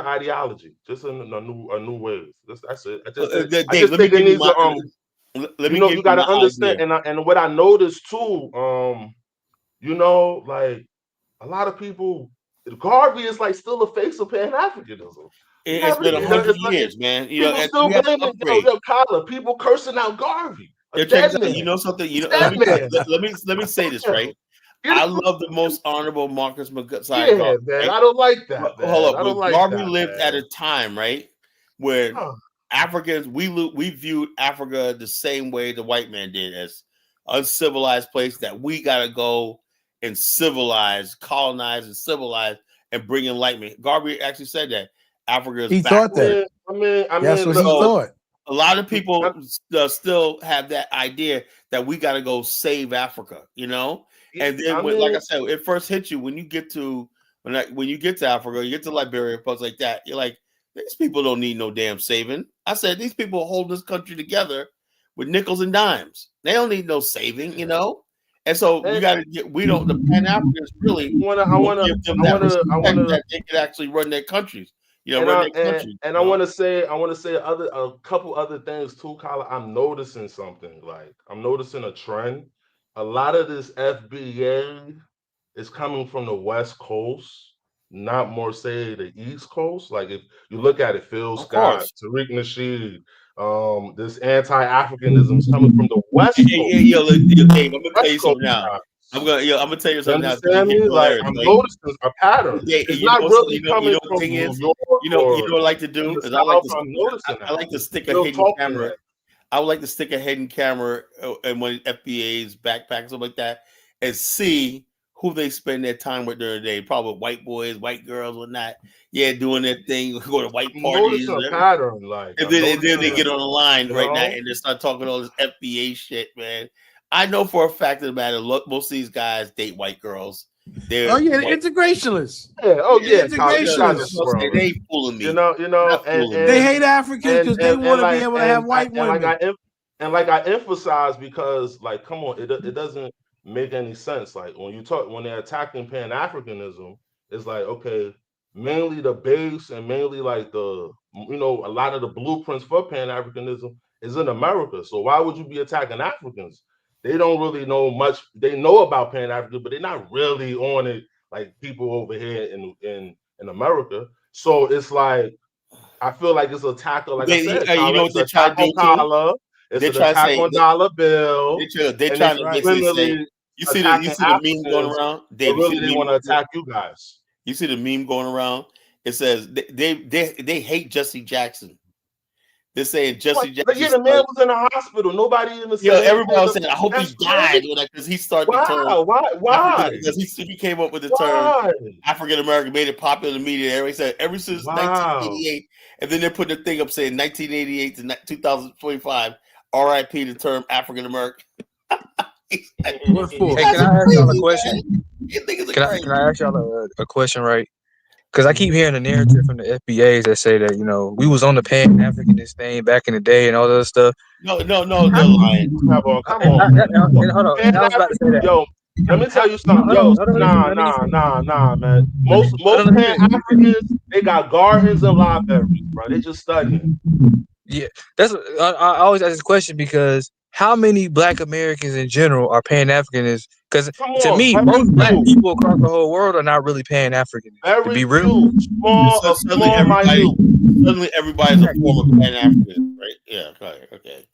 ideology, just a new ways. That's it. I Dave, just let me think it give you needs my. to Let me give you you got my to understand, idea. and what I noticed too, like a lot of people, Garvey is like still the face of Pan Africanism. It's been 100 years, man. People And still we have to blaming upgrade. Kala, people cursing out Garvey, a Check dead this out. man. You know something? Man. Let me say this, right? I love the most honorable Marcus Garvey. Yeah, man. Right? I don't like that, man. Hold up. I don't like Garvey that, lived man. at a time, right, where Africans we viewed Africa the same way the white man did, as uncivilized place that we gotta go and colonize and civilize and bring enlightenment. Garvey actually said that Africa is thought backward. that. That's what he thought. A lot of people still have that idea that we got to go save Africa, And then, like I said, it first hits you when you get to when you get to Africa, you get to Liberia, places like that. You're like, these people don't need no damn saving. I said these people hold this country together with nickels and dimes. They don't need no saving, And so we got to get. We don't. The Pan Africans really give them that respect that they can actually run their countries. Run their country. I want to say a couple other things too, Kala. I'm noticing something. Like I'm noticing a trend. A lot of this FBA is coming from the West Coast, not more say the East Coast. Like if you look at it, Phil Scott, Tariq Nasheed, this anti-Africanism is coming from the West Coast. Dave, I'm gonna tell you something now. I'm gonna tell you something now. Understand me? Like I'm noticing a pattern. It's not really coming from New York. You know what I like to do is I like to stick a hidden camera. I would like to stick a hidden camera in one FBA's backpack, something like that, and see who they spend their time with during the day. Probably white boys, white girls, whatnot. Yeah, doing their thing, go to white parties. A pattern, like, and then they get on the line right now and they start talking all this FBA shit, man. I know for a fact of the matter, look, most of these guys date white girls. The integrationists. Yeah, integrationists. They ain't fooling me. And they hate Africans because they want to be able to have white women. Like I emphasize, because like, come on, it doesn't make any sense. Like when they're attacking Pan Africanism, it's like, okay, mainly the base and mainly like a lot of the blueprints for Pan Africanism is in America. So why would you be attacking Africans? They don't really know much. They know about Pan Africa, but they're not really on it like people over here in America. So it's like, I feel like it's an attack on, like I said, what they try to do Kala. It's an attack on Dollar Bill. They're trying to basically say, you see the meme going around? Dave, really they want to attack you guys. You see the meme going around? It says they hate Jesse Jackson. They're saying Jesse Jackson. Yeah, the man was in the hospital. Nobody even said. Everybody was saying, I hope he died because he started the term. Why? Because he came up with the term African American, made it popular in the media. Everybody said ever since 1988, and then they put the thing up saying 1988 to 2025 R.I.P. the term African American. What for? Hey, can I ask y'all a question? Can I ask y'all a question, right? Because I keep hearing the narrative from the FBAs that say that, you know, we was on the Pan Africanist thing back in the day and all that other stuff. No, they're lying. Come on, man. And hold on. And I was about to say that. Yo, let me tell you something. Hold Yo, on, nah, man. Most Pan Africans, they got gardens and libraries, bro. They just studying. Yeah, that's I always ask this question because how many Black Americans in general are Pan Africanists? Because to me, most Black people across the whole world are not really Pan Africanists. To be real, Suddenly, everybody's a former Pan Africanist, right? Yeah, okay.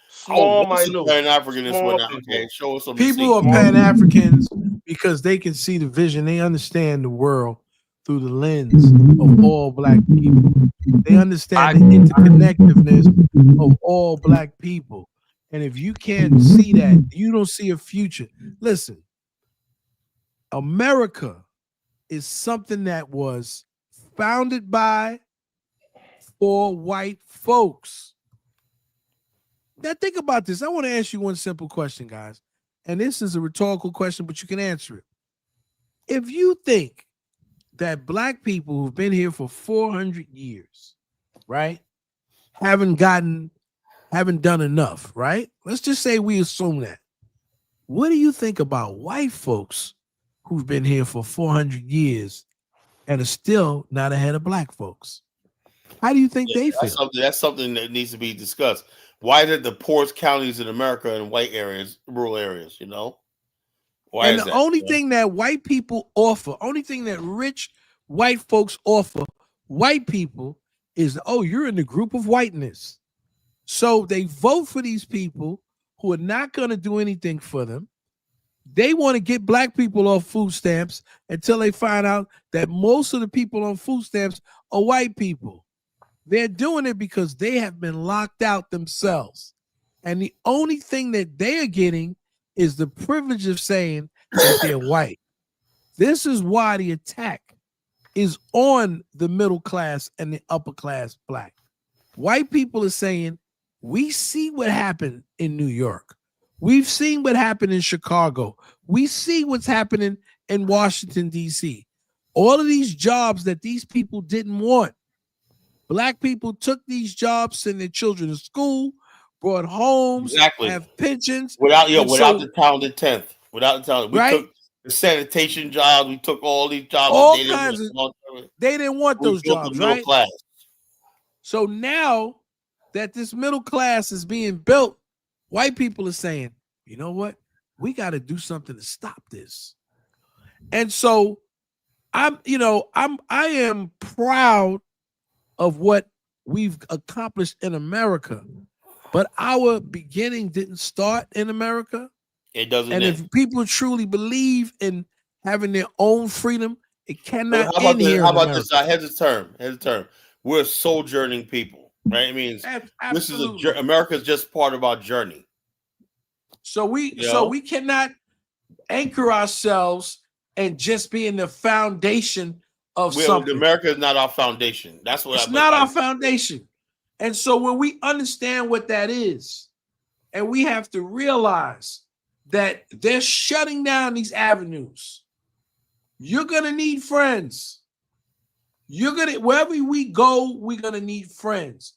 Small, Pan Africanist went out. Okay, show us some. People are Pan Africans because they can see the vision. They understand the world through the lens of all Black people. They understand the interconnectedness of all Black people. And if you can't see that, you don't see a future. Listen, America is something that was founded by for white folks. Now think about this. I want to ask you one simple question, guys. And this is a rhetorical question, but you can answer it. If you think that Black people who've been here for 400 years, right, haven't done enough, right? Let's just say we assume that. What do you think about white folks who've been here for 400 years and are still not ahead of Black folks? How do you think they feel? That's something that needs to be discussed. Why did the poorest counties in America in white areas, rural areas, you know? Why and is the that, only thing that white people offer, only thing that rich white folks offer white people is, oh, you're in the group of whiteness. So they vote for these people who are not going to do anything for them. They want to get Black people off food stamps until they find out that most of the people on food stamps are white people. They're doing it because they have been locked out themselves. And the only thing that they are getting is the privilege of saying that they're white. This is why the attack is on the middle class and the upper class Black. White people are saying, we see what happened in New York. We've seen what happened in Chicago. We see what's happening in Washington, D.C. All of these jobs that these people didn't want. Black people took these jobs, sent their children to school, brought homes, have pensions. Without the talented 10th. Without the talent. We Right? took the sanitation jobs. We took all these jobs. All kinds of, they didn't want those jobs, right? Class. So now that this middle class is being built, white people are saying, you know what? We got to do something to stop this. And so I am proud of what we've accomplished in America, but our beginning didn't start in America. It doesn't. And if people truly believe in having their own freedom, it cannot end here. How about this? Here's the term. We're sojourning people, right? It means this is America's just part of our journey. So we cannot anchor ourselves and just be in the foundation of something. America is not our foundation. That's what it's not our foundation. And so when we understand what that is, and we have to realize that they're shutting down these avenues, you're gonna need friends. Wherever we go, we're gonna need friends.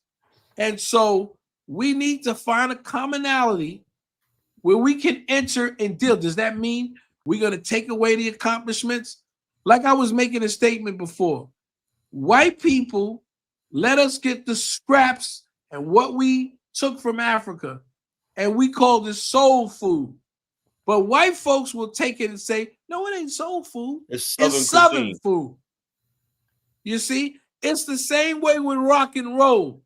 And so we need to find a commonality where we can enter and deal. Does that mean we're gonna take away the accomplishments? Like I was making a statement before, white people let us get the scraps and what we took from Africa, and we call this soul food. But white folks will take it and say, no, it ain't soul food. It's Southern food. You see, it's the same way with rock and roll.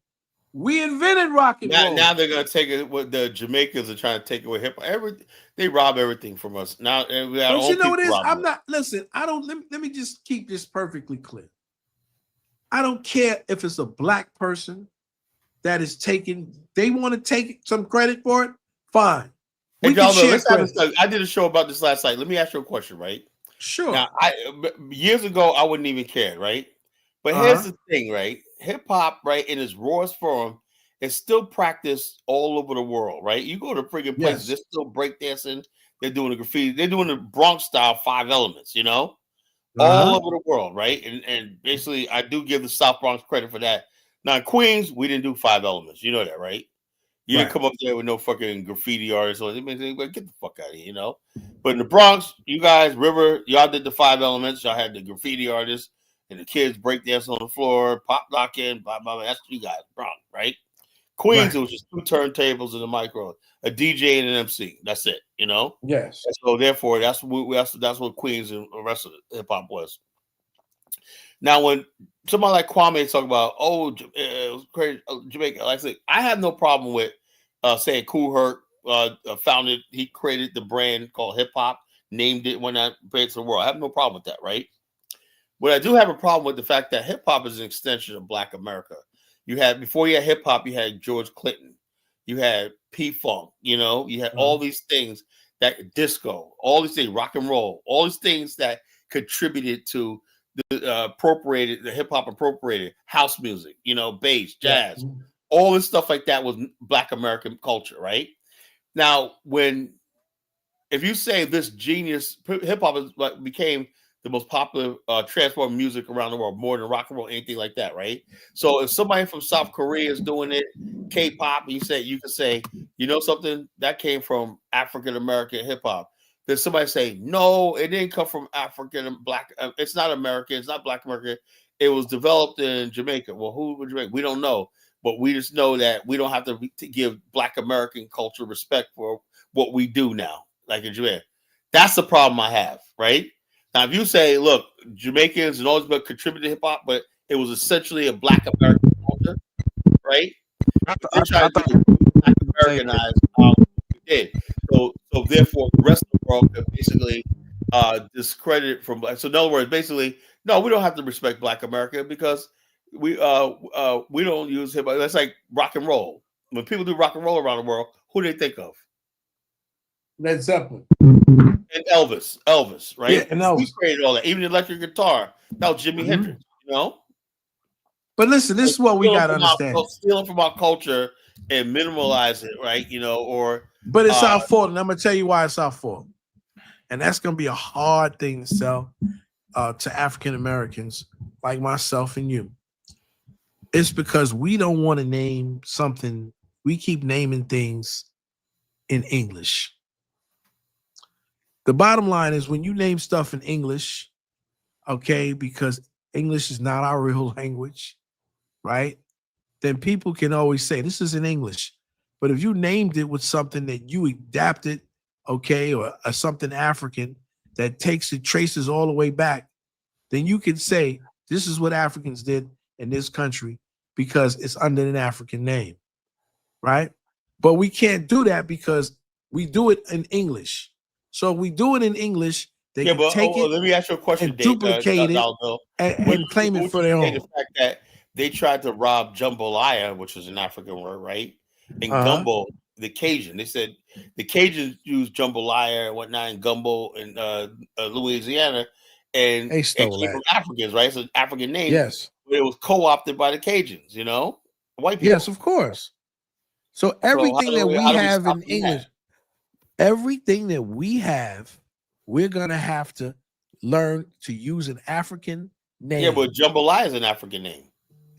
We invented rock and roll. Now they're gonna take it. What the Jamaicans are trying to take away hip hop. They rob everything from us now. But you know what it is? I'm not. Listen, I don't. Let me just keep this perfectly clear. I don't care if it's a Black person that is taking. They want to take some credit for it. Fine. Hey, I did a show about this last night. Let me ask you a question, right? Sure. Now, years ago, I wouldn't even care, right? But here's the thing, right? Hip hop, right, in its rawest form, it's still practiced all over the world, right? You go to friggin' places, they're still breakdancing, they're doing the graffiti, they're doing the Bronx style 5 elements, all over the world, right? And basically, I do give the South Bronx credit for that. Now, in Queens, we didn't do 5 elements. You know that, right? You didn't come up there with no fucking graffiti artists or anything. Get the fuck out of here, But in the Bronx, you guys, River, y'all did the 5 elements. Y'all had the graffiti artists and the kids breakdance on the floor, pop locking, blah, blah, blah. That's you guys, Bronx, right? Queens, it was just 2 turntables and a micro, a DJ and an MC. That's it, Yes. And so therefore, that's what Queens and the rest of the hip hop was. Now, when somebody like Kwame talk about, it was crazy, Jamaica, like I said, I have no problem with saying Kool Herc he created the brand called hip hop, named it when I brought it to the world. I have no problem with that, right? But I do have a problem with the fact that hip hop is an extension of Black America. Before you had hip hop, you had George Clinton, you had P-Funk, you had all these things that disco, all these things, rock and roll, all these things that contributed to the hip hop appropriated house music, bass, jazz, all this stuff like that was Black American culture, right? Now, if you say this genius hip hop became the most popular transport music around the world, more than rock and roll, anything like that, right? So if somebody from South Korea is doing it, K-pop, you can say, something that came from African American hip hop. Then somebody say, no, it didn't come from African and Black. It's not American. It's not Black American. It was developed in Jamaica. Well, who was Jamaica? We don't know, but we just know that we don't have to give Black American culture respect for what we do now, like in Jamaica. That's the problem I have, right? Now, if you say, look, Jamaicans and all this contributed to hip hop, but it was essentially a Black American culture, right? They tried to Black Americanize how we did. So therefore, the rest of the world could basically discredit from Black. So in other words, basically, no, we don't have to respect Black America because we don't use hip hop. That's like rock and roll. When people do rock and roll around the world, who do they think of? Led Zeppelin. And Elvis, right? Yeah, and Elvis. He created all that. Even the electric guitar. That was Jimi Hendrix, But listen, this is what we got to understand. Stealing from our culture and minimalize it, right? But it's our fault, and I'm gonna tell you why it's our fault. And that's gonna be a hard thing to sell to African Americans like myself and you. It's because we don't want to name something. We keep naming things in English. The bottom line is when you name stuff in English, okay, because English is not our real language, right? Then people can always say, this is in English. But if you named it with something that you adapted, okay, or something African that traces all the way back, then you can say, this is what Africans did in this country because it's under an African name, right? But we can't do that because we do it in English. So if we do it in English, they can take it. Let me ask you a question, and duplicate it and claim it for their own. The fact that they tried to rob jambalaya, which is an African word, right? And gumbo, the Cajun. They said the Cajuns used jambalaya and whatnot and gumbo in Louisiana, and they stole it came from Africans, right? It's an African name. Yes, but it was co-opted by the Cajuns. White people. Yes, of course. So everything that we have in English. Everything that we have, we're gonna have to learn to use an African name. Yeah, but jambalaya is an African name.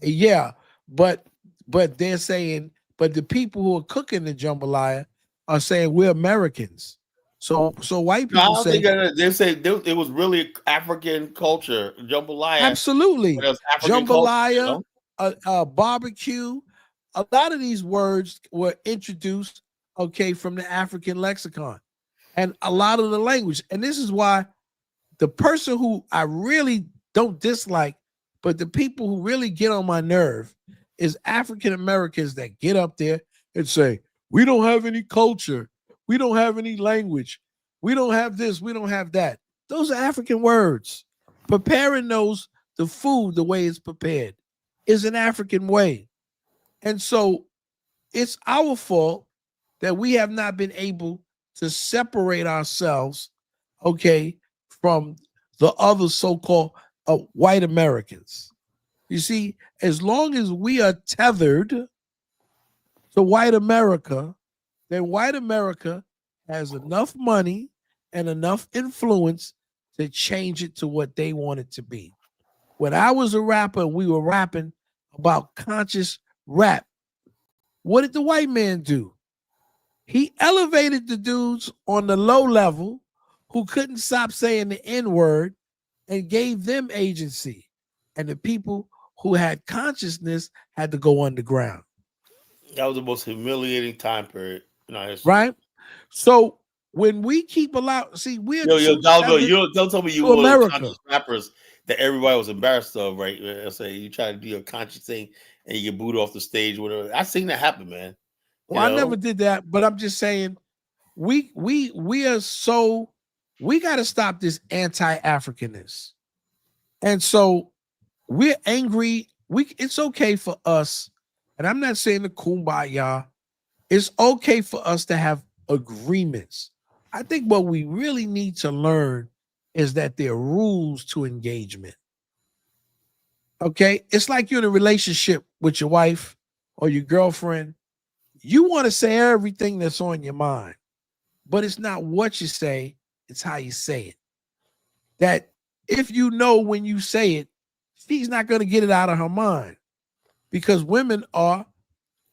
Yeah, but they're saying, but the people who are cooking the jambalaya are saying we're Americans. So white people say they say it was really African culture. Jambalaya, absolutely. Jambalaya, culture, barbecue. A lot of these words were introduced, okay, from the African lexicon and a lot of the language. And this is why the person who I really don't dislike, but the people who really get on my nerve is African Americans that get up there and say, we don't have any culture. We don't have any language. We don't have this. We don't have that. Those are African words. Preparing the food the way it's prepared is an African way. And so it's our fault that we have not been able to separate ourselves, okay, from the other so-called white Americans. You see, as long as we are tethered to white America, then white America has enough money and enough influence to change it to what they want it to be. When I was a rapper and we were rapping about conscious rap, what did the white man do? He elevated the dudes on the low level who couldn't stop saying the N-word and gave them agency. And the people who had consciousness had to go underground. That was the most humiliating time period in our history. Right? So when we keep allowing, see, we're don't tell me you were one of the conscious rappers that everybody was embarrassed of, right? Let's say you try to do a conscious thing and you get booed off the stage, whatever. I seen that happen, man. Well, I never did that, but I'm just saying we are so, we got to stop this anti-Africanness. And so we're angry. It's okay for us, and I'm not saying the kumbaya. It's okay for us to have agreements. I think what we really need to learn is that there are rules to engagement. Okay? It's like you're in a relationship with your wife or your girlfriend. You want to say everything that's on your mind, but it's not what you say, it's how you say it. That if you know when you say it, she's not going to get it out of her mind, because women are,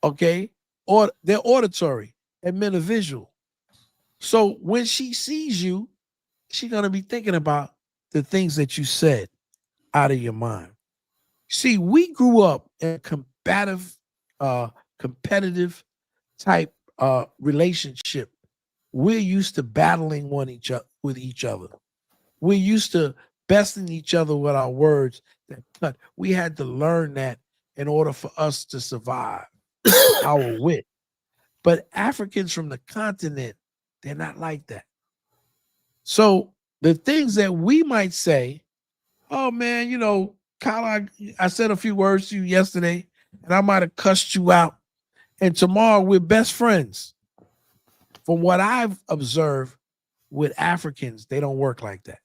okay, or they're auditory and men are visual. So when she sees you, she's going to be thinking about the things that you said out of your mind. See, we grew up in a competitive type relationship. We're used to battling with each other. We're used to besting each other with our words that cut. We had to learn that in order for us to survive our wit. But Africans from the continent, they're not like that. So the things that we might say, oh man, you know, Kala, I said a few words to you yesterday and I might have cussed you out. And tomorrow we're best friends. From what I've observed with Africans, they don't work like that.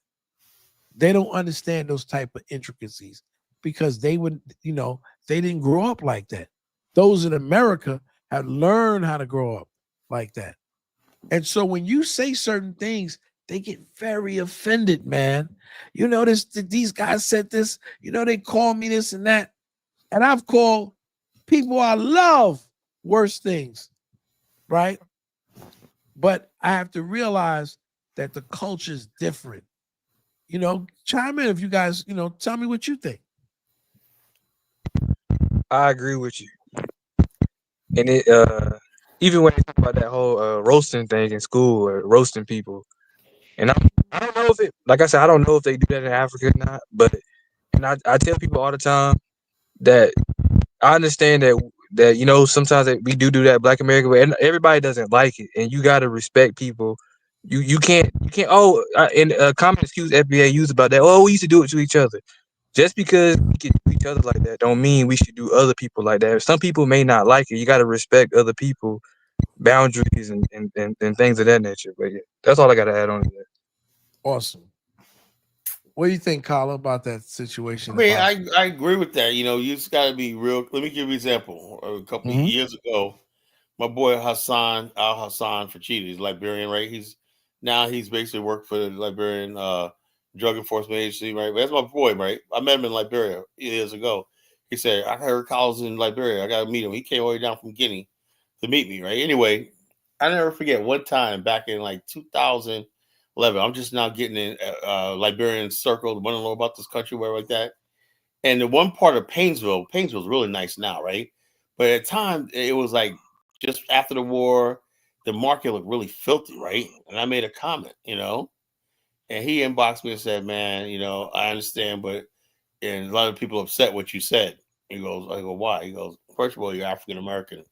They don't understand those type of intricacies because they would, you know, they didn't grow up like that. Those in America have learned how to grow up like that. And so when you say certain things, they get very offended, man. You notice that these guys said this, you know, they call me this and that. And I've called people I love worse things, right? But I have to realize that the culture is different. You know, chime in if you guys, you know, tell me what you think. I agree with you. And it even when they talk about that whole roasting thing in school, roasting people, and I don't know if it, like I said, I don't know if they do that in Africa or not, but and I tell people all the time that I understand that you know sometimes that we do that Black America, but everybody doesn't like it, and you got to respect people. You can't in a common excuse FBA used about that. Oh, we used to do it to each other. Just because we can do each other like that don't mean we should do other people like that. Some people may not like it. You got to respect other people boundaries and things of that nature. But yeah, that's all I got to add on to that. Awesome. What do you think, Kala, about that situation? I mean, I agree with that. You know, you just got to be real. Let me give you an example. A couple of years ago, my boy Hassan for cheating. He's Liberian, right? He's basically worked for the Liberian drug enforcement agency, right? But that's my boy, right? I met him in Liberia years ago. He said, I heard Kala's in Liberia. I got to meet him. He came all the way down from Guinea to meet me, right? Anyway, I never forget one time back in like 2011. I'm just now getting in Liberian circle, want to know about this country, whatever like that. And the one part of Painesville's really nice now, right? But at the time, it was like just after the war, the market looked really filthy, right? And I made a comment, you know, and he inboxed me and said, man, you know, I understand, but and a lot of people upset what you said. He goes, I go, why? He goes, first of all, you're African American.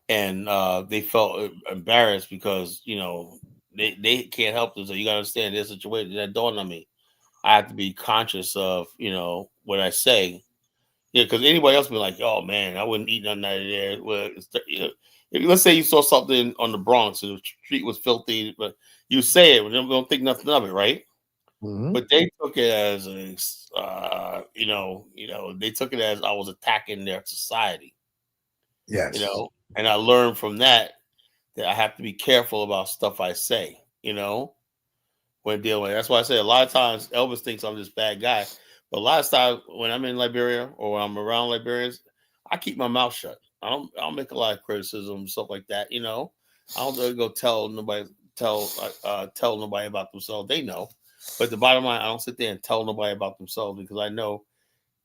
And they felt embarrassed because, you know, they can't help this. So you got to understand this situation. That dawned on me. I have to be conscious of, you know, what I say. Yeah, because anybody else would be like, oh, man, I wouldn't eat nothing out of there. Well, you know, let's say you saw something on the Bronx and the street was filthy, but you say it, but they don't think nothing of it, right? Mm-hmm. But they took it as, they took it as I was attacking their society. Yes. You know, and I learned from that I have to be careful about stuff I say, you know, when dealing with it. That's why I say a lot of times Elvis thinks I'm this bad guy. But a lot of times when I'm in Liberia or when I'm around Liberians, I keep my mouth shut. I don't make a lot of criticism, stuff like that, you know. I don't go tell nobody about themselves. They know. But the bottom line, I don't sit there and tell nobody about themselves because I know,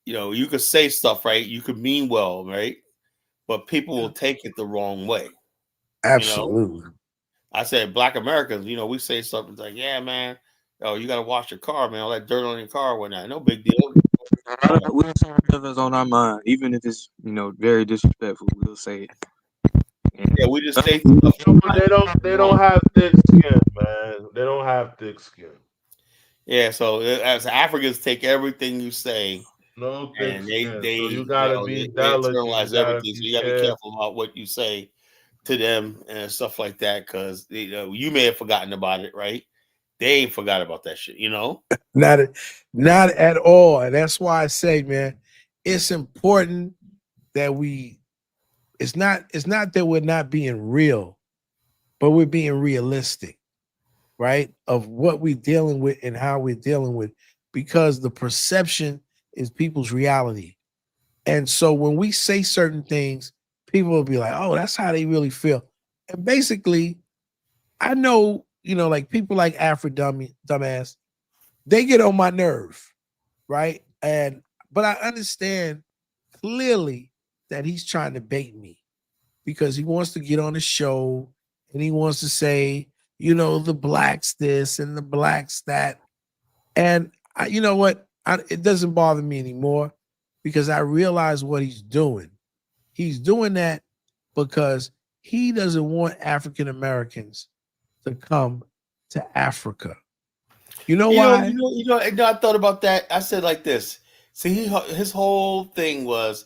you know, you could say stuff, right? You could mean well, right? But people will take it the wrong way. Absolutely. You know? I said Black Americans, you know, we say something like, yeah, man, oh, you got to wash your car, man. All that dirt on your car, whatnot. No big deal. We'll say whatever's on our mind, even if it's, you know, very disrespectful. We'll say it. Yeah, we just say stuff. They don't have thick skin, man. They don't have thick skin. Yeah, so as Africans take everything you say, no thick and skin. they So you gotta be delicate. internalize You gotta everything. So be you gotta be careful about what you say to them and stuff like that, because you know you may have forgotten about it, right? They ain't forgot about that shit, you know. Not at all. And that's why I say, man, it's important that it's not that we're not being real, but we're being realistic, right? Of what we're dealing with and how we're dealing with, because the perception is people's reality. And so when we say certain things, people will be like, oh, that's how they really feel. And basically, I know, you know, like people like Afro Dumbass, they get on my nerve, right? But I understand clearly that he's trying to bait me because he wants to get on the show and he wants to say, you know, the blacks this and the blacks that. And you know what? It doesn't bother me anymore because I realize what he's doing. He's doing that because he doesn't want African Americans to come to Africa. You know why? I thought about that. I said like this. See, his whole thing was,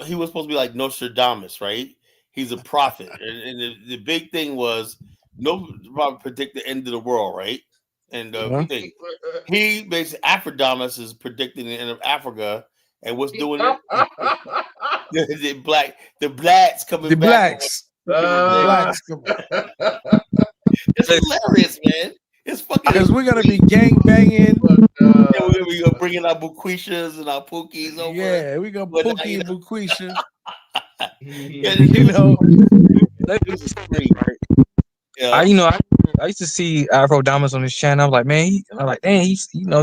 he was supposed to be like Nostradamus, right? He's a prophet, and the big thing was nobody predict the end of the world, right? And thing, he basically Afrodamus is predicting the end of Africa, and what's doing it? the blacks coming the back. Blacks. The blacks. It's hilarious, man. It's fucking because we're gonna be gang banging. Yeah, we're gonna bring in our Bukwishas and our Pookies over. Yeah, we gonna Pookie and Bukwisha. You know, I used to see Afro Damas on his channel. I was like, man, I'm like, dang, he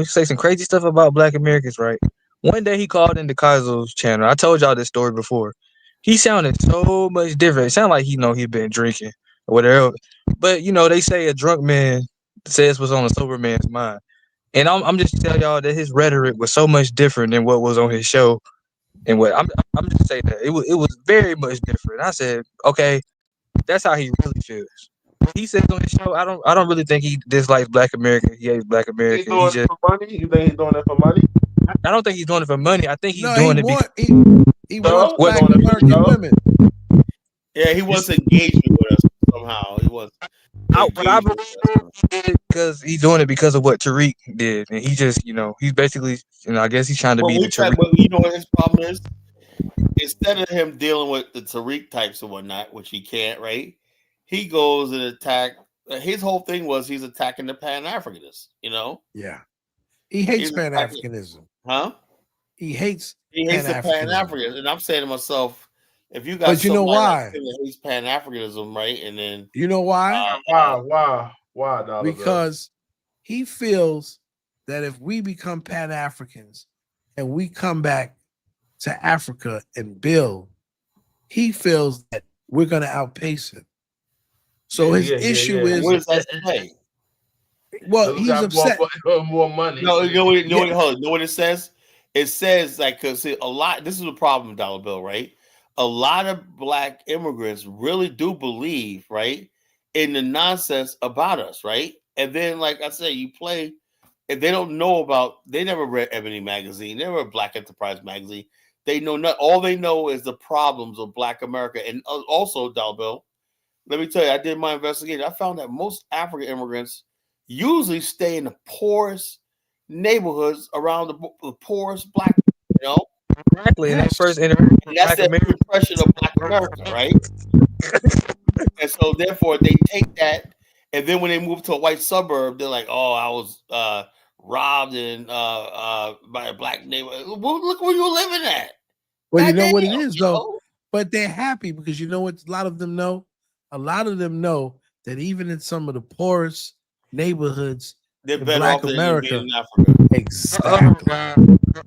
say some crazy stuff about Black Americans, right? One day he called into Kazo's channel. I told y'all this story before. He sounded so much different. It sounded like he'd been drinking or whatever. But they say a drunk man says what's on a sober man's mind. And I'm just telling y'all that his rhetoric was so much different than what was on his show. And what I'm just saying that it was very much different. I said, okay, that's how he really feels. He says on his show, I don't really think he dislikes Black Americans. He hates Black Americans. He's doing it for money. You think he's doing it for money? I don't think he's doing it for money. I think he's doing it because he wants Black American women. Yeah, he wants engagement with us somehow. He wants. But I believe because he's doing it because of what Tariq did, and he just, he's basically, I guess he's trying to be the Tariq. But you know what his problem is? Instead of him dealing with the Tariq types and whatnot, which he can't, right? He goes and attack. His whole thing was he's attacking the Pan Africanists. Yeah, he hates Pan Africanism. Huh? He hates the Pan Africans, and I'm saying to myself, if you got, but you know why? That hates Pan Africanism, right? And then you know why? Why? Because he feels that if we become Pan Africans and we come back to Africa and build, he feels that we're going to outpace him. So his issue is, what does that say? Well, he's upset. More money. No, know what it says? It says like, because a lot. This is the problem, Dollar Bill, right? A lot of Black immigrants really do believe, right, in the nonsense about us, right? And then, like I said, you play, and they don't know about. They never read Ebony magazine. They never read Black Enterprise magazine. They know not. All they know is the problems of Black America, and also, Dollar Bill. Let me tell you, I did my investigation. I found that most African immigrants usually stay in the poorest neighborhoods around the poorest Black, Exactly. In that first interaction, And that's the impression of Black America, right? And so therefore they take that, and then when they move to a white suburb, they're like, "Oh, I was robbed and by a black neighbor." Well, look where you're living at. Well, you know what it is, though. But they're happy because you know what a lot of them know? A lot of them know that even in some of the poorest neighborhoods they're in better Black off than America, being in Africa. Exactly.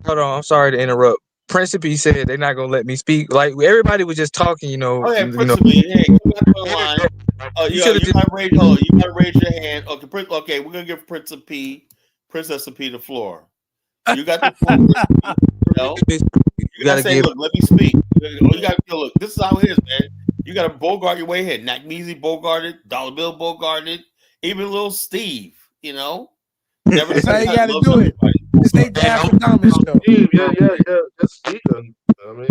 Hold on, I'm sorry to interrupt. Principe said they're not gonna let me speak. Like everybody was just talking, you know. Oh, hey, you know. Principe, hey, come back on the line. You might raise, you might raise your hand. Okay, we're gonna give Princess P the floor. You got the floor. You gotta say, look, let me speak. You gotta look. This is how it is, man. You gotta bogart your way here. Nakneezy bogarted, Dollar Bill bogarted, even little Steve. You know, never. That's how you gotta do it. This ain't the Afrodamus show. Yeah. Just speaking. I mean,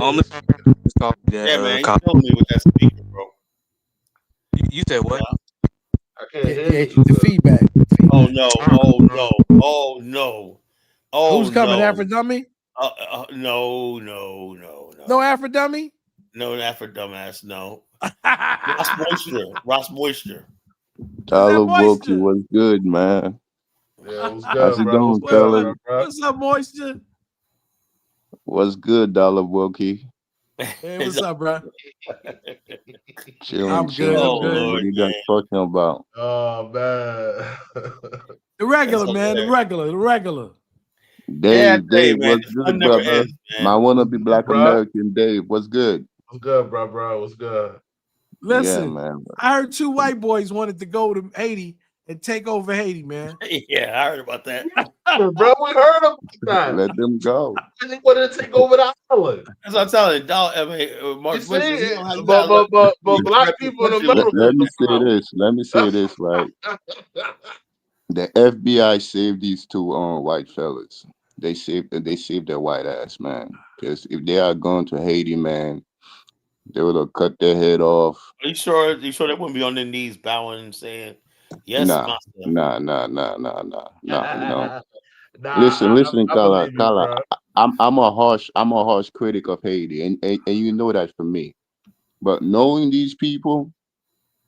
yeah, man, you killing me with that speaker, bro. You said what? I can't hear you. The feedback. Oh no! Oh no! Oh, who's coming? no. Afrodummy? No. No Afrodummy? No Afrodumbass. No. Ross Moisture. Dollar Wilkie, what's good, man? Yeah, what's How's good, it bro? going, fellas? What's up, Moisture? What's good, Dollar Wilkie? Hey, what's up, bro? Chilling. I'm good. What are you guys talking about? Oh man. The regular, man. The regular. Dave, man, what's good, brother? My wanna be Black American, Dave. What's good? What's good, bro? What's good? Listen, yeah, man. I heard 2 white boys wanted to go to Haiti and take over Haiti, man. Yeah, I heard about that. Bro, we heard about that. Let them go. They wanted to take over the island. That's what I'm telling you. But black people in America. Let me say this, right? The FBI saved these two white fellas. They saved their white ass, man. Because if they are going to Haiti, man, they would have cut their head off. Are you sure? They wouldn't be on their knees bowing and saying, "Yes, Nah. Nah, Listen, Kala. bro. I'm a harsh critic of Haiti, and you know that for me. But knowing these people,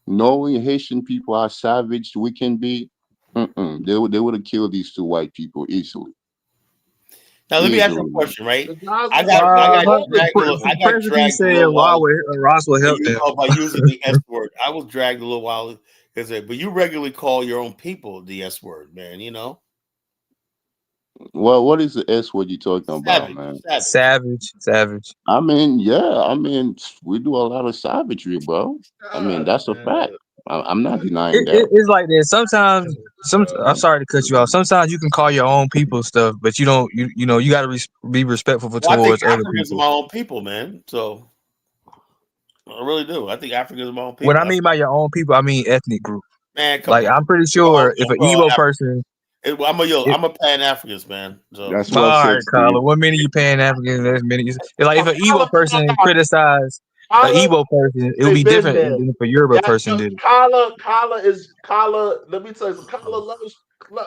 knowing Haitian people how savage we can be, they would have killed these two white people easily. Now let me ask you a question, right? I got dragged a little while. Ross will help them by using the S word. I was dragged a little while but you regularly call your own people the S word, man. You know. Well, what is the S word you talking about, man? Savage. I mean, we do a lot of savagery, bro. I mean, that's a fact. I'm not denying that. It's like that. Sometimes, I'm sorry to cut you off. Sometimes you can call your own people stuff, but you don't. You know, you got to be respectful towards other Africans people. are my own people, man. So I really do. I think Africans are my own people. When I mean by your own people, I mean ethnic group. Man, come on. I'm pretty sure if an Igbo person. I'm a Pan Africanist, man. So that's all right, Kala. What many you Pan Africans? There's many. It's like if an Igbo person criticized an Igbo person, it would be different than if a Yoruba person did. Kala. Let me tell you, Kala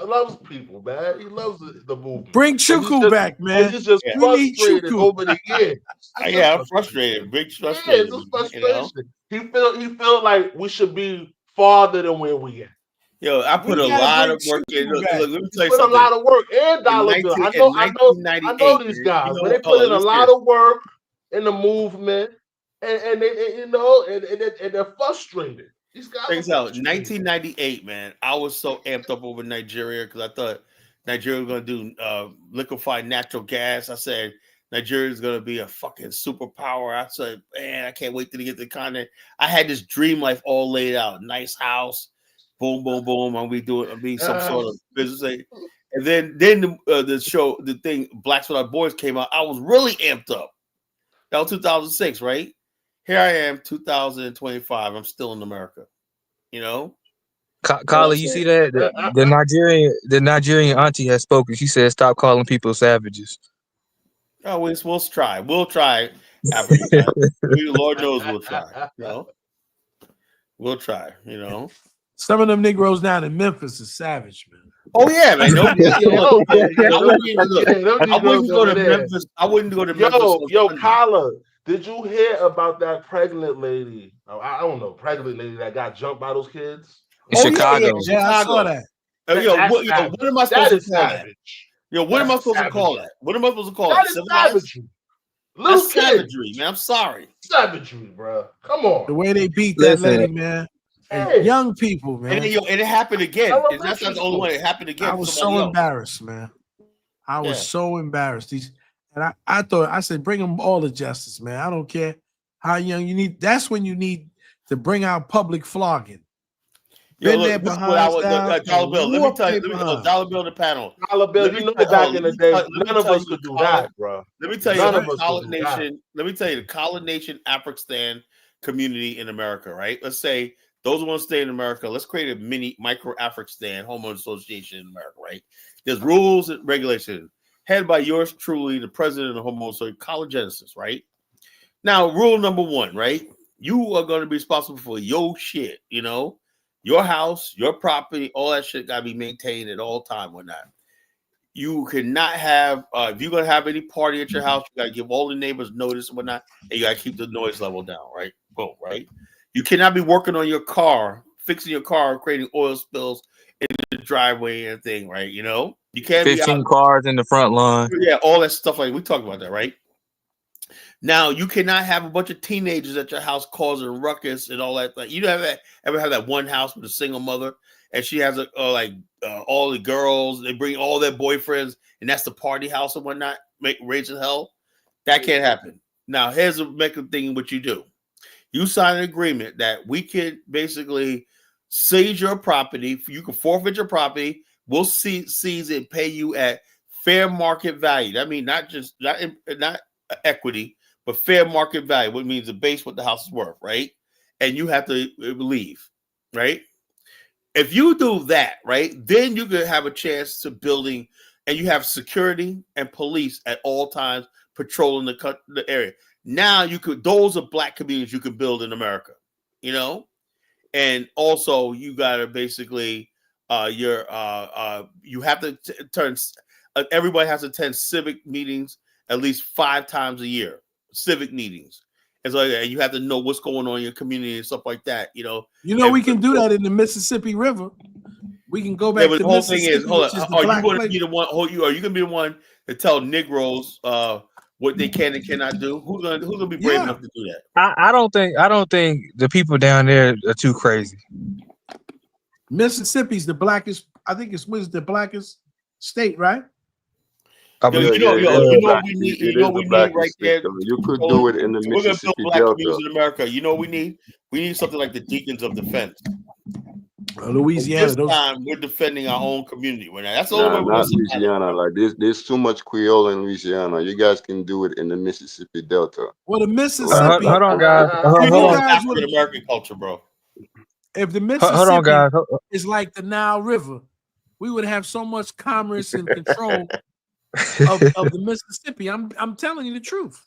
loves people, man. He loves the movement. Bring Chuku back, man. He's just frustrated over the years. Yeah, I'm frustrated. Big frustration. Yeah, it's frustration. You know? He feel like we should be farther than where we at. Yo, I put a lot of work in. Look, let me tell you something. A lot of work and dollar bill. I know these guys. But they put in a lot of work in the movement, and they, and they're frustrated. These guys. Check this out. 1998, man. I was so amped up over Nigeria because I thought Nigeria was gonna do liquefied natural gas. I said Nigeria is gonna be a fucking superpower. I said, man, I can't wait to get to the continent. I had this dream life all laid out. Nice house. Boom, boom, boom. I'll be some sort of business. And then the thing, Blacks Without Borders came out. I was really amped up. That was 2006, right? Here I am, 2025. I'm still in America. You know? Kala, you see that? The Nigerian auntie has spoken. She said, stop calling people savages. Oh, we'll try. We'll try, Africa. Lord knows we'll try. You know? We'll try, you know. Some of them Negroes down in Memphis is savage, man. Oh yeah, man. No, I wouldn't go to there. Memphis. I wouldn't go to Memphis. Yo, Kala, did you hear about that pregnant lady? I don't know, pregnant lady that got jumped by those kids? In Chicago. Yeah, I saw that. What am I supposed to call that? Yo, what am I supposed to call that? What am I supposed to call that? That is savagery. That's savagery, man. I'm sorry. Savagery, bro. Come on. The way they beat that lady, man. And young people, man. And it happened again. That's not the only one. It happened again. I was so embarrassed, man. I was so embarrassed. I said, bring them all to justice, man. I don't care how young you need. That's when you need to bring out public flogging. Been there behind Dollar Bill. Let me tell you, Dollar Bill the panel. Dollar Bill, you know back in the day, none of us could do that, bro. Let me tell you, the Kala Nation African community in America, right? Let's say those who want to stay in America, let's create a micro African homeowner association in America, right? There's rules and regulations headed by yours truly, the president of the homeowner association, Kala Genesis, right? Now, rule number 1, right? You are going to be responsible for your shit, your house, your property, all that shit got to be maintained at all time, whatnot. You cannot have, if you're going to have any party at your house, you got to give all the neighbors notice and whatnot, and you got to keep the noise level down, right? Boom, right? You cannot be working on your car, fixing your car, creating oil spills in the driveway and thing, right? You can't 15 cars in the front lawn. Yeah, all that stuff. Like we talked about that, right? Now you cannot have a bunch of teenagers at your house causing ruckus and all that. Like you ever have that one house with a single mother and she has all the girls, they bring all their boyfriends, and that's the party house and whatnot, raising hell. That can't happen. Now here's the main thing: what you do. You sign an agreement that we can basically seize your property. You can forfeit your property. We'll seize it and pay you at fair market value. That means not equity, but fair market value, which means the base what the house is worth, right? And you have to leave, right? If you do that, right, then you could have a chance to building, and you have security and police at all times patrolling the area. Now those are black communities you can build in America, and also you gotta basically you have to turn. Everybody has to attend civic meetings at least 5 times a year. Civic meetings, and so you have to know what's going on in your community and stuff like that. We can do that in the Mississippi River. We can go back to the whole Mississippi. Thing is, hold on. Are you going to be the one? Are you going to be the one to tell Negroes what they can and cannot do? Who's gonna be brave enough to do that? I don't think the people down there are too crazy. Mississippi's the blackest. I think it's the blackest state, right? We need right there. You could do it in the Mississippi Delta. In America, we need? We need something like the Deacons of Defense. Louisiana. This time we're defending our own community. That's all. Not Louisiana. Like there's too much Creole in Louisiana. You guys can do it in the Mississippi Delta. Well, the Mississippi. Hold on, guys. African American culture, bro. If the Mississippi is like the Nile River, we would have so much commerce and control of the Mississippi. I'm telling you the truth.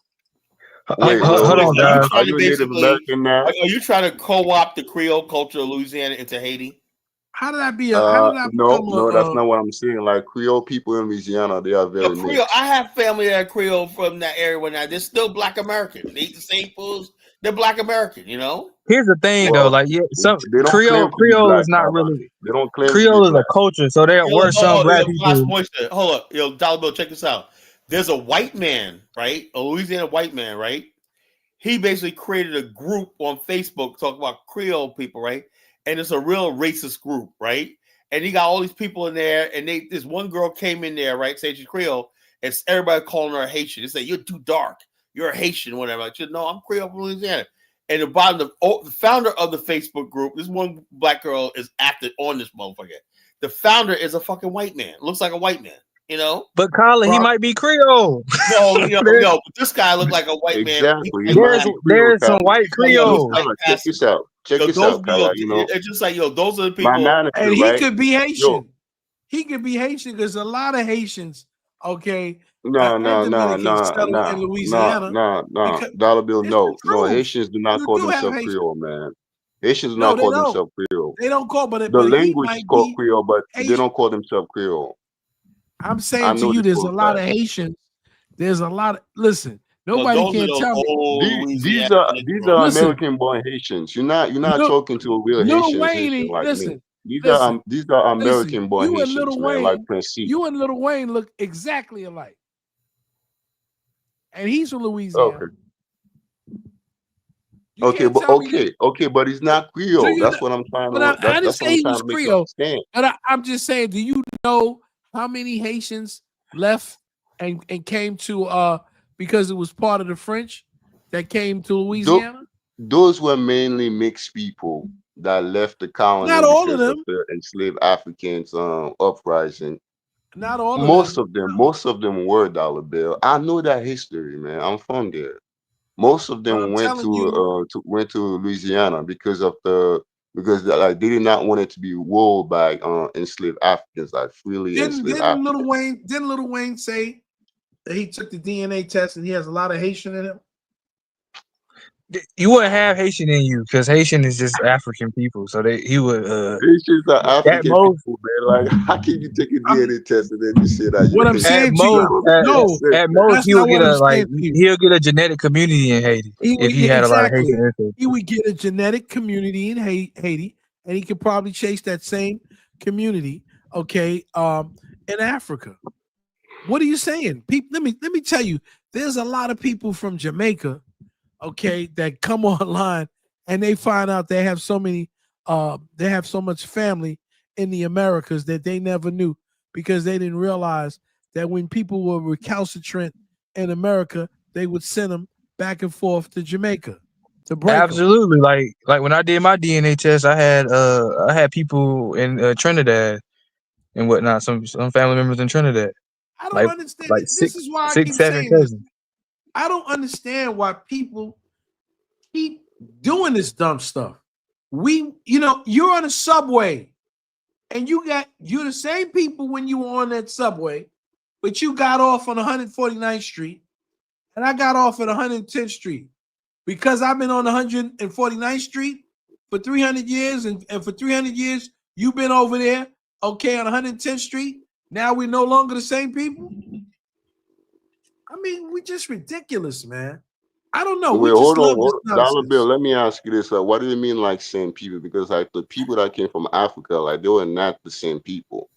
Wait, hold on, guys. Are you Native American now? Are you trying to co-opt the Creole culture of Louisiana into Haiti? How did that be? No, that's not what I'm saying. Like Creole people in Louisiana, they are very Creole. I have family that are Creole from that area. They're still Black American. They eat the same foods. They're Black American. Here's the thing, though. Like, Creole is not really. They don't claim Creole is a culture, so there were some black people. Hold up, Dollar Bill, check this out. There's a white man, right? A Louisiana white man, right? He basically created a group on Facebook talking about Creole people, right? And it's a real racist group, right? And he got all these people in there, and this one girl came in there, right? Saying she's Creole, and everybody calling her a Haitian. They say, "You're too dark. You're a Haitian," whatever. Like, no, I'm Creole from Louisiana. And the bottom, the founder of the Facebook group, this one black girl is acted on this motherfucker. The founder is a fucking white man. Looks like a white man. But Colin, he might be Creole. No, but this guy looked like a white man. There's some white Creole. Check this out. It's just like those are the people. And he could be Haitian. He could be Haitian because a lot of Haitians. Okay. No. Dollar Bill, no. Haitians do not call themselves Creole, man. Haitians do not call themselves Creole. Creole. They don't call, but The he language is might called be Creole, but they Haitian. don't call themselves Creole. I'm I saying to know you, this there's for a a lot fact. of Haitians. There's a lot of listen. Well, Nobody those are can those tell me. old These Louisiana are Negroes. Listen, American-born Haitians. You're not Lil, talking to a real Lil Haitian Wayne. like me. Listen, listen. These are Listen, American-born you and Haitians, Lil man, like Wayne, Prince C. you and Lil Wayne look exactly alike. And he's from Louisiana. Okay. You can't tell me that. Okay, but he's not Do Creole. you That's know, what I'm trying but to. I didn't That's what say I'm he trying was to make you Creole. understand. But I'm just saying, do you know how many Haitians left and came to because it was part of the French that came to Louisiana? Those were mainly mixed people that left the colony Not all of because of them. the enslaved Africans uprising. Not all of Most them. of them were Dollar Bill. I know that history, man. I'm from there. Most of But them I'm went telling you, went to Louisiana because like they did not want it to be ruled by enslaved Africans, like freely enslaved Africans. Didn't Little Wayne say that he took the DNA test and he has a lot of Haitian in him? You wouldn't have Haitian in you because Haitian is just African people. So he would Haitians are at African most people, man. Like, how can you take a DNA test and then you say that What you're I'm Haitian? at saying to That you, most don't at, make any no, sense, at man. most that's he not would get what I'm a saying to you. he'll get a genetic community in Haiti He would if he get had a lot of exactly. Haitian ancestors. He would get a genetic community in Haiti, and he could probably chase that same community, okay, in Africa. What are you saying? People, let me tell you, there's a lot of people from Jamaica, okay, that come online and they find out they have so much family in the Americas that they never knew because they didn't realize that when people were recalcitrant in America, they would send them back and forth to Jamaica to break them. Absolutely, like when I did my DNA test, I had people in Trinidad and whatnot, some family members in Trinidad, I don't like understand like it. This is why I six, keep seven saying this. cousins. I don't understand why people keep doing this dumb stuff. You're on a subway and you're the same people when you were on that subway, but you got off on 149th Street and I got off at 110th Street because I've been on 149th Street for 300 years and for 300 years you've been over there, okay, on 110th Street. Now we're no longer the same people. I mean, we're just ridiculous, man. I don't know. Wait, We just hold love on. this Dollar Bill, nonsense. let me ask you this. What do you mean like same people? Because like the people that came from Africa, like they were not the same people.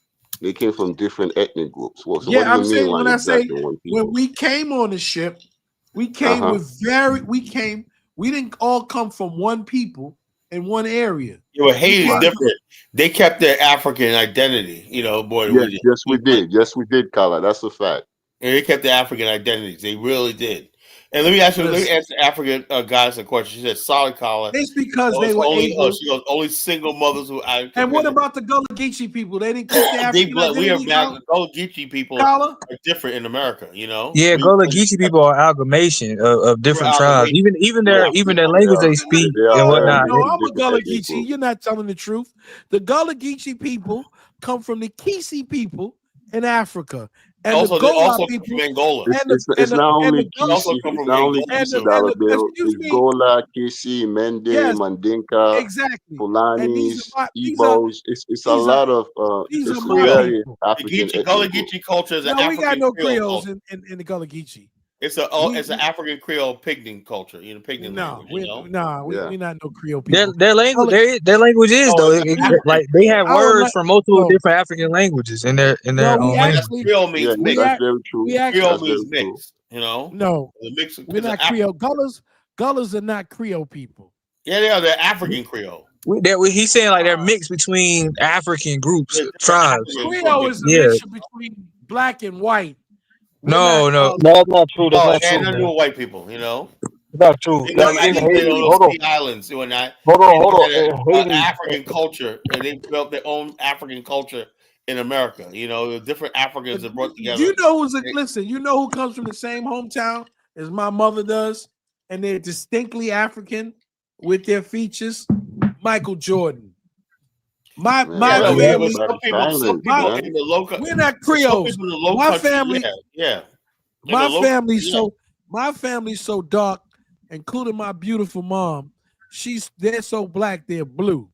They came from different ethnic groups. Well, so what Yeah, do you I'm mean saying like when I say exactly one when people? we came on the ship, we came Uh-huh. we didn't all come from one people in one area. Yeah, well, Haiti is Right. different. They kept their African identity, more than we did. Yes, we did. Yes, we did, Kala. That's a fact. And they kept their African identities. They really did. And let me ask the African guys a question. She said, "Solid collar." It's because It's they were only able. she goes only single mothers who. And what about the Gullah Geechee people? They didn't keep their African we are identity. back. Gullah Geechee people Kala? are different in America. Yeah, Gullah Geechee people are amalgamation of different tribes. Even their language they speak and whatnot. No, I'm a Gullah Geechee. You're not telling the truth. The Gullah Geechee people come from the Kisi people in Africa. And also, the they Gola also people, come from Angola. It's not only also Kisi, come it's from not only Angola. Kisi, Dollar Bill. excuse It's me. Gola, Kisi, Mende, Yes, Mandinka, exactly. Fulanis, These are Igbos. It's a lot of these it's are a my very people. African ethnic Gullah group. Geechee culture is an No, we got African no Creole Creoles culture. in the Gullah Geechee. It's an African Creole pidgin culture. Pidgin No, language. we're not no Creole people. Their language is though like they have I would words like- from multiple no. different African languages in their No, we own language. actually Creole means mixed. That's very true. we actually Creole That's very means true. mixed. No, the mix. we're not Creole. Gullahs are not Creole people. Yeah, they are. They're African Creole. He's saying like they're mixed between African groups, tribes. Creole is a Yeah. mixture between black and white. No. That's not true. That's not And true, nothing to do man. with white people. Not true. They Like in Haiti, don't hold on, see islands. hold on. They In had Haiti, African culture, and they built their own African culture in America. The different Africans that brought together. You know listen, you know who comes from the same hometown as my mother does, and they're distinctly African with their features? Michael Jordan. My family. Some people in the local. We're not Creoles. Some people in the low My country, family. yeah. My family's so dark, including my beautiful mom. They're so black, they're blue.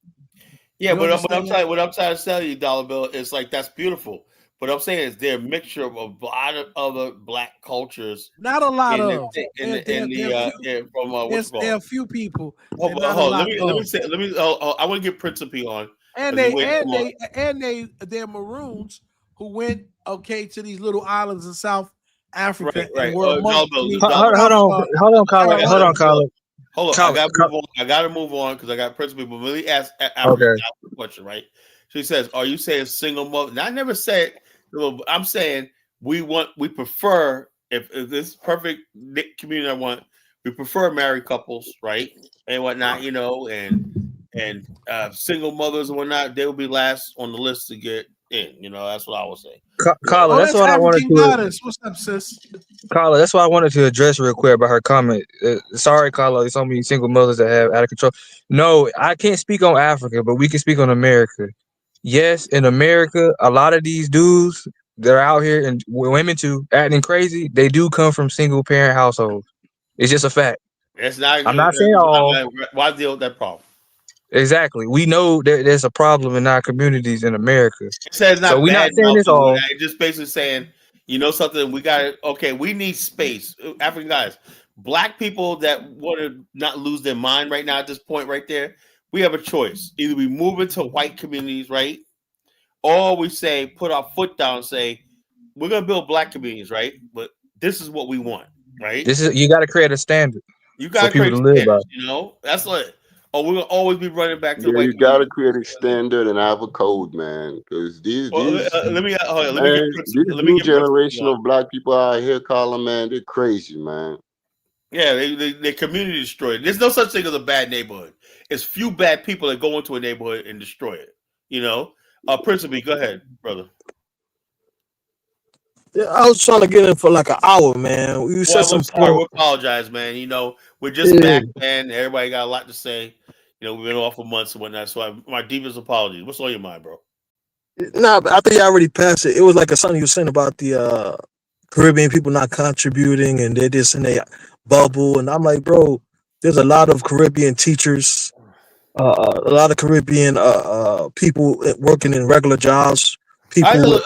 Yeah, but what I'm trying to tell you, Dollar Bill, is like that's beautiful. But I'm saying is they're a mixture of a lot of other black cultures. Not a lot in of. the in There, the in there, the from what's it there are called? a few people, Hold, and not a hold. lot Let of. me say. I want to get Principe on And because he waited too long. they're Maroons who went to these little islands in South Africa Right. and were among. Hold on, Kala. Hold on, Kala. Hold on, I gotta move on. I gotta move on because I got Principe. But let me ask Africa a question, right? She says, "Are you saying single mother?" Now, I never said. I'm saying we prefer if this perfect community I want, we prefer married couples, right, and whatnot, and single mothers and whatnot. They will be last on the list to get in. That's what I would say. Kala, that's what I wanted to. Goddess. What's up, sis? Kala, that's what I wanted to address real quick about her comment. Sorry, Kala, there's so many single mothers that have out of control. No, I can't speak on Africa, but we can speak on America. Yes, in America, a lot of these dudes that are out here and women too acting crazy, they do come from single parent households. It's just a fact. It's not. I'm not saying all. Why deal with that problem? Exactly. We know there's a problem in our communities in America. It says not so we're not saying this all. It's just basically saying, something, we got okay, we need space. African guys, black people that want to not lose their mind right now at this point right there, we have a choice. Either we move into white communities, right? Or we say, put our foot down and say, we're going to build black communities, right? But this is what we want, right? You got to create a standard. You got to create standards, That's like, we're going to always be running back to the white you got to create a standard and have a code, man. Because these new generation of black people out here, Colin, man, they're crazy, man. Yeah, they community destroyed. There's no such thing as a bad neighborhood. It's few bad people that go into a neighborhood and destroy it. Principally, go ahead, brother. Yeah, I was trying to get in for like an hour, man. You said some sorry, we apologize, man. We're just back, man. Everybody got a lot to say. We've been off for months and whatnot. So my deepest apologies. What's on your mind, bro? Nah, I think I already passed it. It was like something you were saying about the Caribbean people not contributing and they're just in a bubble. And I'm like, bro, there's a lot of Caribbean teachers, a lot of Caribbean people working in regular jobs. People,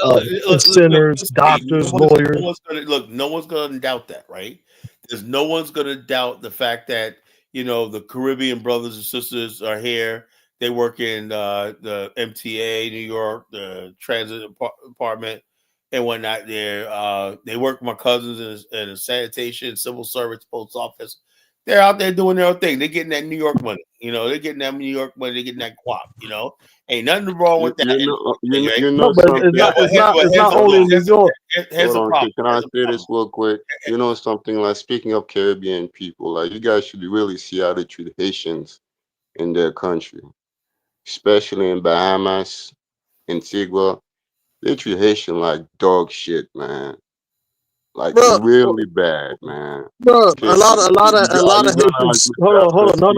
sinners, doctors, lawyers. No one's going to doubt that, right? There's no one's going to doubt the fact that the Caribbean brothers and sisters are here. They work in the MTA, New York, the transit department, and whatnot. They work with my cousins in the sanitation, civil service, post office. They're out there doing their own thing. They're getting that New York money. They're getting that New York money. They're getting that guap. Ain't nothing wrong with that. It's not only New York. Hold on, can I say this real quick? Something like, speaking of Caribbean people, like, you guys should really see how they treat Haitians in their country, especially in Bahamas, Antigua. They treat Haitian like dog shit, man. Like, really bad, man. Bro, a lot of Haitians. Hold on. No,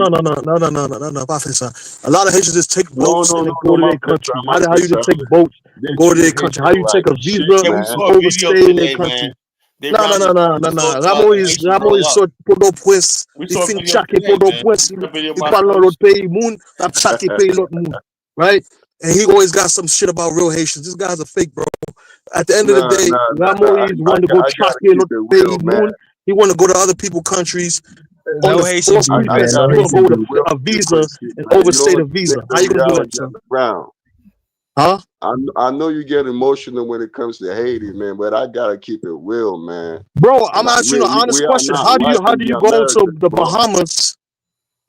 Officer. A lot of Haitians just take boats and go to their country. How you just take boats and go to their country? How you take a visa and overstay in their country? No. Ramois sort pour pues. Il fin chaque pour pues. Il parle l'autre pays moun. Tap chaque pays l'autre moun. Right? And he always got some shit about real Haitians. This guy's a fake, bro. At the end of the day, Ramois want to go chaque pays moun. He want to go to other people's countries. No Haitian. You want to go with a visa and overstay the visa. How you gonna do that, son? Huh? I know you get emotional when it comes to Haiti, man, but I gotta keep it real, man. Bro, I'm asking you an honest question. How do you go to the Bahamas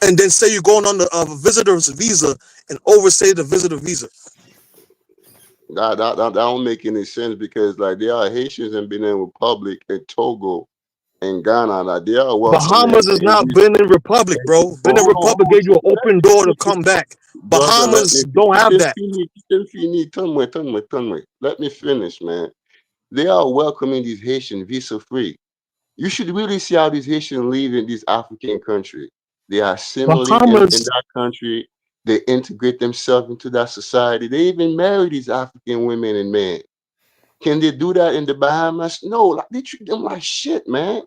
and then say you're going on a visitor's visa and overstay the visitor visa? That don't make any sense, because like there are Haitians in Benin Republic and Togo and Ghana. Like, they are welcome. Bahamas is not Benin Republic, bro. Benin Republic gave you an open door to come back. Bahamas don't have that. Let me finish, man. They are welcoming these Haitians visa free. You should really see how these Haitians live in this African country. They are assimilated in that country. They integrate themselves into that society. They even marry these African women and men. Can they do that in the Bahamas? No, like, they treat them like shit, man.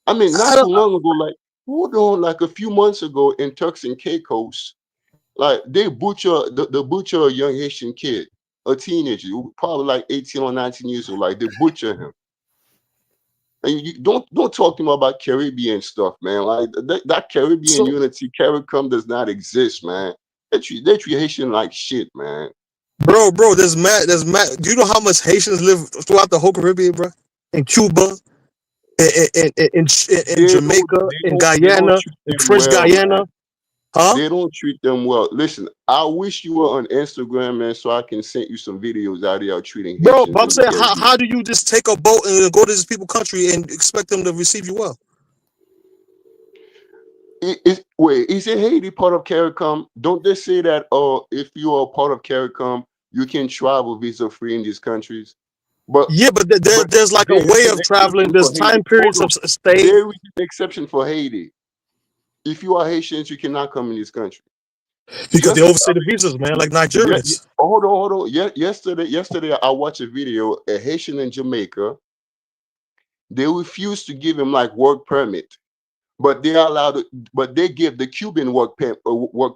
I mean, not too long ago, like, hold on, like a few months ago in Turks and Caicos, Like they butcher the butcher a young Haitian kid, a teenager, probably like 18 or 19 years old. Like they butcher him. And you don't talk to him about Caribbean stuff, man. Like that Caribbean unity, CARICOM does not exist, man. They treat Haitian like shit, man. Bro, there's mad. Do you know how much Haitians live throughout the whole Caribbean, bro? In Cuba, in Jamaica, in Guyana, in French Guyana. Man. Huh? They don't treat them well. Listen, I wish you were on Instagram, man, so I can send you some videos out there treating Bro, Haitians. but I'm saying, how do you just take a boat and go to this people's country and expect them to receive you well? Wait, is it Haiti part of CARICOM? Don't they say that if you are part of CARICOM, you can travel visa free in these countries? But there's like a way of traveling. There's time periods of stay. There is an exception for Haiti. If you are Haitians, you cannot come in this country because they overstay the visas, man, like Nigerians. Hold on. Yesterday, I watched a video. A Haitian in Jamaica, they refused to give him like work permit, but they give the Cuban work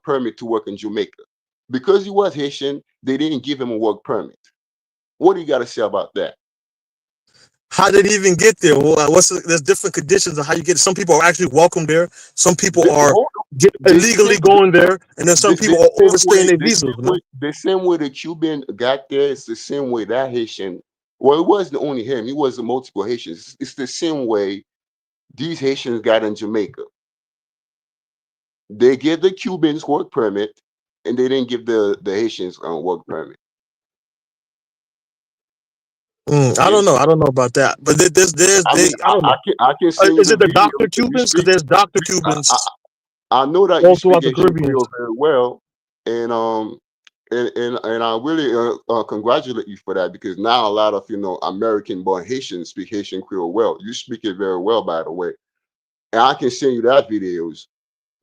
permit to work in Jamaica. Because he was Haitian, they didn't give him a work permit. What do you got to say about that? How did he even get there? Well, there's different conditions of how you get. Some people are actually welcome there. Some people are illegally going there, and then some people are overstaying their visas. The same way the Cuban got there, it's the same way that Haitian. Well, it wasn't only him; it was the multiple Haitians. It's the same way these Haitians got in Jamaica. They gave the Cubans work permit, and they didn't give the Haitians work permit. I don't know about that, but I don't know. I can see. Is it the Dr. Cubans? Because there's Dr. Cubans. I know that you speak Haitian Creole very well, and I really congratulate you for that, because now a lot of American-born Haitians speak Haitian Creole well. You speak it very well, by the way, and I can send you that videos.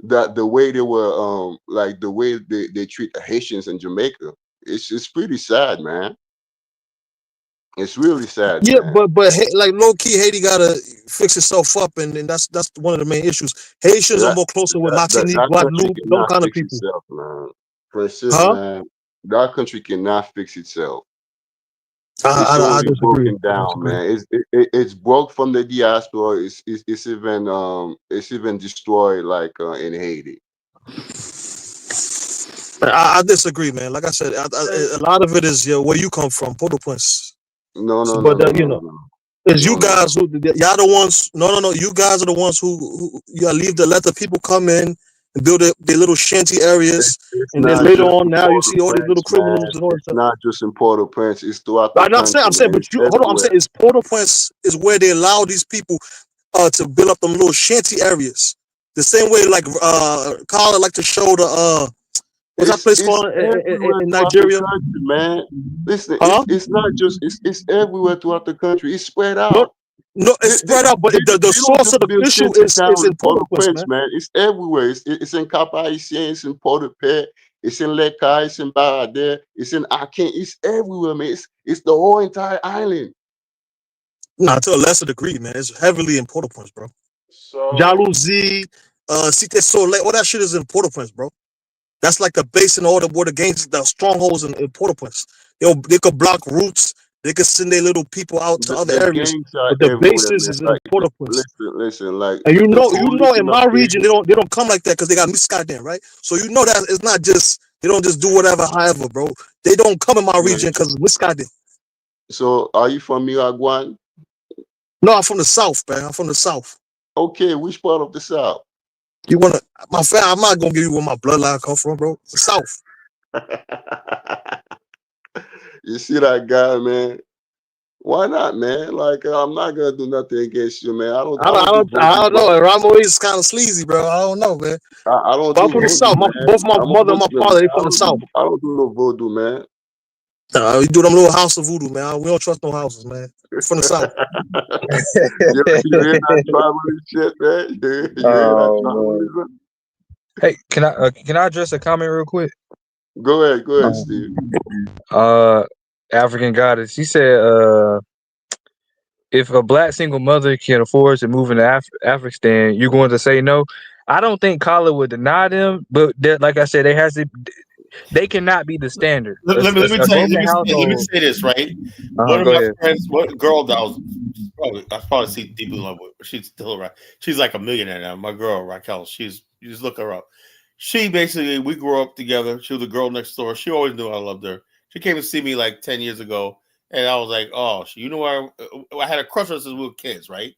That the way they were like the way they treat the Haitians in Jamaica, it's pretty sad, man. It's really sad. Yeah, man. but like low key, Haiti gotta fix itself up, and that's one of the main issues. Haitians are more closer with Martinique, Guadeloupe, those kind of people. Itself, man. Man, that country cannot fix itself. I disagree. Broken down, man. It's broke from the diaspora. It's even destroyed, like in Haiti. I disagree, man. Like I said, a lot of it is where you come from, Port-au-Prince. No. It's you guys who y'all the ones. No. You guys are the ones who leave to let the people come in and build their little shanty areas, and then later on, now you see all these little criminals and all that stuff. Not just in Port-au-Prince; it's throughout the country. I'm saying, but hold on. I'm saying, it's Port-au-Prince is where they allow these people to build up them little shanty areas. The same way, like Kala like to show the what's that place called in Nigeria? Country, man, listen, it's not just it's everywhere throughout the country. It's spread out. No, it's spread out, but the source of the issue is in Port-au-Prince, man. It's everywhere. It's in Cap-Haïtien, it's in Port-au-Paix, it's in Lekka, it's in Baradère, it's in Aken. It's everywhere, man. It's the whole entire island. Nah, to a lesser degree, man. It's heavily in Port-au-Prince, bro. So Jalousie, Cité Soleil, all that shit is in Port-au-Prince, bro. That's like the base and all the gangs, the strongholds in Port-au-Prince. They could block routes. They could send their little people out to other areas. But the bases is in Port-au-Prince. Listen, like, and you know, in my region, they don't come like that because they got Miska there, right? So you know that it's not just they don't just do whatever, however, bro. They don't come in my region because Miska there. So, are you from Miragwan? No, I'm from the south, man. I'm from the south. Okay, which part of the south? You wanna my family? I'm not gonna give you where my bloodline come from, bro. The south. You see that guy, man? Why not, man? Like, I'm not gonna do nothing against you, man. I don't know. Ramo is kind of sleazy, bro. I don't know, man. I don't. I'm from the south. Both my mother and my father, they from the south. I don't do no voodoo, man. We do them little house of voodoo, man. We don't trust no houses, man. We're from the south. You hear that tribal shit, man? You hear that tribalism? Hey, can I address a comment real quick? Go ahead, Steve. African goddess. She said, if a black single mother can afford to move into Afghanistan, you're going to say no? I don't think Kala would deny them, but like I said, they cannot be the standard. Let me A tell you. broken Let me household. say this, right? One of Go my ahead. friends, what girl that I probably see deeply in love with. She's still around. She's like a millionaire now. My girl Raquel. You just look her up. She basically, we grew up together. She was the girl next door. She always knew I loved her. She came to see me like 10 years ago, and I was like, oh, you know, I had a crush on her since we were kids, right?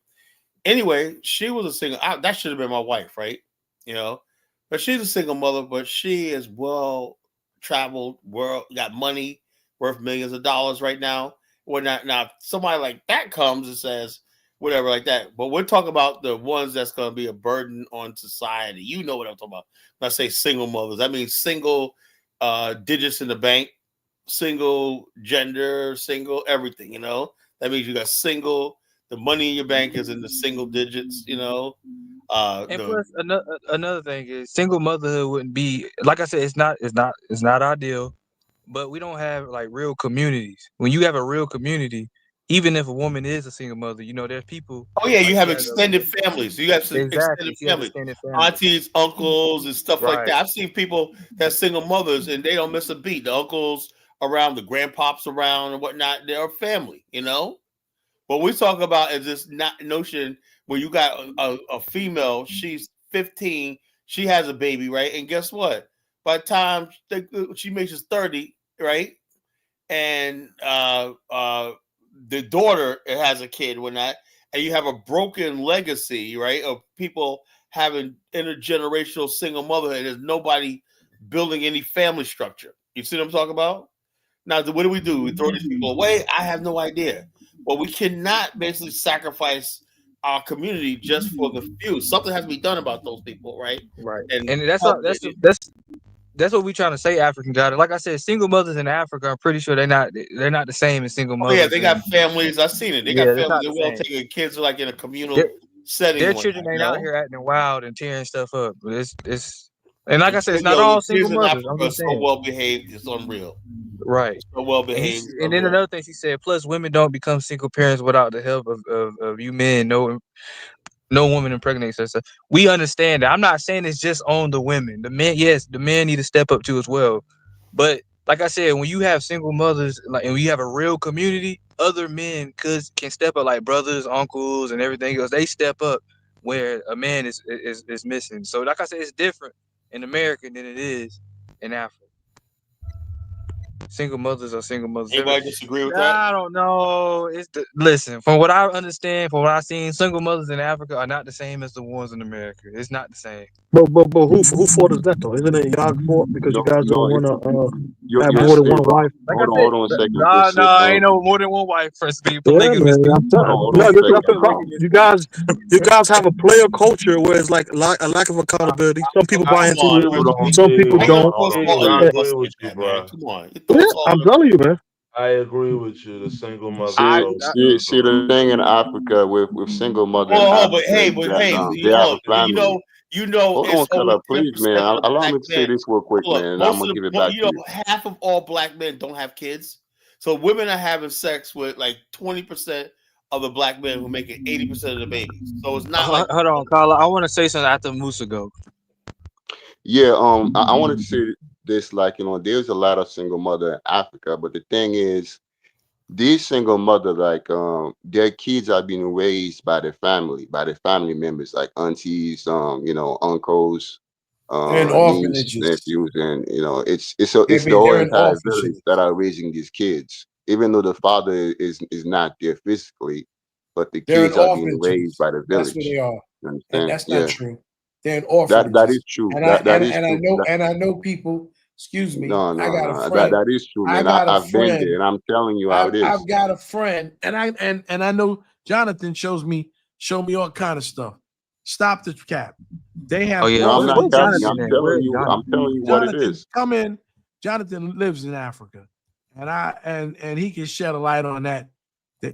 Anyway, she was a single. That should have been my wife, right? You know, but she's a single mother. But she is well traveled, world got money worth millions of dollars right now. When not now, somebody like that comes and says whatever like that. But we're talking about the ones that's going to be a burden on society. You know what I'm talking about. When I say single mothers, I mean single digits in the bank, single gender, single everything. You know, that means you got single. The money in your bank is in the single digits, you know. And plus, another thing is single motherhood wouldn't be, like I said, it's not ideal, but we don't have like real communities. When you have a real community, even if a woman is a single mother, you know, there's people. Oh yeah, you Like have extended families. You have some exactly. extended She has family, extended family. aunties, uncles, and stuff like Right. that. I've seen people that single mothers and they don't miss a beat. The uncles around, the grandpops around, and whatnot. They're family, you know. What we talk about is this notion where you got a female. She's 15. She has a baby, right? And guess what? By the time she makes 30, right? And the daughter has a kid when that, and you have a broken legacy, right, of people having intergenerational single motherhood, and there's nobody building any family structure. You see what I'm talking about? Now, what do? We throw these people away? I have no idea. Well, we cannot basically sacrifice our community just for the few. Something has to be done about those people, right? Right. And And that's what we trying to say. African God. Like I said, single mothers in Africa, I'm pretty sure they're not the same as single oh mothers. yeah, they got families. I've seen it. They got It's families. not They the will same. take kids like in a communal setting. Their And children whatnot, ain't you out know? here acting wild and tearing stuff up. But it's and like I said, it's not Yo, all the kids single in mothers. I'm Africa are just so saying. well behaved. It's unreal. Right. So well And behaved. It's and then unreal. another thing she said, plus women don't become single parents without the help of you men. No woman impregnates herself. We understand that. I'm not saying it's just on the women. The men, yes, the men need to step up too as well. But like I said, when you have single mothers, like, and when you have a real community, other men can step up, like brothers, uncles, and everything else. They step up where a man is missing. So like I said, it's different in America than it is in Africa. Single mothers are single mothers. Anybody disagree with that? I don't know. Listen, from what I understand, from what I've seen, single mothers in Africa are not the same as the ones in America. It's not the same. But who fault is that though? Isn't it y'all's fault because you guys don't want to have Your more than spirit, one wife? Like I said, hold on a second, no, good shit. ain't no more than one wife. First, be Yeah, polygamous man. people. I'm Hold no, on a that's second, the bro. problem. You guys have a player culture where it's like a lack of accountability. Some people I buy Come into on, it, man. some people How you gonna don't. throw us agree. all I under the agree bus with like you, that, man? bro. Come on, you throw Yeah, us all I'm under the bus. telling you, man. I agree with you. The single mothers See, are. the thing in Africa with single mother in Hold on, Africa is that they have hold a on. family. You know, Hold it's on, only Kala, please, 10% man. of the Allow black me to say men. this real quick, Look, man, and I'm most of gonna give it back to you. half of all black men don't have kids. So women are having sex with like 20% of the black men who making 80% of the babies. So it's not like Hold on, Carla. I want to say something after Musa go. Yeah, I wanted to say this, like, there's a lot of single mother in Africa, but the thing is, these single mother, like, their kids are being raised by their family members, like aunties, uncles, They're in niece, orphanages. nephews, and it's They're, the whole they're in entire village orphanages. that are raising these kids, even though the father is not there physically, but the They're in kids are being raised orphanages. by the That's where they village. are, You and understand? that's not Yeah, true. They're in that is orphanages, true. and That is true. I know people. Excuse me. No, I no, got a no. friend. That is true, I man. got a I've been friend. there, and I'm telling you how it is. I've got a friend, and I know Jonathan show me all kind of stuff. Stop the cap. They Oh have yeah, No, I'm not where's capping. orphanages. Jonathan I'm at? telling Where's you. I'm Jonathan? telling you what it Jonathan, is. come in. Jonathan lives in Africa, and he can shed a light on that.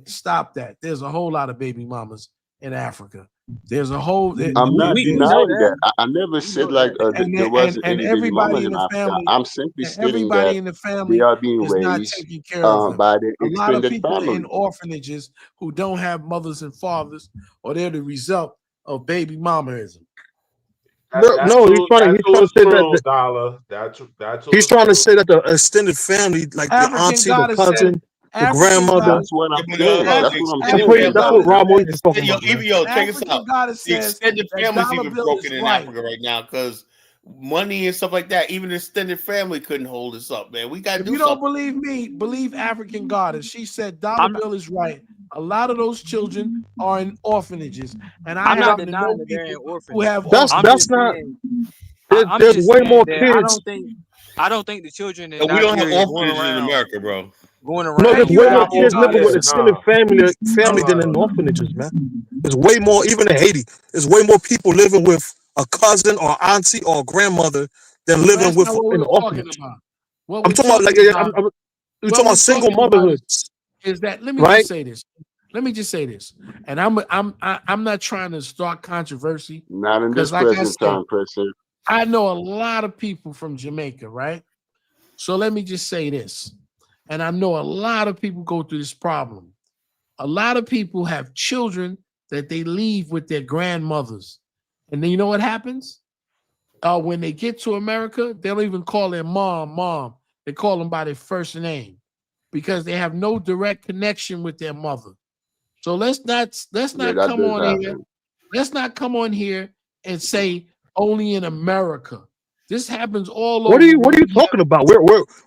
Stop that. There's a whole lot of baby mamas in Africa. There's a whole. I'm not We know denying that. that. I never We said know like that. there wasn't and any baby mamas everybody in in the Africa. family I'm simply and stating everybody that in the they family are being is not raised taking care of them. by their A lot of extended people in family. orphanages who don't have mothers and fathers, or they're the result of baby mamaism. No, he's trying to say true, that Dollar. That he's is trying to true. say that the extended family, like the African auntie, the goddess said. cousin, the African grandmother. goddess. That's what I'm Yeah, but saying. That's what I'm saying, African That's Dollar. goddess. what Rob was talking about, man. Check this African out. goddess The says extended that family's dollar even bill is broken in right. Africa right now because money and stuff like that. Even the extended family couldn't hold us up, man. We got to If do you don't something. believe me, believe African goddess. She said dollar bill is right. A lot of those children are in orphanages, and I I'm not happen to know denying that they're in people who orphanages. have I'm orphanages. That's just not. saying. I'm There's just way saying more that kids. I don't think the children in And we don't have Nigeria orphanages in America, bro. going No, Thank there's around you, way killing more African kids orphans. living with goddess. extended family than in orphanages, man. There's way more, even in Haiti. There's way more people living with a cousin or auntie or grandmother than Well, living that's with not what in we're an talking orphanage. about. What I'm we're talking about like talking about, we're what talking we're about single talking about motherhoods, is that. Let me right? just say this. Let me just say this, and I'm not trying to start controversy Not in because, this like I present said, time, Chris. I know a lot of people from Jamaica, right? So let me just say this, and I know a lot of people go through this problem. A lot of people have children that they leave with their grandmothers, and then you know what happens? When they get to America, they don't even call their mom. They call them by their first name because they have no direct connection with their mother. So let's Yeah, not that come does on here. happen. Let's not come on here and say only in America. This happens all What are over. you talking about?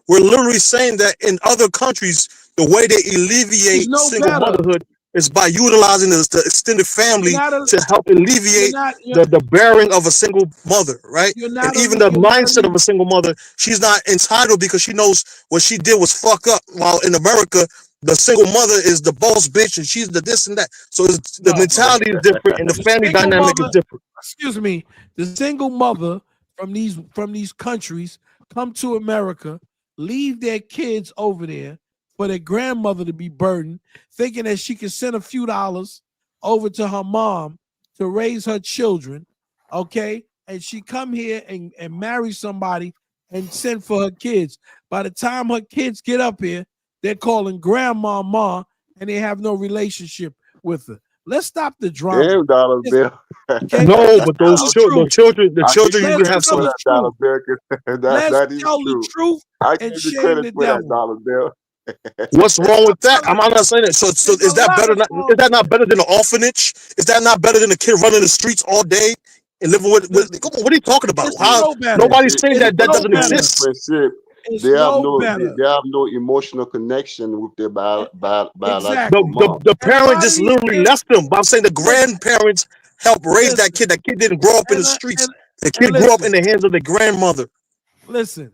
We're literally saying that in other countries, the way they It's alleviate no single better. motherhood is by utilizing the extended You're family not a, to help you're alleviate not the bearing of a single mother, right? you're And not even a, the you're not mindset a, of a single mother, she's not entitled because she knows what she did was fuck up. While in America, the single mother is the boss bitch and she's the this and that. So the no. mentality is different and the The family single dynamic is mother, different. excuse me, the single mother from these countries come to America, leave their kids over there for their grandmother to be burdened, thinking that she can send a few dollars over to her mom to raise her children, okay? And she come here and marry somebody and send for her kids. By the time her kids get up here, they're calling grandma ma, and they have no relationship with her. Let's stop the drama. Damn, Dollar Bill. Okay, No, let's but tell those the children, truth. the I give children you usually Let's have credit tell for some. the that, Dollar truth. Bill. 'Cause Let's that is tell the true. truth I and give you shame credit the for that, devil. Dollar Bill. What's wrong with that? Brother, I'm not saying it. So there's is a that lot better? of Is wrong that with not it. better than an orphanage? Is that not better than a kid running the streets all day and living with Listen, come on, what are you talking about? it's How no better. nobody's saying It's that that But the no doesn't thing better. is, exist. friendship, It's no better. they have no emotional connection with their biological Exactly. The mom. the And a parent lot of just these literally kids, left them. But I'm saying the listen, grandparents helped raise that listen, kid. That kid didn't grow up in the and streets. and The and kid grew up listen, in the hands of the grandmother. listen.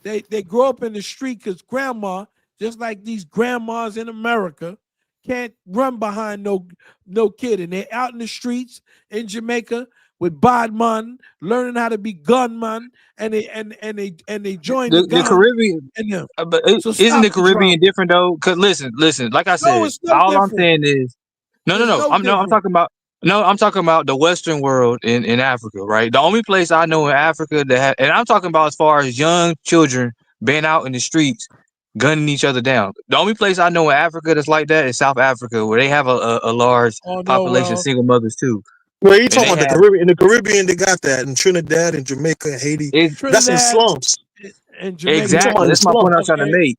They grow up in the street because grandma, just like these grandmas in America, can't run behind no kid, and they're out in the streets in Jamaica with badman, learning how to be gunman, and they join the The gang Caribbean, and them. but So isn't stop the the drama. Caribbean different though? Cause listen. Like I No, said, it's no all I'm different. saying is It's no. no I'm different. talking about no. I'm talking about the Western world in Africa, right? The only place I know in Africa and I'm talking about as far as young children being out in the streets gunning each other down. The only place I know in Africa that's like that is South Africa, where they have a large Oh no, population of well, single mothers too, Well, you and talking they about the have Caribbean? In the Caribbean, they got that in Trinidad and Jamaica and Haiti. it That's in Trinidad slums. and You Jamaica. talking about exactly. in That's my point I'm slums? trying to Okay, make.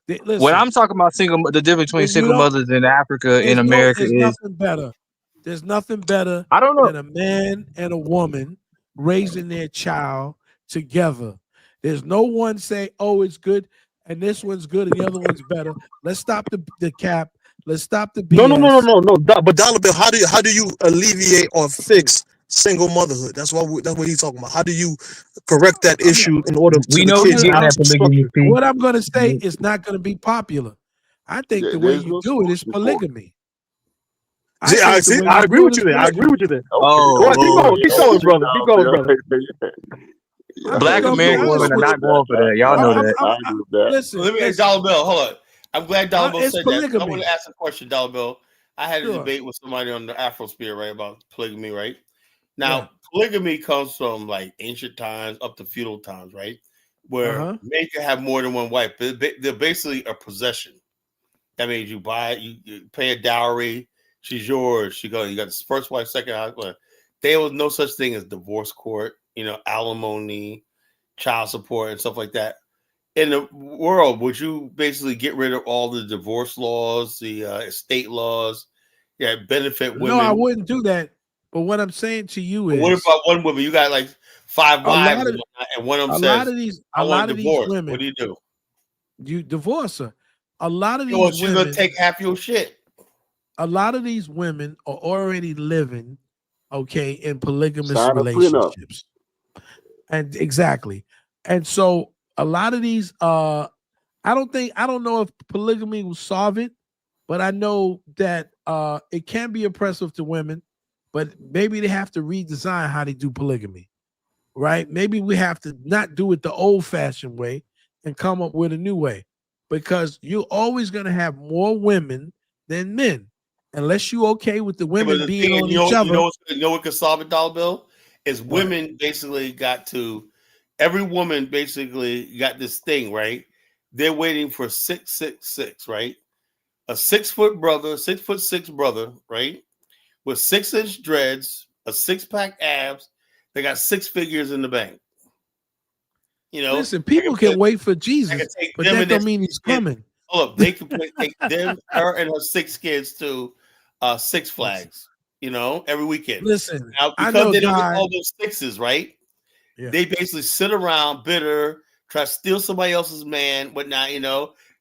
When listen. I'm talking about the difference between When you single don't, mothers in Africa and America there's is nothing better. There's nothing better I don't know. than a man and a woman raising their child together. There's no one say, "Oh, it's good," and this one's good and the other one's better. Let's stop the cap. Let's stop the BS. No. But Dollar Bill, how do you alleviate or fix single motherhood? That's what he's talking about. How do you correct that I'm issue in order to We the know I'm you're kids gonna getting have that some polygamy structure? fee. what I'm gonna say is not gonna be popular. I think the way There's you no do it is solution for polygamy. I See, think the way I you agree do it with is you there. I agree polygamy. with you there. it. Okay, Go ahead, okay, keep okay, going, brother. Keep going, Dollar brother. Bill. I'm just Black gonna be American honest women are with not you. going for that. Y'all know that. I agree with that. Listen, Let me, Dollar Bill, hold on. I'm glad Dollar Bill it's said that. I want polygamy. to ask a question, Dollar Bill. I had a Sure. debate with somebody on the Afrosphere, right, about polygamy, right? Yeah. Now, polygamy comes from like ancient times up to feudal times, right? Where men can have more than one wife. They're basically a possession. That means you buy it, you pay a dowry, she's yours. You got the first wife, second wife. there was no such thing as divorce court, alimony, child support, and stuff like that. In the world, would you basically get rid of all the divorce laws, the estate laws, benefit women? No, I wouldn't do that. But what I'm saying to you is, what about one woman? You got like 5 wives, and one of them says, "I want a divorce." Women, what do you do? You divorce her. A lot of these well, she's women gonna take half your shit. A lot of these women are already living, okay, in polygamous Sign a relationships. And exactly. And so a lot of these I don't know if polygamy will solve it, but I know that it can be oppressive to women, but maybe they have to redesign how they do polygamy. Right? Maybe we have to not do it the old-fashioned way and come up with a new way, because you're always going to have more women than men, unless you okay with the women being on each other. You know what could solve it, Dollar Bill? Is women basically every woman basically got this thing, right? They're waiting for 666, right? A 6-foot brother, 6'6" brother, right? With 6-inch dreads, a 6-pack abs. They got 6 figures in the bank. Listen, people can wait for Jesus, but that don't mean he's coming. Look, they can take them, her, and her 6 kids to Six Flags, every weekend. Listen, now because they don't get all those 6s, right? Yeah. They basically sit around bitter, try to steal somebody else's man, whatnot.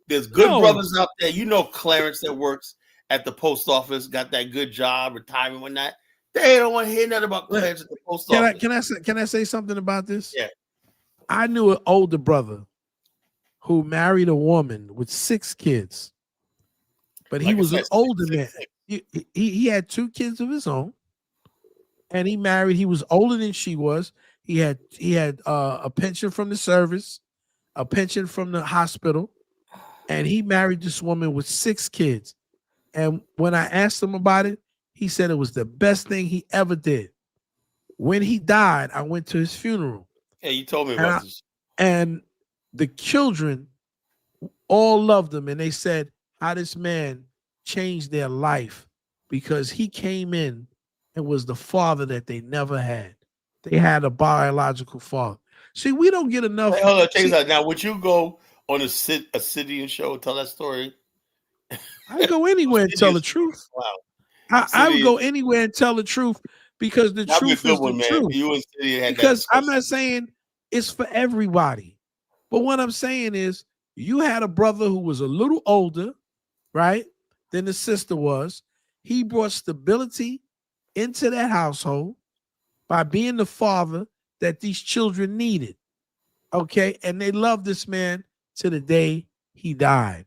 There's good brothers out there. Clarence that works at the post office, got that good job, retirement, whatnot. They don't want to hear nothing about Clarence at the post office. Can I say something about this? Yeah. I knew an older brother who married a woman with 6 kids, but he was an older man. He had 2 kids of his own, and he married. He was older than she was. He had a pension from the service, a pension from the hospital, and he married this woman with 6 kids. And when I asked him about it, he said it was the best thing he ever did. When he died, I went to his funeral. Yeah, you told me about this. And the children all loved him, and they said how this man changed their life because he came in and was the father that they never had. They had a biological father. See, we don't get enough. Hey, hold on, check this out. Now, would you go on a Citian show and tell that story? I go anywhere and tell the truth. Wow. I would go anywhere and tell the truth because the truth is the truth. You and City had because I'm not saying it's for everybody, but what I'm saying is you had a brother who was a little older, right, than the sister was. He brought stability into that household by being the father that these children needed. Okay, and they loved this man to the day he died.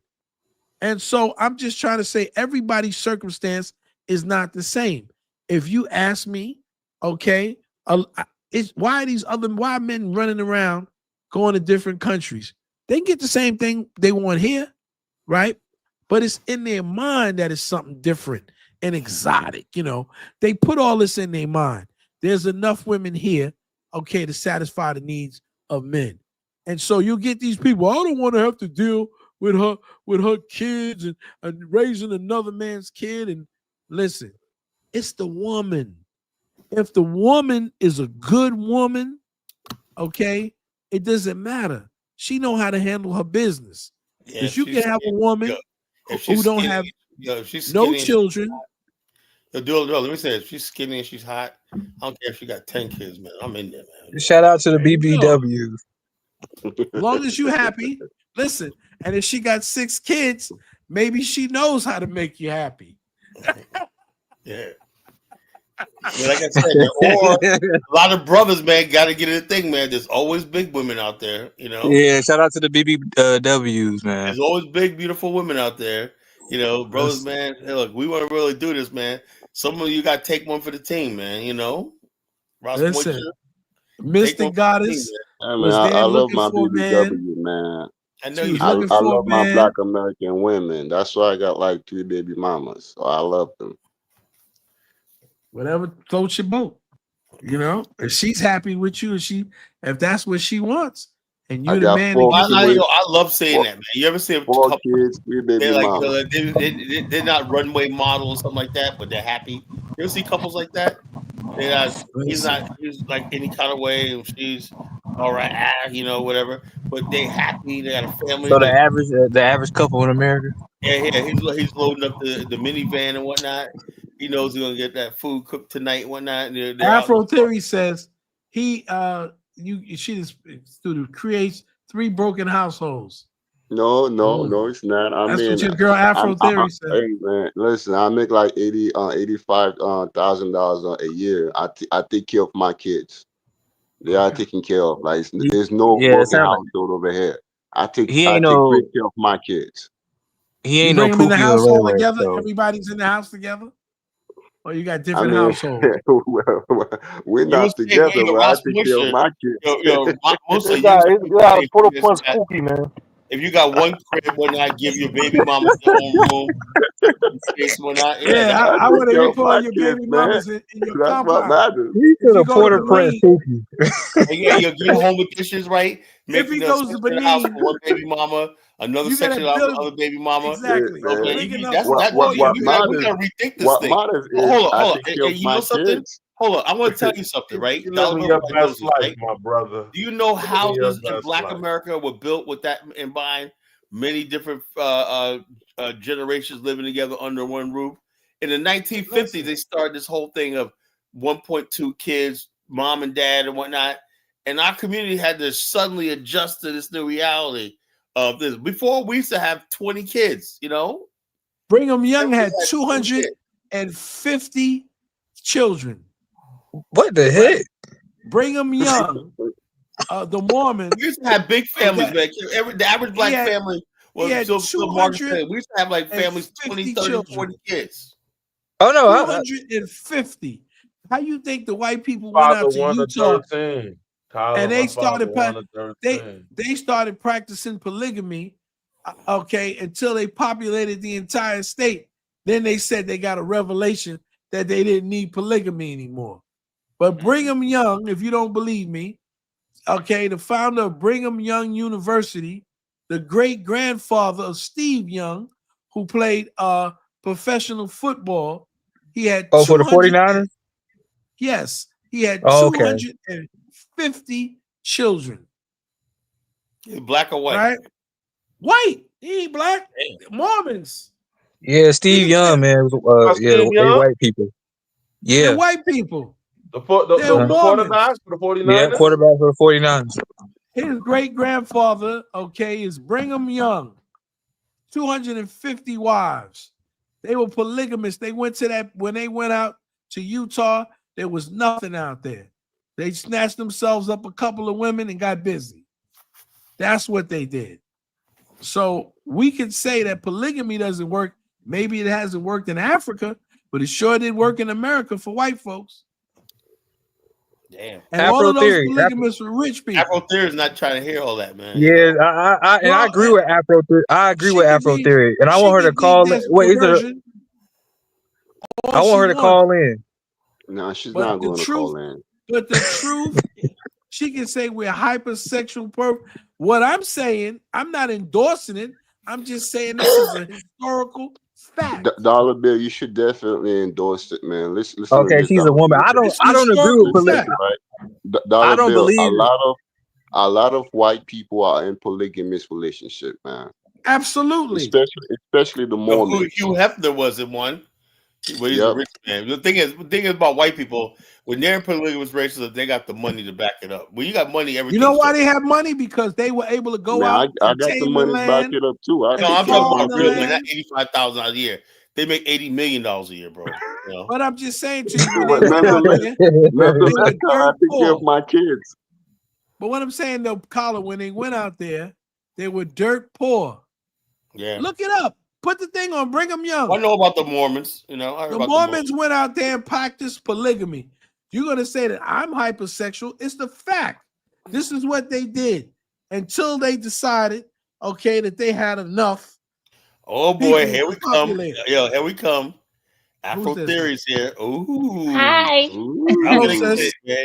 And so I'm just trying to say everybody's circumstance is not the same. If you ask me, okay, why are men running around going to different countries? They get the same thing they want here, right? But it's in their mind that it's something different and exotic. They put all this in their mind. There's enough women here, okay, to satisfy the needs of men. And so you get these people, I don't want to have to deal with her kids and raising another man's kid. And listen, it's the woman. If the woman is a good woman, okay, it doesn't matter. She know how to handle her business. Because you can have a woman who don't have no children. Let me say, if she's skinny and she's hot, I don't care if she got 10 kids, man. I'm in there, man. Shout out to the BBW. As long as you happy, listen. And if she got 6 kids, maybe she knows how to make you happy. Yeah. Like I said, or a lot of brothers, man, got to get in the thing, man. There's always big women out there, Yeah, shout out to the BBWs, man. There's always big, beautiful women out there, brothers, man. Hey, look, we want to really do this, man. Some of you got to take one for the team, man. Ross Listen, Mr. Goddess. I love my BBW, man. I know you. I love my Black American women. That's why I got like 3 baby mamas. So I love them. Whatever floats your boat, If she's happy with you, if that's what she wants, and you're the man. I love saying that, man. You ever see 4 kids, 3 baby they're like mamas. they're not runway models or something like that, but they're happy. You ever see couples like that? He's not. He's like any kind of way. And she's all right, whatever. But they happy. They got a family. So the average couple in America. Yeah. He's loading up the minivan and whatnot. He knows he's gonna get that food cooked tonight and whatnot. And they're out. Afro Theory says she creates 3 broken households. No, it's not. That's what your girl Afro Theory said. Hey man, listen, I make like $85,000 a year. I take care of my kids. They are taken care of. Like there's no broken household over here. I take great care of my kids. He ain't you bring no them in the Pookie household Ray Ray, together. so. Everybody's in the house together. Or you got different households. We're not together, but I take care of my kids. Most of you gotta put up one spooky, man. If you got one crib, when I give your baby mama their own room, space, when I I would have put all your baby mamas in your compound. He could have Port-au-Prince Pookie. You give home with dishes, right? If he goes to the house for one baby mama, another section of other baby mama. Exactly. Okay, we gotta rethink this thing. Hold on. You know something? Hold on. I want to tell you something, right? You're living your best life, my brother. Do you know houses in Black America were built with that in mind? Many different generations living together under one roof. In the 1950s, they started this whole thing of 1.2 kids, mom and dad and whatnot. And our community had to suddenly adjust to this new reality of this. Before, we used to have 20 kids, Brigham Young had 250 children. What the heck? Brigham Young, the Mormons. We used to have big families, man. The average Black family was still Margaret. We used to have like families 20, 30, 40 kids. Oh no, 250. How you think the white people went out to Utah? And they started they started practicing polygamy, until they populated the entire state. Then they said they got a revelation that they didn't need polygamy anymore. But Brigham Young, if you don't believe me, the founder of Brigham Young University, the great grandfather of Steve Young, who played professional football, he had for the 49ers? Yes, he had 250 children. Black or white? Right? White. He ain't black. Mormons. Yeah, Steve Young, man. They white people. Yeah. They're white people. The quarterback for the 49ers? Yeah, quarterback for the 49ers. His great-grandfather, is Brigham Young. 250 wives. They were polygamists. They went to that, when they went out to Utah, there was nothing out there. They snatched themselves up a couple of women and got busy. That's what they did. So we can say that polygamy doesn't work. Maybe it hasn't worked in Africa, but it sure did work in America for white folks. Damn. And all of those polygamists were rich people. Afro Theory is not trying to hear all that, man. Yeah, I agree with Afro Theory. I agree with Afro Theory, and I want her to call in. Wait, I want her to call in. No, she's not going to call in. But the truth, she can say we're hypersexual. What I'm saying, I'm not endorsing it. I'm just saying this is a historical fact. Dollar Bill, you should definitely endorse it, man. Listen. Okay, she's a woman. I don't agree with polygamy. Right? Dollar Bill, a lot of white people are in polygamous relationship, man. Absolutely. Especially the Mormons. Hugh Hefner was in one. Well, he's a rich man. The thing is about white people, when they're in polygamous relationships, they got the money to back it up. When you got money, everything. You know why they have money? Because they were able to go out. I got the money to back it up too. I'm talking about real money, not $85,000 a year. They make $80 million a year, bro. But I'm just saying to you, I take care of my kids. But what I'm saying though, Kala, when they went out there, they were dirt poor. Yeah, look it up. Put the thing on Brigham Young. I know about the Mormons. The Mormons went out there and practiced polygamy. You're going to say that I'm hypersexual. It's the fact. This is what they did until they decided, that they had enough. Oh, boy. Here we come. Yo, here we come. Afro Theory's here. Ooh. Hi.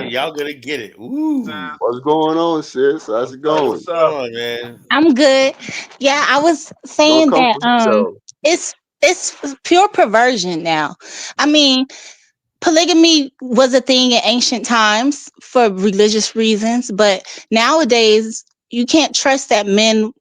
Y'all gonna get it. Ooh. What's going on, sis? How's it going? What's on, man? I'm good. Yeah, I was saying that it's pure perversion now. I mean, polygamy was a thing in ancient times for religious reasons, but nowadays you can't trust that men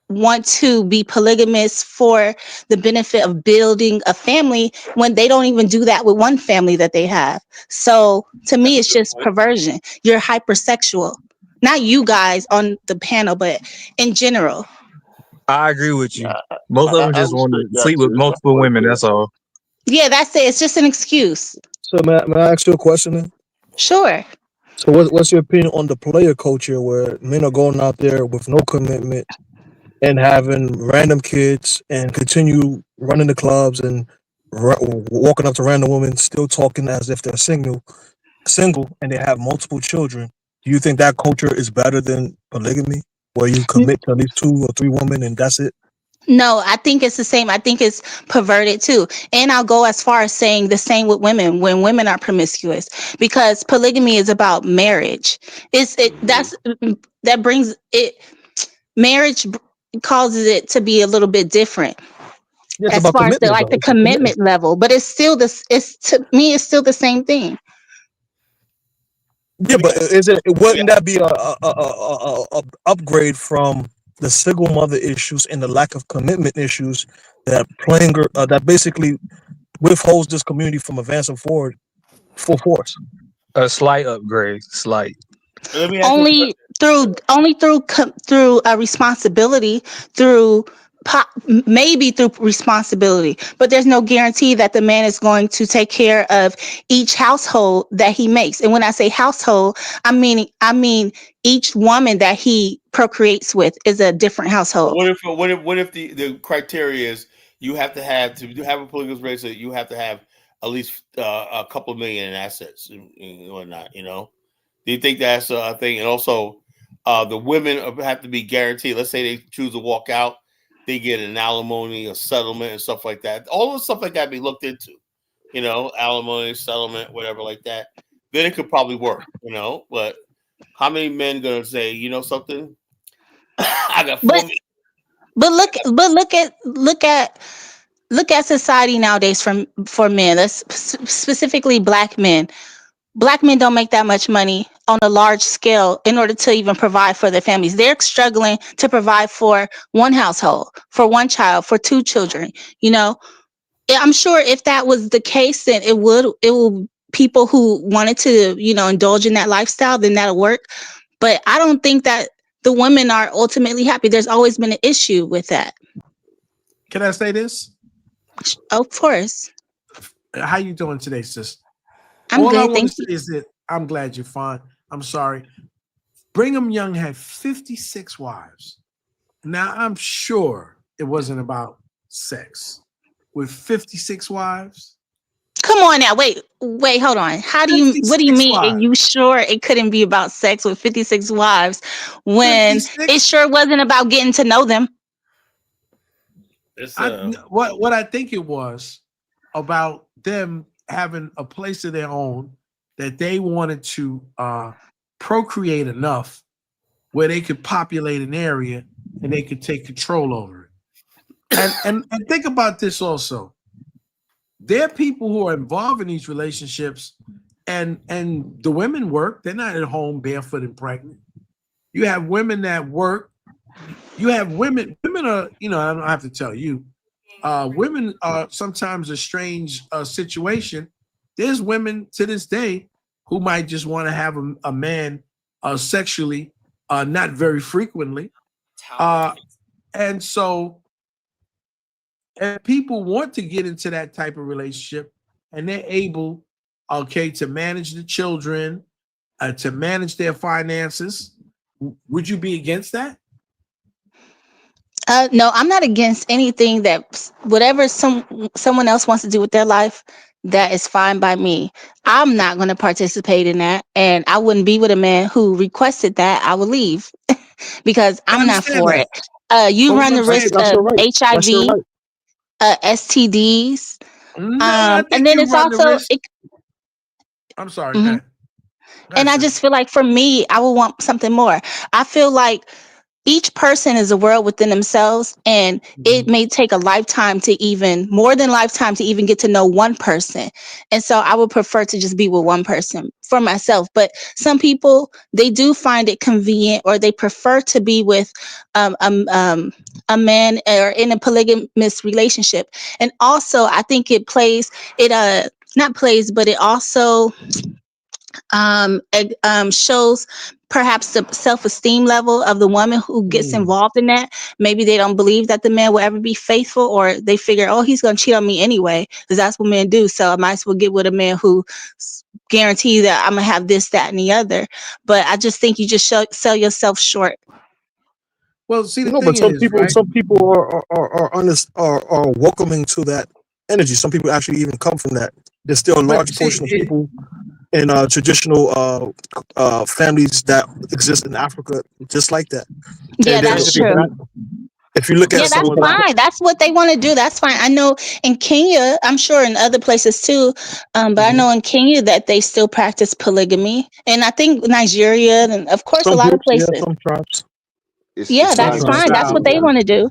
want to be polygamous for the benefit of building a family when they don't even do that with one family that they have. So to me, it's just perversion. You're hypersexual. Not you guys on the panel, but in general. I agree with you. Most of them I just want respect to that sleep with too. multiple But women. That's all. Yeah, that's it. It's just an excuse. So may I ask you a question then? Sure. So what's your opinion on the player culture where men are going out there with no commitment and having random kids and continue running the clubs and walking up to random women, still talking as if they're single, and they have multiple children? Do you think that culture is better than polygamy, where you commit to at least 2 or 3 women and that's it? No, I think it's the same. I think it's perverted too. And I'll go as far as saying the same with women when women are promiscuous, because polygamy is about marriage. That brings it marriage causes it to be a little bit different Yeah, it's as about far as commitment, though. the It's a commitment. commitment level, but it's still this it's to me it's still the same thing. Yeah, but wouldn't that be a upgrade from the single mother issues and the lack of commitment issues that basically withholds this community from advancing forward full force? A slight upgrade, slight. Let me ask you a Only through a responsibility, through maybe through responsibility, but there's no guarantee that the man is going to take care of each household that he makes. And when I say household, I mean each woman that he procreates with is a different household. what if the criteria is you have to have a polygamous relationship, you have to have at least a couple of million in assets and whatnot, you know? Do you think that's a thing? And also, the women have to be guaranteed. Let's say they choose to walk out, they get an alimony, a settlement, and stuff like that. All the stuff like that be looked into, you know, alimony, settlement, whatever like that. Then it could probably work, you know. But how many men gonna say, you know, something? I got 4 But million. look at society nowadays for men. That's specifically black men. Black men don't make that much money on a large scale in order to even provide for their families. They're struggling to provide for one household, for one child, for 2 children. You know, I'm sure if that was the case, then it will people who wanted to, indulge in that lifestyle, then that'll work. But I don't think that the women are ultimately happy. There's always been an issue with that. Can I say this? Of course. How you doing today, sis? I'm All I good, want to thank you. say is that I'm glad you're fine. I'm sorry. Brigham Young had 56 wives. Now, I'm sure it wasn't about sex. With 56 wives? Come on now. Wait, hold on. What do you 56 mean? Are wives. you sure it couldn't be about sex with 56 wives when 56? it sure wasn't about getting to know them? What I think it was about them having a place of their own, that they wanted to procreate enough where they could populate an area and they could take control over it. And think about this also. There are people who are involved in these relationships, and the women work. They're not at home barefoot and pregnant. You have women that work. You have women are, I don't have to tell you, women are sometimes a strange situation. There's women to this day who might just want to have a man sexually, not very frequently. And so, and people want to get into that type of relationship, and they're able, to manage the children, to manage their finances. Would you be against that? No, I'm not against anything that whatever someone else wants to do with their life, that is fine by me. I'm not going to participate in that, and I wouldn't be with a man who requested that. I would leave because I I'm not understand for that. it. You But run what I'm the saying, risk That's of your right. That's your HIV, right. STDs, no, I and think then you it's run the also. risk. I'm sorry. Go Mhm. ahead. Go ahead, And I sis. just feel like for me, I would want something more. I feel like each person is a world within themselves, and it may take a lifetime to more than lifetime to even get to know one person. And so I would prefer to just be with one person for myself. But some people, they do find it convenient, or they prefer to be with a man or in a polygamous relationship. And also I think it not plays, but it also shows perhaps the self-esteem level of the woman who gets involved in that. Maybe they don't believe that the man will ever be faithful, or they figure, oh, he's going to cheat on me anyway, because that's what men do. So I might as well get with a man who guarantee that I'm going to have this, that, and the other. But I just think you just sell yourself short. Well, see, the thing but some is, people, right? some people are welcoming to that energy. Some people actually even come from that. There's still a large portion of people in traditional families that exist in Africa just like that. Yeah, And that's true. If you look at that's fine. That's what they want to do. That's fine. I know in Kenya, I'm sure in other places too, but I know in Kenya that they still practice polygamy, and I think Nigeria, and of course some a lot of groups, places. some tribes. Yeah, that's fine. That's what they want to do.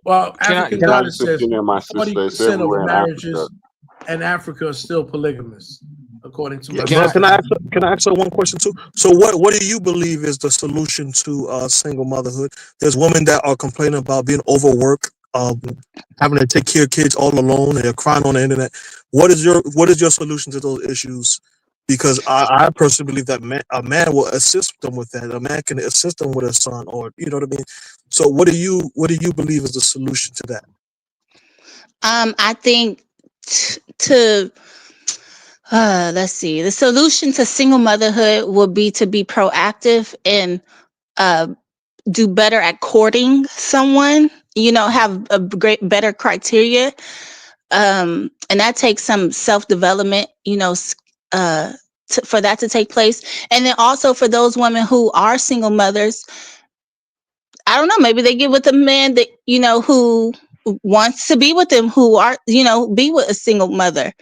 Well, African Gauntlet says my sister, it's 40% of the everywhere in marriages Africa. in Africa are still polygamous, according to my Can I ask her one question too? So what do you believe is the solution to single motherhood? There's women that are complaining about being overworked, having to take care of kids all alone, and they're crying on the internet. What is your solution to those issues? Because I personally believe that a man will assist them with that. A man can assist them with a son, or you know what I mean. So what do you believe is the solution to that? I think let's see. The solution to single motherhood would be to be proactive and do better at courting someone. Have a better criteria, and that takes some self-development. For that to take place, and then also for those women who are single mothers, I don't know, maybe they get with a man that who wants to be with them, who are be with a single mother.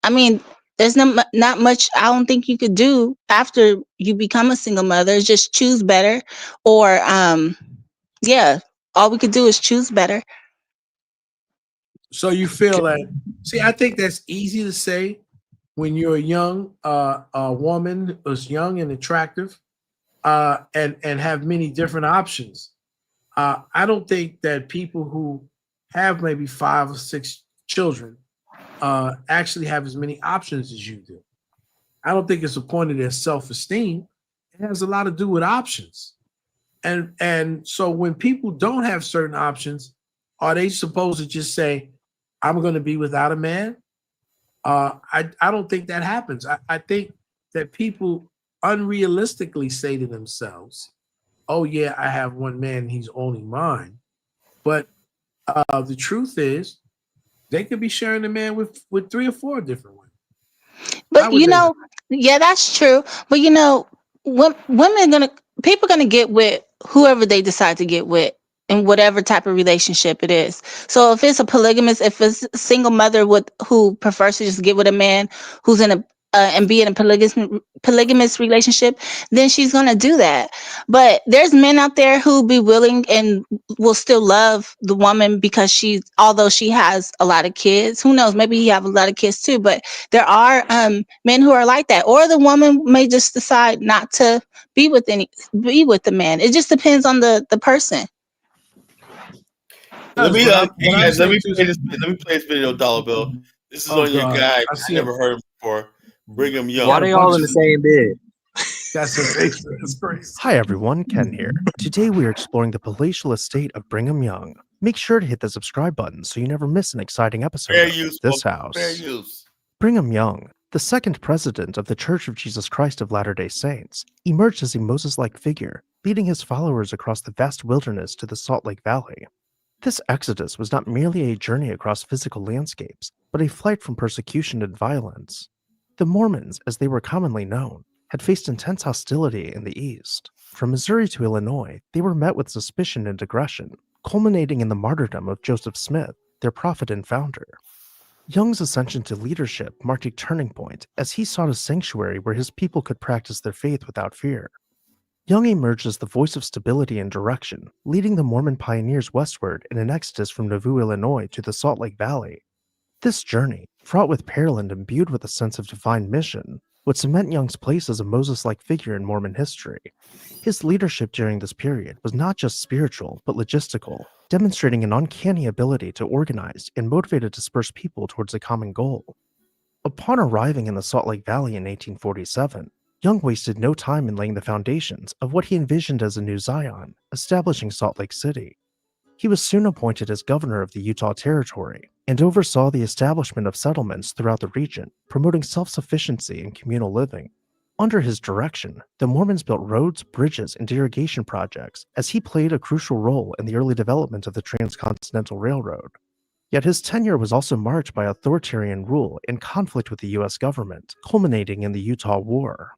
I mean, there's not much I don't think you could do after you become a single mother. Just choose better, or yeah, all we could do is choose better. So you feel that? See, I think that's easy to say when you're a young woman who's young and attractive, and have many different options. I don't think that people who have maybe 5 or 6 children actually have as many options as you do. I don't think it's a point of their self-esteem. It has a lot to do with options. And so when people don't have certain options, are they supposed to just say, I'm going to be without a man? I don't think that happens. I think that people unrealistically say to themselves, oh yeah, I have one man, he's only mine. But the truth is, they could be sharing a man with 3 or 4 different women. But yeah, that's true. But people gonna get with whoever they decide to get with in whatever type of relationship it is. So if it's if it's a single mother who prefers to just get with a man who's in a and be in a polygamous relationship, then she's gonna do that. But there's men out there who be willing and will still love the woman because although she has a lot of kids, who knows, maybe he have a lot of kids too, but there are men who are like that. Or the woman may just decide not to be with the man. It just depends on the person. Let me play this video, Dollar Bill. This is on your guy. I never heard him before. Brigham Young. Why they all in the same bed? That's amazing. That's crazy. Hi everyone, Ken here. Today we are exploring the palatial estate of Brigham Young. Make sure to hit the subscribe button so you never miss an exciting episode of this house. Fair use. Brigham Young, the second president of the Church of Jesus Christ of Latter-day Saints, emerged as a Moses-like figure, leading his followers across the vast wilderness to the Salt Lake Valley. This exodus was not merely a journey across physical landscapes, but a flight from persecution and violence. The Mormons, as they were commonly known, had faced intense hostility in the East. From Missouri to Illinois, they were met with suspicion and aggression, culminating in the martyrdom of Joseph Smith, their prophet and founder. Young's ascension to leadership marked a turning point as he sought a sanctuary where his people could practice their faith without fear. Young emerged as the voice of stability and direction, leading the Mormon pioneers westward in an exodus from Nauvoo, Illinois to the Salt Lake Valley. This journey, fraught with peril and imbued with a sense of divine mission, would cement Young's place as a Moses-like figure in Mormon history. His leadership during this period was not just spiritual, but logistical, demonstrating an uncanny ability to organize and motivate a dispersed people towards a common goal. Upon arriving in the Salt Lake Valley in 1847, Young wasted no time in laying the foundations of what he envisioned as a new Zion, establishing Salt Lake City. He was soon appointed as governor of the Utah Territory and oversaw the establishment of settlements throughout the region, promoting self-sufficiency and communal living. Under his direction, the Mormons built roads, bridges, and irrigation projects as he played a crucial role in the early development of the Transcontinental Railroad. Yet his tenure was also marked by authoritarian rule and conflict with the U.S. government, culminating in the Utah War.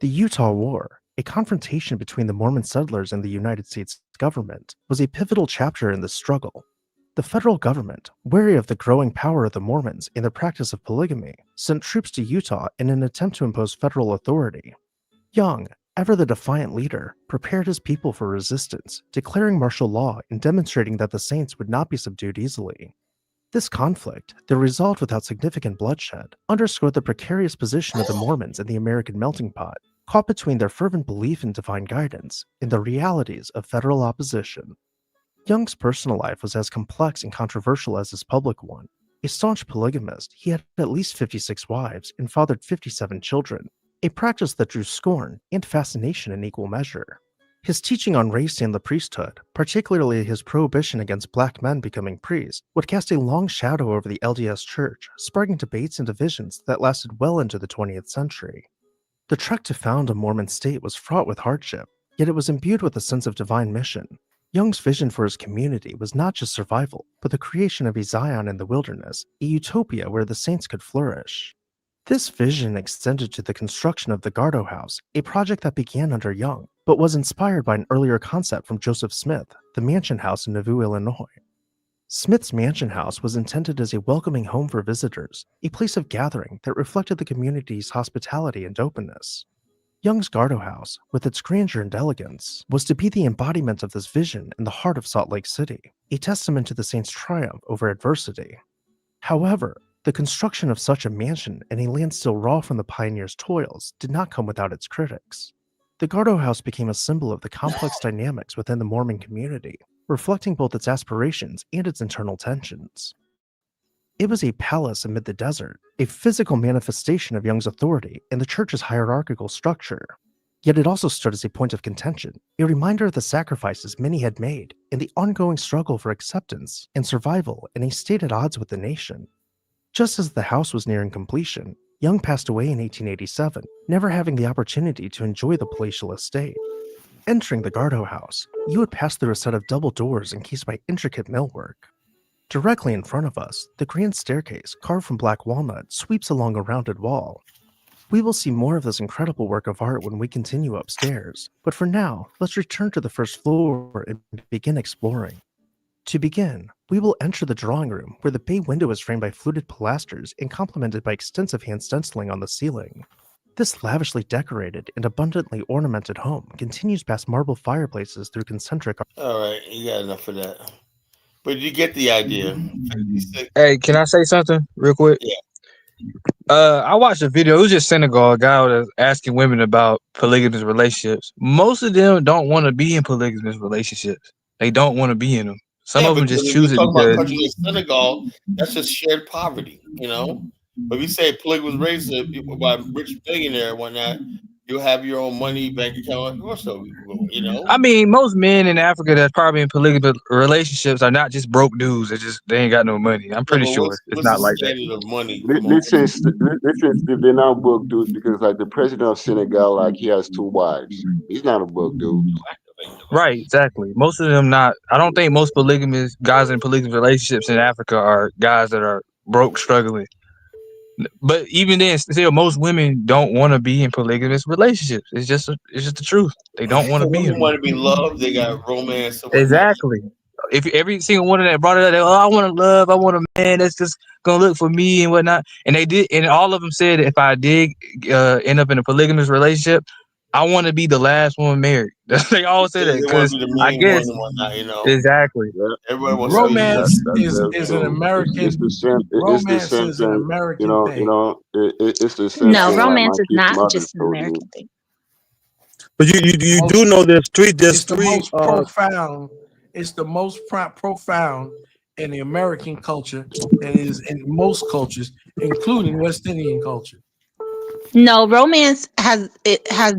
The Utah War, a confrontation between the Mormon settlers and the United States government, was a pivotal chapter in this struggle. The federal government, wary of the growing power of the Mormons in the practice of polygamy, sent troops to Utah in an attempt to impose federal authority. Young, ever the defiant leader, prepared his people for resistance, declaring martial law and demonstrating that the Saints would not be subdued easily. This conflict, though resolved without significant bloodshed, underscored the precarious position of the Mormons in the American melting pot, caught between their fervent belief in divine guidance and the realities of federal opposition. Young's personal life was as complex and controversial as his public one. A staunch polygamist, he had at least 56 wives and fathered 57 children, a practice that drew scorn and fascination in equal measure. His teaching on race and the priesthood, particularly his prohibition against black men becoming priests, would cast a long shadow over the LDS Church, sparking debates and divisions that lasted well into the 20th century. The trek to found a Mormon state was fraught with hardship, yet it was imbued with a sense of divine mission. Young's vision for his community was not just survival, but the creation of a Zion in the wilderness, a utopia where the saints could flourish. This vision extended to the construction of the Gardo House, a project that began under Young, but was inspired by an earlier concept from Joseph Smith, the Mansion House in Nauvoo, Illinois. Smith's Mansion House was intended as a welcoming home for visitors, a place of gathering that reflected the community's hospitality and openness. Young's Gardo House, with its grandeur and elegance, was to be the embodiment of this vision in the heart of Salt Lake City, a testament to the Saints' triumph over adversity. However, the construction of such a mansion in a land still raw from the pioneers' toils did not come without its critics. The Gardo House became a symbol of the complex dynamics within the Mormon community, reflecting both its aspirations and its internal tensions. It was a palace amid the desert, a physical manifestation of Young's authority and the church's hierarchical structure. Yet it also stood as a point of contention, a reminder of the sacrifices many had made and the ongoing struggle for acceptance and survival in a state at odds with the nation. Just as the house was nearing completion, Young passed away in 1887, never having the opportunity to enjoy the palatial estate. Entering the Gardo House, you would pass through a set of double doors encased by intricate millwork. Directly in front of us, the grand staircase, carved from black walnut, sweeps along a rounded wall. We will see more of this incredible work of art when we continue upstairs, but for now, let's return to the first floor and begin exploring. To begin, we will enter the drawing room, where the bay window is framed by fluted pilasters and complemented by extensive hand stenciling on the ceiling. This lavishly decorated and abundantly ornamented home continues past marble fireplaces through concentric. All right, you got enough of that. But you get the idea. 56. Hey, can I say something real quick? Yeah. I watched a video. It was just Senegal. A guy was asking women about polygamous relationships. Most of them don't want to be in polygamous relationships. They don't want to be in them. Some of them just choose it because about countries because like Senegal, that's just shared poverty, you know. But if you say polygamous relationship by a rich billionaire and whatnot, you'll have your own money, bank account, also, you know. I mean, most men in Africa that's probably in polygamous relationships are not just broke dudes. They ain't got no money. I'm pretty sure it's not like that. Of money? Listen, Steve, they're not broke dudes because, like, the president of Senegal, like, he has 2 wives. He's not a broke dude. Right, exactly. Most of them not. I don't think most polygamous guys in polygamous relationships in Africa are guys that are broke, struggling. But even then, still, most women don't want to be in polygamous relationships. It's just the truth. They don't want to be in Women them. want to be loved. They got romance. Exactly. If every single one of that brought it up, I want to love, I want a man that's just gonna look for me and whatnot. And they did, and all of them said if I did end up in a polygamous relationship, I want to be the last one married. They always say that They want because to be the I mean one guess and whatnot, you know. exactly. Yeah. Everybody wants to be the That, Romance that's very is an true. American. It's the same. It's the Romance same is an thing. American thing. It's the same No, thing. Like my romance is kid's not mother just an told me. American thing. But you Most, do know there's it's the three most profound. It's the most profound in the American culture than it is in most cultures, including West Indian culture. No, romance has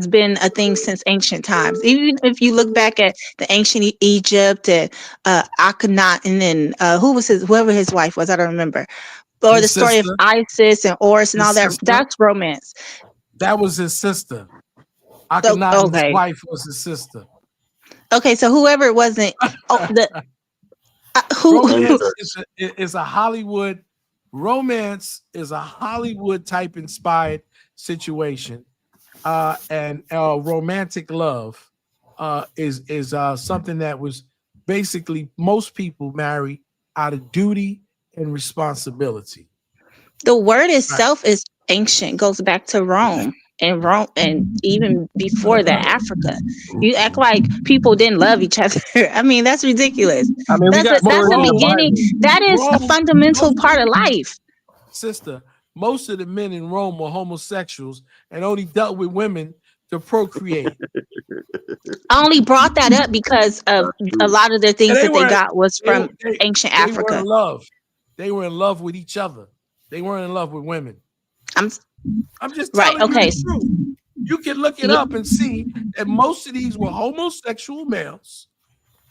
been a thing since ancient times. Even if you look back at the ancient Egypt and Akhenaten, and then whoever his wife was, I don't remember. Or the His story of sister, Isis and Horus and all his that. sister, That's romance. that was his sister. So, Akhenaten's okay, wife was his sister. okay. So whoever it wasn't, who Romance is a Hollywood. Romance is a Hollywood type inspired situation, and romantic love is something that was basically most people marry out of duty and responsibility. the word Right. itself is ancient, goes back to Rome. And even before that, Africa. You act like people didn't love each other. I mean, that's ridiculous. I mean, we got That's stories the in the Rome, beginning. Bible. That is a Rome, fundamental part of life. sister, most of the men in Rome were homosexuals and only dealt with women to procreate. I only brought that up because of a lot of the And things they that they weren't got was from ancient they were Africa. in love. They were in love with each other. They weren't in love with women. I'm just right. telling you Okay. the truth. You can look it up and see that most of these were homosexual males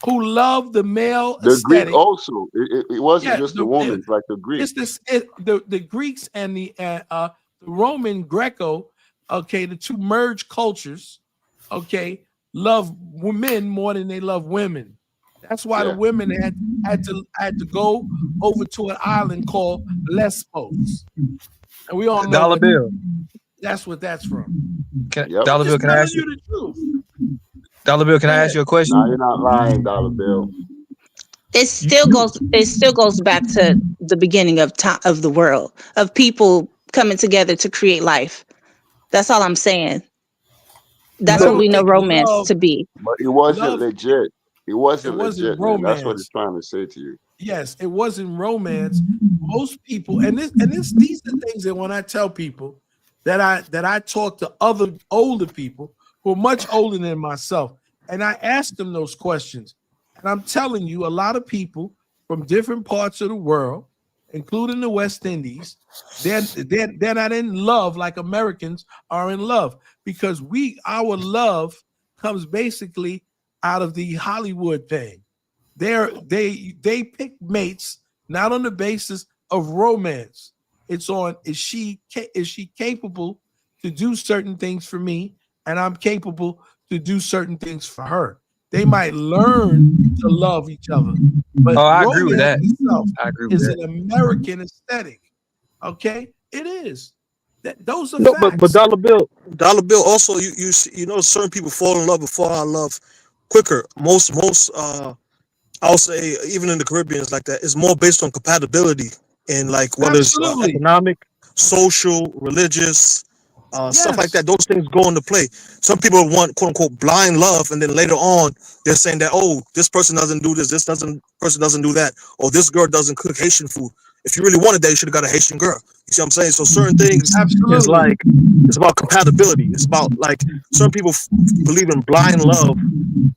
who loved the male The Greek aesthetic. also. It wasn't just the woman, like the Greek. It's this the Greeks and the Roman Greco, okay, the two merged cultures, okay, love men more than they love women. That's why the women had to go over to an island called Lesbos, and we all know Dollar Bill. that's what that's from. Dollar Bill, can I ask you? The truth. Dollar Bill, can I ask you a question? No, you're not lying, Dollar Bill. It still goes back to the beginning of time of the world, of people coming together to create life. That's all I'm saying. That's what we know romance to be. But it wasn't legit. It wasn't legit, man. That's what romance. it's trying to say to you. Yes, it wasn't romance. Most people, these are things that when I tell people that I talk to other older people who are much older than myself, and I ask them those questions. And I'm telling you, a lot of people from different parts of the world, including the West Indies, they're not in love like Americans are in love, because our love comes basically out of the Hollywood thing. They pick mates not on the basis of romance. It's on is she capable to do certain things for me, and I'm capable to do certain things for her. They might learn to love each other, but I agree with that. Itself I agree with is that. an American aesthetic. Okay, it is. Those are No, facts. but Dollar Bill. Also, you know, certain people fall in love and fall out of love quicker. Most I'll say even in the Caribbean it's like that. It's more based on compatibility and like whether it's economic, social, religious, stuff like that. Those things go into play. Some people want quote unquote blind love, and then later on they're saying that, oh, this person doesn't do this, person doesn't do that, or this girl doesn't cook Haitian food. If you really wanted that, you should have got a Haitian girl. You see what I'm saying? So certain things is like it's about compatibility. It's about like certain people believe in blind love,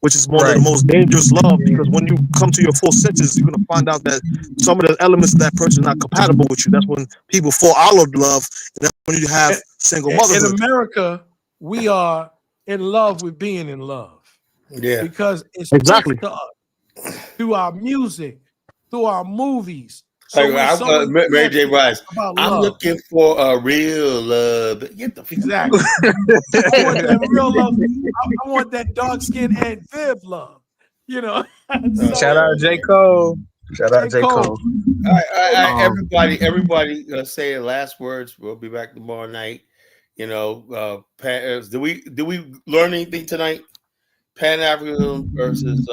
which is one of the most dangerous love, because when you come to your full senses, you're gonna find out that some of the elements of that person are not compatible with you. That's when people fall out of love, and that's when you have single motherhood. In America, we are in love with being in love. Yeah. Because it's exactly to us through our music, through our movies. So Mary J. Blige, I'm looking for a real love. Get the exactly. I want that real love. I want that dark skinned Aunt Viv love. You know. Shout out J. Cole. Shout out J. Cole. All right, everybody, say the last words. We'll be back tomorrow night. You know, do we learn anything tonight? Pan Africanism versus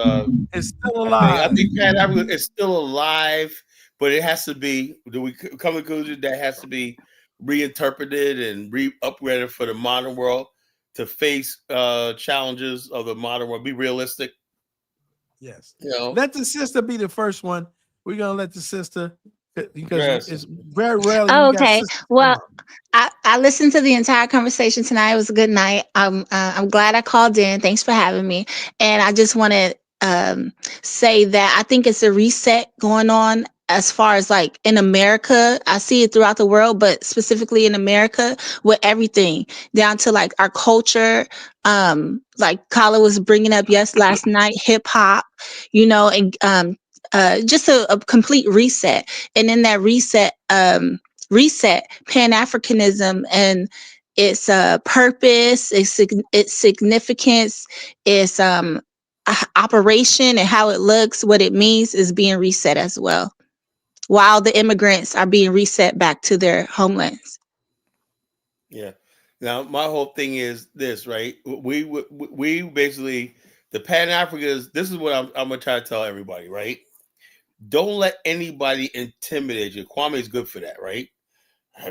it's still alive. I think Pan Africanism is still alive, but it has to be. Do we come to conclusion that has to be reinterpreted and upgraded for the modern world? to face challenges of the modern world. Be realistic. Yes. You know, let the sister be the first one. We're gonna let the sister because yes. it's very rarely Oh, we got okay. sisters. Well, I listened to the entire conversation tonight. It was a good night. I'm glad I called in. Thanks for having me. And I just want to say that I think it's a reset going on as far as like in America. I see it throughout the world, but specifically in America with everything down to like our culture. Like Kala was bringing up last night, hip hop, you know, and just a complete reset. And in that reset, Pan Africanism and its purpose, its significance, its operation, and how it looks, what it means is being reset as well. While the immigrants are being reset back to their homelands. Yeah. Now, my whole thing is this, right? We basically the Pan Africans. This is what I'm gonna try to tell everybody, right? Don't let anybody intimidate you. Kwame is good for that, right?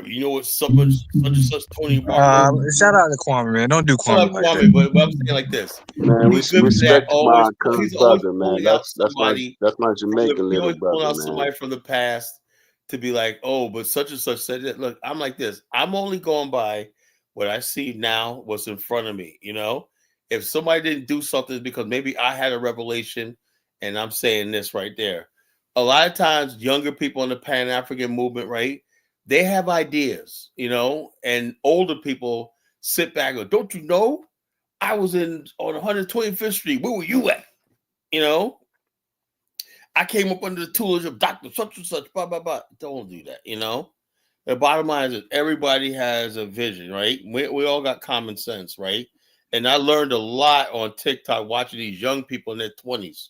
You know what? Such and such Tony Barker. Shout out to Kwame, man. Don't do I love Kwame like that. Kwame, but I'm saying like this. Man, He's good for that. respect Always, my cousin he's always brother, man. pulling out That's somebody. my Jamaican He little always pulling brother, out man. somebody from the past to be like, oh, but such and such said it. Look, I'm like this. I'm only going by what I see now, what's in front of me. You know, if somebody didn't do something because maybe I had a revelation, and I'm saying this right there. A lot of times, younger people in the Pan African movement, right? They have ideas, you know, and older people sit back and go, don't you know? I was on 125th Street. Where were you at? You know, I came up under the tutelage of Dr. Such and such, blah, blah, blah. Don't do that, you know? The bottom line is that everybody has a vision, right? We all got common sense, right? And I learned a lot on TikTok watching these young people in their 20s.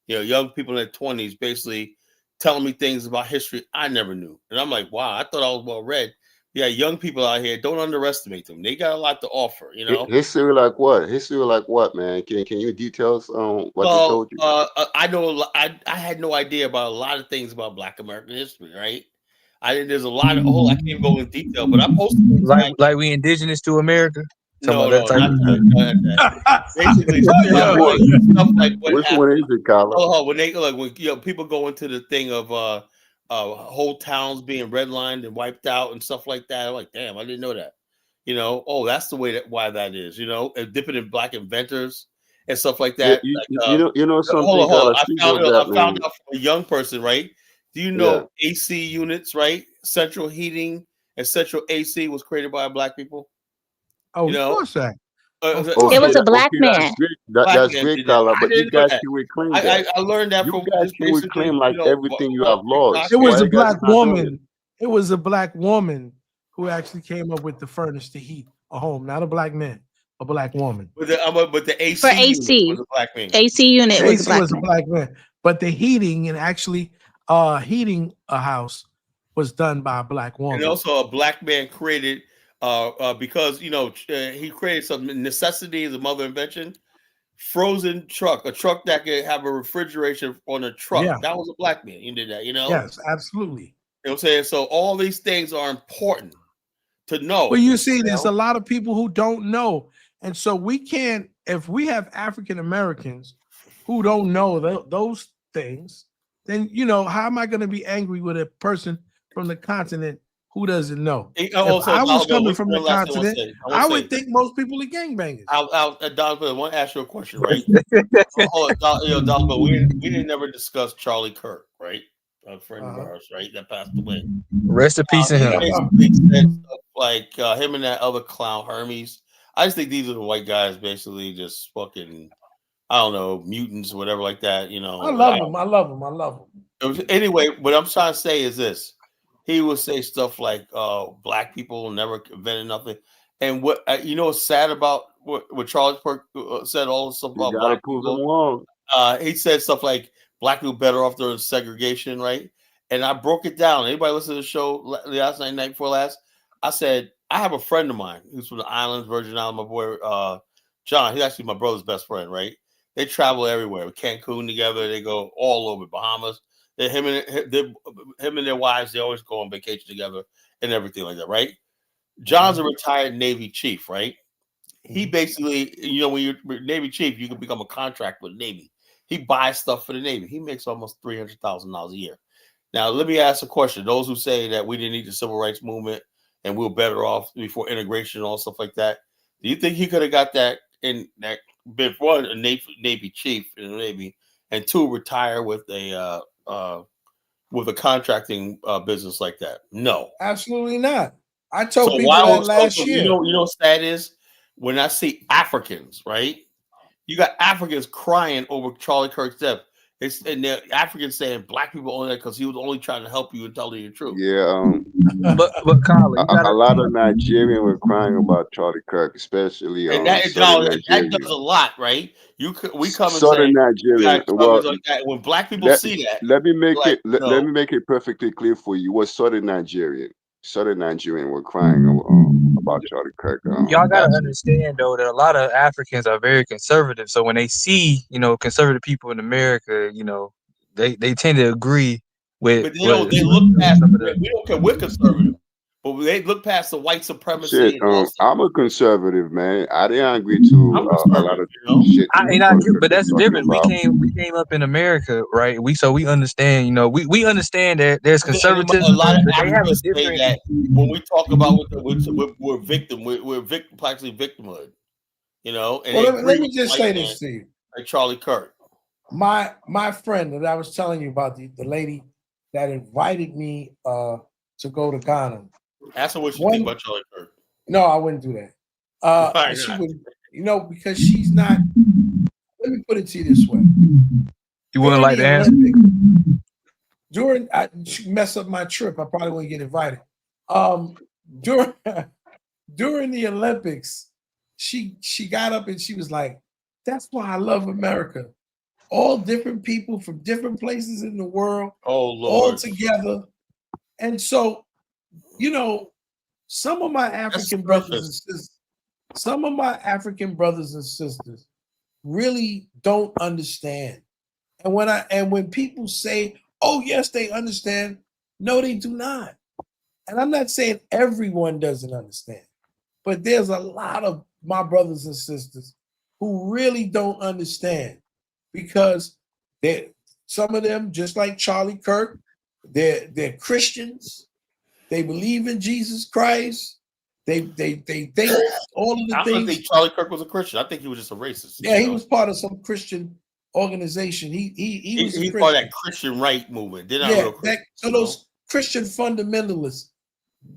You know, young people in their 20s basically telling me things about history I never knew. And I'm like, wow, I thought I was well read. Yeah, young people out here, don't underestimate them. They got a lot to offer, you know? History like what? History like what, man? Can you details on what they Well, told you? I know I had no idea about a lot of things about Black American history, right? There's a lot of I can't go in detail, but I posted one time. Like we indigenous to America. No, Talking about that type of not that. Basically, stuff like what Which happened. one is it, Kala? Oh, when they like when people go into the thing of whole towns being redlined and wiped out and stuff like that. I'm like, damn, I didn't know that. You know, oh, that's the way why that is. You know, and dipping in Black inventors and stuff like Yeah, that. you know something, Hold Kala. on. Speaking of that, I found man. out from a young person, right? Do you Yeah. know AC units, right? Central heating and central AC was created by Black people. Oh, You of know, course, that. It was a black man. That's great, Kala. I But you didn't know guys that. can reclaim that. I learned that You from guys just can basically, reclaim like everything you have lost. It was Why a you guys black not doing it? woman. It was a black woman who actually came up with the furnace to heat a home, not a black man, a black woman. But the AC For AC, unit was a Black man. AC unit was a AC black was a man. black man, but the heating and actually heating a house was done by a black woman. And also a Black man created because he created some necessity as a mother invention. Frozen truck, a truck that could have a refrigeration on a truck. Yeah. That was a Black man. He did that, you know? Yes, absolutely. You know what I'm saying? So all these things are important to know. Well, you see, there's a lot of people who don't know. And so we can't, if we have African Americans who don't know those things, then, how am I going to be angry with a person from the continent who doesn't know? If I was coming from the continent, I would think most people are gangbangers. Donovan, I want to ask you a question, right? Donovan, we didn't never discuss Charlie Kirk, right? A friend of ours, right? That passed away. Rest in peace in him. Basically said stuff like him and that other clown Hermes. I just think these are the white guys basically just fucking, I don't know, mutants or whatever like that. You know, I love them. Anyway, what I'm trying to say is this: he would say stuff like, "Black people never invented nothing," and what what's sad about what Charles Kirk said all the stuff about Black people. He said stuff like Black people better off during segregation, right? And I broke it down. Anybody listen to the show last night before last? I said, I have a friend of mine who's from the islands, Virgin Islands, my boy John. He's actually my brother's best friend, right? They travel everywhere. Cancun together. They go all over Bahamas. Him and their wives, they always go on vacation together and everything like that, right? John's a retired Navy chief, right? he basically, when you're Navy chief, you can become a contractor with the Navy. He buys stuff for the Navy. He makes almost $300,000 a year. Now, let me ask a question. Those who say that we didn't need the civil rights movement and we were better off before integration and all stuff like that, do you think he could have got that in that before a Navy chief in the Navy, and two, retire with a contracting business like that? No, absolutely not. I told so people that last year. You know what sad is when I see Africans, right? You got Africans crying over Charlie Kirk's death. And the Africans saying black people only that because he was only trying to help you and tell you the truth. Yeah, but Kala, a lot of Nigerians were crying about Charlie Kirk, especially and that Southern does a lot, right? We come and Southern say Nigerian. Well, like that. When black people see that, let me make like, let me make it perfectly clear for you. What Southern Nigerian were crying about Charlie Kirk. Y'all gotta understand though that a lot of Africans are very conservative. So when they see, conservative people in America, they tend to agree with. But they look past. We don't care. We're conservative, but they look past the white supremacy. Shit, I'm a conservative, man. I didn't agree to a lot of shit. But that's different. We came up in America, right? We understand. We understand that there's conservatism. A lot of they have a Africans say different. that when we talk about we're practically victimhood, and well, let me just say this to you, like Charlie Kirk. My friend that I was telling you about, the lady that invited me to go to Ghana. Ask her what you think about Charlie Kirk. No, I wouldn't do that. She would, because she's not. Let me put it to you this way: you wouldn't like the answer. She mess up my trip. I probably wouldn't get invited. During the Olympics, she got up and she was like, "That's why I love America. All different people from different places in the world, all together." And so, some of my African brothers and sisters really don't understand. And when people say, "Oh, yes, they understand," no, they do not. And I'm not saying everyone doesn't understand, but there's a lot of my brothers and sisters who really don't understand, because some of them, just like Charlie Kirk, they're Christians. They believe in Jesus Christ. They think all of the I things. don't think Charlie Kirk was a Christian. I think he was just a racist. Yeah, he was part of some Christian organization. He was he's part of that Christian right movement. They're not real Christians, so those Christian fundamentalists.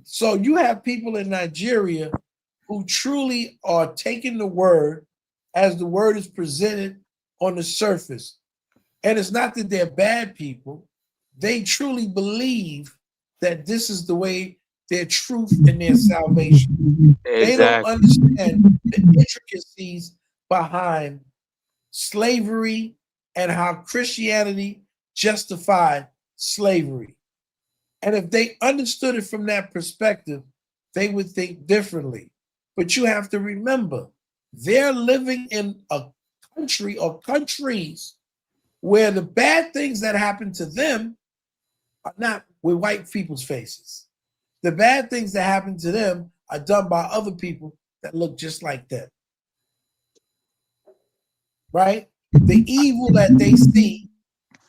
So you have people in Nigeria who truly are taking the word as the word is presented on the surface. And it's not that they're bad people. They truly believe that this is the way, their truth and their salvation. Exactly. They don't understand the intricacies behind slavery and how Christianity justified slavery. And if they understood it from that perspective, they would think differently. But you have to remember, they're living in a country or countries where the bad things that happen to them are not with white people's faces. The bad things that happen to them are done by other people that look just like them. Right? The evil that they see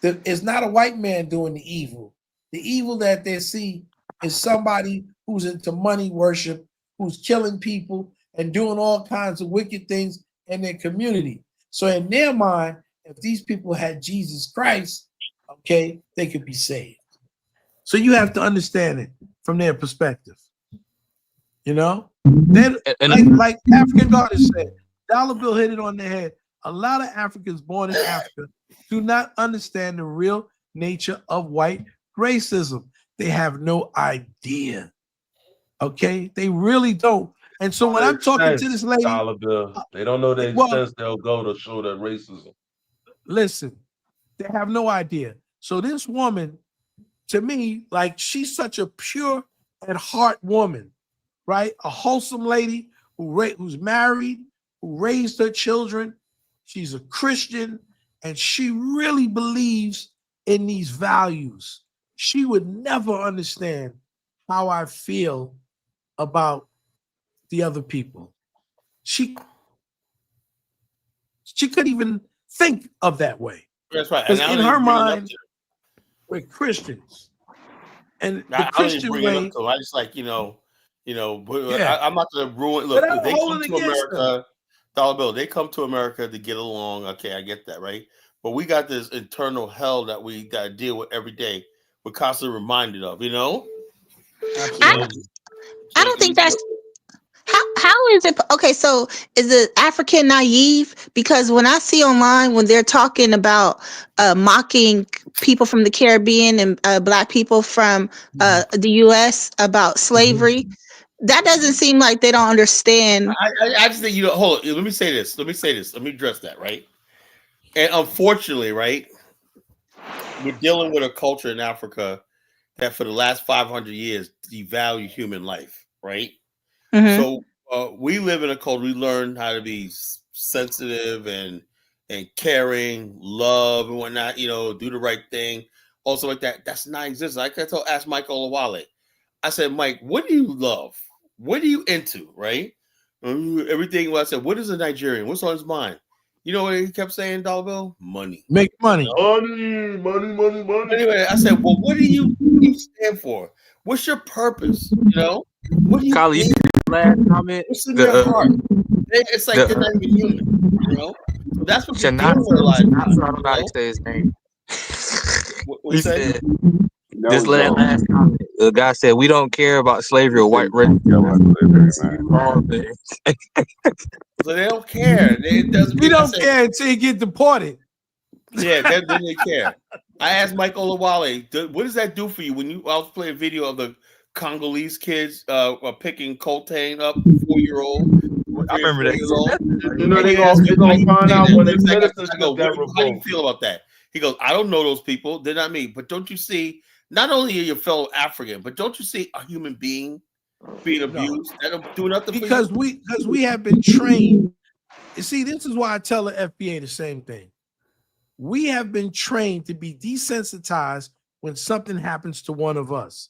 is not a white man doing the evil. The evil that they see is somebody who's into money worship, who's killing people and doing all kinds of wicked things in their community. So in their mind, if these people had Jesus Christ, okay, they could be saved. So you have to understand it from their perspective. Then, like African Goddess said, Dollar Bill hit it on the head. A lot of Africans born in Africa do not understand the real nature of white racism. They have no idea. Okay, they really don't. And so when I'm talking to this lady, Dollar Bill, they don't know the extent they'll go to show that racism. Listen, they have no idea. So this woman, to me, like, she's such a pure and heart woman, right? A wholesome lady who's married, who raised her children. She's a Christian, and she really believes in these values. She would never understand how I feel about the other people. she couldn't even think of that way. That's right. Because in her mind, we're Christians. And the Christian bring way. it up to them. I just like, Yeah. I'm not going to ruin. Look, if they come to America, them. Dollar Bill, they come to America to get along. Okay, I get that, right? But we got this internal hell that we got to deal with every day. We're constantly reminded of, I don't think that's how is it okay, so is it African naive? Because when I see online when they're talking about mocking people from the Caribbean and black people from the US about slavery, that doesn't seem like they don't understand. I just think hold on, let me say this. Let me address that, right? And unfortunately, right, we're dealing with a culture in Africa that for the last 500 years devalued human life, right? Mm-hmm. So we live in a culture, we learn how to be sensitive and caring, love and whatnot, do the right thing, also like that. That's not existing. I can ask Mike Olawale. I said, Mike, what do you love? What are you into, right? Everything. I said, what is a Nigerian? What's on his mind? You know what he kept saying, Dollar Bill? Money. Make money. Money. Anyway, I said, well, what do you stand for? What's your purpose? What do you Kala, think? Last comment. What's in their heart? It's like they're not even human, So that's what we're dealing with a lot of times. I don't know how to say his name. What he said? This last comment. The guy said, we don't care about slavery or white race. So they don't care. It doesn't. We don't care until you get deported. Yeah, then they care. I asked Mike Olawale, what does that do for you when I was playing a video of the Congolese kids picking cocaine up, 4-year-old. I remember that. They're gonna find out when they citizenship got revoked. How do you feel about that? He goes, I don't know those people. They're not me. But don't you see, not only are you a fellow African, but don't you see a human being being abused? That'll do nothing because for you. Because we have been trained. You see, this is why I tell the FBA the same thing. We have been trained to be desensitized when something happens to one of us.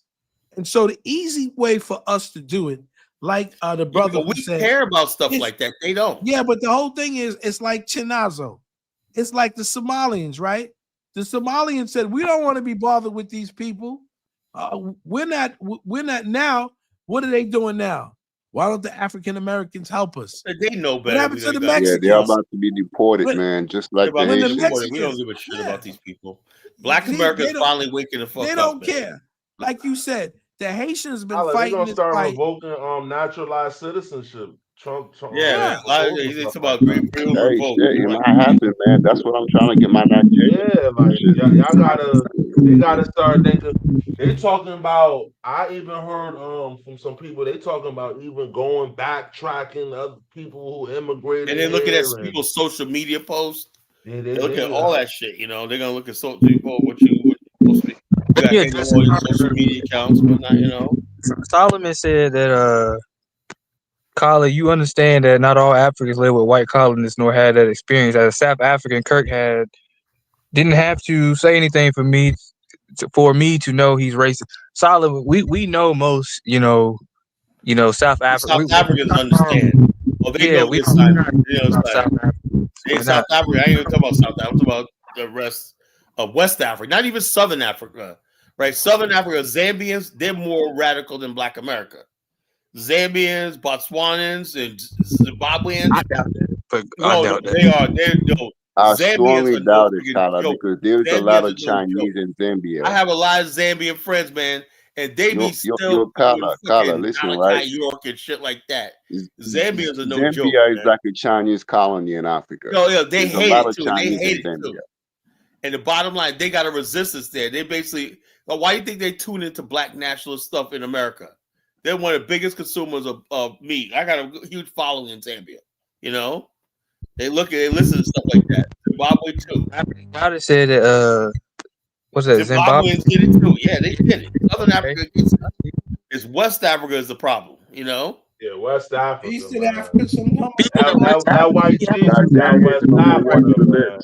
And so the easy way for us to do it, like the brother we said, care about stuff like that. They don't. Yeah, but the whole thing is, it's like Chinazo. It's like the Somalians, right? The Somalians said, we don't want to be bothered with these people. We're not now. What are they doing now? Why don't the African Americans help us? They know better. What happened to the Mexicans? Yeah, they're about to be deported, man. Just like the Haitians. We don't give a shit about these people. Black Americans finally waking the fuck up. They don't care. Like you said, the Haitians been They're fighting gonna this start fight. revoking naturalized citizenship. Trump yeah, it's about it might happen, man. That's what I'm trying to get my Nigerian. Yeah, like they gotta start thinking. They talking about. I even heard from some people. They talking about even going backtracking other people who immigrated. And they're looking at people's social media posts. Yeah, they look at all that shit. They're gonna look at social people. What you supposed to be. You got all your social media accounts, but not. Solomon said that Kala, you understand that not all Africans live with white colonists nor had that experience. As a South African, Kirk didn't have to say anything for me to know he's racist. Solomon, we know most, South Africa. South Africans understand. Well, they know this side. South Africa. I ain't even talking about South Africa. I'm talking about the rest of West Africa. Not even Southern Africa, right? Southern Africa, Zambians, they're more radical than Black America. Zambians, Botswanans, and Zimbabweans. I doubt that. But I doubt that. They are. I strongly doubt it, Kala, because there's a lot of Chinese in Zambia. I have a lot of Zambian friends, man, and they be still Kala, listen, right? New York and shit like that. Zambians are no Zambia joke. Zambia is man. like a Chinese colony in Africa. No, yeah, they hate it too. They hate it Zambia. too. And the bottom line, they got a resistance there. They basically, why do you think they tune into Black nationalist stuff in America? They're one of the biggest consumers of meat. I got a huge following in Zambia. They listen to stuff like that. Zimbabwe too. I said that. What's that? Zimbabweans did it too. Yeah, they did it. Southern Africa gets it. It's West Africa is the problem. Yeah, West Africa. Eastern Africa, that white Jesus got West Africa.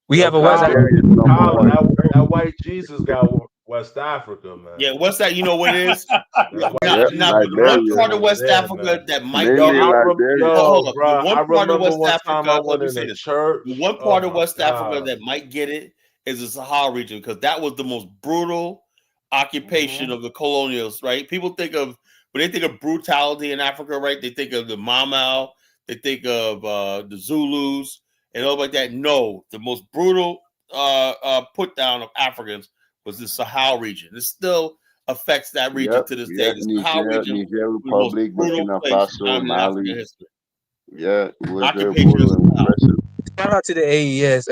We have a West Africa. That white Jesus got West Africa, man. Yeah, what's that? You know what it is? Now, the one Liberia. part of West there, Africa man. that might Mainly be. Liberia. Hold up. Bro, The I one part of remember West one time I Africa, let went me in say the this. church. The one Oh part of my West Africa God. that might get it is the Sahel region, because that was the most brutal occupation of the colonials, right? People think of, when they think of brutality in Africa, right? They think of the Mamau, they think of the Zulus and all like that. No, the most brutal put down of Africans was the Sahel region. It still affects that region to this day. The Sahel region Niger was the most Republic, brutal Burkina place Faso, in Mali. African history. Yeah, it was very Occupation brutal of and repressive. Shout out to the AES.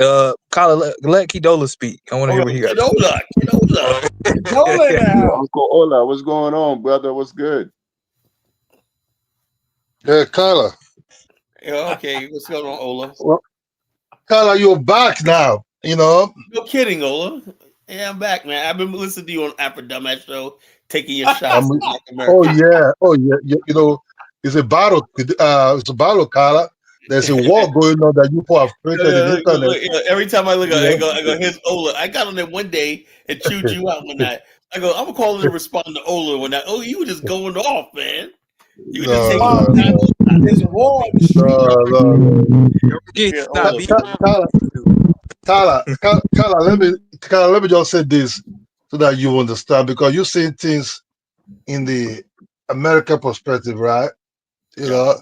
Kala, let Kidola speak. I want to hear what he got. Kidola Yo, Uncle Ola, what's going on, brother? What's good? Yeah, Kala. Yeah, okay, what's going on, Ola? Well, Kala, you're back now. You know. No kidding, Ola. Yeah, I'm back, man. I've been listening to you on Afro Dumbass Show, taking your shots at Black America. Oh yeah. You know, it's a battle. It's a battle, Kala. There's a war going on that you people have created in the internet. Every time I look, You I know? go, here's Ola. I got on there one day and chewed you out one night. I go, I'm gonna call in and respond to Ola when that. Oh, you were just going off, man. You were just taking your time. There's a war in the street. Kala, let me just say this so that you understand, because you're seeing things in the American perspective, right? You know,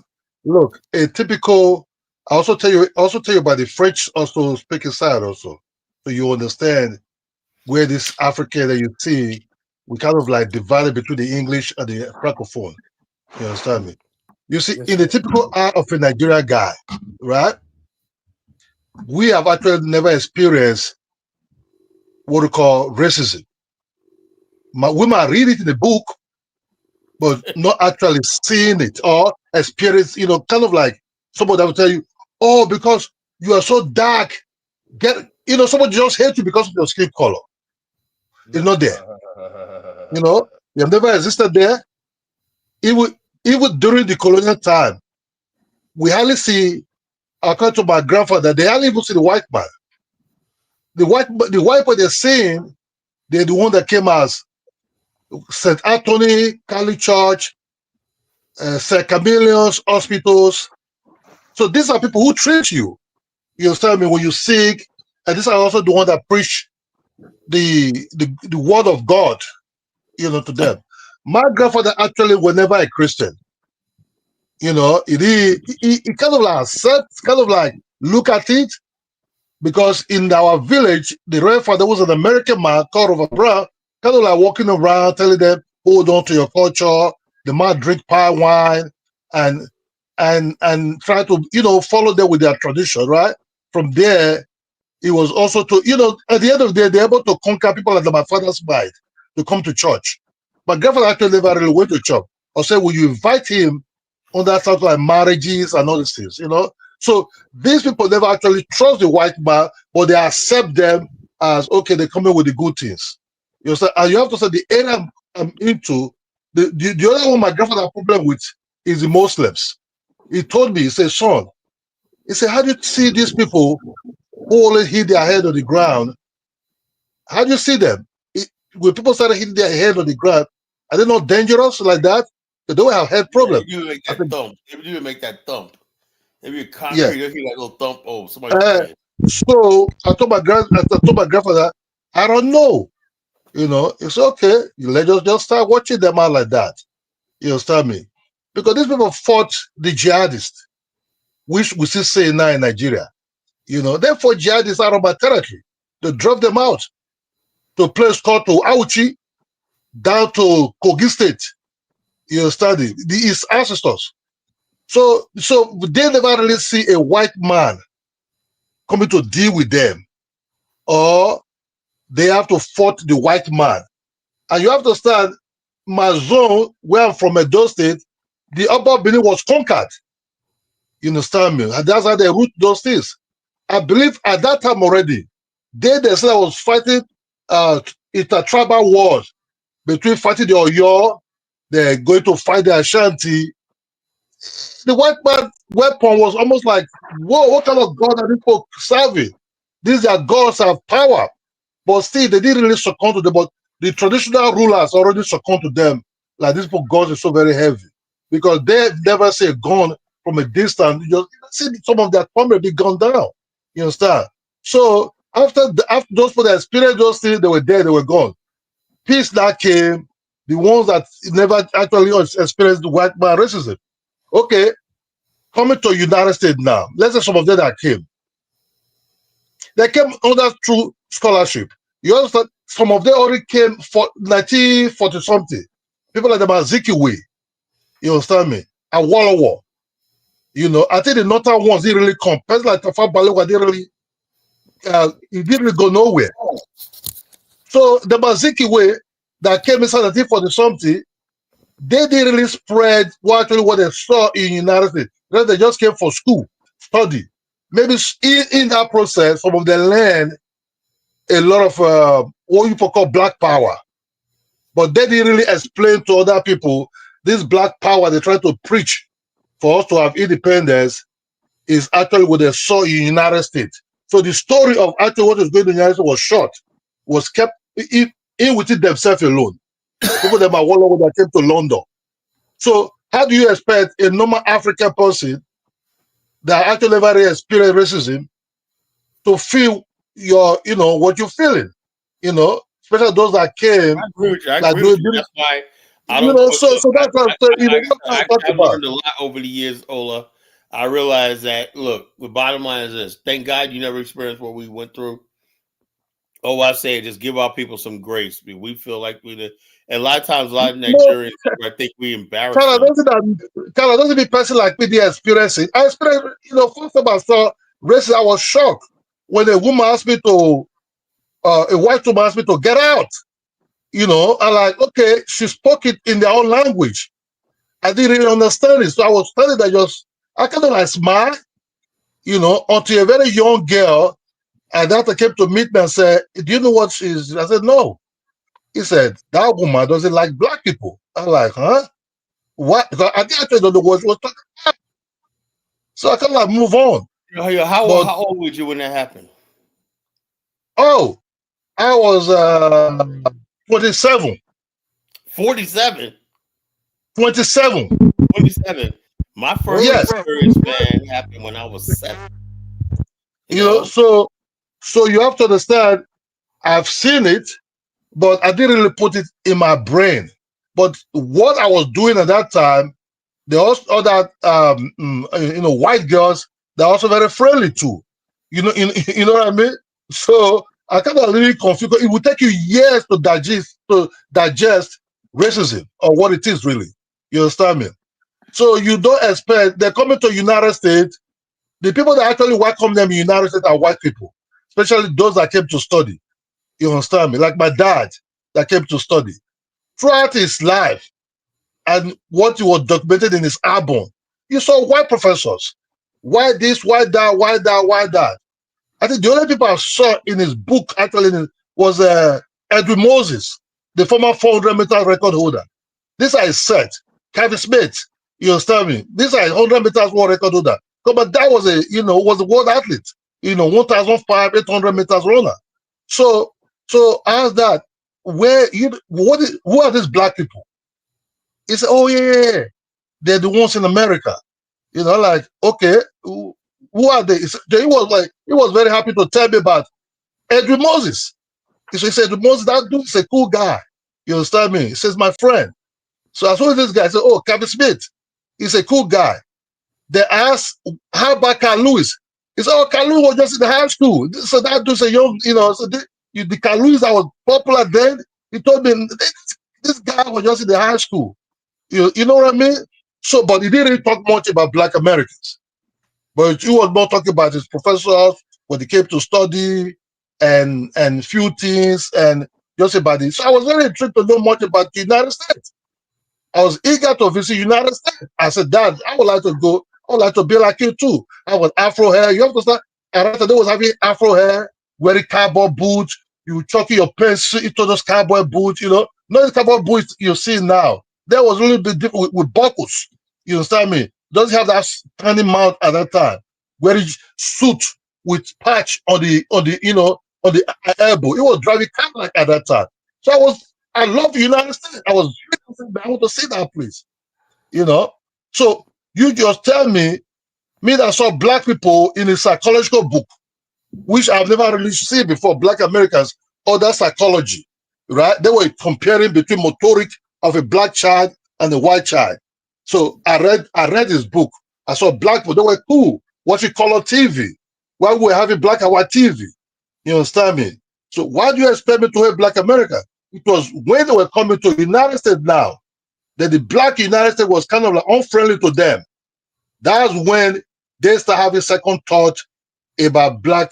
look, a typical. I also tell you about the French also speaking side also, so you understand where this African that you see, we kind of like divided between the English and the Francophone. You understand me? You see, in the typical eye of a Nigerian guy, right? We have actually never experienced what we call racism. We might read it in the book, but not actually seeing it or experience, you know, kind of like somebody will tell you, oh, because you are so dark, somebody just hate you because of your skin color. It's not there. You know, you have never existed there. Even during the colonial time, we hardly see, according to my grandfather, they hardly even see the white man. The white man they're saying, they're the one that came as St. Anthony, Catholic Church, St. Camillion's hospitals. So these are people who treat you. You understand me? When you're sick, and these are also the ones that preach the word of God, you know, to them. My grandfather actually was never a Christian. You know, he kind of like accepts, kind of like look at it, because in our village, the real father was an American man called Over Brown, kind of like walking around telling them, hold on to your culture. The man drink palm wine and try to, you know, follow them with their tradition, right? From there, it was also to, you know, at the end of the day, they're able to conquer people like my father's mind to come to church. My grandfather actually never really went to church. Or say, will you invite him on that sort of like marriages and all these things, you know? So these people never actually trust the white man, but they accept them as, okay, they come in with the good things. You know, and you have to say the area I'm into, the other one my grandfather had a problem with is the Muslims. He told me, he said, son, he said, how do you see these people who always hit their head on the ground? How do you see them? When people started hitting their head on the ground, are they not dangerous like that? They don't have head problems. You make that thump. If you make that thump, if you're concrete, you hear that little thump. Oh, somebody's dead. So I told my grandfather, I don't know. You know, it's okay. You let us just start watching them out like that. You understand me? Because these people fought the jihadists, which we still say now in Nigeria. You know, they fought jihadists out of my territory. They drove them out to a place called to Auchi, down to Kogi State. You understand me? His ancestors. So they never really see a white man coming to deal with them, or they have to fight the white man. And you have to understand, my zone, where I'm from, Edo State, the Upper Benin was conquered. You understand me? And that's how they root those things. I believe at that time already, they said I was fighting intertribal wars between fighting the Oyo, they're going to fight the Ashanti. The white man weapon was almost like, whoa, what kind of God are these people serving? These are gods have power. But still, they didn't really succumb to them. But the traditional rulers already succumbed to them. Like these people, guns is so very heavy because they never say gun from a distance. You just see some of their comrades be gunned down. You understand? So after those people that experienced those things, they were dead, they were gone. Peace now came. The ones that never actually experienced the white man racism. Okay, coming to United States now. Let's say some of them that came. They came under true scholarship. You understand? Some of them already came for 1940 something. People like the Mazikiwe. You understand me? And Walla. You know, I think the northern ones didn't really come. Person like Tafa Balewa didn't really, it didn't really go nowhere. So the Mazikiwe that came inside 1940 something, they didn't really spread what they saw in United States. They just came for school, study. Maybe in that process, some of them learned a lot of what you call black power. But they didn't really explain to other people this black power they try to preach for us to have independence is actually what they saw in the United States. So the story of actually what was going on in the United States was short, was kept in within themselves alone. People that are all over that came to London. So how do you expect a normal African person that actually never really experienced racism to feel what you're feeling? Especially those that came. I agree with you. That's why I don't. That's what I'm saying. I've learned a lot over the years, Ola. I realized that. Look, the bottom line is this: thank God you never experienced what we went through. Oh, I say, just give our people some grace. We feel like we did. And a lot of times, a lot of Nigerians, I think we embarrass them. Kala, doesn't be person like me they experience it. I experienced, first time I saw racism, I was shocked when a woman asked me to, a white woman asked me to get out. I'm like, okay, she spoke it in their own language. I didn't really understand it. So I was telling that I kind of like smile, until a very young girl, and doctor came to meet me and said, do you know what she's? I said, no. He said, that woman doesn't like black people. I'm like, huh? What? I actually don't know what she was talking about. So I kind of like move on. How old were you when that happened? Oh, I was 27. 47? 27. 27. My first experience, man, happened when I was 7. So you have to understand, I've seen it, but I didn't really put it in my brain. But what I was doing at that time, there was other white girls that are also very friendly too. You know what I mean? So I kind of really confused. It would take you years to digest racism or what it is really. You understand me? So you don't expect they're coming to United States. The people that actually welcome them in United States are white people, especially those that came to study. You understand me? Like my dad that came to study. Throughout his life and what he was documented in his album, you saw white professors. Why this, why that, why that, why that? I think the only people I saw in his book actually was Edwin Moses, the former 400-meter record holder. This I said, Kevin Smith, you understand me? This is 100 meters world record holder. But that was was a world athlete, 1,500, 800 meters runner. So ask that, who are these black people? He said, oh yeah, they're the ones in America. Like, okay, who are they? He was very happy to tell me about Edwin Moses. He said, Moses, that dude is a cool guy. You understand me? He says, my friend. So I saw this guy. I said, oh, Kevin Smith. He's a cool guy. They asked, how about Carl Lewis? He said, oh, Carl Lewis was just in the high school. So that dude's a young, so the Carl Lewis that was popular then, he told me, this guy was just in the high school. You know what I mean? So, but he didn't really talk much about black Americans. But he was more talking about his professors, when they came to study, and few things, and just about it. So I was very intrigued to know much about the United States. I was eager to visit United States. I said, Dad, I would like to go. I would like to be like you too. I was Afro hair. You have to start. And after they was having Afro hair, wearing cowboy boots. You chucking your pants into those cowboy boots. Not the cowboy boots you see now. There was a little bit different with buckles. You understand me? Doesn't have that tiny mouth at that time. Wearing suit with patch on the elbow. It was driving car like at that time. So I love the United States. I was I want to see that place. You know, so you just tell me that saw black people in a psychological book, which I've never really seen before. Black Americans, other psychology, right? They were comparing between motoric of a black child and a white child. So I read his book. I saw black people. They were cool watching color TV while we were having black and white TV. You understand me? So why do you expect me to hate Black America? Because when they were coming to the United States now, that the black United States was kind of like unfriendly to them. That's when they start having second thought about black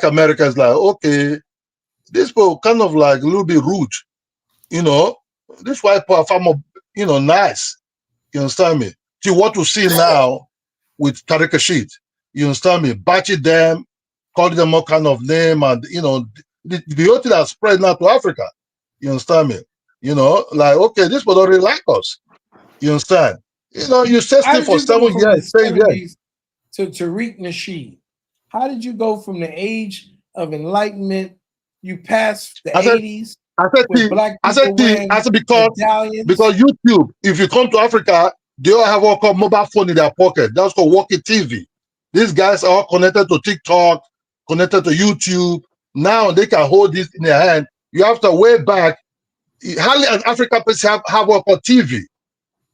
Americans. Like, okay, this people kind of like a little bit rude, you know. This white people are far more, you know, nice. You understand me? See what we see now with Tariq Rashid. You understand me? Batching them, calling them all kind of name, and you know, the whole thing that spread now to Africa. You understand me? You know, like, okay, this people don't really like us. You understand? You know, you stay How still did for you go 7 from years, the 10 years. 70s to Tariq Nasheed? How did you go from the age of enlightenment, you passed the 80s with black people wearing medallions? Because YouTube, if you come to Africa, they all have what called mobile phone in their pocket. That's called walkie TV. These guys are all connected to TikTok, connected to YouTube. Now they can hold this in their hand. You have to way back. Hardly an African person have what called TV.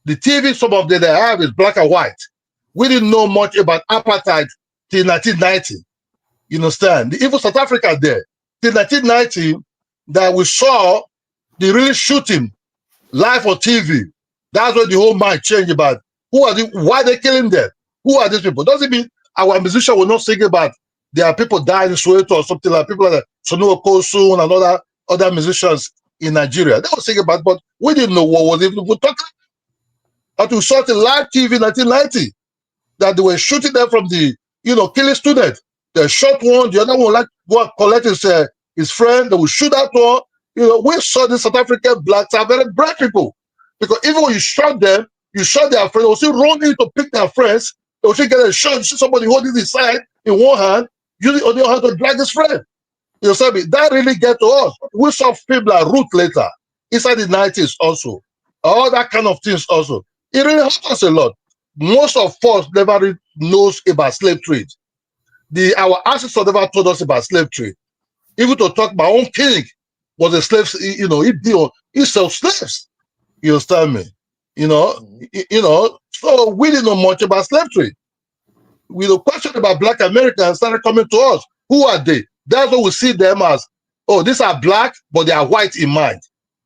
The TV, some of them they have is black and white. We didn't know much about apartheid till 1990. You understand? Even South Africa there, till 1990, that we saw the really shooting live on TV. That's when the whole mind changed about why they killing them? Who are these people? Doesn't mean our musicians will not sing about there are people dying in Soweto or something like people like Sonua Kosun and other musicians in Nigeria. They were singing about, but we didn't know what was even talking. Until we saw it live TV in 1990 that they were shooting them from the, you know, killing students. They shot one, the other one like go and collect his friend. They will shoot that one. You know, we saw the South African blacks are very brave people. Because even when you shot them, you shot their friends, they will still run in to pick their friends. They will still get a shot. You see somebody holding his side in one hand, using on the other hand to drag his friend. You know what I mean? That really get to us. We saw people like Ruth later, inside the 90s also. All that kind of things also. It really helped us a lot. Most of us never really knows about slave trade. Our ancestors never told us about slave trade. Even to talk, my own king was a slave, you know, he sold slaves. You understand me? You know, so we didn't know much about slave trade. With the question about black Americans started coming to us. Who are they? That's what we see them as. Oh, these are black, but they are white in mind.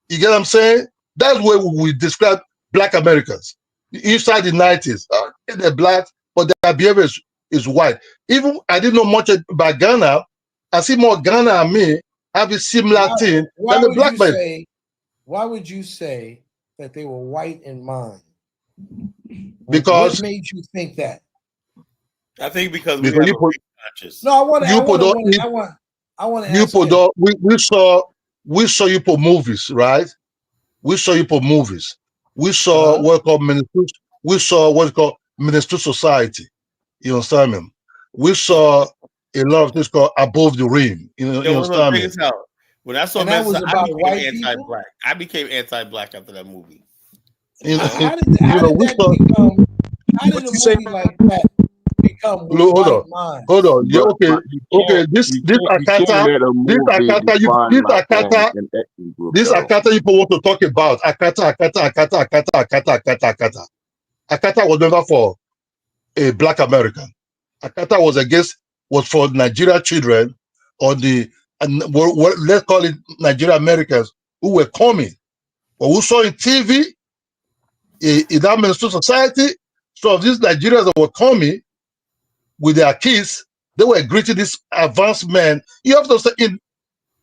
You get what I'm saying? That's where we describe black Americans. Inside the 90s, they're black, but their behavior is white. Even I didn't know much about Ghana. I see more Ghana and me have a similar thing than the black man. Why would you say that they were white in mind? Because what made you think that? I think because we have a conscious. No, I want to answer him. We saw you put movies, right? We saw you put movies. We saw what called ministry. We saw what's called Ministry Society. You understand me? We saw a lot of things called Above the Rim. You understand me? When I saw Ministry, I became anti-black. I became anti-black after that movie. How did the movie like that become hold on. Yeah, okay. This Akata people want to talk about. Akata was never for a black American. Akata was for Nigeria children or let's call it Nigeria Americans who were coming. But we saw in TV, in that Ministry Society, so of these Nigerians that were coming with their kids, they were greeting this advanced men. You have to say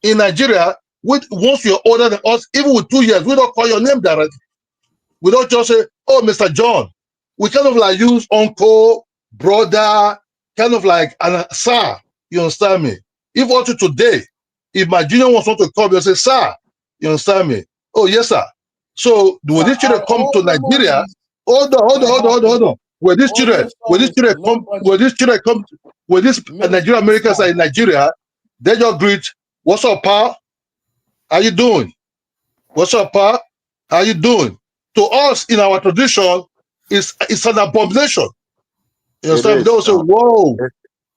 in Nigeria, once you're older than us, even with 2 years, we don't call your name directly. We don't just say, oh, Mr. John. We kind of like use uncle, brother, kind of like sir. You understand me? If what to today, if my junior wants to come, you say, sir. You understand me? Oh, yes, sir. So when these children come to Nigeria, hold on. When these children come, when these Nigerian Americans are in Nigeria, they just greet, what's up, pal? How you doing? What's up, Pa? How you doing? To us, in our tradition, it's an abomination. You It understand? They is. will say, whoa,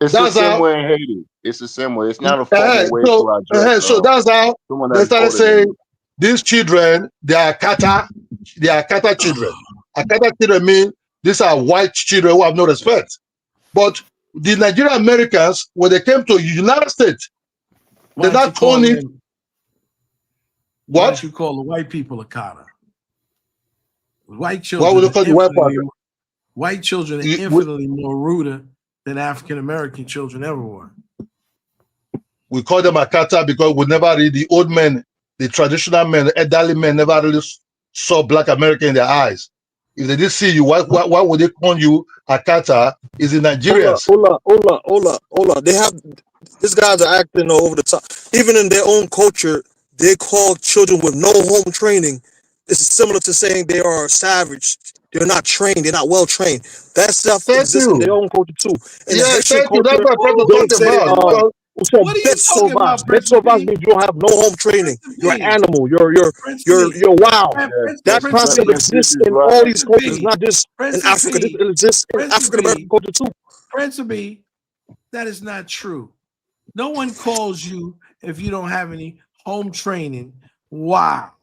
It's the that's same how. way in Haiti. It's the same way. It's not a formal way to address So that's how someone that they is started older than saying you. these children, they are Kata children. Akata children mean these are white children who have no respect. But the Nigerian Americans, when they came to the United States, they not turn it. Why What? don't you call the white people a Kata? White Why would children they call the white person? white children are infinitely more ruder than African American children ever were. We call them Akata because we never read the old men, the traditional men, the elderly men never really saw Black American in their eyes. If they did see you, why would they call you Akata? Is in Nigerians. Hold up. They have these guys are acting over the top. Even in their own culture, they call children with no home training. This is similar to saying they are savage. They're not trained. They're not well trained. That stuff Thank exists in you. their own culture too. In the Yeah, Haitian thank you. That's culture, what I'm trying to they'll talk say, about. Because What are you talking about, Bet sauvage means you don't have no home training. You're an animal. You're wild. That concept exists in all these cultures, not just in Africa. This exists in African American culture too. Principally, that is not true. No one calls you if you don't have any home training. Wow.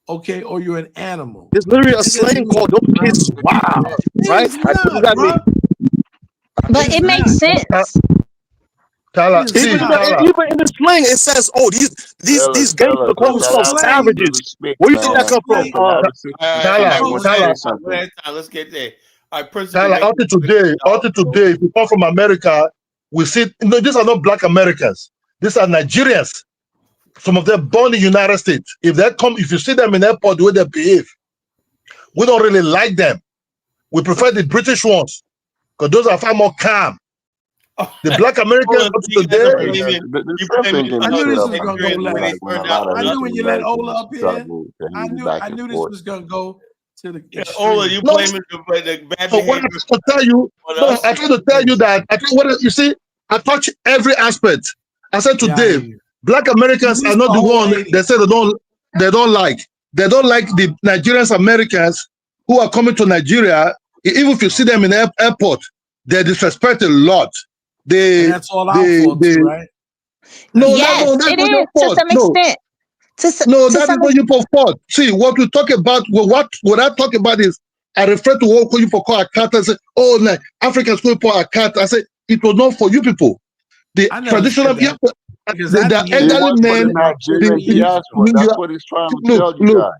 Okay, or you're an animal. There's literally a slang called "those kids wow," right? Like, what does that mean? But it makes sense. Kala, Even in the slang, it says, "Oh, these gangsters are calling themselves savages." Where do you think that come from? Let's get there. All right, Kala, until today, if you come from America, we see these are not Black Americans. These are Nigerians. Some of them born in the United States. If you see them in airport, the way they behave, we don't really like them. We prefer the British ones because those are far more calm. The Black Americans up to today. I knew this was gonna go left. I knew when you let Ola up here. I knew this was gonna go to the extreme. Ola, you blaming the bad So what I behavior. try to tell you, I try to tell you that you see, I touch every aspect. I said today, Black Americans are not the one they say they don't like. They don't like the Nigerians Americans who are coming to Nigeria. Even if you see them in the airport, they disrespect a lot. And that's all our fault, right? No, yes, that's it not your is fault. to some extent. That is not your fault. See, what we talk about, what I talk about is, I refer to what you for call a cat and say, oh, no, Africans call for a cat. I say, it was not for you people. The traditional people, the elderly men. That's what he's trying to tell you guys.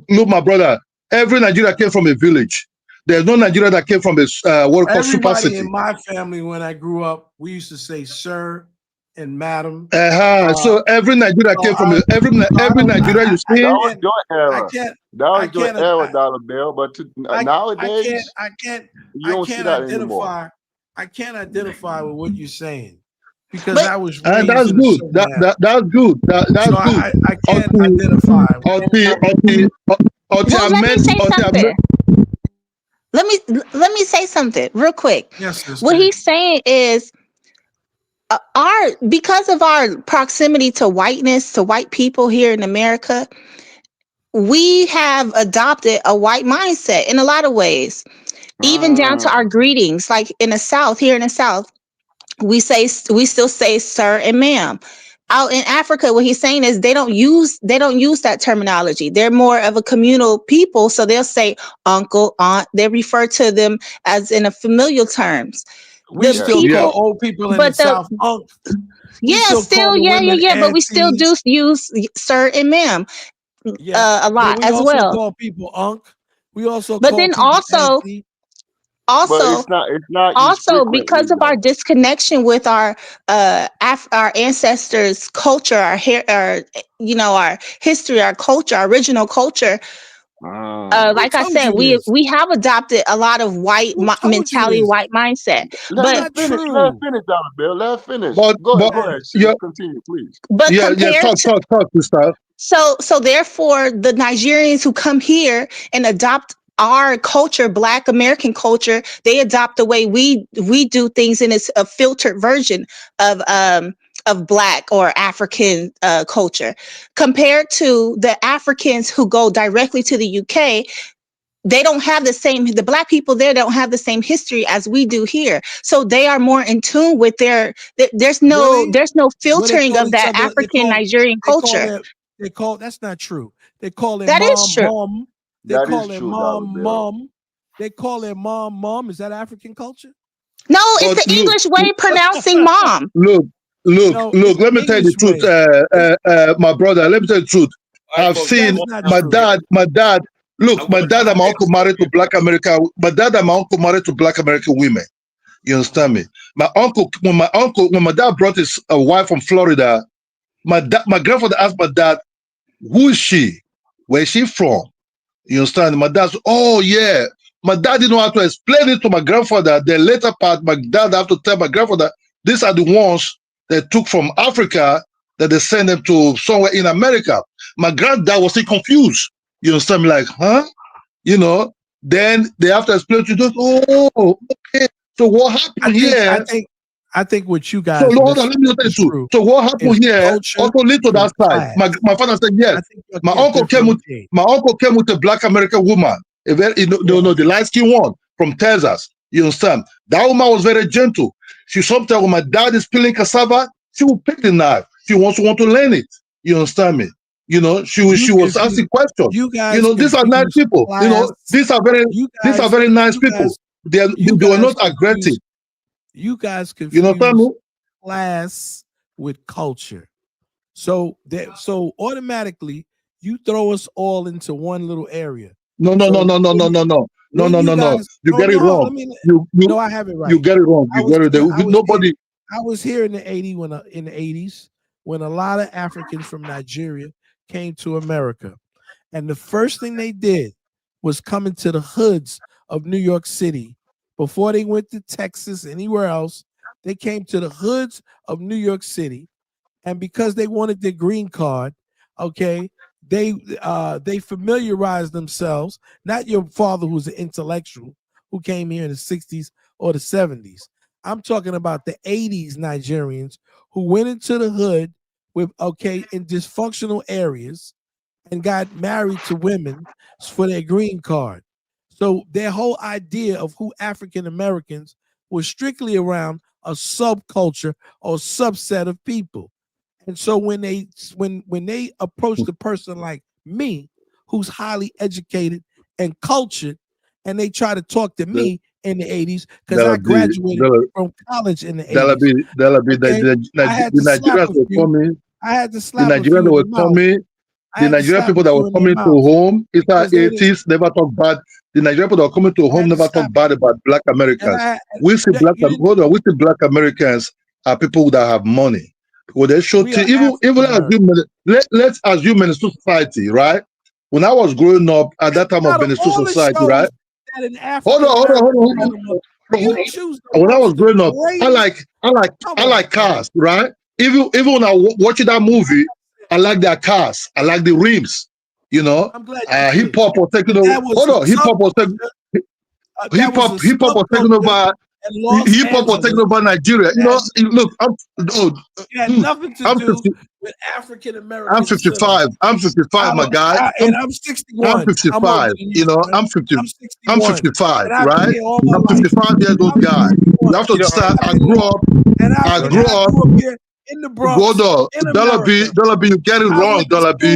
Look, my brother. Every Nigeria came from a village. There's no Nigeria that came from a what we call super city. Everybody in my family, when I grew up, we used to say sir and madam. So every Nigeria came from every Nigeria you see. That was your era. That was your era, Dollar Bill. But nowadays, you don't see that anymore. I can't identify with what you're saying because I was raised that's in good. A certain That's good. That's so good. I can't identify. Well, let me say something. Let me say something real quick. Yes, sister. What he's saying is because of our proximity to whiteness, to white people here in America, we have adopted a white mindset in a lot of ways, even down to our greetings. Like in the South, here in the South, we still say sir and ma'am. Out in Africa, what he's saying is they don't use that terminology. They're more of a communal people, so they'll say uncle, aunt. They refer to them as in a familial terms. We still call old people in the South uncle. But we still do use sir and ma'am a lot we as also well. Call people unc. We also but call then people auntie. Also, because of our disconnection with our ancestors' culture, our history, our culture, our original culture. Like I said, we have adopted a lot of white mentality, white mindset. Let her finish, Dollar Bill. Let her finish. Go ahead. Continue, please. But talk to stuff. So therefore, the Nigerians who come here and adopt our culture, Black American culture, they adopt the way we do things, and it's a filtered version of of Black or African culture compared to the Africans who go directly to the UK. They don't have the Black people there don't have the same history as we do here. So they are more in tune with there's no filtering of that African Nigerian culture. That's not true. They call it that mom, is true. mom. They That call is it true, mom, Bill. mom. They call it mom, mom. Is that African culture? No, it's the English way pronouncing mom. Look. No, it's Let me tell you the English truth, my brother. Let me tell you the truth. I've seen my true. dad. Look, my dad and my uncle married to Black American. My dad and my uncle married to Black American women. You understand me? When my dad brought his wife from Florida, my grandfather asked my dad, "Who is she? Where is she from?" You understand? My dad said, "Oh yeah." My dad didn't know how to explain it to my grandfather. The later part, my dad had to tell my grandfather, these are the ones they took from Africa that they sent them to somewhere in America. My granddad was still confused. You understand me? Like, huh? You know, then they have to explain to them, oh, okay. So what happened here? I think what you guys So hold on, let me tell you true. So what happened here also lead to that side. My father said yes. My uncle came with a Black American woman, the light skinned one from Texas. You understand? That woman was very gentle. She sometimes when my dad is peeling cassava, she will pick the knife. She want to learn it. You understand me? You know, she was asking questions. These are nice people. These are very nice people. They were not aggressive. You guys confuse class with culture. So automatically you throw us all into one little area. No. You get it wrong. No, I have it right. You get it wrong. Nobody. I was here in the 80s when a lot of Africans from Nigeria came to America. And the first thing they did was come into the hoods of New York City. Before they went to Texas, anywhere else, they came to the hoods of New York City. And because they wanted their green card, okay, they familiarized themselves, not your father who's an intellectual who came here in the 60s or the 70s. I'm talking about the 80s Nigerians who went into the hood in dysfunctional areas and got married to women for their green card. So their whole idea of who African Americans was strictly around a subculture or subset of people. And so when they approach the person like me, who's highly educated and cultured, and they try to talk to me in the 80s, because I graduated from college in the 80s. I had to slap a few in the mouth. The Nigerian people that were coming to home, it's our 80s, never talk bad. The Nigerian people that were coming to home never talk bad about Black Americans. We see Black Americans are people that have money. Well, they show let's assume Minnesota society, right? When I was growing up at that time of Minnesota society, right? Hold on. When I was growing up, I like cars, right? Even when I watching that movie, I like their cars. I like the rims. Hip hop was taking over. Hold on, hip hop was taking over. Hip hop was taking over Nigeria. Look, it had nothing to do with African American. I'm 55. I'm 55, my guy. And I'm 61. I'm 55. I'm 50. I'm 55, right? I'm 55 years old guy. You have to understand. I grew up here in the Bronx. Dollar B, you get it wrong, Dollar B.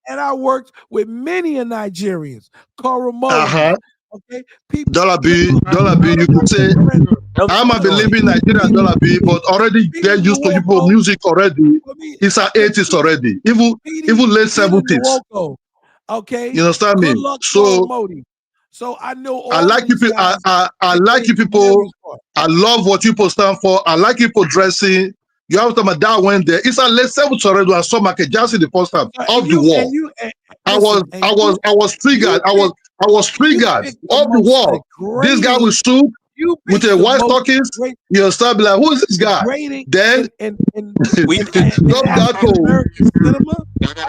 And I worked with many Nigerians. Koromo. Okay, Dollar B, you could say I might be living Nigeria, Dollar B, but already they're used to Igbo music already. It's our 80s already, even late 70s. Okay, you understand me? So I know all I like you people. I like you people. I love what you people stand for. I like you people dressing. You have to my dad went there. It's a late 70s already. I saw Michael Jackson the first time off the wall. I was triggered. I was triggered off the wall. This guy with suit with the white stockings. You start like, who is this guy? Then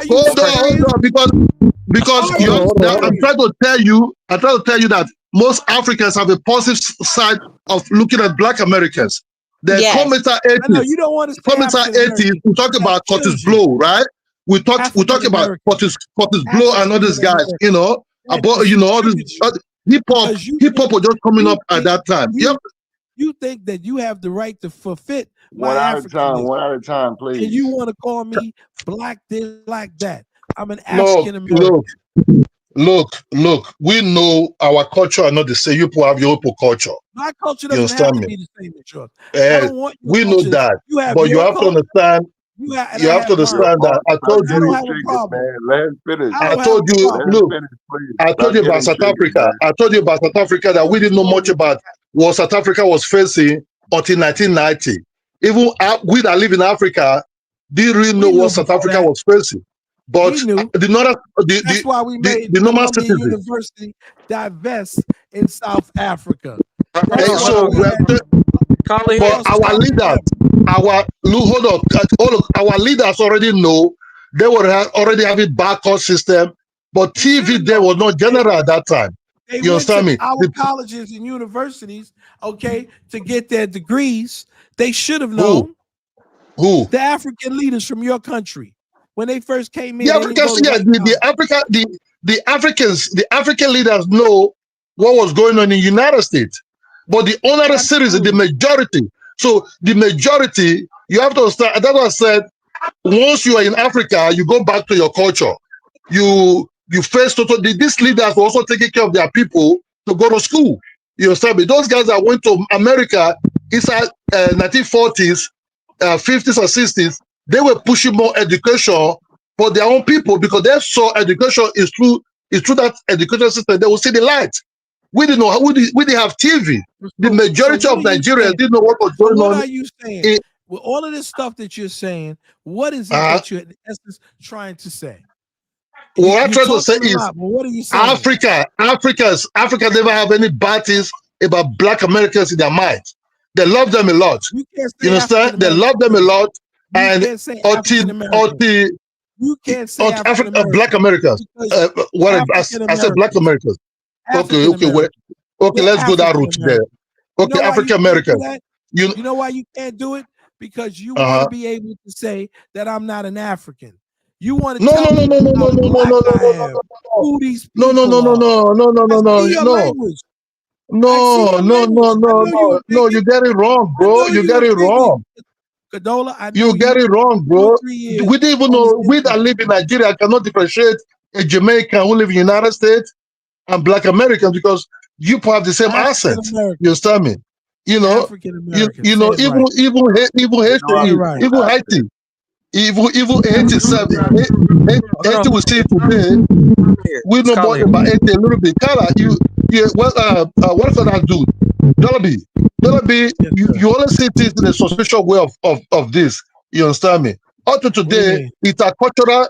hold on, because I'm trying to tell you that most Africans have a positive side of looking at Black Americans. The commenter I know 80s. you don't want to say Commenter African 80s. American. We talk about Curtis Blow, right? We talk African about American. Curtis Blow and all these guys. You know about all this hip hop was just coming up at that time. You think that you have the right to forfeit One my at a time, Africanism. one at a time, please. And you want to call me black this, black that. I'm an No, African American. look. We know our culture are not the same. You people have your own culture. My culture You doesn't have understand to me? be the same as yours. I don't want your We know culture. that, You have but you your have to culture. understand. You have You have to understand that I told I don't you. have a problem. Man, let him finish. I I don't have told a you. problem. Look, Finish, please. I told you about South Africa. I told you about South Africa that we didn't know much about what South Africa was facing until 1990. Even we that live in Africa didn't really know what South Africa was facing. But That's why we made the normal Columbia citizen. University divest in South Africa. So but our leaders, hold on, our leaders already know they were already having backup system, but TV there was not general at that time. They You went understand to me? our colleges and universities, to get their degrees. They should have known. Who? The African leaders from your country. When they first came in, The they didn't go Africans, to yeah, the African leaders know what was going on in the United States, but the honorary citizens, the majority. So the majority, you have to understand. That's what I said. Once you are in Africa, you go back to your culture. You face total. These leaders were also taking care of their people to go to school. You understand me? Those guys that went to America inside 1940s, 50s or 60s, they were pushing more education for their own people because they saw education is through that education system. They will see the light. We didn't know. We didn't have TV. The majority of Nigerians didn't know what was going on. What are you saying? With all of this stuff that you're saying, what is it that you're in essence trying to say? What I'm trying to say is what are you saying? Africa never have any bad things about Black Americans in their minds. They love them a lot. You can't say You understand? They love them a lot. And you can't say African Black Americans. I said Black Americans. Okay, let's go that route there. Okay, African Americans. You know why you can't do it? Because you want to be able to say that I'm not an African. You want to tell people how black I am, who these people are. No, you get it wrong, bro. You get it wrong. Kadola, I know you get it wrong, bro. We didn't even know. We that live in Nigeria cannot differentiate a Jamaican who live in the United States and Black Americans because you have the same accent. You understand me? You know, you know, even Haiti. Even Haiti we see today. We know more about Haiti a little bit. Kala, what can I do? Jollibee, you only see things in a suspicious way of this. You understand me? Up to today, it's a cultural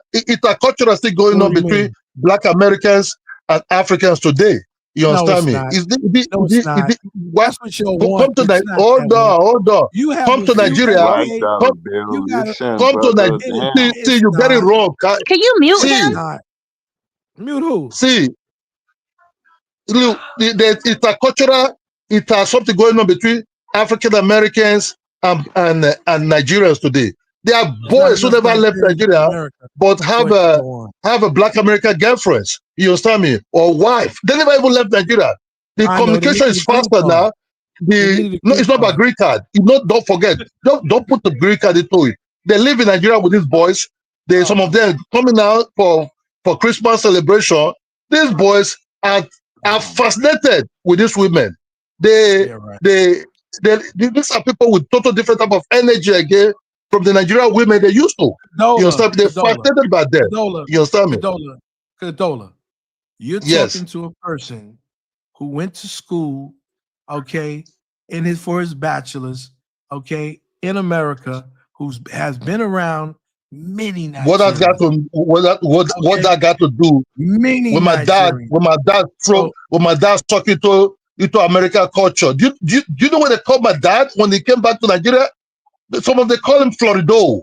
thing going on between Black Americans and Africans today. You understand me? That's what you want. Hold on. Come to Nigeria. Come to Nigeria. See, you get it wrong. Can you mute him? Mute who? See, look, it's a cultural. It has something going on between African Americans and Nigerians today. There are boys who never left Nigeria, but have a Black American girlfriend. You understand me? Or wife. They never even left Nigeria. The communication is faster now. No, it's not about green card. Don't forget. Don't put the green card into it. They live in Nigeria with these boys. Some of them coming out for Christmas celebration. These boys are fascinated with these women. These are people with total different type of energy again from the Nigerian women they used to. You understand? They're fascinated by them. You understand me? Kadola, you're talking to a person who went to school, for his bachelor's, in America, has been around many Nigerians. What that got to do many when my dad's talking into American culture. Do you know what they called my dad when he came back to Nigeria? Some of them call him Florido.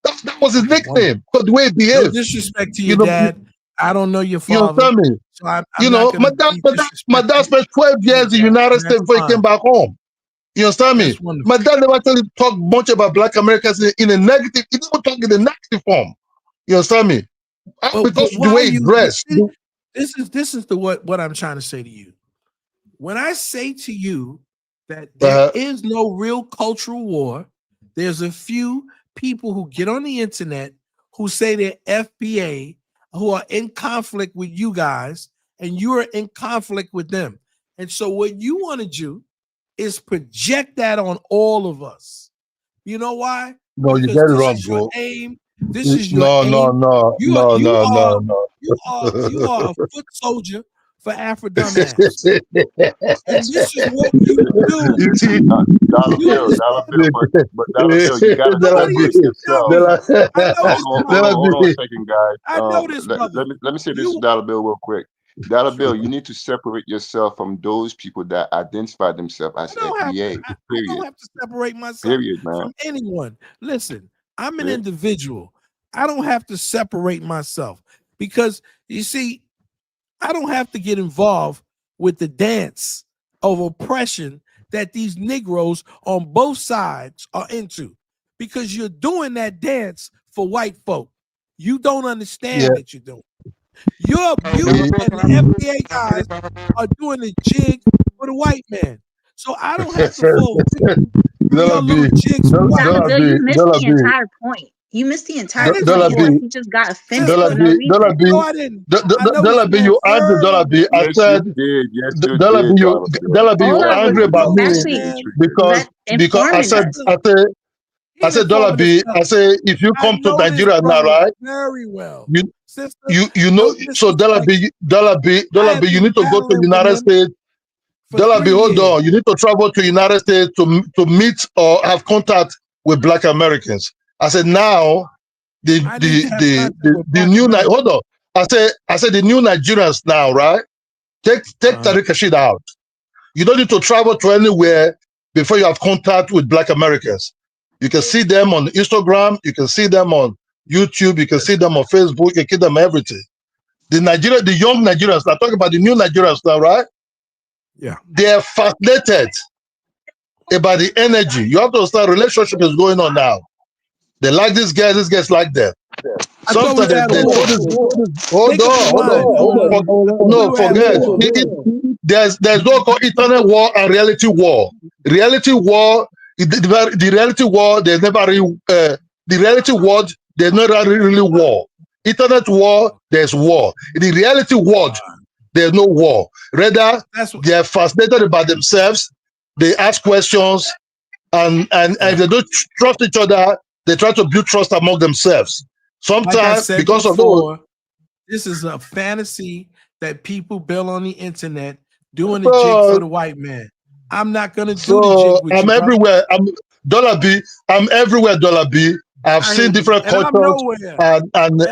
That was his nickname because the way he behaved. No disrespect to your dad. I don't know your father. You understand me? So I'm my dad spent 12 years in the United States before he came back home. You understand me? That's wonderful. My dad never talk much about Black Americans in a negative. He never talk in a negative form. You understand me? Because the way he dressed. This is what I'm trying to say to you. When I say to you that there is no real cultural war, there's a few people who get on the internet who say they're FBA, who are in conflict with you guys, and you are in conflict with them. And so what you want to do is project that on all of us. You know why? No, you get it wrong, bro. Aim. This is your aim. No. You are a foot soldier for Afro dumbass. And this is what you do. Dollar Bill, but Dollar Bill, you gotta separate yourself. Hold on a second, guys. I know this, brother. Let me say this to Dollar Bill real quick. Dollar Bill, you need to separate yourself from those people that identify themselves as FBA. I don't have to separate myself from anyone. Listen, I'm an individual. I don't have to separate myself because, you see, I don't have to get involved with the dance of oppression that these Negroes on both sides are into, because you're doing that dance for white folk. You don't understand that you're doing. You and the FBA guys are doing the jig for the white man. So I don't have to fall your little jigs. You missed the entire point. You missed the entire point. You just got offended for no reason. No, I didn't. Dollar B, you angry, Dollar B. I said, Dollar B, you angry about me because I said, Dollar B, I say, if you come to Nigeria now, right? Very well. You know, so Dollar B, you need to go to the United States. Dollar B, hold on. You need to travel to the United States to meet or have contact with Black Americans. I said now the new hold on. I said the new Nigerians now, right? Take Tariq Rashid out. You don't need to travel to anywhere before you have contact with Black Americans. You can see them on Instagram, you can see them on YouTube, you can see them on Facebook, you can see them everything. The young Nigerians, I'm talking about the new Nigerians now, right? Yeah. They are fascinated about the energy. You have to understand, relationship is going on now. They like this guys like them. Sometimes hold on. No, forget. There's no called internet war and reality war. Reality war, the reality war, there's never the reality war, there's not really war. Internet war, there's war. In the reality world, there's no war. Rather, they are fascinated about themselves. They ask questions, and if they don't trust each other, they try to build trust among themselves. Sometimes, like because before, of this is a fantasy that people build on the internet doing the jig for the white man. I'm not gonna do the jig with I'm you. everywhere. Dollar B. I'm everywhere. Dollar B. I've seen different cultures and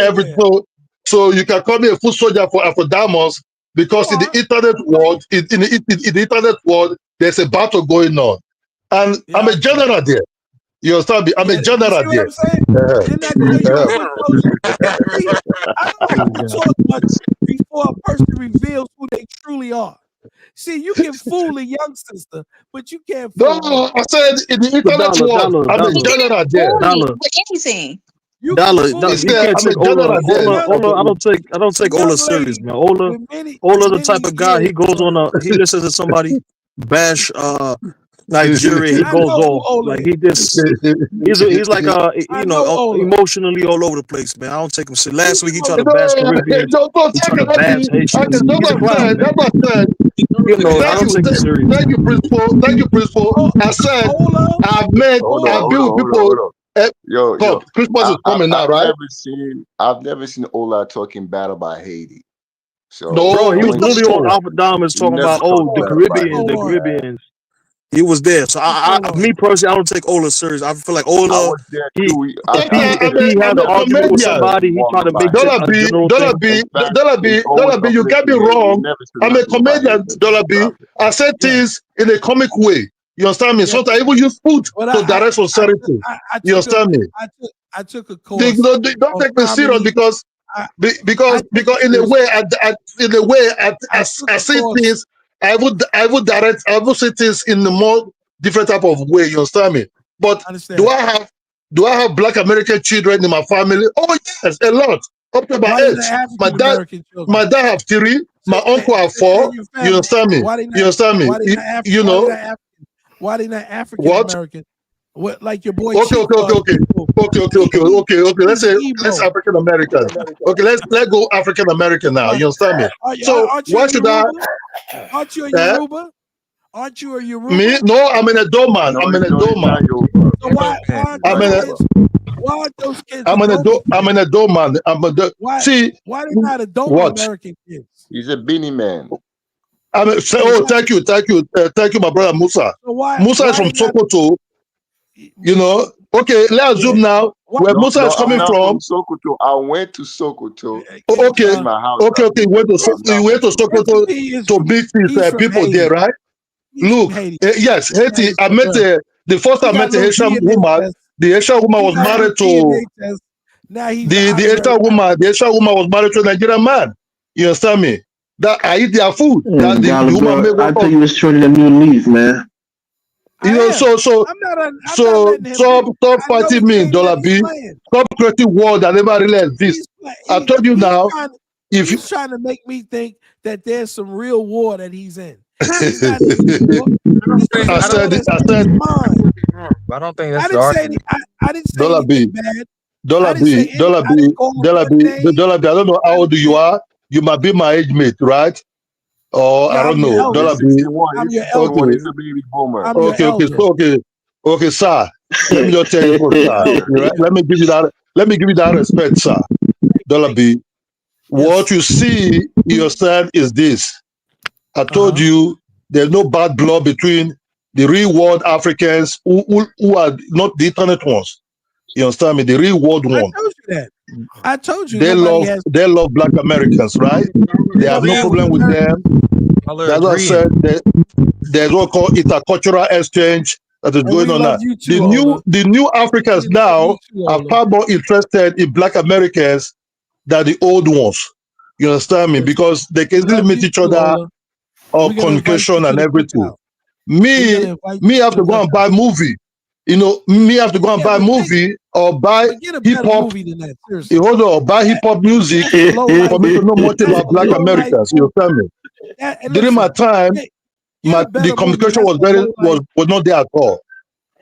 everything. So you can call me a foot soldier for Afro-Diamonds because in the internet world, in the internet world, there's a battle going on, and I'm a general there. You understand me? I'm a general there. I don't have to talk much before a person reveals who they truly are. See, you can fool a young sister, but you can't fool. No, I said in the internet world, I'm a general there. Anything. Dollar, you can't take Ola. I don't take Ola serious, man. Ola the type of guy, he listens to somebody bash Nigeria, he goes off like he's like emotionally all over the place, man. I don't take him serious. Last week he tried to bash Caribbean, he tried to bash Haitians. He's a clown, man. I don't take him serious. Thank you, Principal. I said I've built people. Christmas is coming now, right? I've never seen Ola talking bad about Haiti. So, bro, he was literally on Alpha Diamonds talking about the Caribbeans. He was there. So me personally, I don't take Ola serious. I feel like Ola, if he had an argument with somebody, he tried to make Dollar B, you can't be wrong. I'm a comedian, Dollar B. I said things in a comic way. You understand me? Sometimes I even use food to direct society. You understand me? I took a course. Don't take me serious because in a way I see things. I would say things in the more different type of way. You understand me? But do I have Black American children in my family? Oh yes, a lot. Up to about 8. My dad have 3. My uncle have 4. You understand me? You understand me? You know. Why they not African American? What, like your boy? Okay. Let's say African American. Okay, let's go African American now. You understand me? So why should I? Aren't you a Yoruba? Aren't you a Yoruba? Me? No, I'm an Edo man. I'm an Edo man. So why aren't those kids? I'm an Edo man. See, why they not Edo American kids? He's a Beanie man. Thank you, my brother Musa. Musa is from Sokoto. You know, okay, let's zoom now. Where Musa is coming from Sokoto. I went to Sokoto. Okay, you went to Sokoto to meet these people there, right? Look, yes, Haiti. I met the first time I met the Haitian woman. The Haitian woman was married to the Haitian woman. The Haitian woman was married to a Nigerian man. You understand me? That I eat their food. That the woman made. I thought you was turning them new leaf, man. You know, stop fighting me, Dollar B. Stop creating war that never really exists. I told you now. He's trying to make me think that there's some real war that he's in. I don't think that's the argument. I didn't say Dollar B. bad. Dollar B. I don't know how old you are. You might be my age mate, right? Or I don't know. Dollar B. I'm your elder. He's a baby boomer. Okay, sir. Let me just tell you, sir. Right? Let me give you that respect, sir. Dollar B. What you see yourself is this. I told you there's no bad blood between the real world Africans who are not the internet ones. You understand me? The real world one. I told you that. I told you they love Black Americans, right? They have no problem with them. That's what I said. There's what called intercultural exchange that is going on now. The new Africans now are far more interested in Black Americans than the old ones. You understand me? Because they can easily meet each other on communication and everything. Me have to go and buy movie. You know, me have to go and buy movie or buy hip hop. Or buy hip hop music for me to know much about Black Americans. You understand me? During my time, the communication was not there at all.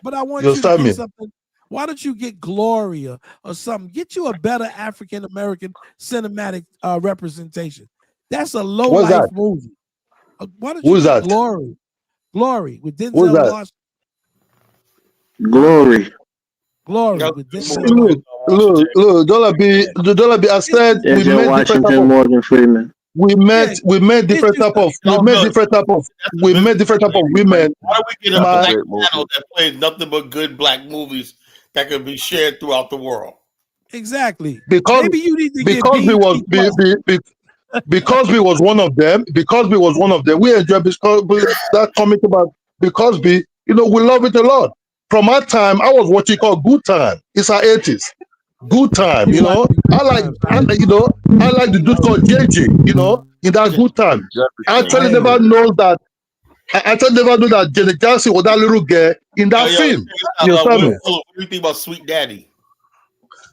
But I want you to get something. Why don't you get Gloria or something? Get you a better African American cinematic representation. That's a low life movie. Why don't you get Glory? Glory with Denzel Washington. Glory with Denzel. Look, Dollar B. I said we met Washington, Morgan Freeman. We met different type of women. Why don't we get a black channel that plays nothing but good black movies that can be shared throughout the world? Exactly. Because maybe you need to because we was one of them. We enjoy that comment about because we love it a lot. From our time, I was what you call Good Time. It's our 80s. Good Time, I like the dude called JJ, in that Good Time. I actually never know that Janet Jackson was that little girl in that film. What do you think about Sweet Daddy?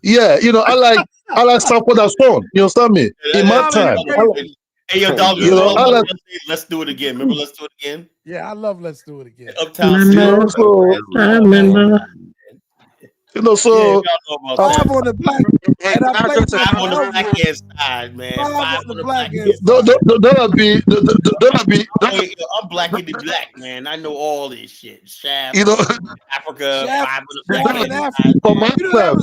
Yeah, I like Sanford and Son. You understand me? In my time. Hey, yo, dog, let's do it again. Remember, let's do it again? Yeah, I love Let's Do It Again. Uptown. I remember. So five on the black, and I played five on the black side, man. Five on the black I'm black in the black, man. I know all this shit. Shaft, Africa, five on the black side. For myself,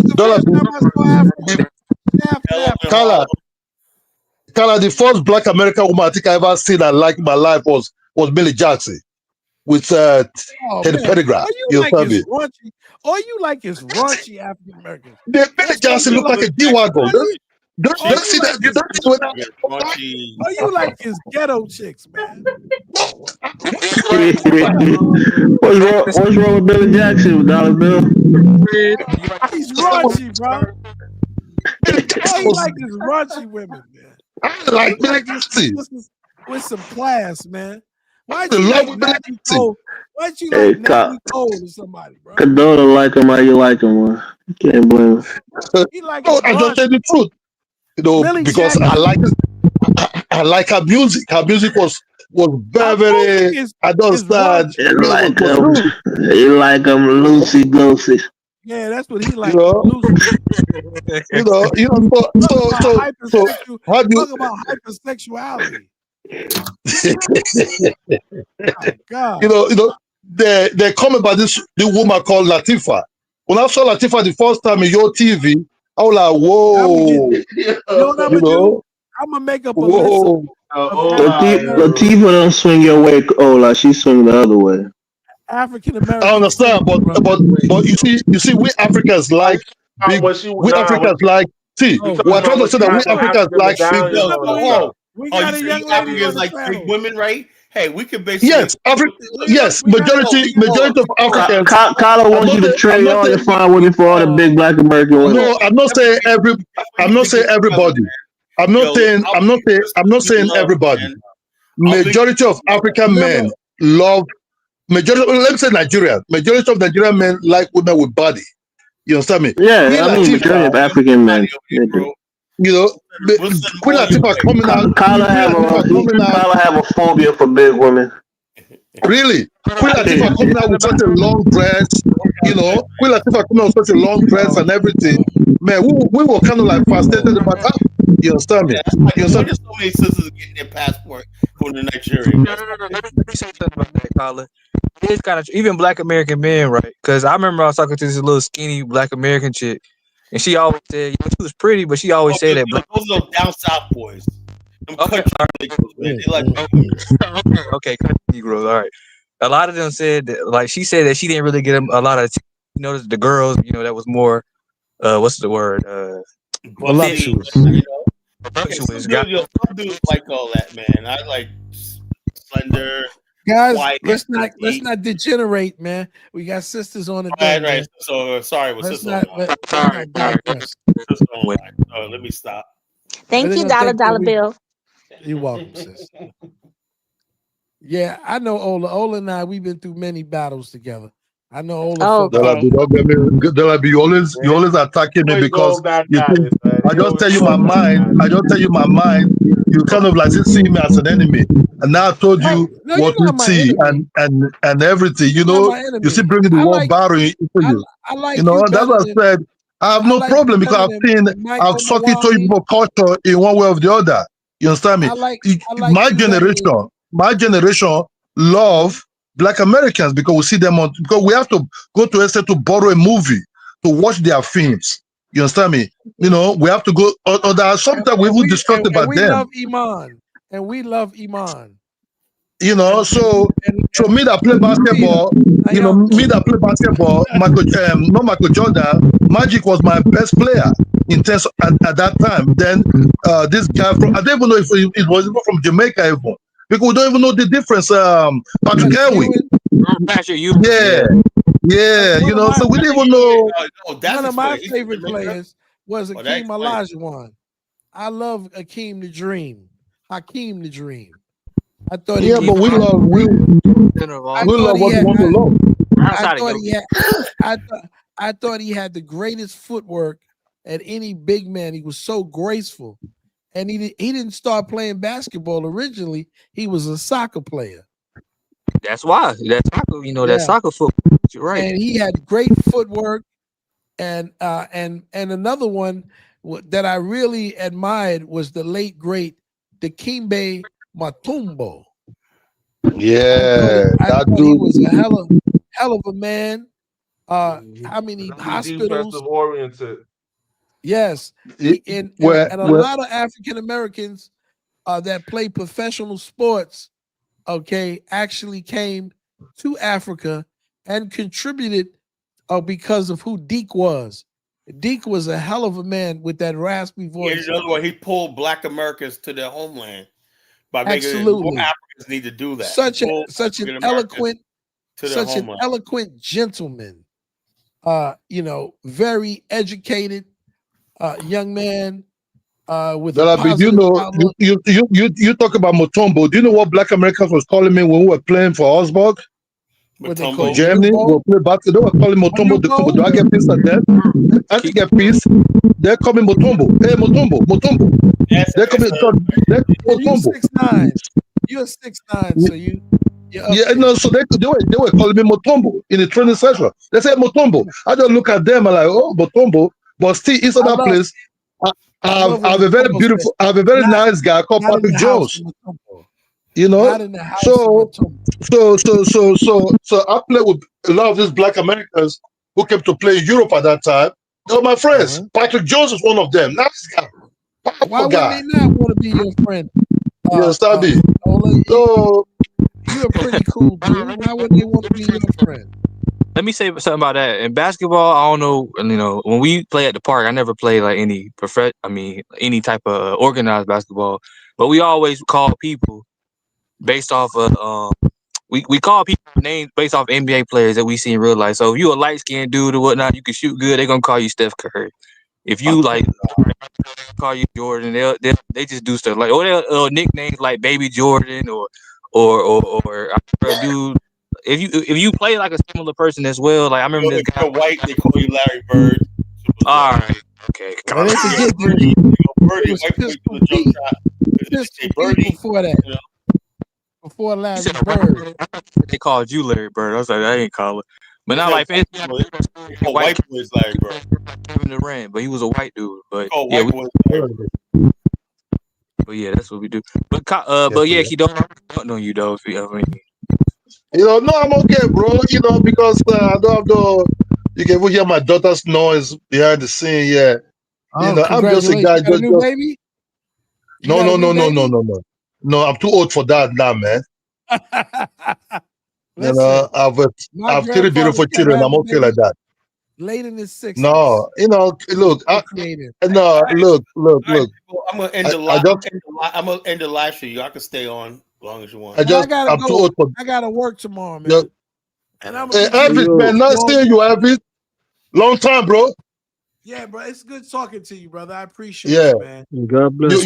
Kala, the first Black American woman I think I ever seen and liked in my life was Millie Jackson with Teddy Pendergrass. All you like is raunchy African Americans. Millie Jackson look like a G-Wagon. Don't see that. All you like is ghetto chicks, man. What's wrong with Billy Jackson, Dollar Bill? He's raunchy, bro. All you like is raunchy women, man. I like Billy Jackson with some class, man. Why do you like Matthew Cole? Why you like Natalie Cole or somebody, bro? Cadona like him how you like him, man. You can't blame him. He like No, I just say the truth. You know, Millie because Jackson. I like her music. Her music was very, very. I don't understand. You like was him. good. You like him loosey goosey. Yeah, that's what he like. You know, so how do Talk about hypersexuality. My God. you know, they come about the woman called Latifah. When I saw Latifah the first time in your TV, I was like, whoa. You know what I'm gonna do? I'm gonna make up a Whoa. list of Latifah don't swing your way, Ola. She swing the other way. African American. I understand, but you see, we Africans like big. We Africans like. See, we're trying to say that we Africans like big girls. We got a young lady on the like panel. big women, right? Hey, we could basically Yes, majority of Africans. Kala wants you to trade on and find women for all the big black American women. No, I'm not saying everybody. I'm not saying everybody. Majority of African men love. Let me say Nigerian. Majority of Nigerian men like women with body. You understand me? Yeah, I mean majority of African men. You know, Queen Latifah coming out. Kala have a phobia for big women. Really? Queen Latifah coming out with such a long dress, you know, Queen Latifah coming out with such a long dress and everything. Man, we were kind of like fascinated about that. You understand me? You understand? So many sisters getting their passport from the Nigerian. No. Let me say something about that, Kala. It's kind of even black American men, right? Because I remember I was talking to this little skinny black American chick, and she always said, you know, she was pretty, but she always said that black. Those are down south boys. Okay, okay, Negroes. All right. A lot of them said that, like she said that she didn't really get a lot of. You know, the girls, you know, that was more. What's the word? Voluptuous. Voluptuous. Some dudes like all that, man. I like slender. Guys, white, let's not degenerate, man. We got sisters on the deck. Right. So sorry, with Let's sisters not digress. So let me stop. Thank you, dollar bill. You're welcome, sis. Yeah, I know Ola. Ola and I, we've been through many battles together. I know Ola. You always attacking me because you think I just tell you my mind. You kind of like see me as an enemy, and now I told you what we see and everything. You know, you see bringing the word battle into you. like you know, that's what I said. I have no problem because I've sucked into people's culture in one way or the other. You understand me? My generation love Black Americans because we see them because we have to go to estate to borrow a movie to watch their films. You understand me? You know, we have to go. Sometimes we will discuss about them. We love Iman. You know, so me that play basketball, not Michael Jordan, Magic was my best player in terms at that time. Then this guy from, I don't even know if it was even from Jamaica even. Because we don't even know the difference. Patrick Ewing. Yeah, you know, so we didn't even know. One of my favorite players was Hakeem Olajuwon. I love Hakeem the Dream. Hakeem the Dream. I thought but we love what we want to love. I thought he had the greatest footwork at any big man. He was so graceful. And he didn't start playing basketball originally. He was a soccer player. That's why. That's soccer, you know, that soccer football. You're right. And he had great footwork. And another one that I really admired was the late great Dikembe Mutombo. Yeah, I thought he was a hell of a man. How many hospitals? Oriented. Yes, and a lot of African Americans that play professional sports, actually came to Africa and contributed because of who Deke was. Deke was a hell of a man with that raspy voice. In other words, he pulled Black Americans to their homeland by making it more Africans need to do that. Such an eloquent gentleman. You know, very educated young man with a positive outlook. You talk about Mutombo. Do you know what Black Americans was calling me when we were playing for Augsburg? What they call Germany will play basketball. They will call him Mutombo. Do I get pissed at them? I didn't get pissed. They're coming Mutombo. Hey, Mutombo. They're coming. You Mutombo. 6'9". You're 6'9", so you're up Yeah, there. no. So they were calling me Mutombo in the training session. They said Mutombo. I just look at them and like, oh, Mutombo. But still, inside that place, I have a very beautiful, I have a very nice guy called Not in Patrick the house Jones. of Mutombo. You know, Not in the house of Mutombo. so I play with a lot of these Black Americans who came to play in Europe at that time. They were my friends. Patrick Jones is one of them. Nice guy, powerful Why guy. would they not want to be your friend? Yes, Sabi. So you're a pretty cool dude. Why would they want to be your friend? Let me say something about that. In basketball, I don't know. You know, when we play at the park, I never play like any any type of organized basketball. But we always call people based off of we call people names based off NBA players that we see in real life. So if you a light skinned dude or whatnot, you can shoot good. They're gonna call you Steph Curry. If you like call you Jordan, they just do stuff like they'll nicknames like Baby Jordan or a dude. If you play like a similar person as well, like I remember this guy. If you're white, they call you Larry Bird. All right, okay. Well, they forget Birdie, it was white boy Pistol do the jump Pete. shot. Pistol Birdie, Pete before that. you know? Before Larry Bird. They called you Larry Bird. I was like, I ain't call it. But not like white boys Larry Bird. Kevin Durant, but he was a white dude. But yeah, but yeah, that's what we do. But yeah, he don't know you though. If you ever. You know, no, I'm okay, bro. You know, because I don't have no. You can even hear my daughter's noise behind the scene. Yeah, Oh, you know, I'm just a congratulations. guy. You got a new baby? No. No, I'm too old for that now, man. You know, I've 3 beautiful children. I'm okay like that. Late in his 60s. No, you know, look, look. I'm gonna end the live. I'm gonna end the live for you. I can stay on as long as you want. I'm too old for. I gotta work tomorrow, man. And I'm hey, Elvis, man, nice seeing you, Elvis. Long time, bro. Yeah, bro. It's good talking to you, brother. I appreciate it, man. God bless.